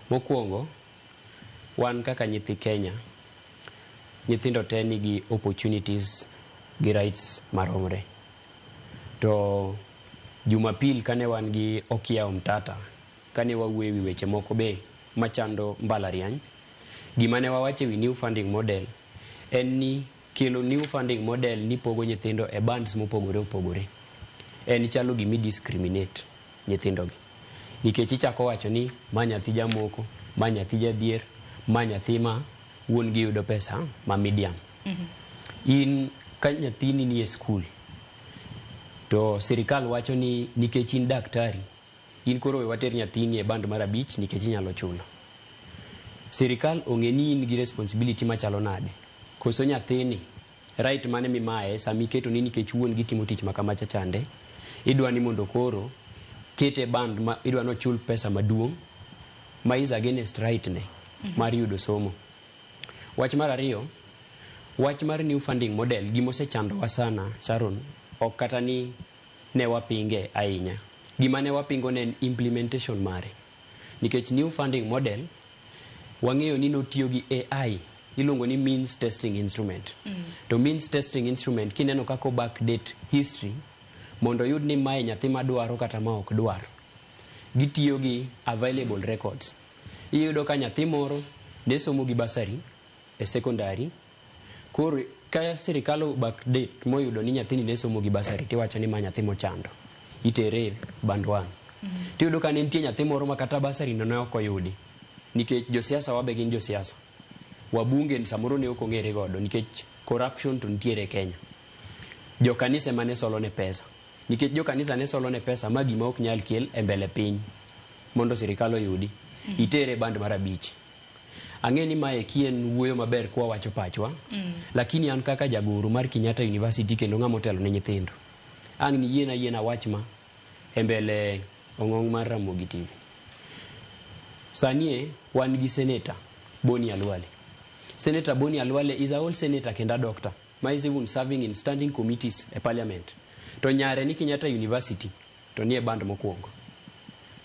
mokwongo wan kaka nyithi Kenya nyithindo te nigi opportunities gi rights maromre to Jumapil kane wan gi Okiya Omtata kane wawuoyo weche moko be machando mbalariany gimane wawache wi new funding model en ni kelo new funding model ni pogo nyithindo e bands mopogore en chalo gimi discriminate nyithindo gi nikech ichako wacho ni ma nyathi jamoko ma nyathi jadhier ma nyathi ma wuon gi yudo pesa ma medium in ka nyathini ni e school to sirikal wacho ni nikech in daktari in koro we water nyathini e band mar 5 nikech inyalo chulo sirikal ong'e ni in gi responsibility machalo nade koso nyathini right mane mimaye sami keto ni nikech wuon gi timo tich makamacha chande idwa ni mondo koro kete band ma idwa no chul pesa maduong' ma is against right ne mar yudo somo wach mar ariyo wach mar new funding model gimose chando wa sana Sharon ok kata ni ne wapinge ahinya Gima ne wapingo ne implementation mare. Nikech new funding model, wang'eyo ni notiyo gi AI, iluongo ni means testing instrument. To means testing instrument, kineno kako backdate history, mondo yud ni mae nyathi madwaro kata ma ok dwar. Gitiyo gi available records. Iyudo ka nyathi moro ne somo gi basari e secondary, koro ka sirikal backdate moyudo ni nyathini ne somo gi basari, tiwacho ni ma nyathi mochando. Itere band 1. Tiyudo ka ne nitie nyathi moro ma kata basari no ne ok oyudi. Nikech josiasa wabe gin josiasa. Wabunge samoro ne ok ong'ere godo nikech corruption to nitiere e Kenya. Jokanisa mane solo ne pesa. Nikech jokanisa ne solo ne pesa ma gima ok nyal kel e mbele piny mondo sirikal oyudi. Itere band mar 5. Ang'e ni mae kien wuoyo maber kwa wacho pachwa, lakini an kaka jagoro mar Kenyatta University kendo ng'ama otelo ne nyithindo. Ang' ni yiena wach ma e mbele ong'ong mar Ramogi TV. Sanie wan gi senator Boni Alwale. Senator Boni Alwale is a old senator kenda doctor. Ma is even serving in standing committees e parliament. To nyare ni Kenyatta University to nie band mokwongo.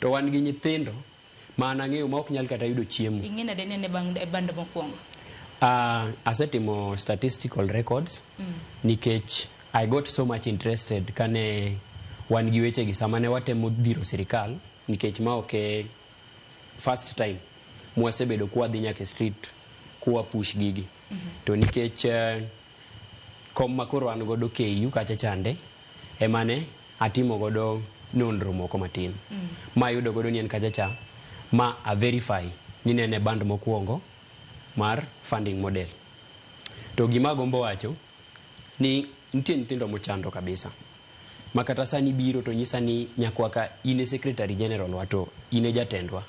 To wan gi nyithindo ma anang'eyo ma ok nyal kata yudo chiemo. Ing'ena dene ne band mokwongo. Asetimo statistical records nikech I got so much interested kane wan gi weche gi sama ne watemo dhiro sirikal nikech ma ok first time mwasebedo kwa dhi nyaka street kwa push gigi. To nikech kom makoro an godo KU kacha chande emane atimo godo nonro moko matin. Ma yudo godo ni en kacha cha ma a verify ni nene band mokwongo mar funding model. To gima gombo wacho ni nitie nyithindo mochando kabisa. Makata sani biro to nyisa ni nyakwaka ine secretary general wato ine jatendwa.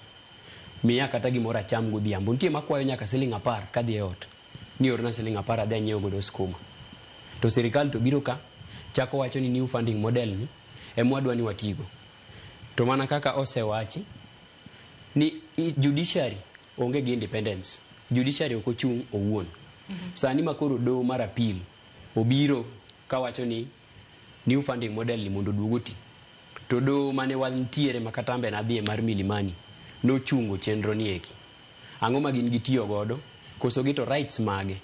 Miya kata gimoro acham godhiambo. Nitie makwayo nyaka siling 10 kadhi e ot. Ni orna siling 10 adhi anyiewo godo skuma. To sirikal to biro ka chako wacho ni new funding model ni emwadwa ni watigo. To mana kaka osewachi ni judiciary onge gi independence. Judiciary ok ochung' owuon. Sani makoro do mar appeal obiro kawacho ni new funding model ni mondo duogoti. To do mane wantiere makatambe na dhie mar Milimani no chungo chenro ni eki. Ang'o ma gin gitiyo godo koso gito rights mage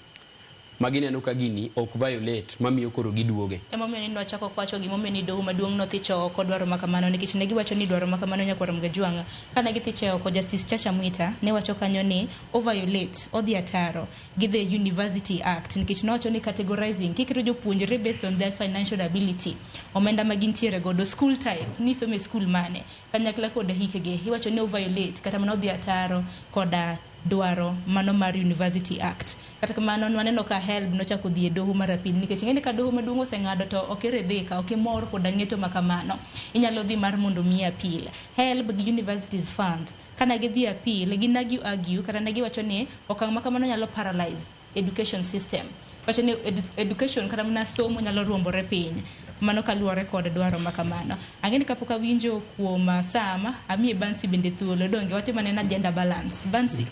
magineno ka gini ok violate mamiyo koro giduoge. Emomiyo ni nwachako kwacho gimomiyo ni doho maduong' nothicho oko dwaro makamano nikech ne giwacho ni dwaro makamano nyakwaro Mgajwanga kana githiche oko Justice Chacha Mwita ne wacho kanyo ni o violate odhi ataro gi the University Act nikech nowacho ni categorizing kikiro jopuonjre based on their financial ability omenda magintiere godo school type ni some school mane kanyakla kod hikege iwacho ni o violate kata mana odhi ataro koda dwaro mano mar University Act. Kata kamano waneno ka HELB nochako dhi e doho mar appeal nikech ng'eni ka doho maduong' oseng'ado to okere dhika ok mor koda ng'eto makamano inyalo dhi mar mondo mi appeal. HELB gi Universities Fund kana gidhi appeal ginagi argue kata ne giwacho ni okang' makamano nyalo paralyze education system. Wacho ni education kata mana somo nyalo ruombore piny mano kaluwore kod dwaro makamano. Ang'eni kapok awinjo kuom sama amie Bansi bende thuolo donge watimane na gender balance. Bansi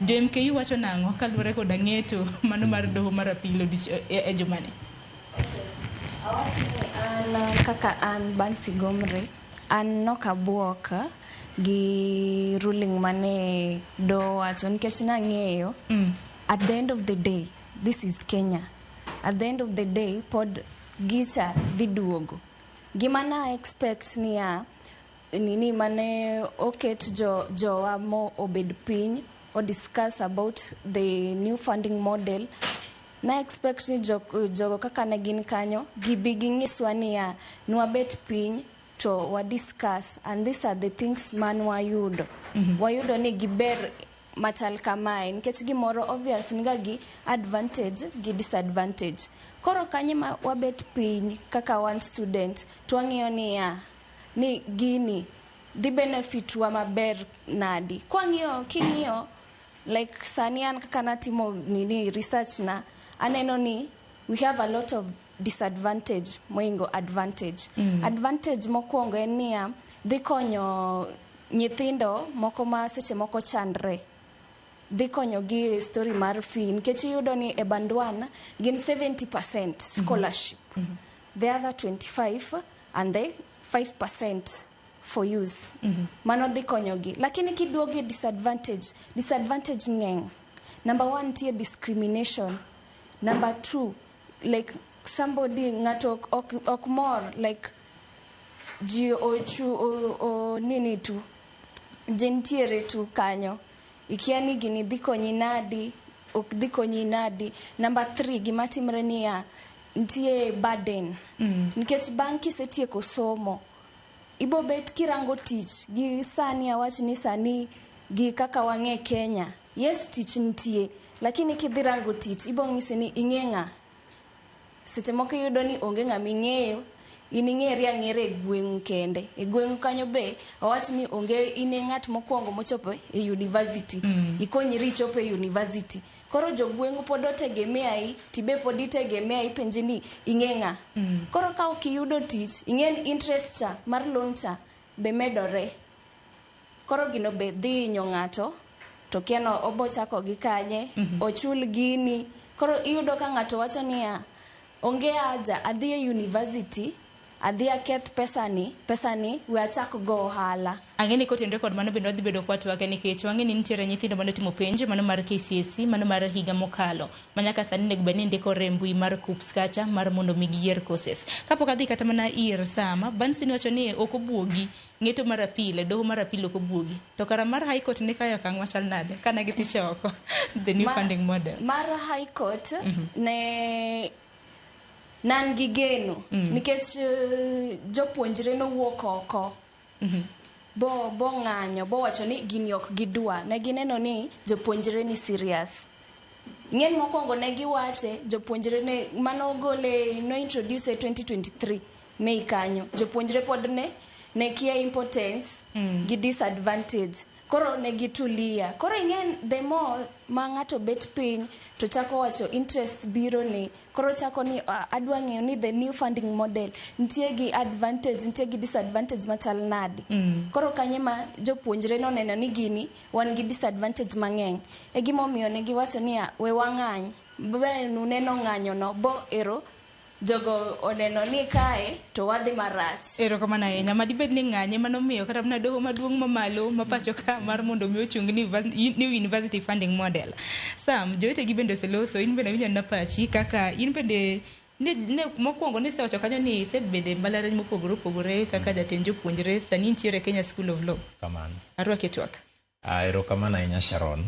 DMKU wacho nang'o kaluwore kod ng'eto mano mar doho mar appeal e jumane? An kaka an Bansi Gomre an nokabuok gi ruling mane do wacho nikech nang'eyo at the end of the day this is Kenya. At the end of the day pod gicha dhi duogo. Gima na expect niya nini mane oket jowa mo obed piny or discuss about the new funding model. Na expect ni jogo kaka ne gin kanyo gibi gingiswa niya nwabet piny to wa discuss and these are the things man wayudo. Wayudo ni giber machal kamae nikech gimoro obvious nga gi advantage gi disadvantage. Koro kanye ma wabet piny kaka one student twang'iyo ni gini di benefit wa maber nadi. King'iyo like sani an kaka natimo nini research na aneno ni we have a lot of disadvantage moingo advantage. Advantage mokwongo en niya dhi konyo nyithindo moko ma seche moko chandre. Dhi konyo gi story mar fee nikech iyudo ni e band 1 gin 70% scholarship. The other 25 and the 5% for use. Mano dhi konyogi. Lakini kiduogi disadvantage ng'eny. Number 1, tiye discrimination. Number 2, like somebody ngato ok more like ji ochu nini tu gentiere tu kanyo ikiani gini dhiko nyinadi ok dhiko nyinadi. Number 3, gima timre niya ntie burden nikech bang' kisetieko somo ibo bet kirango tich gi sani awach ni sani gi kaka wang'e Kenya. Yes, tich ntie lakini kidhirango tich ibo ng'isi ni ing'eng'a. Seche moko yudo ni onge ng'ama ing'eyo, in ing'eri ang'era e gweng'u kende. E gweng'u kanyo be awach ni onge ine ng'at mokwongo mochopo e university. Ikonyri ichopo e university. Koro jo gweng'u pod otegemeai, tibe pod itegemeai penji ni ing'eng'a. Koro ka ok iyudo tich, ing'en interest cha mar loan cha be medore. Koro gino be dhi inyo ng'ato, to kiano obo chako gi kanye, ochul gini. Koro iyudo ka ng'ato wacho niya onge aja adhi e university adhi aketh pesani we achak go ohala. Ang'eni kotendre kod mano bende odhi bedo kwat wake nikech wang'eni nitiere nyithindo mane timo penj mano mar KCSE mano mar higa mokalo manyaka sani nego bende ndiko rembui mar KUPS kacha mar mondo migiyier courses. Kapok adhi kata mana ir sama Bansi ni wacho ni ok obuogi ng'eto mar apile doho mar apile ok obuogi to kara mar high court ne kayo kang machal nade kana gi tichoko the new funding model mar high court ne nan gi geno nikech jopuonjre no wuok oko bo ng'anyo bo wacho ni gini ok gidwa ne gineno ni jopuonjre ni serious. Ng'en mokwongo ne giwache jopuonjre ne mano gole no introduce 2023 Mei kanyo jopuonjre pod ne kia importance gi disadvantage. Koro ne gitulia. Koro ing'en the more ma ng'ato bet piny to chako wacho interest biro ni. Koro chako ni adwa ng'eyo ni the new funding model ntie gi advantage, ntie gi disadvantage machal nadi. Koro kanye ma jopuonjre no neno ni gini wan gi disadvantage mang'eny. E gimomiyo ne giwacho ni we wang'any. Be nuneno ng'anyo no bo ero jogo oneno ni kae to wadhi marach. Ero kamana ahinya madibed ni ng'anye manomiyo kata mana doho maduong' mamalo mapacho ka mar mondo mi ochung ni new university funding model. Sam joite gi bende seloso in bende winjo na pachi kaka in bende ne mokwongo ni sewacho kanyo ni sebede mbalariany mopogore kaka jatend jopuonjre sani nitiere Kenya School of Law. Kamano. Arwake twak. Ero kamana ahinya Sharon.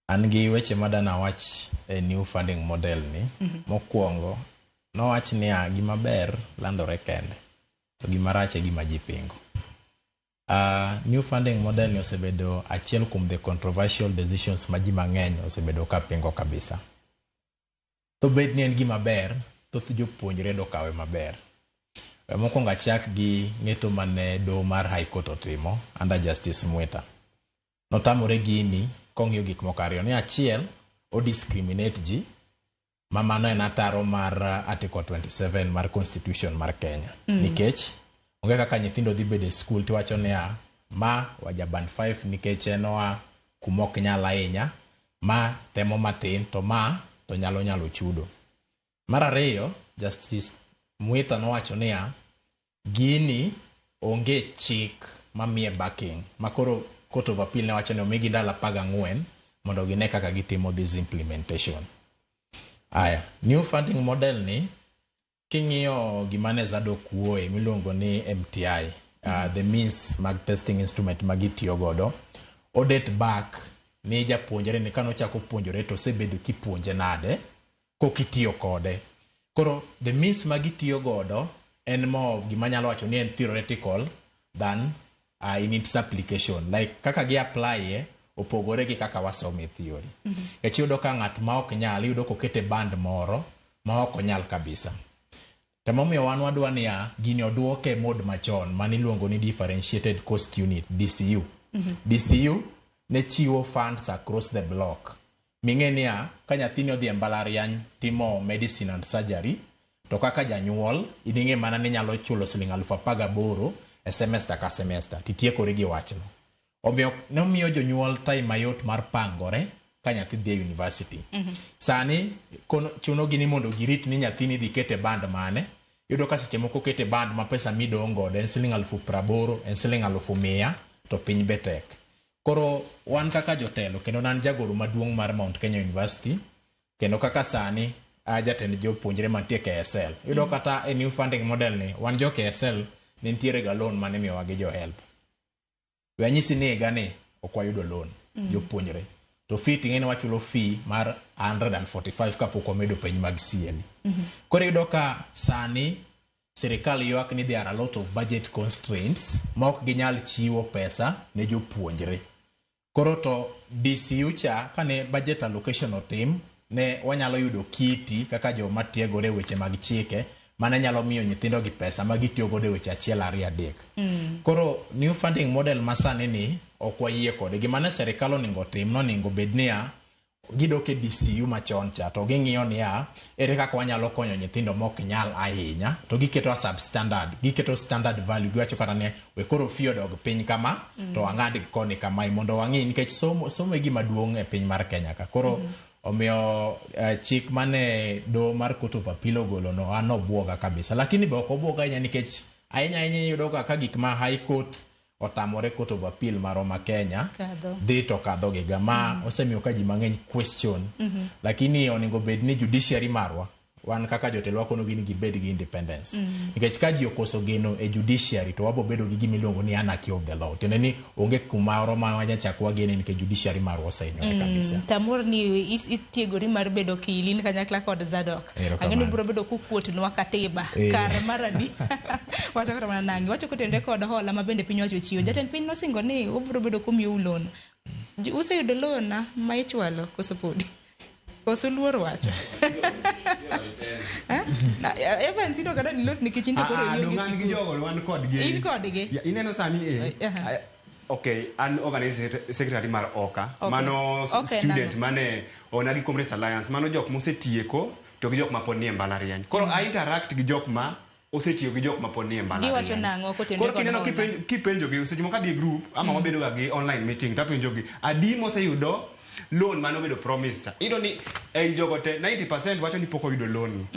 An gi weche madana wach e new funding model ni mokwongo no wach ni gima ber landore kende to gima rach e gima ji pingo. New funding model ni osebedo achiel kuom the controversial decisions ma ji mang'eny osebedo ka pingo kabisa. To bed ni en gima ber thoth jopuonjre do kawe maber. Mokwongo achak gi ng'eto mane doho mar High Court otimo under Justice Mwita. Notamore gini kong'iyo gik moko ariyo ni achiel o discriminate ji mamano en ataro mar article 27 mar constitution mar Kenya. Nikech onge kaka nyithindo dhi bede school tiwacho ni ma wajaban 5 nikech enoa kumok nyala ahinya ma temo matin to ma to nyalo chudo. Mar ariyo Justice Mwita nowacho ni gini onge chik mamiye backing makoro Court of Appeal ne wacho ni omigi ndalo 14 mondo gine kaka gitimo this implementation. Aya, new funding model ni king'iyo gimane Zadok wuoye miluongo ni MTI, the means mag testing instrument magitiyo godo, o date back ni japuonjre ni kano chako puonjore to sebedo kipuonje nade kokitiyo kode. Koro the means magitiyo godo en more of gimanyalo wacho ni en theoretical than in its application. Like kaka gi apply opogore gi kaka wasome theory. Kech yudo ka ng'at ma ok nyal yudo kokete band moro ma ok onyal kabisa. Temomiyo wan wadwa ni gini oduoke mode machon maniluongo ni differentiated cost unit DCU. DCU ne chiwo funds across the block. Ming'e ni ka nyathini odhi e mbalariany timo medicine and surgery to kaka janyuol iding'e mana ni nyalo chulo Sh18,000 e semester ka semester titiekore gi wachno. Omiyo ne omiyo jonyuol time mayot mar pangore ka nyathi dhi e university. Sani chuno gini mondo girit ni nyathini dhi kete band mane yudo ka seche moko kete band ma pesa midong godo en siling 80,000 en siling 100,000 to piny betek. Koro wan kaka jotelo kendo nan jagoro maduong' mar Mount Kenya University kendo kaka sani jatend jopuonjre mantie KSL. Yudo kata e new funding model ni wan jo KSL ne nitiere ga loan mane miyowa gi jo help. Wanyisi ni gani okwayudo loan jopuonjre. To fee ting'eni wachulo fee mar 145 kapok wamedo piny mag CLE. Koro yudo ka sani sirikal ywak ni there are a lot of budget constraints ma ok ginyal chiwo pesa ne jopuonjre. Koro to DCU cha kane budget allocation otim ne wanyalo yudo kiti kaka joma tiegore weche mag chike mana nyalo miyo nyithindo gi pesa ma gitiyo godo weche 1, 2, 3. Koro new funding model masani ni ok wayie kode. Gima ne sirikal onego tim nonego bednia gidoke DCU machon cha to ging'iyo niya ere kaka wanyalo konyo nyithindo mok nyal ahinya to giketo substandard, giketo standard value, giwacho kata ne we koro fee odog piny kama to ang'ad koni kama mondo wang'i nikech somo e gima duong' e piny mar Kenya ka. Koro omiyo chik mane do mar Court of Appeal ogolo no an obwoga kabisa, lakini be ok obwoga ahinya nikech ahinya yudo ka gik ma High Court otamore Court of Appeal maroma Kenya dhi to kadho giga ma osemiyo ka ji mang'eny question. Lakini onego bed ni judiciary marwa wan kaka jotelo wakono gini gibed gi independence. Nikech ka ji okoso geno e judiciary to wabo bedo gi gimiluongo ni anarchy of the law. Tende ni onge kumaro ma wanyachakwa gene nikech judiciary marwa osenyore kabisa. Tamor ni itiegori mar bedo kilin kanyakla kod Zadok. Ang'eni biro bedo kukuotnwa katiba kar maradi. Wacho kata mana nangi. Wacho kotende kod hola ma bende piny wacho chiwo. Jatend piny nosingo ni obiro bedo kumiyo loan. Useyudo loan ma ichwalo koso podi. Koso luor wacho. Evan sino kada ni los nikichinto koro yonge. Dongan gi jogo wan kodgi. In kodgi. Ineno sani okay, an organizing secretary mar OKA, mano student mane onagi Comrades Alliance, mano jok mosetieko to gi jok ma pod nie mbalariany. Koro I interact gi jok ma osetiyo gi jok ma pod nie mbalariany. Giwacho nang'o kotende koro kineno kipenjo gi seche moko kadhi group ama wabedo ga gi online meeting tapenjo gi adi moseyudo loan mano bedo promised. Ido ni ei jogo te 90% wacho ni poko yudo loan.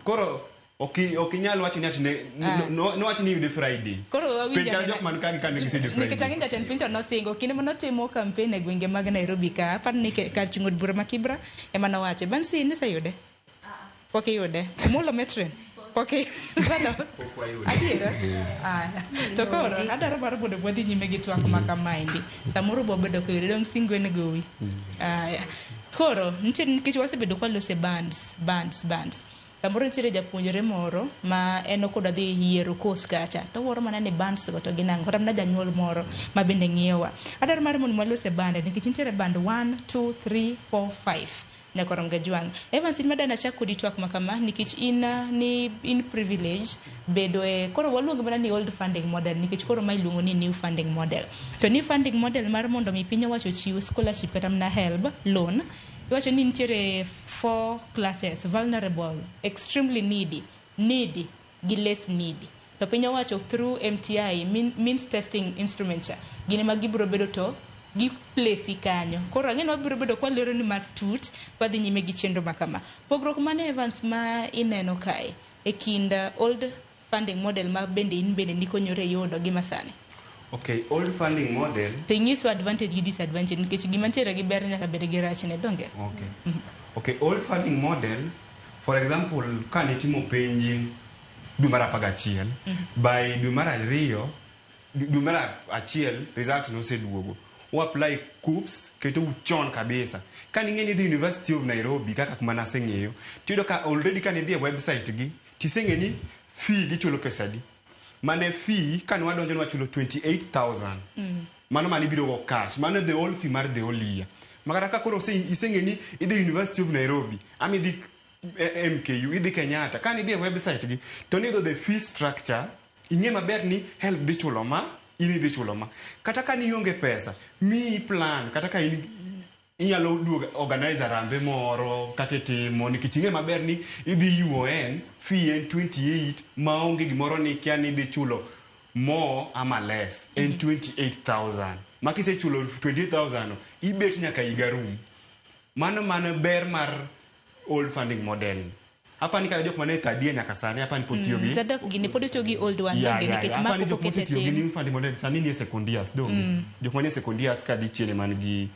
Koro okinyal wacho ni atine no wacho ni yude Friday. Koro penja jok man kan kan gise Friday. Nikichanginja ten pinto no singo kinde mano timo campaign e gwenge mag Nairobi ka par ni kar chungod bura makibra ema no wache bansi ni sayude. Poki yude. Mulo metren. Okay. Adiera. To koro adaro mar bodo bwadhi nyime gi twak makamaendi. Samoro bobedo ko yude dong singo ne gowi. Koro nitie nikech wasebedo kwa lose bands. Samoro nitiere japuonjore moro ma en ok odhi yiero course kacha. To woro mana ne bands go to ginang. Koro na janyuol moro ma bende ngiewa. Adaro mar mon malose band nikech nitiere band 1 2 3 4 5. Nyakoronga juang. Evan sin madana chako ditwak makama nikech in privilege bedo e koro waluongo bana ni old funding model nikech koro mai luongo ni new funding model. To new funding model mar mondo mi piny owacho chiwo scholarship kata mna help loan. Iwacho ni nitiere 4 classes: vulnerable, extremely needy gi less needy. To piny owacho through MTI means testing instrument cha gine magibro bedo to gi place kanyo. Koro ang'e no biro bedo kwa lero ni matut wadhi nyime gi chenro makama. Pogruok mane Evans ma ineno kae e kind old funding model ma bende nikonyore yudo gi masani. Okay, old funding model. To ingiso advantage gi disadvantage nikech gima ntiere gi ber nyaka bed gi rachne donge. Okay. Okay, old funding model, for example, ka nitimo penji dwe mar 11 by dwe mar 2 dwe mar 1 result no seduogo. Apply CUPS keto uchon kabisa. Kan ing'eni the University of Nairobi kaka kuma naseng'eyo, tiyo ka already kan idhi e website gi, tiseng'eni fee gichulo pesa di. Mane fee kan wadonjo wachulo 28,000. Mano mani biro go cash. Mano the whole fee mar the whole year. Makata ka koro iseng'eni idhi University of Nairobi, ami idhi MKU, idhi Kenyatta. Kan idhi e website gi, to nido the fee structure, ing'e maber ni help dhi chulo ma ini dhi chulo ma. Kata ka ni ionge pesa, mi plan, kata ka inyalo organize rambe moro kaka timo nikech ing'e maber ni idhi UN fee en 28 maonge gimoro ni kia ni dhi chulo more ama less en 28,000. Makise chulo 28,000 ibet nyaka higa rum. Mano ber mar old funding model. Hapa ni kana jok mane tadia nyaka sani hapa ni potio gi. Zadok gini pod itiyo gi old one bende nikech hapa ni mapok jok okete mosetiyo gi tim. new funding model sani ni secondias dong. Jok mane secondias ka di chiene man gi.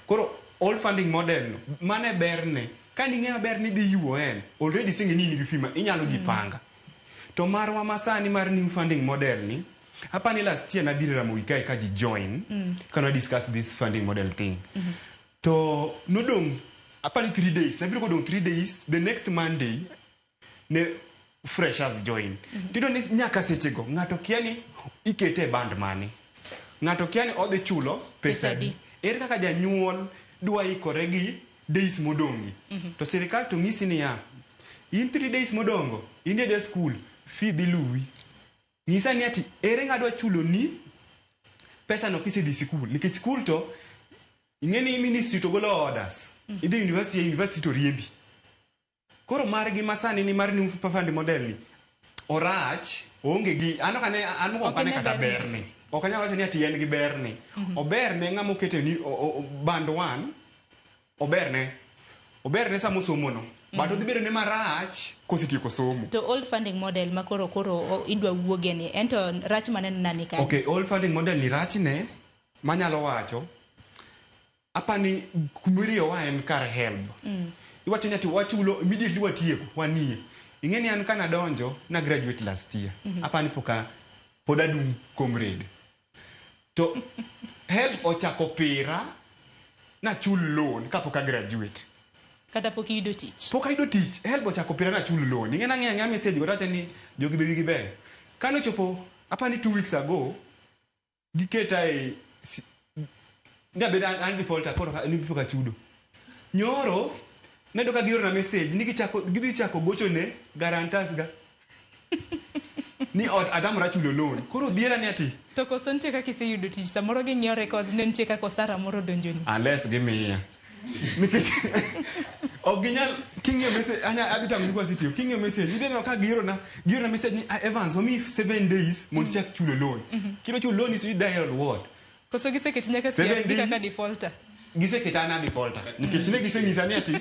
Koro old funding model no mane berne ka ni ng'eyo ber ni dhi yuo en already singe ni nigi fima inyalo jipanga. To marwa masani mar new funding model ni hapa ni last year na biro ramo wikae ka ji join kana discuss this funding model thing. To no dong hapa ni 3 days na biro ko dong 3 days the next Monday ne freshers join. Tito ni nyaka sechego ng'ato kiani ikete band mane. Ng'ato kiani odhi chulo pesa di. Ere kaka janyuol dwa ikore gi days modongi. To sirikal to ng'isi ni ya in 3 days modongo in je school fee dhi luwi. Ng'isa ni ati ere ng'adwa chulo ni pesa no kisi di school nikech school to ing'eni ministry to golo orders. Idhi university to riembi. Koro margi masani ni mar new funding model ni orach onge gi ano kane kata berni. Okanya wacho ni ati en gi berni. Oberne ng'amo kete ni band 1 oberne samo somo no. Bado dibere ne marach kositieko somo. To old funding model makoro idwa wuoge ni ento rach maneno nani ka. Okay, old funding model ni rach ne manyalo wacho apani kumiriyo wa en kar help. Iwacho ni ati wachulo immediately watieko wanie. Ing'eni an kana donjo na graduate last year. Apani pod adum comrade. To help ochako pira na chul loan kapok graduate. Kata pok iyudo tich. Pok ayudo tich, help ochako pira na chul loan. Ing'eni ang'e message go tacha ni jogi bewi gi ber. Kano chopo apani 2 weeks ago giketa nga beda an default akoro ni pok achudo. Nyoro nedo ka gioro na message ni gidhi chako gocho ne guarantors ga. Ni Adam rachulo loan. Koro dhiera ni ati to koso ntie kaka iseyudo tich samoro ging'iyo records ne ntie kaka osara moro donjoni. Unless gimiya. Nikech oginyal king'iyo message adhi tam university king'iyo message idhi no ka gioro na message ni Evans wami 7 days mondo chak chulo loan. Kilo chulo loan is you dial what? Koso giseket nyaka siya kaka defaulter. Giseketa na defaulter. Nikech ne gisenyisa ni ati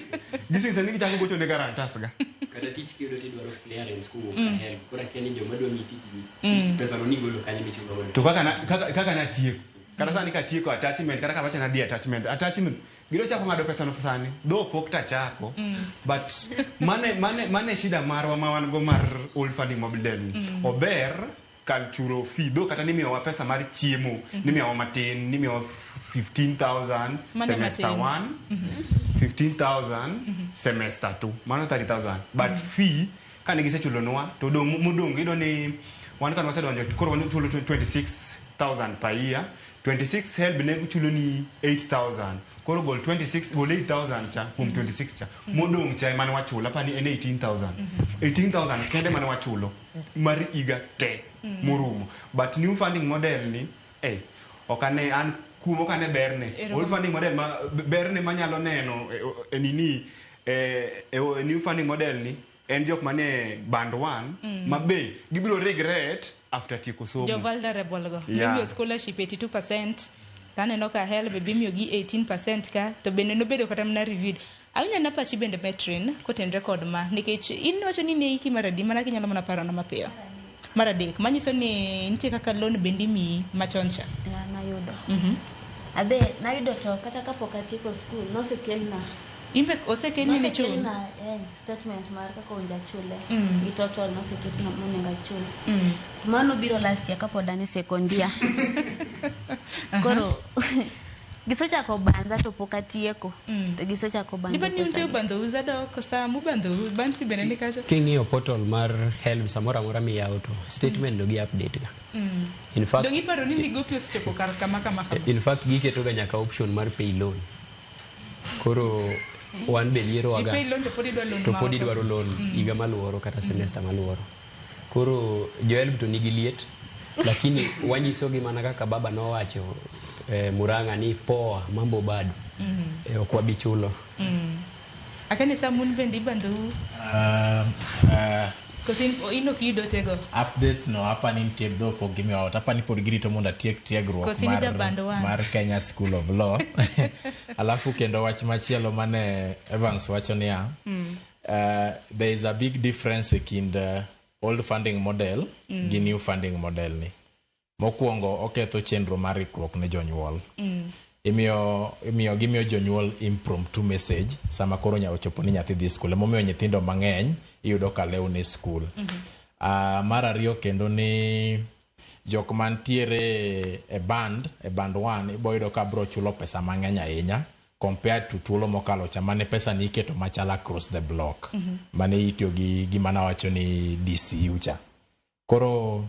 gisenyisa ni gichako gocho ne guarantors ga. Kada tich kiyudo tidwaro clearance kuwuok ka help kora kiani joma dwa mi tich ni pesa no nigolo kanyo michulo godo. To kaka na tieko kata sani ka tieko attachment kata ka wacha na di attachment giro chako ngado pesa no sani do pok ta chako but mane shida marwa ma wan go mar old funding model ober kalchuro fee do kata nimiyo wa pesa mar chiemo nimiyo wa matin nimiyo 15,000 semester 1 15,000 semester 2 mano 30,000 but fee kane gisechulo nwa to modong ido ni wan kan wasedonjo koro wan chulo 26,000 per year 26 help ne chulo ni 8,000 koro gol 8,000 cha kum 26 cha modong cha mane wachulo pani en 18,000 kende mane wachulo mar iga te murumo but new funding model ni okane an kumo kane berne old funding model berne manyalo neno nini new funding model ni en jok mane band 1 mabe gibiro regret after tieko somo jo vulnerable go maybe scholarship 82% taneno ka help bimiyo gi 18% ka to bende no bedo kata mna reviewed awinja na pachi bende metrin kotenre kod ma nikech in wacho ni ne iki maradi mana kinyalo mana paro na mapiyo maradek manyiso ni nitie kaka loan bendi mi machoncha nayudo abe nayudo to kata kapok atieko school nosekelna imbe osekelni ne chulo na statement mar kaka onja chule gi total noseketna monenga chule mano biro last year kapod ane sekondia koro gisechako banza to pok atieko gisechako banza diba ni unte bando uzado kosa mu bando bansi benene kacho king'iyo portal mar help samora mora mi yawo to statement no gi update ga in fact dongi paro ni ligopi osechopo kar kama in fact giketo ga nyaka option mar pay loan koro wan be liero waga to podi dwaro loan iga maluoro kata semester maluoro koro joel to nigi liet lakini wanyiso gi mana kaka baba no wacho Muranga ni poa mambo bado okwa bichulo akani samun bendi bando kosin ino kido tego update no hapa ni mtebdo po gimi out hapa ni pod girito monda tiegruok mar Kenya School of Law alafu kendo wach machielo mane Evans wacho niya there is a big difference in the old funding model gi new funding model ni. Mokwongo oketho chenro mar ikruok ne jonyuol. Imiyo gimiyo jonyuol impromptu message sama koro nyalo chopo ni nyathi dhi skul. Momiyo nyithindo mang'eny iyudo ka lew ne skul. Mar ariyo kendo ni jok mantiere e band 1 iboyudo ka bro chulo pesa mang'eny ahinya compared to thuolo mokalo cha mane pesa ni iketo machala across the block. Mane itiyo gi gima nawacho ni DCU cha. Koro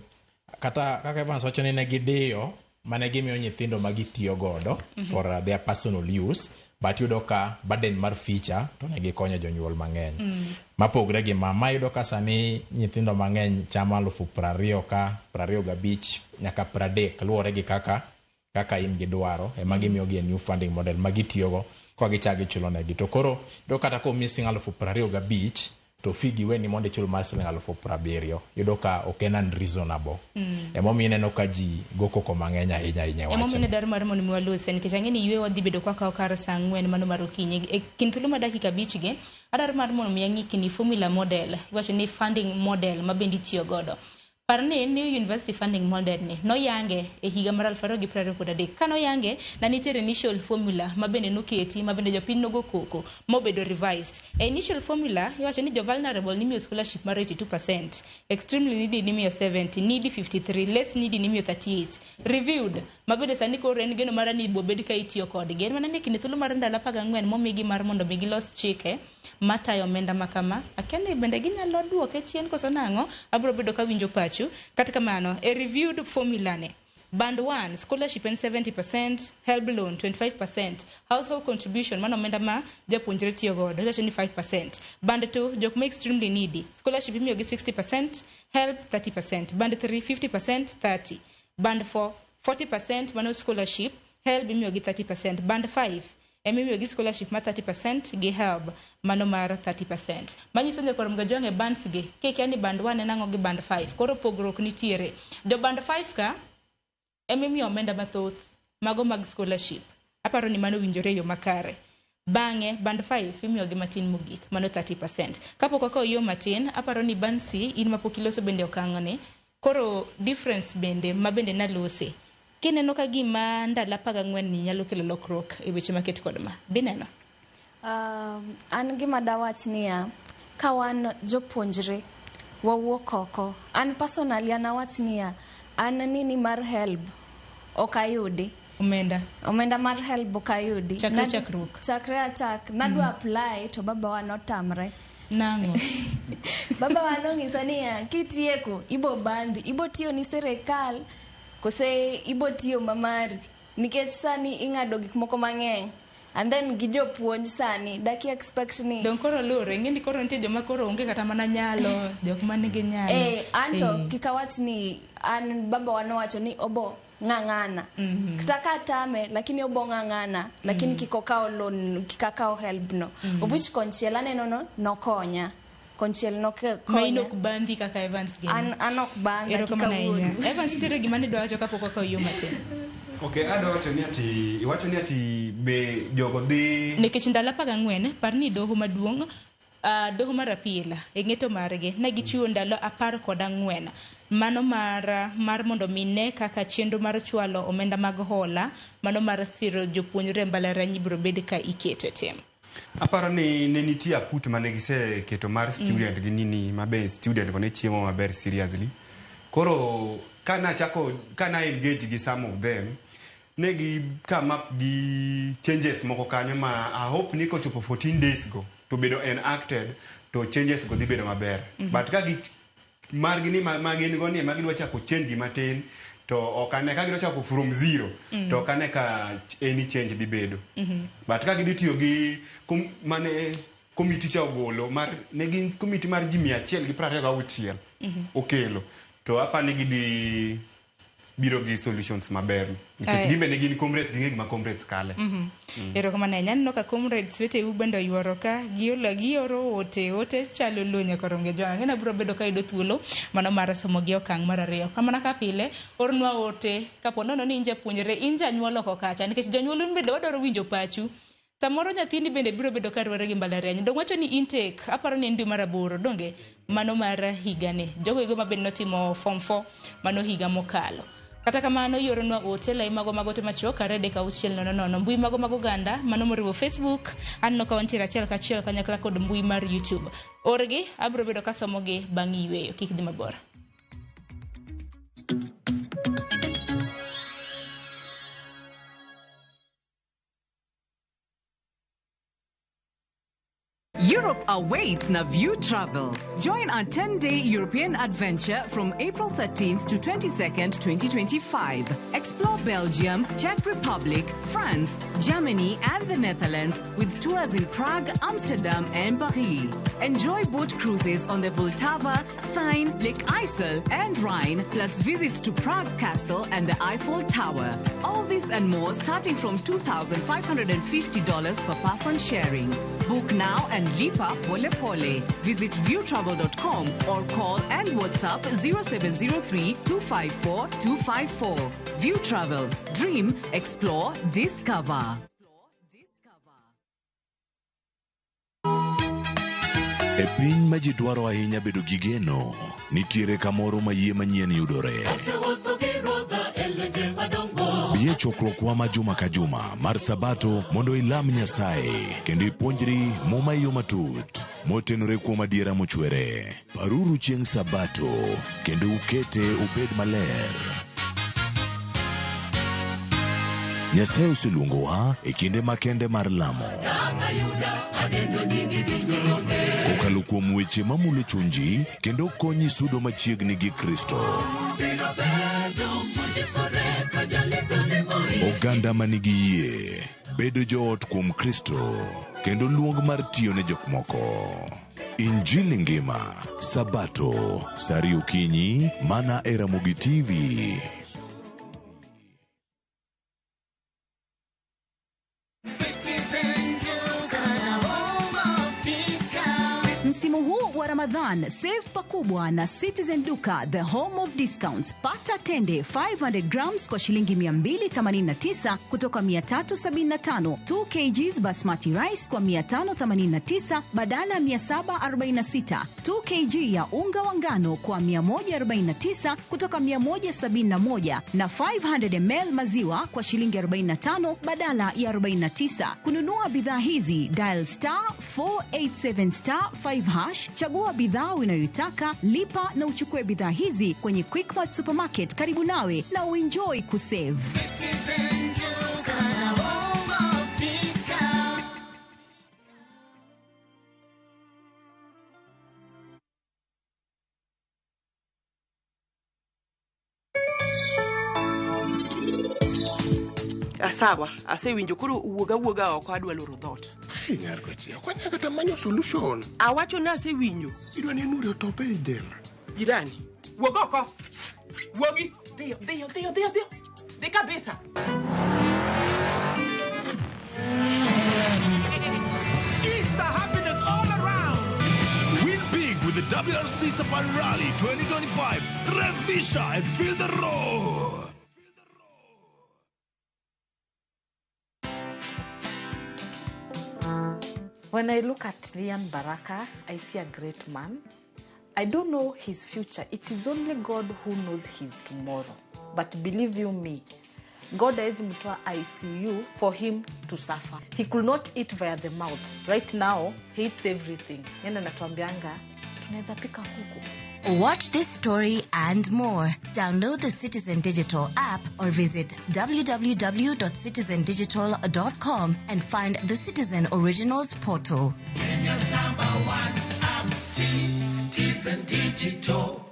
kata kaka Evans wacho ni ne gidiyo mane gimiyo nyithindo magitiyo godo for their personal use, but yudo ka burden mar feature to ne gikonyo jonyuol mang'eny. Mapogre gi mama yudo ka sani nyithindo mang'eny chama 20,000 ka 25 nyaka 30 luwore gi kaka in gidwaro ema gimiyo gi new funding model magitiyogo kwa gichagi chulo negi. To koro yudo kata ko missing 25,000 to figi weni monde chulo mar 70,000 yudo ka ok en unreasonable. Emomiyo ineno ka ji goko ko mang'eny ahinya wacho. Emomiyo dar mar mon mwalose nikech ang'eni ywe wadhi bedo kwa kar saa 4 mano mar okinyi e kind thuolo ma dakika 5 gi adar mar mon mi ang'iki ni formula model iwacho ni funding model mabendi tiyo godo. Parne New University Funding Model ni noyange e higa mar 2023 ka noyange na nitiere initial formula mabende noketi mabende jopiny nogo koko mobedo revised. Initial formula iwacho ni jo vulnerable nimiyo scholarship mar 82%, extremely needy nimiyo 70, needy 53, less needy nimiyo 38. Reviewed mabende sani koro en geno mara ni bobed ka itiyo kodgi. En manene kini thuolo mar ndalo 14 momigi mar mondo migi los chike matayo omenda makama. Akene bende ginyalo duoke chien koso nang'o abro bedo ka winjo pachu. Kata kamano a reviewed formula ne band 1 scholarship en 70%, help loan 25%, household contribution mano omenda ma japuonjre tiyo godo iwacho ni 5%. Band 2 jok ma extremely needy scholarship imiyo gi 60%, help 30%. Band 3 50%, 30. Band 4 40% mano scholarship, help imiyo gi 30%. Band 5 emimiyo gi scholarship ma 30% gi help mano mar 30%. Manyiso ni koro mgajonge bands gi keke ni band 1 enango gi band 5 koro pogrok nitiere. Jo band 5 ka emimiyo omenda mathoth mago mag scholarship. Aparo ni mano winjore yo makare. Bang'e band 5 imiyo gi matin mogik mano 30%. Kapo kaka yo matin aparo ni band C in mapokiloso bende okang'one. Koro difference bende mabende nalose. Kineno ka gima ndalo 14 ni nyalo kelo lokruok e weche maket kod ma. Bineno? An gima dawach niya ka wan jopuonjre wawuok oko. An personally anawach niya an nini mar help okayudi. Omenda mar help okayudi. Chakre achak nadwa apply to baba wa notamre. Nango. Baba wa nong'iso niya kitieko ibo bandi ibo tiyo ni serikal kose ibo tiyo mamari nikech sani ing'ado gik moko mang'eny and then gi jopuonj sani daki expect ni don koro lure ng'eni koro nitie joma koro onge kata mana nyalo jok manigi nyalo anto kikawach ni an baba wanowacho ni obo ng'ang'ana kaka tame lakini obo ng'ang'ana lakini kikokao loan kikakao help no of which konchiel aneno no nokonya konchiel noke maino kubandi kaka Evans gen anok banda tikawuono Evans tire gimani do wacho kapoko ka yo matin. Okay, ado wacho ni ati be jogo dhi nikech ndalo 14 parni doho maduong' doho mar apila e ng'eto margi ne gichiwo ndalo 14 mano mar mondo mine kaka chenro mar chwalo omenda mag hola mano mar siro jopuonjre mbalariany biro bed ka iketo tem. Aparo ni ne nitie aput mane giseketo mar student gi nini maber student kone chiemo maber seriously. Koro kana engage gi some of them ne gi come up gi changes moko kanyo ma I hope ni ko chopo 14 days go to bedo enacted to changes go dhi bedo maber. But ka gi margi ni magin go ni magidwa chako change gi matin to okane ka gidwa chako from zero to okane ka any change dhi bedo. But ka gidhi tiyo gi mane committee cha ogolo mar ne gin committee mar ji 126 okelo to apa ne gidhi biro gi solutions maber nikech gimbe ne gin comrades gi ng'egi ma comrades kale. Ero kama ne nyanno ka comrades wete u bendo yuoro ka gioro ote chalo lonya koronge jwanga ngena biro bedo ka ido thuolo mano mar somo gi okang' mar ariyo kamana ka pile ornwa ote kapo nono ni inja puonjre inja nyuolo ko kacha nikech jonyuol bende wadoro winjo pachu Samoro nyathini bende biro bedo ka rware gi mbalariany. Dong wacho ni intake aparo ni ndwi maraboro donge mano mar higane. Jogo igo mabende notimo form 4 mano higa mokalo. Kata kamano yoronwa hotel ai mago te machoka rede ka uchiel nono mbui mago ganda mano moriwo Facebook anno ka wantiere achiel kachiel kanyakla kod mbui mar YouTube. Orgi abro bedo ka somogi bang' yweyo kik dhi mabor. Europe awaits na View Travel. Join our 10-day European adventure from April 13th to 22nd, 2025. Explore Belgium, Czech Republic, France, Germany, and the Netherlands with tours in Prague, Amsterdam, and Paris. Enjoy boat cruises on the Vltava, Seine, Lake Isle, and Rhine, plus visits to Prague Castle and the Eiffel Tower. All this and more starting from $2,550 per person sharing. Book now and lipa pole pole. Visit viewtravel.com or call and WhatsApp 0703-254-254. View Travel. Dream, explore, discover. E piny ma ji dwaro ahinya bedo gi geno, nitiere kamoro ma yie manyien yudore. Bie chokruokwa ma juma ka juma mar Sabato mondo ilam Nyasaye kendo ipuonjri muma yo matut motenore kuom adiera mochwere. Paruru chieng' Sabato kendo ukete ubed maler. Nyasaye oseluongowa e kinde makende mar lamo. Kokalo kuom weche mamulo chunji kendo konyi sudo machiegni gi Kristo. Oganda manigi yie bedo joot kuom Kristo kendo luong mar tiyo ne jok moko. Injili ngima Sabato sari okinyi mana e Ramogi TV. Msimu huu wa Ramadhan, save pakubwa na Citizen Duka, the home of discounts. Pata tende 500 grams kwa shilingi 289 kutoka 375, 2 kgs basmati rice kwa 589 badala 746, 2 kg ya unga wa ngano kwa 149 kutoka 171 na 500 ml maziwa kwa shilingi 45 badala ya 49. Kununua bidhaa hizi, dial *487*5 hash, chagua bidhaa unayoitaka, lipa na uchukue bidhaa hizi kwenye Quickmart Supermarket karibu nawe na uenjoy kusave. Sawa, asewinjo koro wuoga oko adwa loro dhot. Nyar kochi, okwanya kata manyo solution. Awacho na asewinjo. Idwa ni nuri otope e del. Jirani, wuog oko. Wuogi, dhiyo. Dhi kabisa. Easter happiness all around. Win big with the WRC Safari Rally 2025. Revisha and feel the roar. When I look at Ryan Baraka, I see a great man. I don't know his future. It is only God who knows his tomorrow. But believe you me, God has mtoa ICU for him to suffer. He could not eat via the mouth. Right now, he eats everything. Yenda natuambianga, tunaweza pika kuku. Watch this story and more. Download the Citizen Digital app or visit www.citizendigital.com and find the Citizen Originals portal. Kenya's #1 app, Citizen Digital.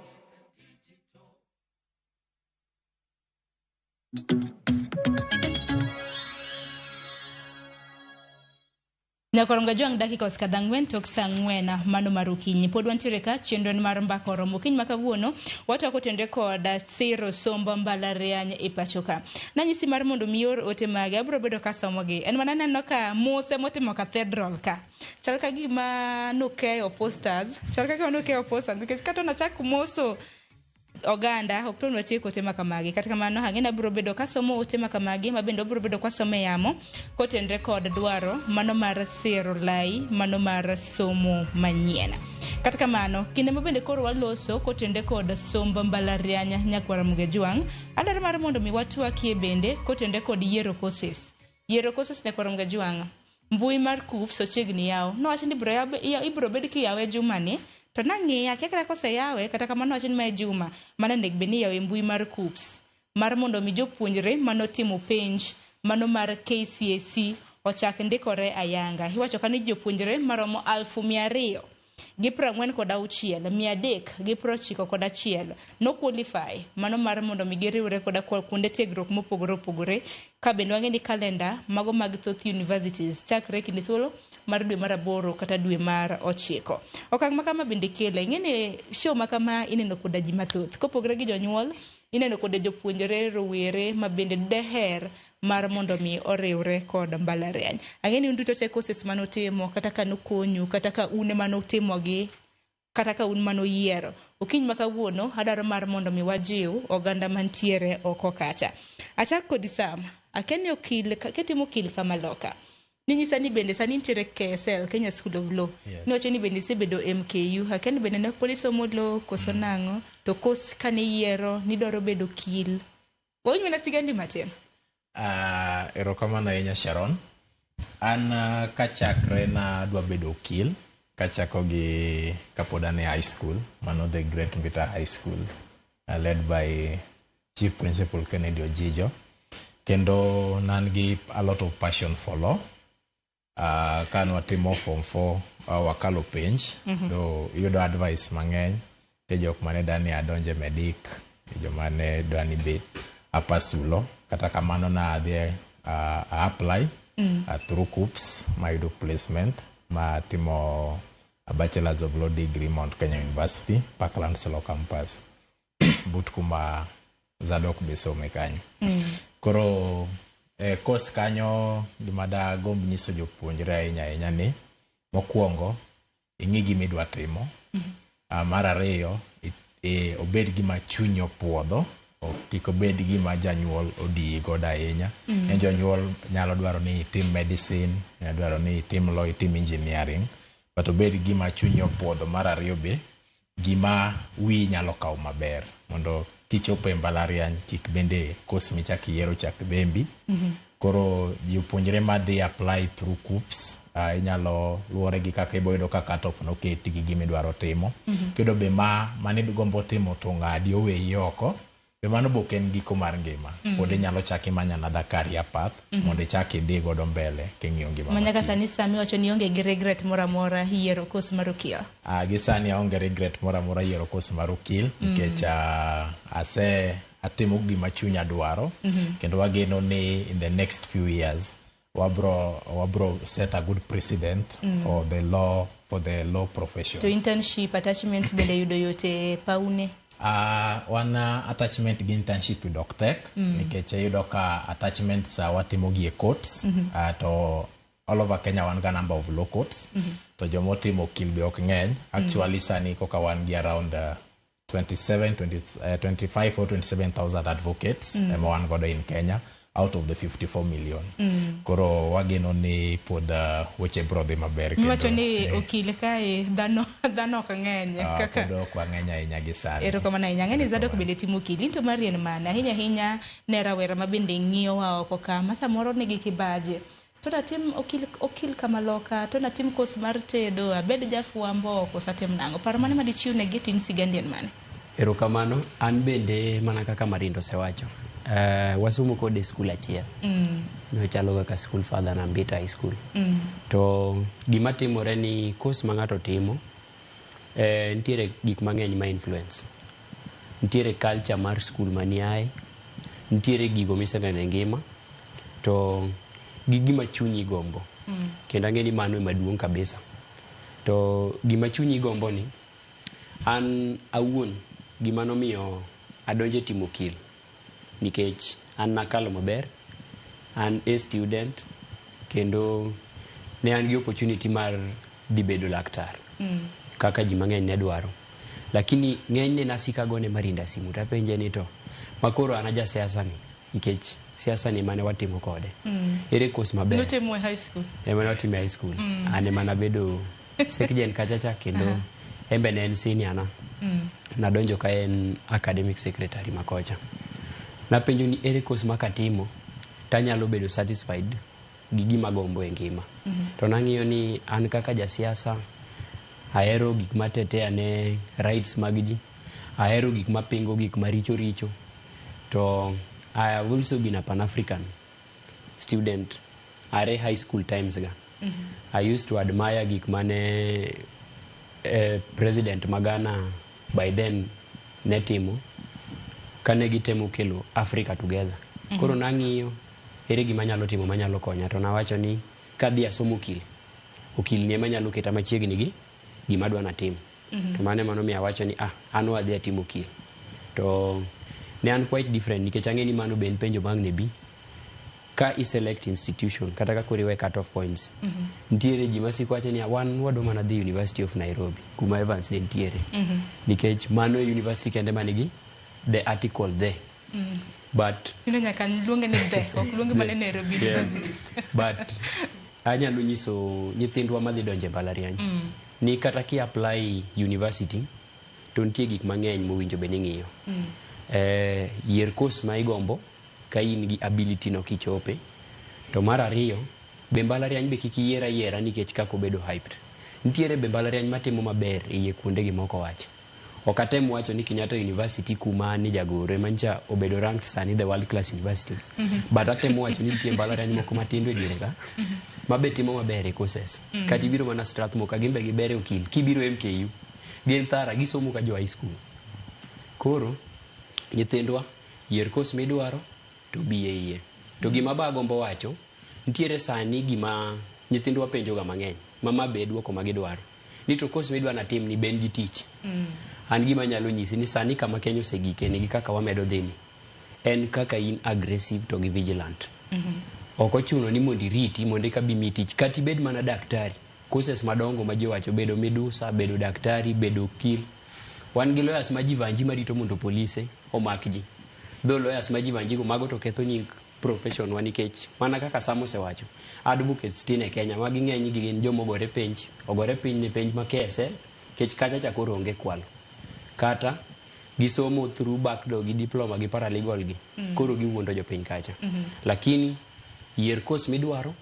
Nyakoronga juang dakika oskadha ng'wen tok saa ng'wen mano mar okinyi. Pod wantiere ka chenro mar mbako romo okinyi ma kawuono watako tende koda siro sombo mbalariany e pacho ka. Nanyisi mar mondo mior ote mage abro bedo ka somogi. En mana neno ka mose motimo cathedral ka. Chal ka gima nokeyo posters. Nikech kata nachak moso oganda ok ton wachie kote makamagi kata kamano hang'ina biro bedo kasomo ote makamagi mabende obiro bedo kwasome yamo kotendre kod dwaro mano mar siro lai mano mar somo manyien. Kata kamano kinde mabende koro waloso kotende kod somb mbalariany Nyakwar Mugejwang', adwaro mar mondo mi watwakie bende kotende kod yiero courses Nyakwar Mugejwang'. Mbui mar KUPS ochiegni yaw nowacho ni ibiro bed kiyawe jumani to nang'iya chakra koseyawe kata kamano wacho ni mae juma mana nek beni yawe mbui mar KUPS mar mondo mi jopuonjre manotimo penj mano mar KCSE ochak ndikore ayanga. Iwacho kani jopuonjre maromo 246 391 no qualify mano mar mondo mi giriwre koda kuonde tiegruok mopogore opogore ka bende wang'eni kalenda mago mag thoth universities chakre kinde thuolo mar dwe mar 8 kata dwe mar 9. Okang' makama bende kele ing'eni show makama ineno koda ji mathoth kopogore gi jonyuol ineno koda jopuonjre rowere mabende deher mar mondo mi oriwre kod mbalariany. Ang'eni unduto te courses manotimo kata kanokonyu kata ka une manotimogi kata ka un manoyiero okiny makawuono adaro mar mondo mi wajiw oganda mantiere oko kacha. Achak kod Sam akeni okil ketimo okil kama loka ninyisa ni bende sani nitiere KSL Kenya School of Law noche ni bende sebedo MKU akeni bende ne podi somo law koso nang'o to kos kane yiero nidwaro bedo okil wonyi na sigandi matin. Erokamano ahinya Sharon. An kachakre na dwa bedo okil kachako gi kapod an e high school, mano the Great Mbita High School, led by Chief Principal Kennedy Ojijo. Kendo nan gi a lot of passion for law. Kan watimo form 4 wakalo penj, do yudo advice mang'eny ke jok mane dani adonje medik, jok mane dani bet apasulo. Kata kamano na adhi apply through KUPS mayudo placement ma timo a Bachelor's of Law degree Mount Kenya University, Parklands Law Campus. But kuma Zadok besome kanyo. Koro course kanyo gimada gomb nyiso jopuonjre ahinya ni mokwongo ing'i gimidwa timo. Mar ariyo obed gima chunyi opuodho, kik obed gima janyuol odiyi godo ahinya. Jonyuol nyalo dwaro ni itim medicine, nyalo dwaro ni itim law, itim engineering, but obed gima chunyi opuodho. Mar ariyo be gima wi nyalo kawo maber mondo kichopo e mbalariany kik bende course michak yiero chak bembi. Koro jopuonjre madhi apply through KUPS inyalo luwore gi kaka iboyudo ka cut-off noketi gi gimidwaro timo. Kendo be manidgombo timo to ng'adi oweyi oko, be mano boken giko mar ngima. Pod inyalo chaki manya another career path mondo ichak idhi godo mbele king'iyo ngima. Manyaka sani Sami wacho ni onge gi regret moramora yiero course mar okil. Gi sani aonge regret moramora yiero course mar okil nikech atimo gima chunya dwaro kendo wageno ni in the next few years wabro set a good precedent for the law profession. To internship attachment bende yudo yote paune. Wana attachment gi internship with Doctech nikech yudo ka attachments watimo gi e courts to all over Kenya wan ga number of law courts to jomotimo okil be ok ng'eny. Actually sani koka wan gi around 25 or 27,000 advocates wan godo in Kenya out of the 54 million. Koro wageno ni pod weche bro dhi maber kendo. Wacho ni okil kae dhano ok ng'eny kaka ok wang'eny ahinya gi sani. Erokamano ahinya. Ng'eni Zadok bende timo okil to marien mana ahinya ne rawera ma bende ng'iyo wa oko ka ma samoro nigi kibaje. To natim okil kama loka, to natim course mar tedo, abed jafwambo kosa tem nang'o. Paro mane madichiw ne gitin sigandien mane? Erokamano, an bende mana kaka Marindo sewacho. Wasumo kode skul achiel. No chalo kaka school father na Mbita High School. To gima timore ni course ma ng'ato timo, nitiere gik mang'eny ma influence. Nitiere culture mar school maniae, nitiere gigo miseneno e ngima, to gima chunyi gombo. Kendo ang'eni mano ema duong' kabisa. To gima chunyi gombo ni, an awuon gima nomiyo adonje timo okil. Nikech an nakalo maber, an a student, kendo ne an gi opportunity mar dhi bedo laktar. Kaka ji mang'eny ne dwaro. lakini ng'enyne nasika gone marinda simu tapenje ni to makoro anaja siasa ni nikech siasa ni mane watimo kode ere kos maber notimo high school mane watimo high school ane mana bedo sekjen kachacha kendo embe ne en senior na nadonjo ka en academic secretary makocha napenjo ni ere kos makatimo tanyalo bedo satisfied gi gima gombo e ngima to nang'iyo ni an kaka jasiasa ahero gik matete ane rights mag ji ahero gik mapingo gik maricho richo to I have also been a Pan-African student are high school times ga I used to admire gik mane President Magana by then netimo kane gitemo kelo Africa together koro nang'iyo ere gima nyalo timo manyalo konya to nawacho ni kadhi asomo okil ne manyalo keta machiegni gi gima dwa na tim to mano mi awacho ni an wadhi atimo okil to ne an quite different nikech ang'e ni mano ben penjo mag ne bi ka select institution kata ka koriwe cut off points ntiere ji masiko wacho ni wan wado mana dhi University of Nairobi kuma Evans ne ntiere nikech mano university kende manigi the article there but tino nyaka luonge ni the ok luonge mana Nairobi University but anyalo nyiso nyithindwa madhi donje mbalariany ni kata ki apply university to nitie gik mang'eny mowinjo be ning'iyo yier course ma igombo ka in gi ability no kichope to mar ariyo be mbalariany be kik yiera nikech kako bedo hyped nitiere be mbalariany matimo maber iye kuonde gi moko wach okatem wacho ni Kenyatta University kuma ni jagore mancha obedo ranked sani the world class university but atemo wacho ni nitie mbalariany moko matindo e diere ka mabe timo maber e courses kati biro mana Strathmore ka gimbe gibere okil kibiro MKU gin thara gisomo ka jo high school koro nyithindwa yier course midwaro to biye iye to gima ba gombo wacho nitiere sani gima nyithindwa penjo ga mang'eny mama be duoko magidwaro ni to course midwa na tim ni ben gi tich an gima nyalo nyisi ni sani kama Kenya osegike ni kaka wamedo dhini en kaka in aggressive to gi vigilant oko chuno ni mondi riti mondi ka bi mitich kati bed mana daktari courses madongo ma ji wacho bedo medusa bedo daktari bedo okil wan gi lawyers ma ji vanji marito mondo polise omak ji do lawyers ma ji vanji go mago to ketho nying profession wa nikech mana kaka Samo se wacho advocates tin e Kenya magi ng'eny gi gin jomo ogore piny ne penj ma KSL kech kacha chakoro onge kwalo kata gisomo through backdoor gi diploma gi paralegal gi koro giwuondo jopiny kacha lakini yier course midwaro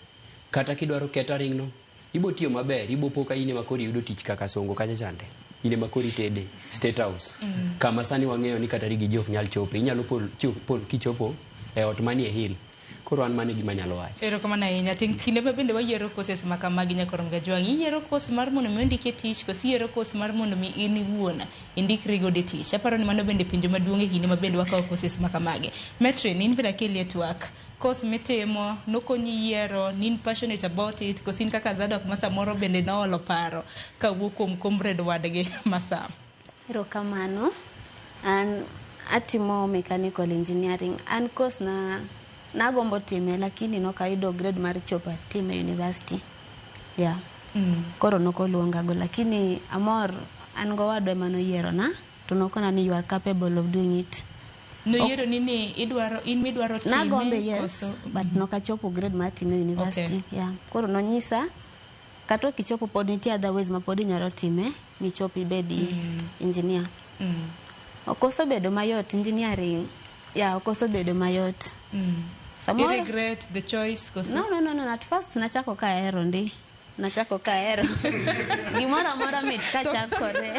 kata kidwaro catering no ibo tiyo maber ibo poka ine makori yudo tich kaka Songo kacha chande ine makori tede State House kama sani wang'eyo ni kata rigi jok nyal chope inyalo pol kichopo e ot manie hill koro an mane gima nyalo wacho ero kama na inya ting kinde bende wayiero courses makamagi nyakorom gajwang iyiero course mar mondo mi ndike tich kosi yiero course mar mondo mi in iwuona indikri go de tich aparo ni mano bende pinjo maduong' e kinde ma bende wakawo courses makamagi Metrin in benda keli work course mitimo nokonyi yiero nin passionate about it kosin kaka Zadok masa moro bende noolo paro ka wuok kuom comrade wadgi Masam ero kamano an atimo mechanical engineering an course nagombo time lakini nokayudo grade mar chopo time university koro nokoluonga go lakini amor an go wadwe mano yiero na to nokona ni you are capable of doing it no yiero nini idwaro in midwaro time nagombe yes but nokachopo grade mar time university koro nonyisa kato kichopo pod nitie otherwise ma pod inyalo time michopi bedi engineer okoso bedo mayot engineering okoso bedo mayot you regret the choice koso no at first nachako ka ero gimora mora mit ka chakore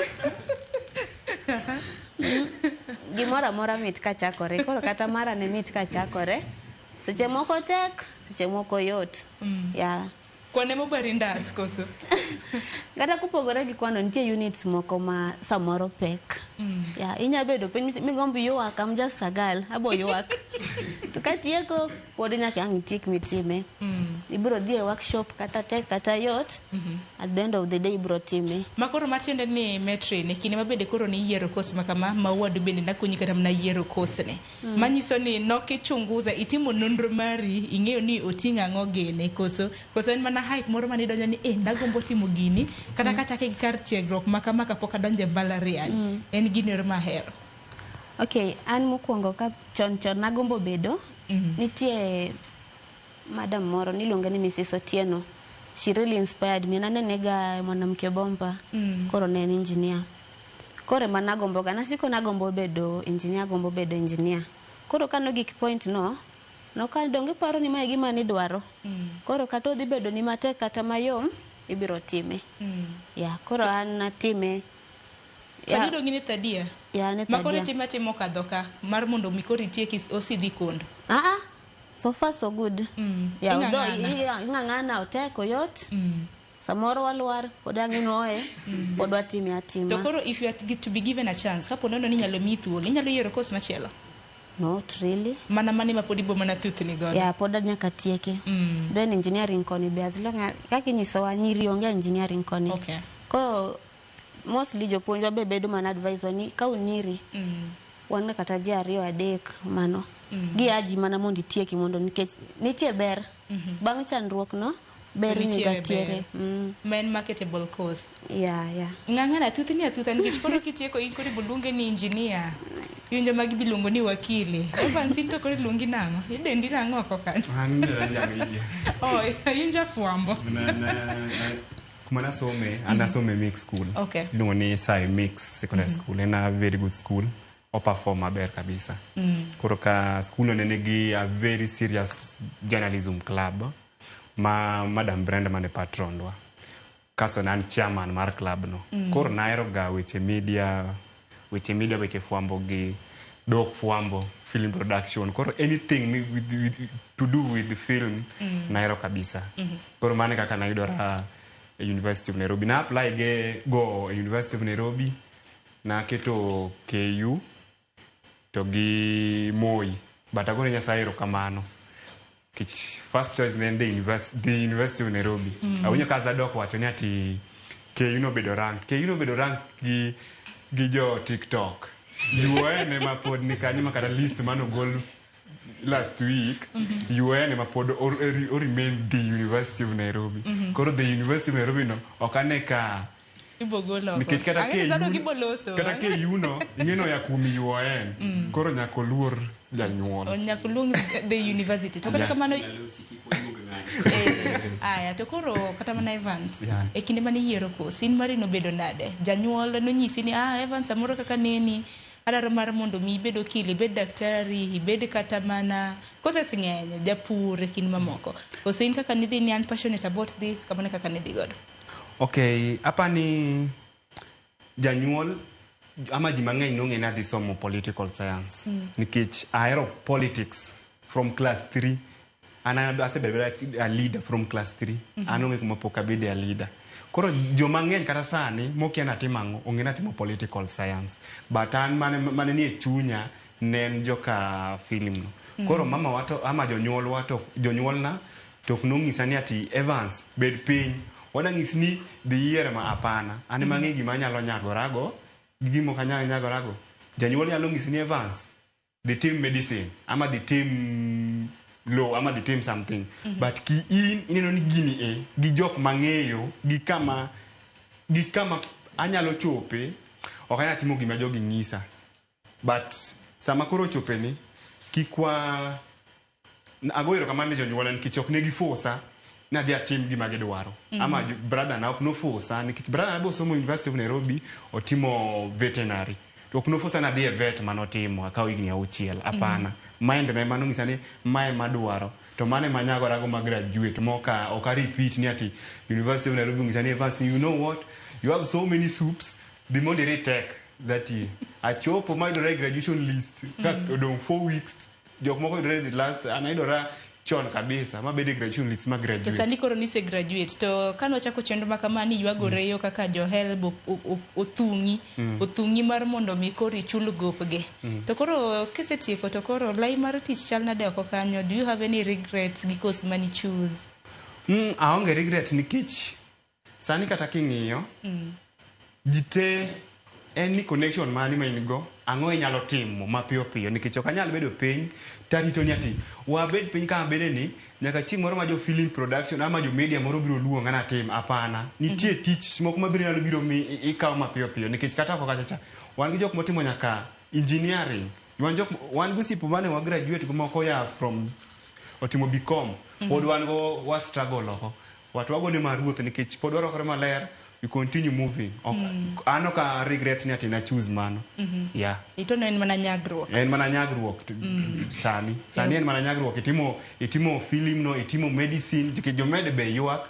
gimora mora mit ka chakore koro kata mara ne mit ka chakore seche moko tek seche moko yot kwane mobari ndas koso gata kupogore gi kwano nitie units moko ma samoro pek inya bedo piny migombi yuak am just a girl abo yuak to katieko pod nyaka ang tik mitime ibro dhi e workshop kata tek kata yot at the end of the day ibro time makoro matiende ni Metrin kinde mabende koro ni yiero course makama mawadu bende nakonyi kata mna yiero course ne manyiso ni nokichunguza itimo nonro mari ing'eyo ni oting'a ng'o gene koso en mana hype moro mani donjo ni ndagombo timo gini kata kachake gi kar tiegruok makama kapok adonje mbalariany en gini mahero. Okay, an mokwongo ka chon nagombo bedo nitie madam moro niluonga ni Mrs. Otieno. She really inspired me. Nanenega mwanamke bomba koro ne en engineer. Koro managombo nasiko nagombo bedo engineer. Koro kano gik point no ka donge paro ni mae gima ni dwaro. Koro kato dhi bedo ni matek kata mayom ibiro time. Ya, koro an natime. Sani dongi ni tadia? Ya, ne tadia. Makone timo kadoka mar mondo mikori tieki osidhi kondo? So far so good. Ya, ing'ang'ana oteko yot. Samoro walwar pod ang'inoe pod watime atima. To koro if you are to be given a chance, kapo nono ni nyalo mi thuolo, inyalo yiero course machielo? Not really. Mana ma pod ibo mana thuthni godo. Yeah, pod nyaka tieke. Then engineering koni be as long kaka inyisowa nyiri onge engineering koni. Okay. Ko mostly jopuonjwa be bedo mana advisor ni ka unyiri wan kata ji 2 3 mano. Gi aji mana mondo itieki mondo nikech nitie ber. Bang' chandruok no ber ni gatiere. Men marketable course. Yeah. Ng'ang'ana thuthni nikech koro kitieko in koro iluonge ni engineer. Yunjo magi bilongo ni wakili. Evans into koro iluongi nang'o? Idendi nang'o oko kanyo? Yunjo fuambo. Kuma nasome, anasome mix school. Okay. Iluongo ni Sai Mix Secondary School. En a very good school. Perform maber kabisa. Koro ka school onenegi a very serious journalism club. Madam Brenda mane patronwa. Kaso nan chairman mar club no. Koro naero ga weche media, weche fuambo gi dok fuambo, film production. Koro anything with to do with the film naero kabisa. Koro mane kaka naidora University of Nairobi. Na apply go University of Nairobi. Na keto KU to gi Moi. But agone nyasairo kamano. First choice then the University of Nairobi. Awinyo kaza dok wacho ni ati KU no bedo rank gi jo TikTok. UN ema pod ni kanyo makata list mano goal last week. UN ema pod or remain the University of Nairobi. Koro the University of Nairobi no okane ka ibogolo. Nikech kata KU no ingeno ya kumi UN. Koro nyako luor janyuol. Nyako luor the university. To kata kamano aya to koro kata mana Evans e kinde mane yiero course in mari no bedo nade janyuol no nyisi ni Evans amoro kaka neni adaro mar mondo mi bedo kili bed daktari ibed kata mana courses ng'eny japur e kin mamoko ose in kaka nidhi ni an passionate about this kamane kaka nidhi godo. Okay, hapa ni janyuol ama ji mang'eny nong'e na dhi somo political science nikech ahero politics from class 3. Asebedo a leader from class 3. Anong'e kuma pok abede a leader. Koro joma ng'eny kata sani mokia natimo ang'o ong'e natimo political science. But an mane ni e chunya ne en joka film no. Koro mama wato ama jonyuol na tok nong'isa ni ati Evans bed piny. Wadang'is ni dhi yiere ma apana. Ane mang'e gima nyalo nyagorago. Gimo kanyalo nyagorago. Janyuol nyalo ng'isi ni Evans the team medicine ama the team law ama the team something. But ki ineno ni gini gi jok mang'eyo gi kama anyalo chope okanya timo gima jogi ng'isa. But sama koro chope ni kikwa agoyero kamane jonyuol nikech ok negi forsa na dia team gima gidwaro. Ama brother na ok no forsa nikech brother na bo somo University of Nairobi otimo veterinary. To ok no forsa na dia vet manotimo akaw igni auchiel apana. Mind na mano ng'isa ni mae madwaro to mane manyagorago ma graduate moka ok repeat ni ati University of Nairobi ng'isa ni Evans, you know what, you have so many soups the moderate tech that year achopo my graduation list that odong 4 weeks jok moko the last anaidora chon kabisa mabede graduation list ma graduate. To sani koro nise graduate to kano chako chenro makamani ywagore yo kaka jo help othung'i mar mondo mi koro ichul gopge. To koro kisetieko to koro lai mar tich chal nade oko kanyo, do you have any regrets gi course mani choose? Aonge regret nikech sani kata king'iyo jite en ni connection mani ma in go ang'o inyalo timo mapiyo piyo nikech ok anyal bedo piny tarito ni ati wabed piny kama bede ni nyaka chieng' moro ma jo film production ama jo media moro biro luonga na tim apana nitie tich moko mabiro nyalo biro mi ikaw mapiyo piyo nikech kata ko kacha wan gi jok motimo nyaka engineering wan gosipo mane wa graduate moko ya from otimo BCom pod wan go wa struggle loko watu wago ne maruoth nikech pod warokore maler we continue moving ano ka regret ni ati na choose mano yeah ito no en mana nyagruok sani en mana nyagruok itimo film no itimo medicine jo med be yuak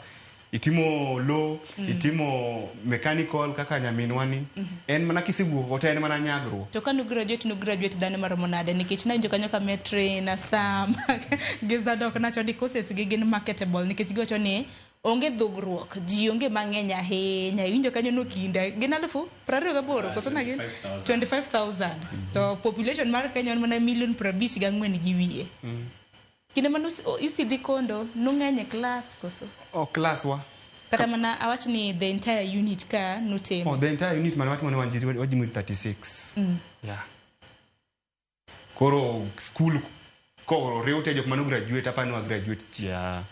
itimo law itimo mechanical kaka nyaminwani en mana kisiguo ota en mana nyagruok to kanu graduate dane maromo nade nikech na jokanyo ka metre na sam gizadok na chodi courses gi gin marketable nikech gocho ni onge dhugruok ji onge mang'eny ahinya iwinjo kanyo no kinde gin 28,000 koso na gin 25,000 to population mar Kenya en mana 54,000,000 gi wiye kinde mano isidhi kondo nung'eny class koso class wa kata mana awach ni the entire unit ka nutemo the entire unit mana watimo ne wajimu 36 yeah koro school ko rewte jok mano graduate apa no graduate chia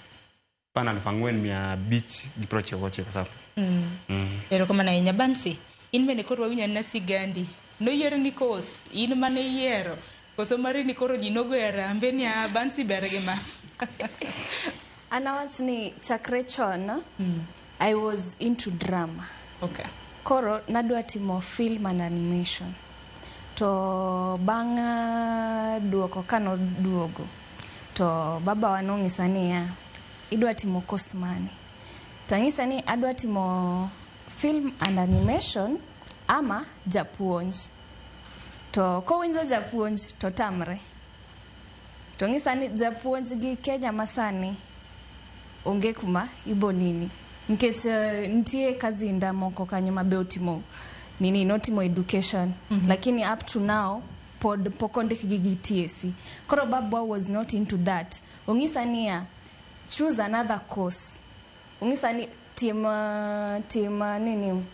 pana 4,500 sasa ero kama na inya bansi in mene koro winya na sigandi no yero ni course in mane yero koso mari ni koro jinogo era mbeni a bansi bergema anawants ni chakre chon I was into drama okay koro nadwa timo film and animation to banga duoko kano duogo to baba wanong'isa niya idwa timo course mane tang'isa ni adwa timo film and animation ama japuonj to kowinjo japuonj to tamre to ng'isa ni japuonj gi Kenya masani onge kuma ibonini nikech nitie kazi nda moko kanyo mabe otimo notimo education lakini up to now pod pokondik gi TSC koro babwa was not into that ong'isa niya choose another course ungisa ni team nini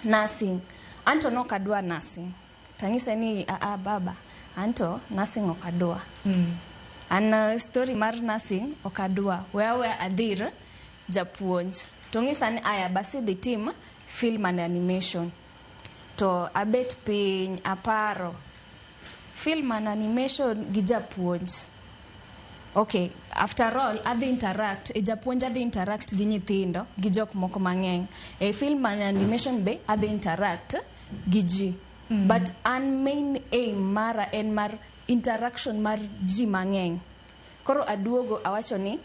nursing anto no kadwa nursing tangisa ni baba anto nursing okadwa an story mar nursing okadwa wewe adhir japuonj tongisa ni aya basi the team film and animation to abet piny aparo film and animation gi japuonj okay after all adhi interact japuonj adhi interact gi nyithindo gi jok moko mang'eny film and animation be adhi interact gi ji but an main aim mara en mar interaction mar ji mang'eny koro aduogo awacho ni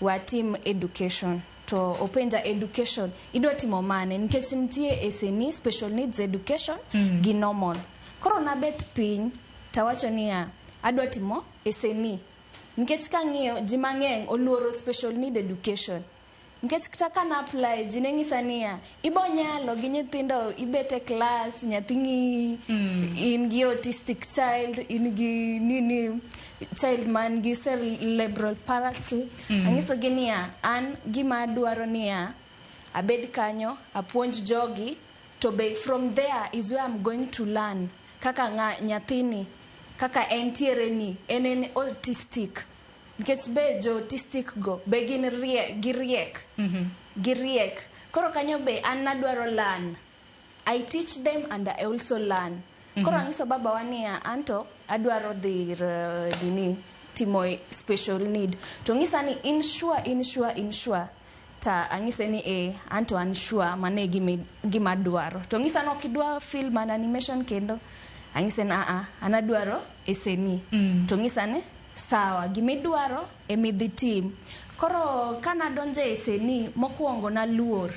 watim education to openja education idwa timo mane nikech nitie SNE special needs education gi normal koro nabet piny tawacho niya adwa timo SNE nikech kang'iyo ji mang'eny oluoro special need education nikech kata na apply ji neng'isa niya ibonyalo gi nyithindo ibete class nyathini in gi autistic child in gi nini child man gi cerebral palsy ang'iso gi niya an gima dwaro niya abed kanyo apuonj jogi to be from there is where I'm going to learn kaka nyathini kaka entiere ni en autistic nikech be jo autistic go be gin giriek koro kanyo be an nadwaro learn I teach them and I also learn koro ang'iso baba wania anto adwaro dhir dini timo special need to ng'isa ni insure ta ang'ise ni anto unsure mane gima dwaro to ng'isa no kidwa film and animation kendo ang'ise na anadwaro SNE to ng'isa ni sawa gimidwaro emidhi team koro kana donje SNE mokwongo na luor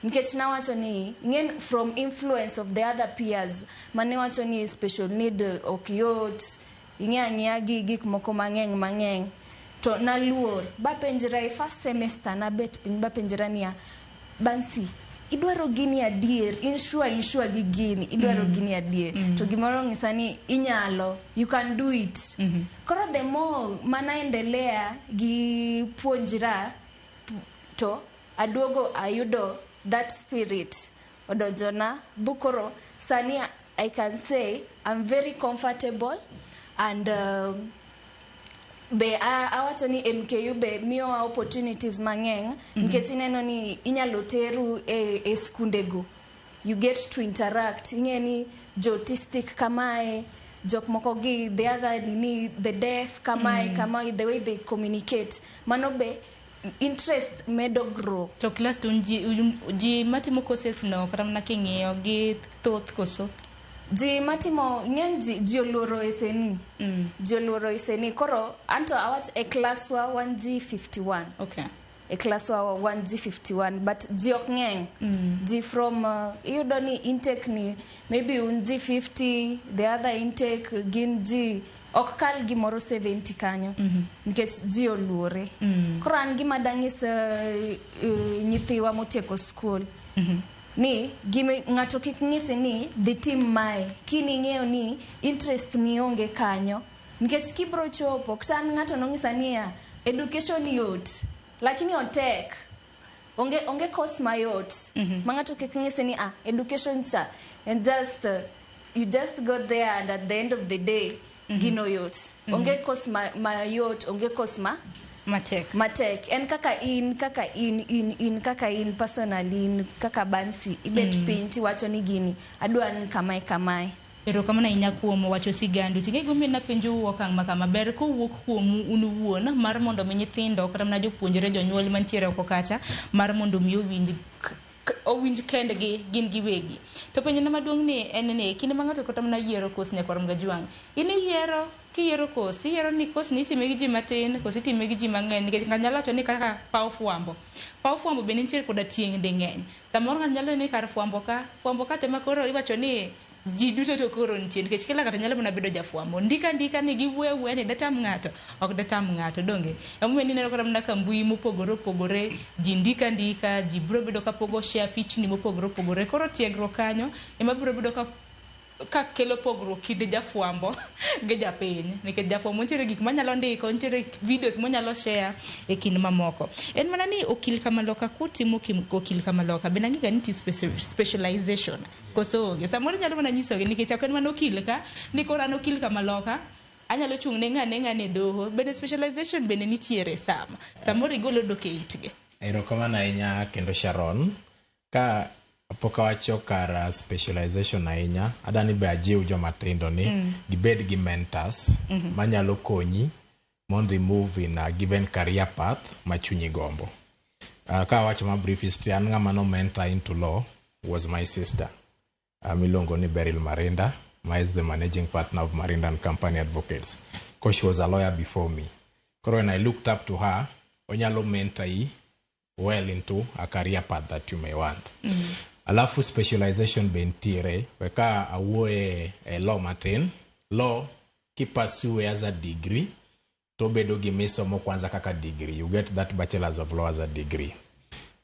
nikech nawacho ni ng'en from influence of the other peers mane wacho ni special need okyot ing'ang'ia gi gik moko mang'eny to naluor bapenjra first semester na bet piny bapenjra niya bansi idwaro gini adier insure gi gini idwaro gini adier to gimoro ng'isa ni inyalo you can do it koro the more manaendelea gi puonjra to aduogo ayudo that spirit odojona bukoro sani I can say I'm very comfortable and be awacho ni MKU be miyo opportunities mang'eny nikech ineno ni inyalo teru e skundego. You get to interact. Ingeni autistic kamae, jok moko gi the other ni the deaf kamae the way they communicate. Mano be interest medo grow. To class to ji matimo courses no kata mna king'iyo gi thoth koso. Ji matimo ngen ji oluoro eseni. Ji oluoro eseni koro anto awach e class wa 1G51. Okay. A class wa 1G51 but ji ok ng'eny. Ji from yudo ni intake ni maybe G50, the other intake gin ji ok kal gimoro 70 kanyo nikech ji oluore. Koro an gima dang'is nyithiwa motieko school ni ng'ato kik ng'isi ni the team mae kini ng'eyo ni interest ni onge kanyo nikech kibro chopo kata ng'ato nong'isa niya education yot lakini otek onge course mayot mang'ato kik ng'isi ni education cha and just you just go there and at the end of the day gino yot onge course mayot onge course matek en kaka in personally kaka Bansi ibet pinti wacho ni gini adwa ni kamae Ero kama na inyakuomo wacho sigandu tinge gumi na penjo wakang makama ber ko wuok kuomu unuwuon mar mondo mi nyithindo kata na jopuonjre jonyuol mantiere oko kacha mar mondo mi owinj kendgi gin giwegi. To penjo maduong' ni en ni kinde mang'ato kata na yiero kos nyakorom Gajwang'. In yiero kiyiero kos yiero ni kos ni itime gi ji matin kos itime gi ji mang'eny nikech ng'anyalo wacho ni kaka paw fuambo be nitie koda tieng' ding'eny. Samoro ng'anyalo ni kar fuambo ka tema koro iwacho ni ji duto to koro nitie nikech kila ng'ato nyalo mana bedo jafuambo ndika ni giwuwe ni datam ng'ato ok datam ng'ato donge amume ni neno kata mna kambui mopogore ji ndika ji bro bedo ka pogo share pitch ni mopogore koro tiegro kanyo ema bro bedo ka kelo pogro kinde jafuambo ge japiny nikech jafuambo nitie gik manyalo ndiko nitie videos monyalo share e kind mamoko en mana ni okil kamaloka kutimo okil kamaloka bena ngiga ni specialization koso ge samoro nyalo mana nyiso ge nikech akon mana okil ka ni kora no okil kamaloka anyalo chung ne ng'ane doho bene specialization bene nitiere samoro igolo doke itge ero kama na inya kendo Sharon ka poka wacho kar specialization ahinya adani be ajiw joma tindo ni gibed gi mentors manyalo konyi mondo move in a given career path machunyi gombo. Ka wacho ma brief history an ng'ama no mentor into law was my sister milongo ni Beryl Marinda, who is the managing partner of Marinda and Company Advocates. Because she was a lawyer before me. Because when I looked up to her, onyalo mentor you well into a career path that you may want. Alafu specialization bentiere weka awuoye law matin law ki pursue as a degree to bedo gi misomo kwanza kaka degree you get that bachelor's of law as a degree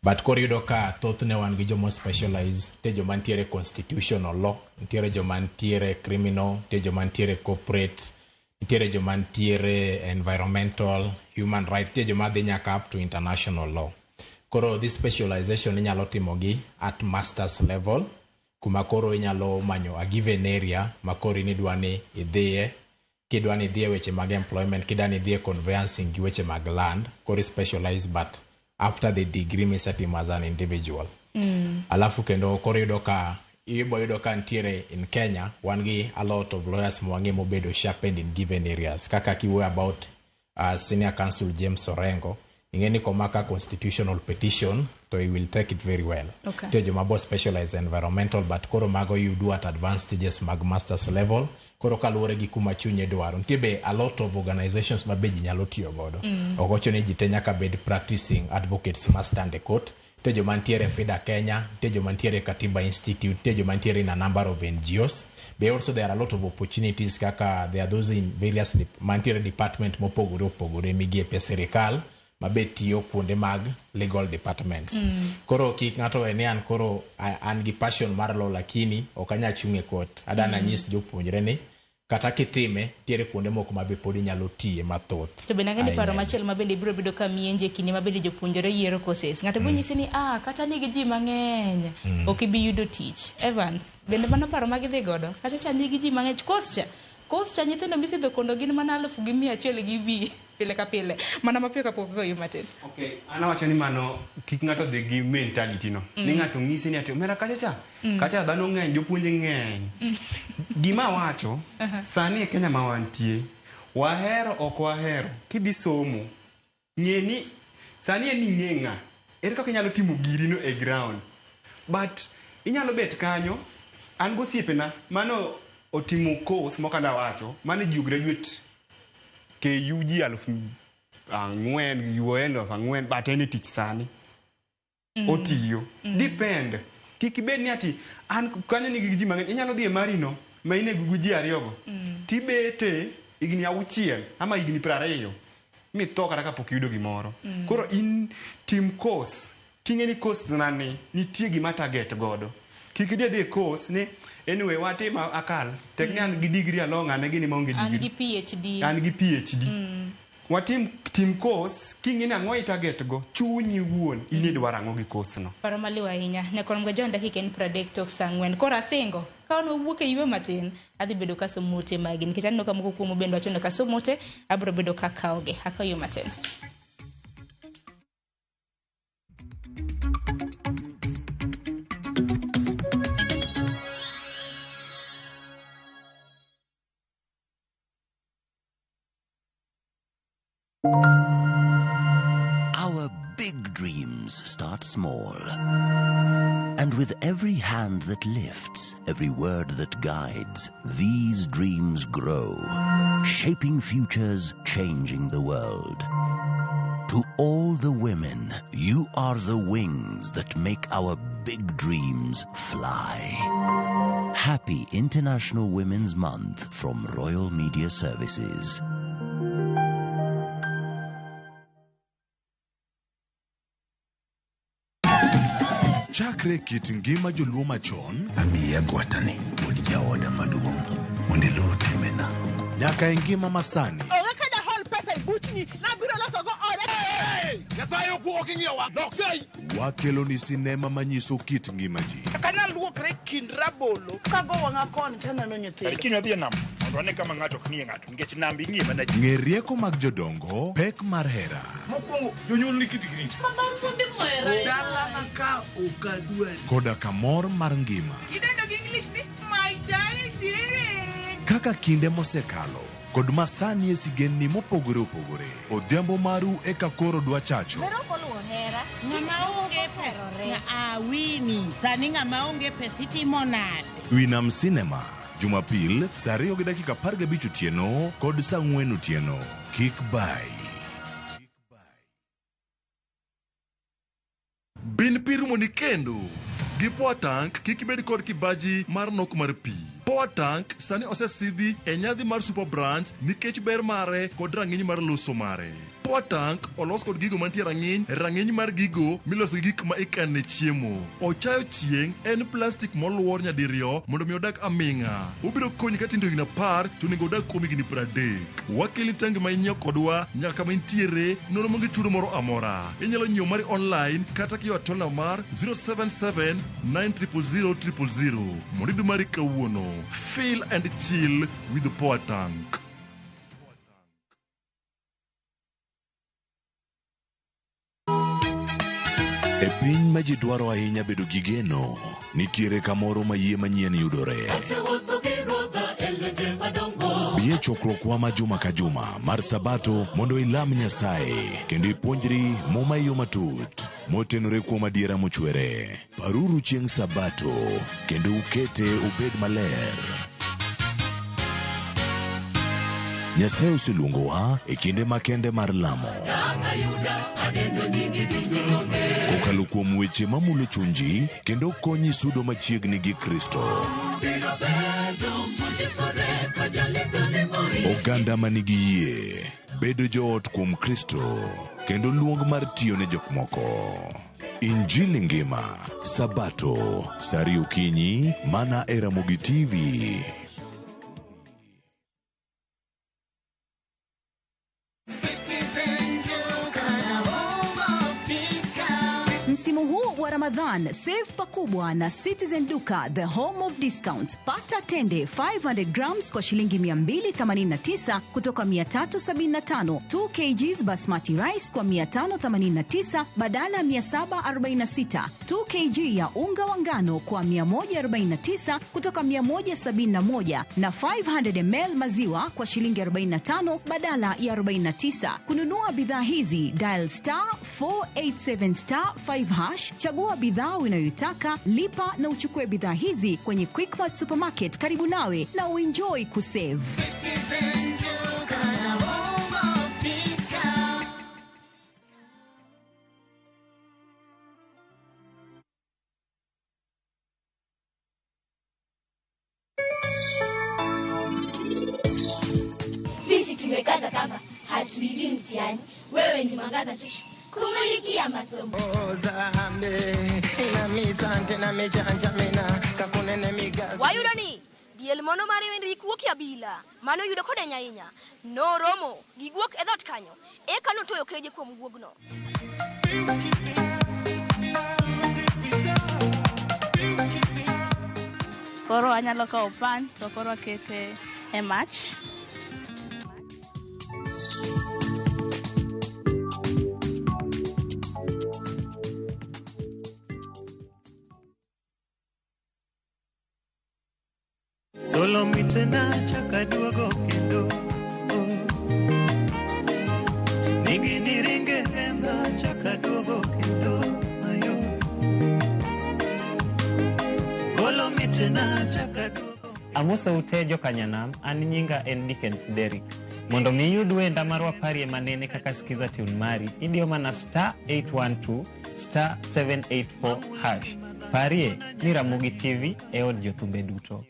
but koro yudo ka thothne wan gi jomo specialize te joma ntiere constitutional law ntiere joma ntiere criminal te joma ntiere corporate ntiere joma ntiere environmental human right te joma dhi nyaka up to international law. Koro this specialization inyalo timogi at master's level kuma koro inyalo manyo a given area makoro inidwani idhiye kidwani idhiye weche mag employment kidani idhiye conveyancing gi weche mag land koro specialize but after the degree misatimo as an individual. Alafu kendo koro yudo ka ntiere in Kenya wan gi a lot of lawyers mwangi mobedo sharpened in given areas kaka kiwe about senior counsel James Orengo ingeni komaka constitutional petition so he will take it very well. Okay. Tejo mabo specialized environmental but koro mago you do at advanced stages mag masters level koro kaluwore gi kuma chunye dwaro ntiebe a lot of organizations mabeji nyalo tiyo godo. Ogocho ni jite nyaka bed practicing advocates must stand a court tejo mantiere FIDA Kenya tejo mantiere Katiba Institute tejo mantiere in a number of NGOs. But also there are a lot of opportunities kaka there are those in various mantiere department mopogore migiepe serikal mabetiyo kuonde mag legal departments. Koro kik ng'ato enian koro an gi passion mar law lakini okanya chunge court. Adana nyis jopuonjre ni kata kitime tiere kuonde moko ma be pod inyalo tiye mathoth. To bende ng'eni paro machielo ma bende biro bedo ka mienje kinde ma bende jopuonjore yiero courses. Ng'ato bo nyisi ni kata nigi ji mang'eny ok ibi yudo tich. Evans, bende mano paro ma gidhi godo. Kata cha nigi ji mang'eny course cha nyithindo misidho kondo gin mana 1,100 gi bi pile ka pile. Mana mapiyo kapok goyo matin. Okay, ana wacho ni mano kik ng'ato dhi gi mentality no. Ni ng'ato ng'isi ni ati mera kacha dhano ng'eny, jopuonje ng'eny. Gima wacho sani e Kenya ma wantie, wahero ok wahero, kidhi somo ng'e ni sani en ing'e ng'a ere kaka inyalo timo girino e ground, but inyalo bet kanyo. An gosiepena mano otimo course mokanda wacho mane ji graduate KUG 4,000 UON 4,000 but any tich sani otiyo depend. Kik ibed ni ati an kanyo nigi ji mang'eny, inyalo dhi e marino ma ine gugu ji ariyogo tibete igni 6 ama igni 20 mitho kata kapok yudo gimoro. Koro in tim course king'e ni course nani nitie gima target godo. Kik idhi course ni anyway watima akal tekni an gi degree along ane gini maonge degree an gi PhD watim team course king'e ni ang'o target go chunyi wuon in idwaro ang'o gi course no. Paro maliwa ahinya nyakon go jonda kiken 30 tok sang'wen kora singo ka ono wuok e ywe matin adhi bedo ka somote magi nikech aneno ka moko kuomo bendo wachono ka somote abro bedo ka kaoge akayo matin. Our big dreams start small. And with every hand that lifts, every word that guides, these dreams grow, shaping futures, changing the world. To all the women, you are the wings that make our big dreams fly. Happy International Women's Month from Royal Media Services. Chakre kit ngima joluo machon, amiya gwatani pod jaoda maduong' mondo iluw timena. Nyaka ngima masani. Onge ka da hol pesa e buchni na biro loso go ore. Nyasaye okuok ing'iewa. Lokei. Wakelo ni sinema manyiso kit ngima ji. Kana luokre kind rabolo kago wang'a kon tena no nyithindo. Kini odhi nam. One kama ng'ato ok nie ng'ato nikech nambi ng'ie mana ji. Ng'e rieko mag jodongo, pek mar hera. Mokwongo jonyuol ni kitigrich. Mamar kumbi mwere. Dala maka okadwari. Koda kamor mar ngima. Idendo gi English ni my darling dear. Kaka kinde mosekalo kod masani esigenni mopogore opogore. Odhiambo maru eka koro dwa chacho. Mero koluo hera. Ng'ama onge pesa. Wini sani ng'ama onge pesa itimo nade. Winam Cinema Jumapil saa 2:15 otieno kod saa 4 otieno. Kik bai. Bin pirumo ni kendo gi Power Tank kik ibed kod kibaji mar nok mar pi. Power Tank sani osesidhi e nyadhi mar Super Brands nikech ber mare kod rang'iny mar loso mare. Power Tank olos kod gigo mantie rang'iny mar gigo miloso gi gik ma ikane chiemo. Ochayo chieng' en plastic moluor nyadiriyo mondo mi odak aming'a. Obiro konyi ka tindo higni 10 to nego odak kuom higni 30. Wakeli tangi ma inyiewo kodwa nyaka kama intiere nono monge chudo moro amora. Inyalo nyiewo mari online kata kiwa tolna mar 077 900 000 mondo idu mari kawuono. Feel and chill with the Power Tank. E piny ma ji dwaro ahinya bedo gi geno, nitiere kamoro ma yie manyien yudore. Biye chokruokwa ma juma ka juma mar Sabato mondo ilam Nyasaye kendo ipuonjri muma yo matut motenore kuom adiera mochwere. Paruru chieng' Sabato kendo ukete ubed maler. Nyasaye oseluongowa e kinde makende mar lamo. Kokalo kuom weche mamulo chunji kendo konyi sudo machiegni gi Kristo. Oganda manigi yie bedo joot kuom Kristo kendo luong mar tiyo ne jok moko. Injili ngima Sabato saa 2 okinyi mana e Ramogi TV. Ramadhan, save pakubwa na Citizen Duka, the home of discounts. Pata tende 500 grams kwa shilingi 289 kutoka 375. 2 kgs basmati rice kwa 589 badala 746. 2 kg ya unga wa ngano kwa 149 kutoka 171 na 500 ml maziwa kwa shilingi 45 badala ya 49. Kununua bidhaa hizi, dial *487*5#, chagua bidhaa unayoitaka, lipa na uchukue bidhaa hizi kwenye Quickmart Supermarket karibu nawe na uenjoy kusave. Citizen Duka, the home of discount. Sisi tumekaza kama hatuibi mtihani. Wewe ni mwangaza kisha kumulikia masomo. Wayudoni diel mono mari wendi kuok ya bila mano yudo kode nyainya no romo giguok e dot kanyo e kano toyo keje kuom guogno. Koro anyalo kawo pan to koro akete e mach. Solo mitena chaka duogo kendo Nigi niringe ema chaka duogo kendo Ayo Solo mitena chaka duogo Amosa utejo kanyanam, an nyinga en Dickens Derrick. Mondo mi yud wenda marwa pari manene kaka skiza tune mari, idio mana *812 *784#. Parie ni Ramogi TV e od jothumbe duto.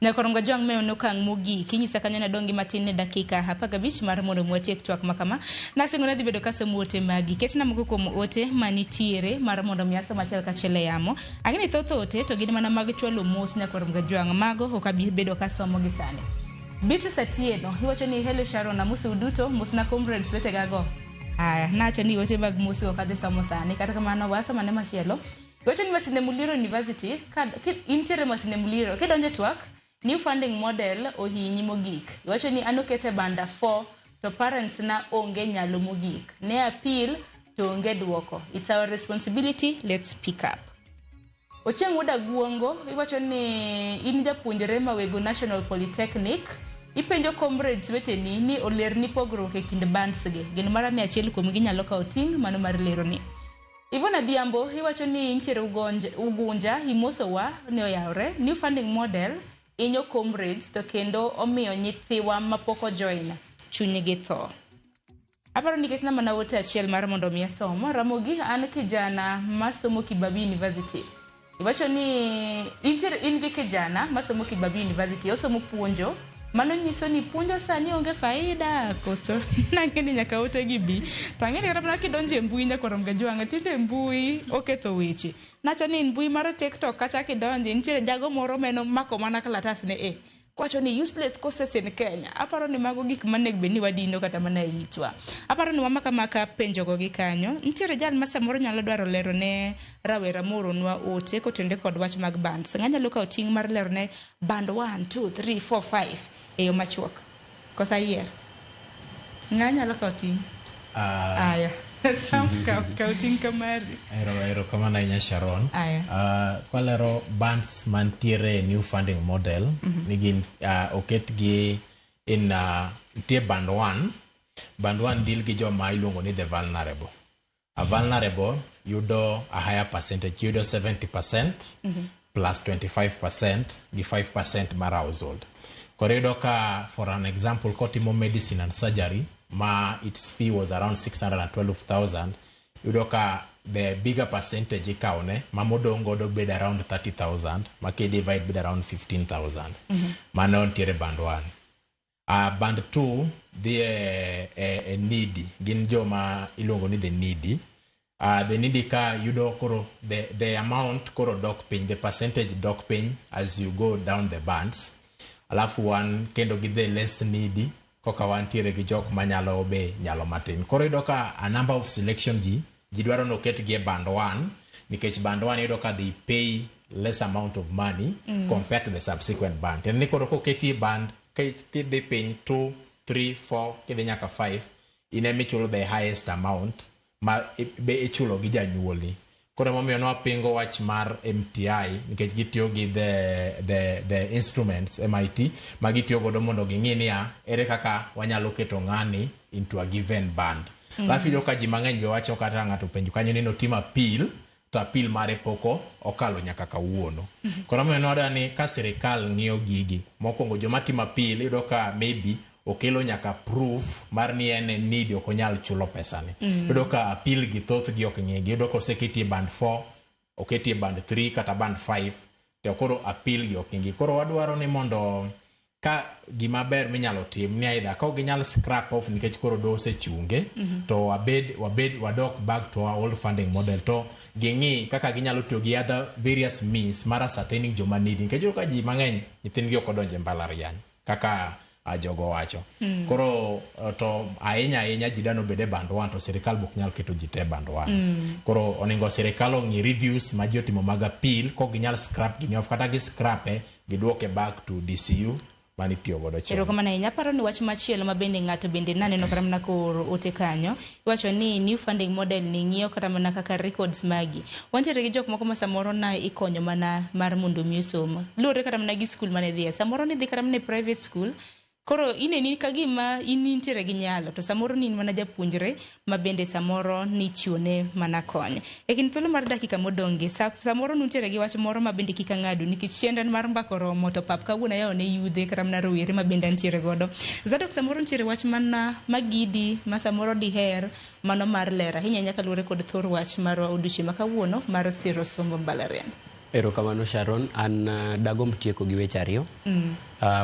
Na koronga jwang meo nokang mugi kinyisa kanyo na dongi matine dakika hapa gabich mar mondo mwati ektuak makama na singo na dhibedo kase muote magi ketina moko kuom ote manitiere mar mondo miaso machal kachele yamo agini thotho ote to gini mana mag chwalo mos na koronga jwang mago okabibedo kasomo gi sani Beatrice Atieno hiwacho ni hello Sharon na musu uduto musna comrades wete gago aya nacho ni ote mag musu okadhi somo sani kata kamano wasa mane machielo hiwacho ni Masinde Muliro University intere Masinde Muliro kidonje twak new funding model ohinyi mogik. Iwacho ni anokete banda 4 to parents na onge nyalo mogik. Ne appeal to onge duoko. It's our responsibility, let's pick up. Ochieng' Wuda Guongo, iwacho ni in japuonjre mawego National Polytechnic, ipenjo comrades weteni ni olerni pogruok e kind bands ge. Gin mara ni achiel kuom ginyalo kawo ting' mano mar leroni. Ivona Dhiambo, iwacho ni intiere Ugunja, imosowa ni oyawre, new funding model, inyo comrades to kendo omiyo nyithiwa mapoko join chunye gi tho. Aparo nikech na mana wote achiel mar mondo mi asomo Ramogi an kijana masomo Kibabii University. Iwacho ni in gi kijana masomo Kibabii University osomo puonjo mano nyiso ni puonjo sani onge faida koso nangeni nyaka ote gibi tangeni kata mana kidonje mbui nyaka romga jwanga tinde mbui oketho weche nacho ni mbui mar TikTok kata kidonje nitiere jago moro meno mako mana kalatas ne kwacho ni useless courses in Kenya aparo ni mago gik manego be ni wadino kata mana itwa aparo ni wamaka maka penjo go gi kanyo nitiere jal ma samoro nyalo dwaro lero ne rawera moro nwa ote kotende kod wach mag bands nganyalo kawo ting' mar lero ne band 1 2 3 4 5 eyo machuok kosa yier nganyalo kawo ting' aya sam kawo ting' kamari ero kama na inya Sharon kwa lero bands mantiere new funding model nigin oket gi in tie band 1 deal gi joma iluongo ni the vulnerable. A vulnerable yudo a higher percentage, yudo 70% plus 25% gi 5% mar household. Koredo ka for an example kotimo medicine and surgery ma its fee was around 612,000 yudo ka the bigger percentage ikaone ma modongo do bed around 30,000 ma ke divide bed around 15,000 mano ntiere band 1. Band 2 the needy gin joma iluongo ni the needy. The needy ka yudo koro the amount koro dok piny, the percentage dok piny as you go down the bands. alafu wan kendo gi the less needy koka wantiere gi jok manyalo be nyalo matin. Koro iyudo ka a number of selection ji dwaro no ket gi e band 1 nikech band 1 iyudo ka they pay less amount of money compared to the subsequent band. And ni koro koketi band kidhi piny 2, 3, 4 kidhi nyaka 5 ine michulo the highest amount ma be ichulo gi janyuoli. Koro momiyo nwapingo wach mar MTI nikech gitiyo gi the instruments MIT ma gitiyo godo mondo ging'i niya ere kaka wanyalo keto ng'ani into a given band. Alafu iyudo ka ji mang'eny be wacho kata ng'ato penjo kanyo ni notim appeal to appeal mare poko okalo nyaka kawuono. Koro momiyo nwada ni ka sirikal ng'iyo gigi mokwongo joma timo appeal iyudo ka maybe okelo nyaka proof mar ni en need ok onyal chulo pesani. Iyudo ka appeal gi thoth gi ok ng'igi. Iyudo ka oseketi e band 4, oketi e band 3 kata band 5 to koro appeal gi ok ng'igi. Koro wadwaro ni mondo ka gima ber minyalo tim ni aidha ka ginyal scrap off nikech koro dose chunge to wadok back to our old funding model to ging'i kaka ginyalo tiyo gi other various means mar ascertaining joma need nikech iyudo ka ji mang'eny nyithindgi ok odonje mbalariany kaka jogo wacho. Koro to ahinya ji dano bede band 1 to sirikal bok nyal keto ji te band 1. Koro onego sirikal ong'i reviews ma ji otimo mag appeal kok ginyal scrap gini off kata gi scrape giduoke back to DCU mani tiyo godo chien. Erokamano ahinya. Aparo ni wach machielo ma bende ng'ato bende naneno kata mana koro ote kanyo iwacho ni new funding model ni ng'iyo kata mana kaka records magi. Wantiere gi jok moko ma samoro na ikonyo mana mar mondo mi osom. Luwore kata mana gi skul mane dhie. Samoro ni dhi kata mana private school. Koro ineni ka gima intiere gi nyalo to samoro ni mana japuonjre ma bende samoro ni chione mana konye. E kin thuolo mar dakika modonge samoro nuntiere gi wach moro ma bende kika ng'adu nikech chendan mar mbako romo to pap kawuono yawo ne yudhe kata mana rowere ma bende ntiere godo. Zadok samoro ntiere wach mana magidi ma samoro diher mano mar lera hinya nyaka luwore kod thor wach mar odiochieng' ma kawuono mar siro sombo mbalariany. Erokamano Sharon, an dagomb tieko gi weche ariyo.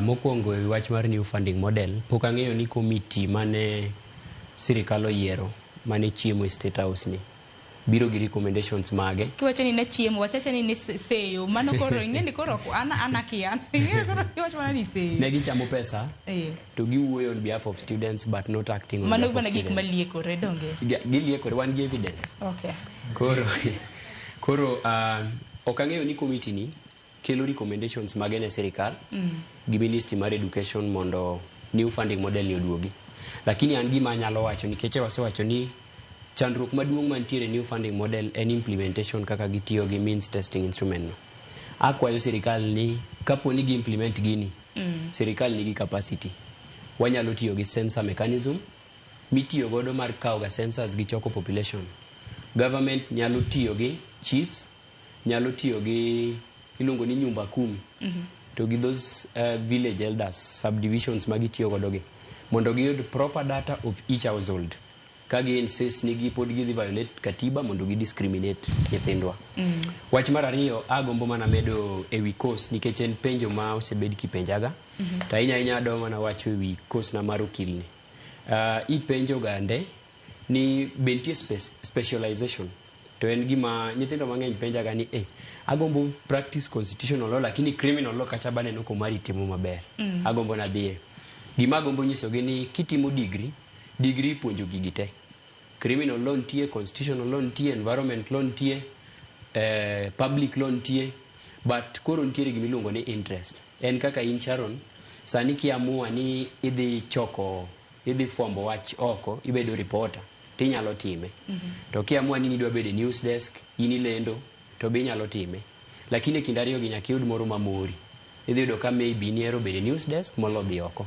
Mokwongo e wach mar new funding model, pok ang'eyo ni komiti mane sirikal oyiero mane chiemo e State House ni biro gi recommendations mage. Kiwacho ni ne chiemo, wachacha ni ne seyo, mano koro ing'eni koro ana kian. Ing'eni koro kiwacho mana ni seyo. Ne gichamo pesa to giwuoyo on behalf of students but not acting on behalf of students. Mano gik maliekore donge. Giliekore wan gi evidence. Okay. Koro ok ang'eyo ni komiti ni kelo recommendations mage ne sirikal gi Ministry mar Education mondo new funding model ni oduogi. Lakini an gima anyalo wacho nikech wasewacho ni chandruok maduong' mantiere new funding model en implementation kaka gitiyo gi means testing instrument no. Akwayo sirikal ni kapo ni gi implement gini sirikal nigi capacity. Wanyalo tiyo gi sensor mechanism mitiyo godo mar kawo ga sensors gi choko population. Government nyalo tiyo gi chiefs, nyalo tiyo gi ilongo ni nyumba kumi to gi those village elders subdivisions magitiyo godo gi mondo giyud proper data of each household kagi insist ni pod gidhi violate katiba mondo gi discriminate nyithindwa. Wach mar ariyo agombo mana medo ewi course nikech en penjo ma osebed kipenjaga to ahinya adwa mana wacho ewi course na mar okilni. Ipenjo gande ni bentie specialization to en gima nyithindo mang'eny penjaga ni agombo practice constitutional law lakini criminal law kacha bane no komari timo maber. Agombo na dhie. Gima agombo nyisogi ni kitimo degree puonjo gigi te. Criminal law ntie, constitutional law ntie, environment law ntie, public law ntie, but koro ntiere gimiluongo ni interest. En kaka in Sharon, sani kiamua ni idhi fombo wach oko, ibedo reporter, tinyalo time. To kiamua ni idwa bedo news desk, inilendo, to be inyalo time. Lakini kindariyo gi nyaka yud moro mamori. Idhi yudo ka maybe niero bedo news desk molo dhi oko.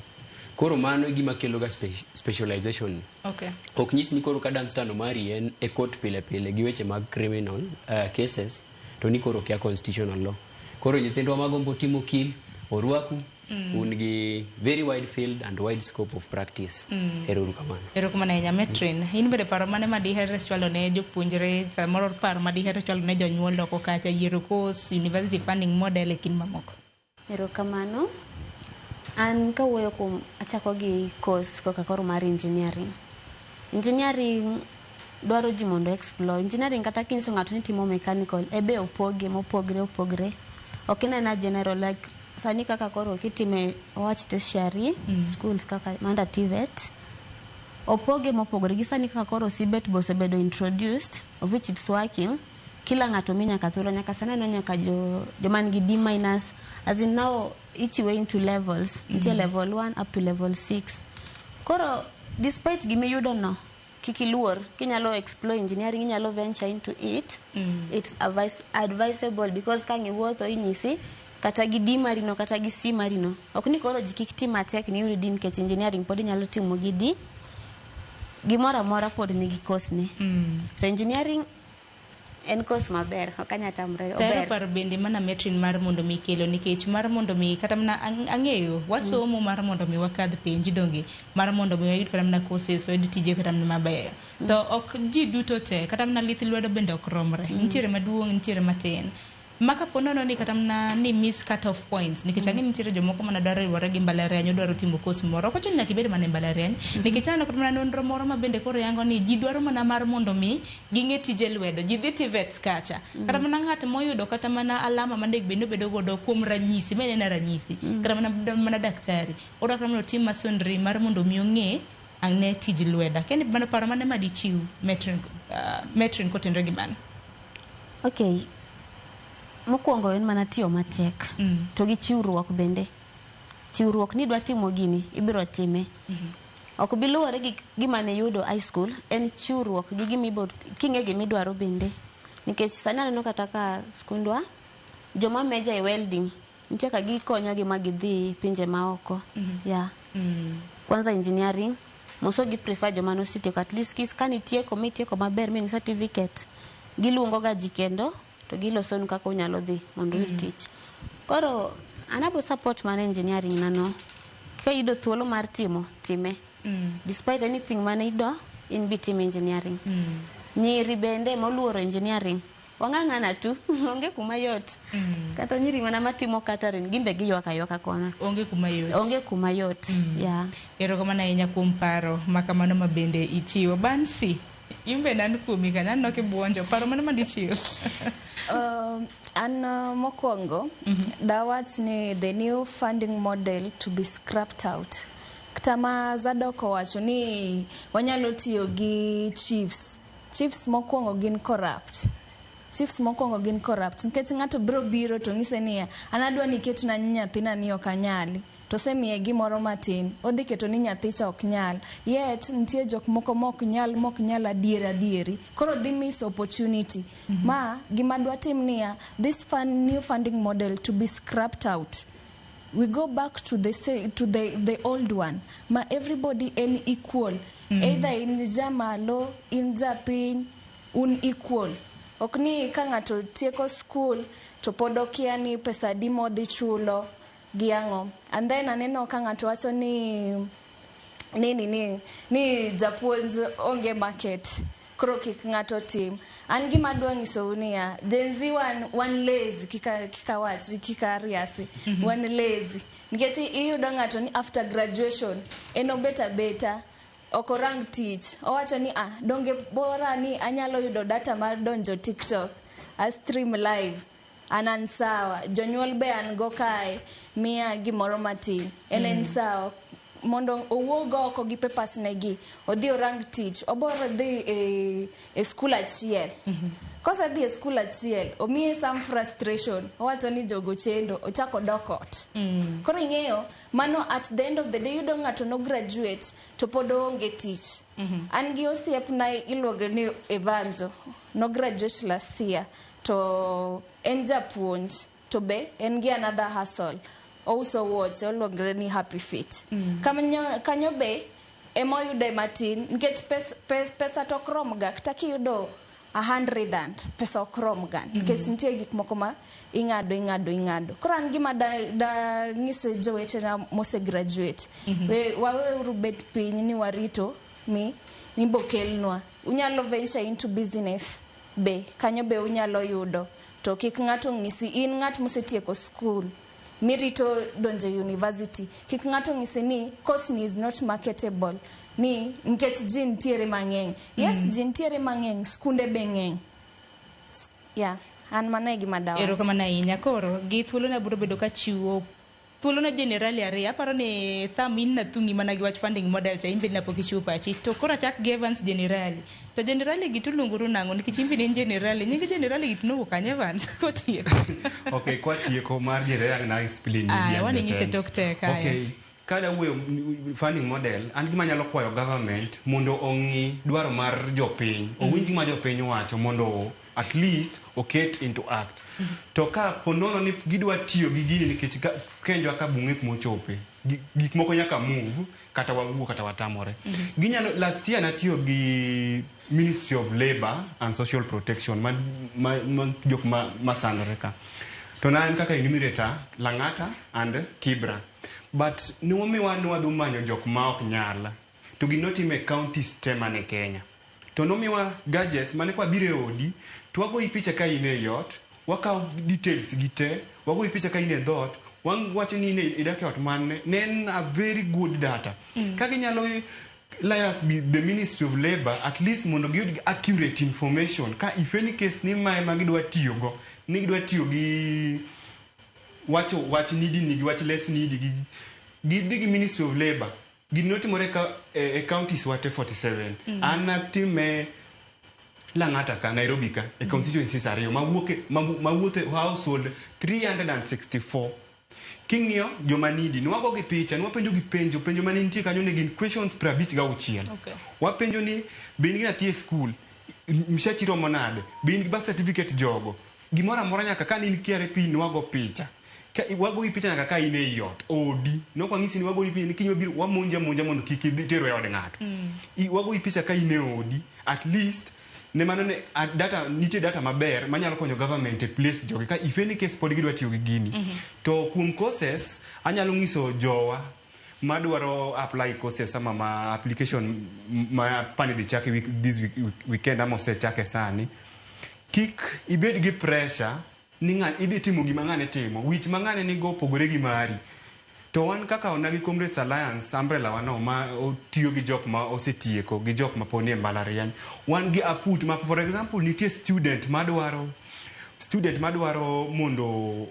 Koro mano gima kelo ga specialization. Okay. Ok nyis ni koro ka dance tano mari en e court pile gi weche mag criminal cases to ni koro kia constitutional law. Koro nyithindwa magombo timo okil orwaku un gi very wide field and wide scope of practice. Erokamano. Erokamano ahinya Metrin. In bende paro mane ma diher chwalo ne jopuonjre samoro paro ma diher chwalo ne jonyuol oko kacha yiero course university funding model e kin mamoko. Erokamano. An kawuoyo kuom achako gi course koka koro mar engineering. Engineering dwaro ji mondo explore. Engineering kata kinyiso ng'ato ni timo mechanical ebe opoge mopogre. Ok inena general like sani kaka koro kitime wach tertiary schools kaka manda TVET opoge mopogore gi sani kaka koro CBET bosebedo introduced of which it's working. Kila ng'ato mi nyaka thuolo nyaka sana no nyaka jo man gi D-, as in now each way into levels until level 1 up to level 6. Koro despite gimi yudo no kikiluor kinyalo explore engineering inyalo venture into it. It's advisable because kangi wuotho inyisi kata gi D marino kata gi C marino ok ni koro jikikti matek ni yudi din kech engineering pod nyalo timo gi D gimora mora pod ni gi course ne. So engineering en course maber okanya tamre ober. Tero par bende mana metrin mar mondo mi kelo nikech mar mondo mi kata mana ang'eyo wasomo mar mondo mi wakadh penji donge mar mondo mi wayud kata mana courses wayud tije kata mana maber. To ok ji duto te kata mana lith lwedo bende ok romre. Nitiere maduong' nitiere matin. Maka ponono ni kata mana ni miss cut off points nikech ang'e nitiere jomoko mana dwaro riwore gi mbalariany dwaro timo course moro ok chuno nyaka ibed mana mbalariany nikech aneno kata mana nonro moro ma bende koro yango ni ji dwaro mana mar mondo mi ging'e tije lwedo ji dhi TVET kacha kata mana ng'at moyudo kata mana alama mande bende bedo godo kuom ranyisi menena ranyisi kata mana daktari odwa kata mana tim masonry mar mondo mi ong'e ang'e tij lweda kendi mana paro mane ma dichiw metrin kotenre gi mano. Okay. Mokwongo en mana tiyo matek to gi chiwruok bende. Chiwruok ni dwa timo gini ibiro time. Ok biluwore gi gima ne yudo high school en chiwruok gi gimi bod kinge gimi dwaro bende. Nikech sani aneno kata ka skundwa joma meja e welding nitie ka gikonyo gi magidhi pinje maoko. Kwanza engineering moso gi prefer joma no sitieko at least kanitieko mitieko maber meaning certificate giluongo ga jikendo to gilosonu kaka unyalo dhi mondo uyud tich. Koro anabo support man engineering nano ka yudo thuolo mar timo time. Despite anything man ido in be team engineering. Nyiri bende moluoro engineering wang'ang'ana tu onge kuma yot. Kata nyiri mana matimo catering gimbe giyuaka yuaka kono onge kuma yot. Erokamano ahinya kuom paro makamano mabende ichiwo. Bansi imbe nan kuomi ka nan noke buonjo paro mana madichiwo. An mokwongo dawach ni the new funding model to be scrapped out. Kama Zadoko wacho ni wanyalo tiyo gi chiefs mokwongo gin corrupt. Nikech ng'ato biro biro to ng'ise niya an adwa ni ketna nyathina ni ok anyali to semiye gimoro matin odhi keto ni nyathicha ok nyal yet nitie jok moko mok nyal adieri koro dhi miss opportunity. Ma gima dwa tim niya this new funding model to be scrapped out. We go back to the old one ma everybody en equal. Either in jamalo in japiny un equal. Ok ni ka ng'ato tieko school to pod okia ni pesa di modhi chulo gi ang'o. And then aneno ka ng'ato wacho ni japuonj onge market koro kik ng'ato tim. An gima dwa nyiso niya Gen Z wan lazy kika riasi wan lazy nikech iyudo ng'ato ni after graduation eno beta okorang tich owacho ni donge bora ni anyalo yudo data mar donjo TikTok a stream live anan sawa jonyuol be an go kae miya gimoro matin en sawa mondo owuog oko gi papers negi odhi orang tich oboro dhi e school achiel. Kosa dhi e school achiel omiye some frustration owacho ni jogo chendo ochako dokot. Koro ing'eyo mano at the end of the day yudo ng'ato no graduate to pod onge tich. An gi osiep na iluongo ni Evanjo no graduate last year to en japuonj to be en gi another hustle ouso watch oluongre ni Happy Fit. Kanyo be emoyude matin nikech pesa to krom ga kata kiyudo 100 pesa okrom ga nikech nitie gik moko ma ing'ado. Koro an gima da ng'ise jowetena mose graduate waweuru bet piny ni warito mi bokelnwa. Unyalo venture into business be kanyo be unyalo yudo to kik ng'ato ng'isi in ng'at mosetieko school mirito donjo university kik ng'ato ng'isi ni course ni is not marketable ni nikech ji ntiere mang'eny. Yes ji ntiere mang'eny skunde be ng'eny. An mana gima dawa. Erokamano ahinya koro gi thuolo na biro bedo ka chiwo thuolo na generali ariyo aparo ni sam in na thungi mana gi wach funding model cha imbe na pokishupa chi to kora chak Evans generali to generali gitu lunguru nango nikech imbe ni generali nyingi generali gitu no kanye Evans kotie okay kwa tieko mar generali na explain wani ngise dokte kaya okay kada wuyo funding model an gima nyalo kwayo government mondo ongi dwaro mar jopiny owinji ma jopiny wacho mondo at least oket into act to ka ponono ni gidwa tiyo gi gini nikech kenjwa ka bung'ek mochope gik moko nyaka move kata wawuo kata watamore ginyalo last year natiyo gi Ministry of Labor and Social Protection jok masandore ka to nan kaka enumerator Lang'ata and Kibra but nuomiwa nwadho manyo jok ma ok nyala to ginotime counties te mane Kenya to nomiwa gadgets mane kwa bire odi to wago ipicha ka ine yot wakaw details gite wago ipicha ka ine dot wacho ni ine idake ot man nen a very good data kaka nyalo liars be the Ministry of Labor at least mondo giyud accurate information ka if any case ni ma gidwa tiyo go ni gidwa tiyo gi wach nidi ni wach less nidi gi Ministry of Labor ginotimore ka counties wate 47 anatime Lang'ata ka Nairobi ka constituencies ariyo mawuothe household 364 king'io joma nidi nwago gi picha nwapenjo gi penjo mane nitie kanyo ne gin questions 56 wapenjo ni bin gina tie school mshachiro monade bin birth certificate jogo gimora mora nyaka ka ni KRP nwago picha wago gi picha nyaka ka ine yot odi no kwa ngisi ni wago gi picha kinyo biro wamonja mondo kikidhitero yode ng'ato wago gi picha ka ine odi at least ne manone nitie data maber manyalo konyo government e place jogi ka if any case pod gidwa tiyo gi gini to kuom courses anyalo ngiso jowa madwaro apply courses ama ma application ma pani de chake this weekend ama se chake sani kik ibed gi pressure ni idhi timo gima ng'ane timo wich mang'ane ni go pogore gi mari to wan kaka onagi Comrades Alliance umbrella wano ma tiyo gi jok ma osetieko gi jok ma poni e mbalariany wan gi aput ma for example nitie student madwaro mondo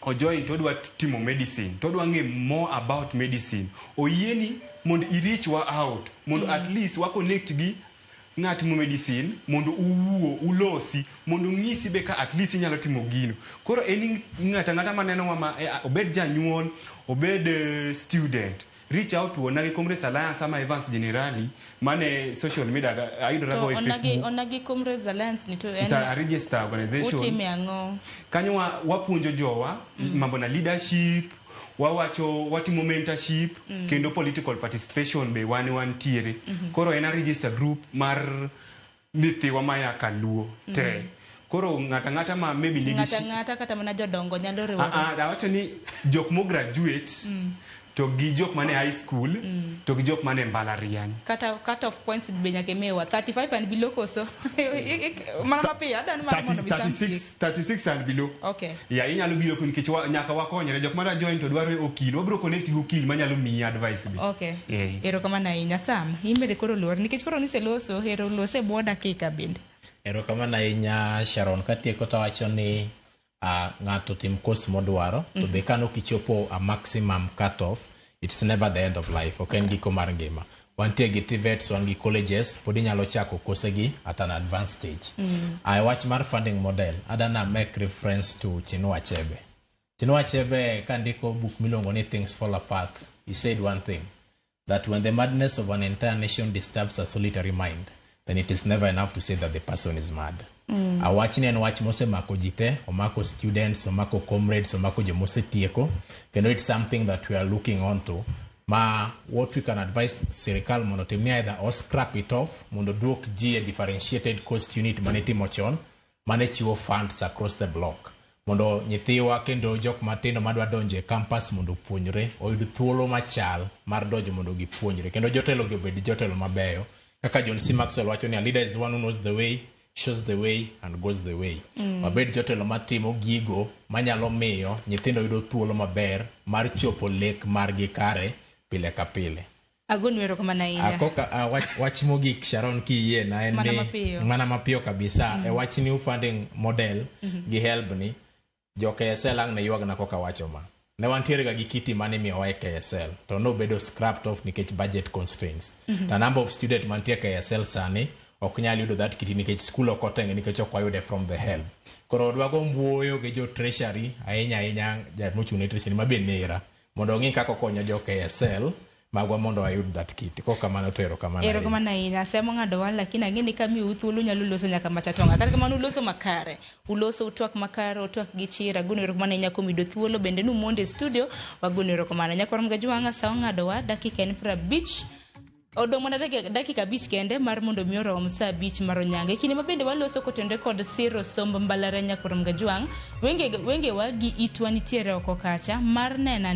ojoin to dwa timo medicine to dwa ng'e more about medicine oyieni mondo i-reach wa out mondo at least wa connect gi ng'at mo medicine mondo uwuo ulosi mondo ng'isi be ka at least inyalo timo gino koro eni ng'ata maneno ma obed janyuol obed student reach out to onagi Comrades Alliance ama Evans generali mane social media ayudora go Facebook onagi Comrades Alliance ni to it's a registered organization utime ang'o kanyo wapunjo jowa mambo na leadership wawacho watimo mentorship kendo political participation be wan tiere koro en a register group mar nithiwa maya Kaluo te koro ng'ata ma maybe nigi ng'ata kata mana jodongo nyalo riwore wacho ni jok mo graduate to gi jok mane high school to gi jok mane mbalariany kata cut off points be nyake mewa 35 and below koso mana mapiyo adan mar mondo bisamsi 36 and below okay ya inyalo biro kun kichwa nyaka wakonyre jok mara join to dwaro okil wabro connect go okil manyalo miyi advice be okay ero kama na inya sam imbe koro lor nikech koro niseloso ero lose bo dakika bende ero kama na inya Sharon katieko to wacho ni ng'ato tim course modwaro to be kano kichopo a maximum cut off it's never the end of life okay ndiko mar ngima wantie gi TVETs wan gi colleges pod inyalo chako course gi at an advanced stage I watch mar funding model adana make reference to Chinua Achebe kandiko book milongo ni Things Fall Apart he said one thing that when the madness of an entire nation disturbs a solitary mind then it is never enough to say that the person is mad awachni en wach mosemako jite omako students omako comrades omako jomosetieko kendo it's something that we are looking on to ma what we can advise sirikal mondo timni either or scrap it off mondo duok ji a differentiated cost unit manitimo chon mane chiwo funds across the block mondo nyithiwa kendo jok matindo madwa donje campus mondo puonjre oyud thuolo machal mar donjo mondo gipuonjre kendo jotelo gi obed jotelo mabeyo kaka John C. Maxwell wacho ni a leader is the one who knows the way shows the way and goes the way mabed jotelo matimo gigo manyalo miyo nyithindo yudo thuolo maber mar chopo lek margi kare pile ka pile agonwero kama na inya akoka wach mogik Sharon kiyie na en mana mapiyo kabisa e wach ni funding model gi help ni joke selang ne yuag na koka wacho ma ne wantiere ga gi kiti mane miyowa e KSL to nobedo scrapped off nikech budget constraints. The number of student mantie KSL sani ok nyal yudo that kiti nikech school ok otenge nikech ok wayude from the help. Koro dwago mbuoyo gi jo treasury ahinya mochung' e treasury ma be nera mondo ng'i kaka konyo jo KSL magwa mondo ayud that kit. Ko kamano to erokamano. Erokamano ahinya. Semo ng'ado wal lakini ang'eni ka miu thuolo nyalo loso nyaka machatonga. Kata kamano uloso makare. Uloso utwak makare, utwak gi chira. Guno erokamano ahinya kuom yudo thuolo bende numonde studio. Waguno erokamano. Nyakwar mga juwang'a sao ng'ado wa dakika en 50. Odong' mana dakika 5 kende mar mondo mi orom saa 5 mar onyange. Kinde ma bende waloso kotende kod siro somb mbalariany Nyakwar mga juwang'. Wenge wa gi itwa nitiere oko kacha mar nena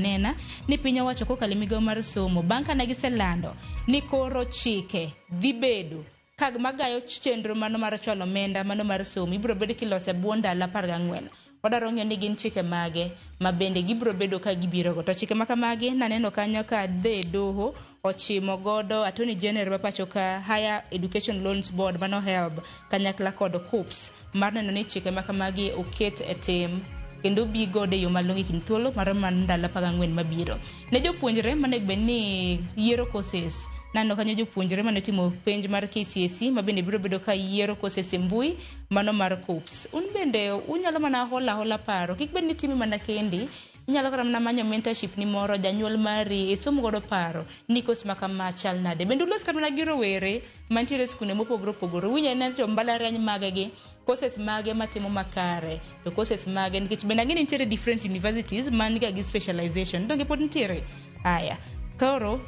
ni piny owacho kokalo migawo mar somo bang' ka ne giselando ni koro chike dhi bedo kag magayo chenro mano mar chwalo omenda mano mar somo ibiro bedo kilose bwo ndalo 14. Wadaro ng'eyo ni gin chike mage ma bende gibiro bedo ka gibiro go. To chike makamagi naneno kanyo ka doho ochimo godo Attorney General ma pacho ka Higher Education Loans Board mano HELB kanyakla kod KUPS mar neno ni chike makamagi oket e tim kendo bigo de yo malongi kin thuolo mar ndalo 14 mabiro. Ne jopuonjre mane bed ni yiero courses nano kanyo jopuonjre mane timo penj mar KCSE ma bende biro bedo ka yiero courses e mbui mano mar KUPS. Un bende unyalo mana hola paro kik bed ni timi mana kendi. Inyalo kara mana manyo mentorship ni moro janyuol mari somo godo paro ni course makama chal nade. Bende ulos kata mana giro were mantiere skunde mopogore winya ne to mbalariany magegi courses mage matimo makare to courses mage nikech bende ng'eni nitiere different universities man ga gi specialization donge pod nitiere aya koro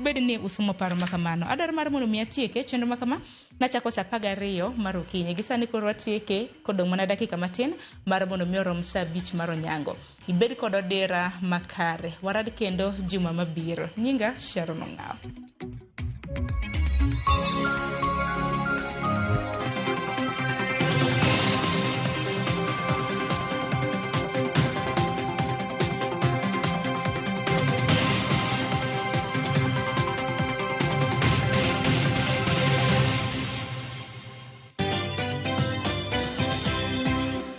bed ni usomo paro makamano. Adwaro mar mondo mi atieke chenro makama nachako saa 12 mar okinyi gi sani koro atieke kodong' mana dakika matin mar mondo mi orom saa 5 mar onyango. Ibed kod odira makare warad kendo juma mabiro. Nyinga Sharon Ong'aw.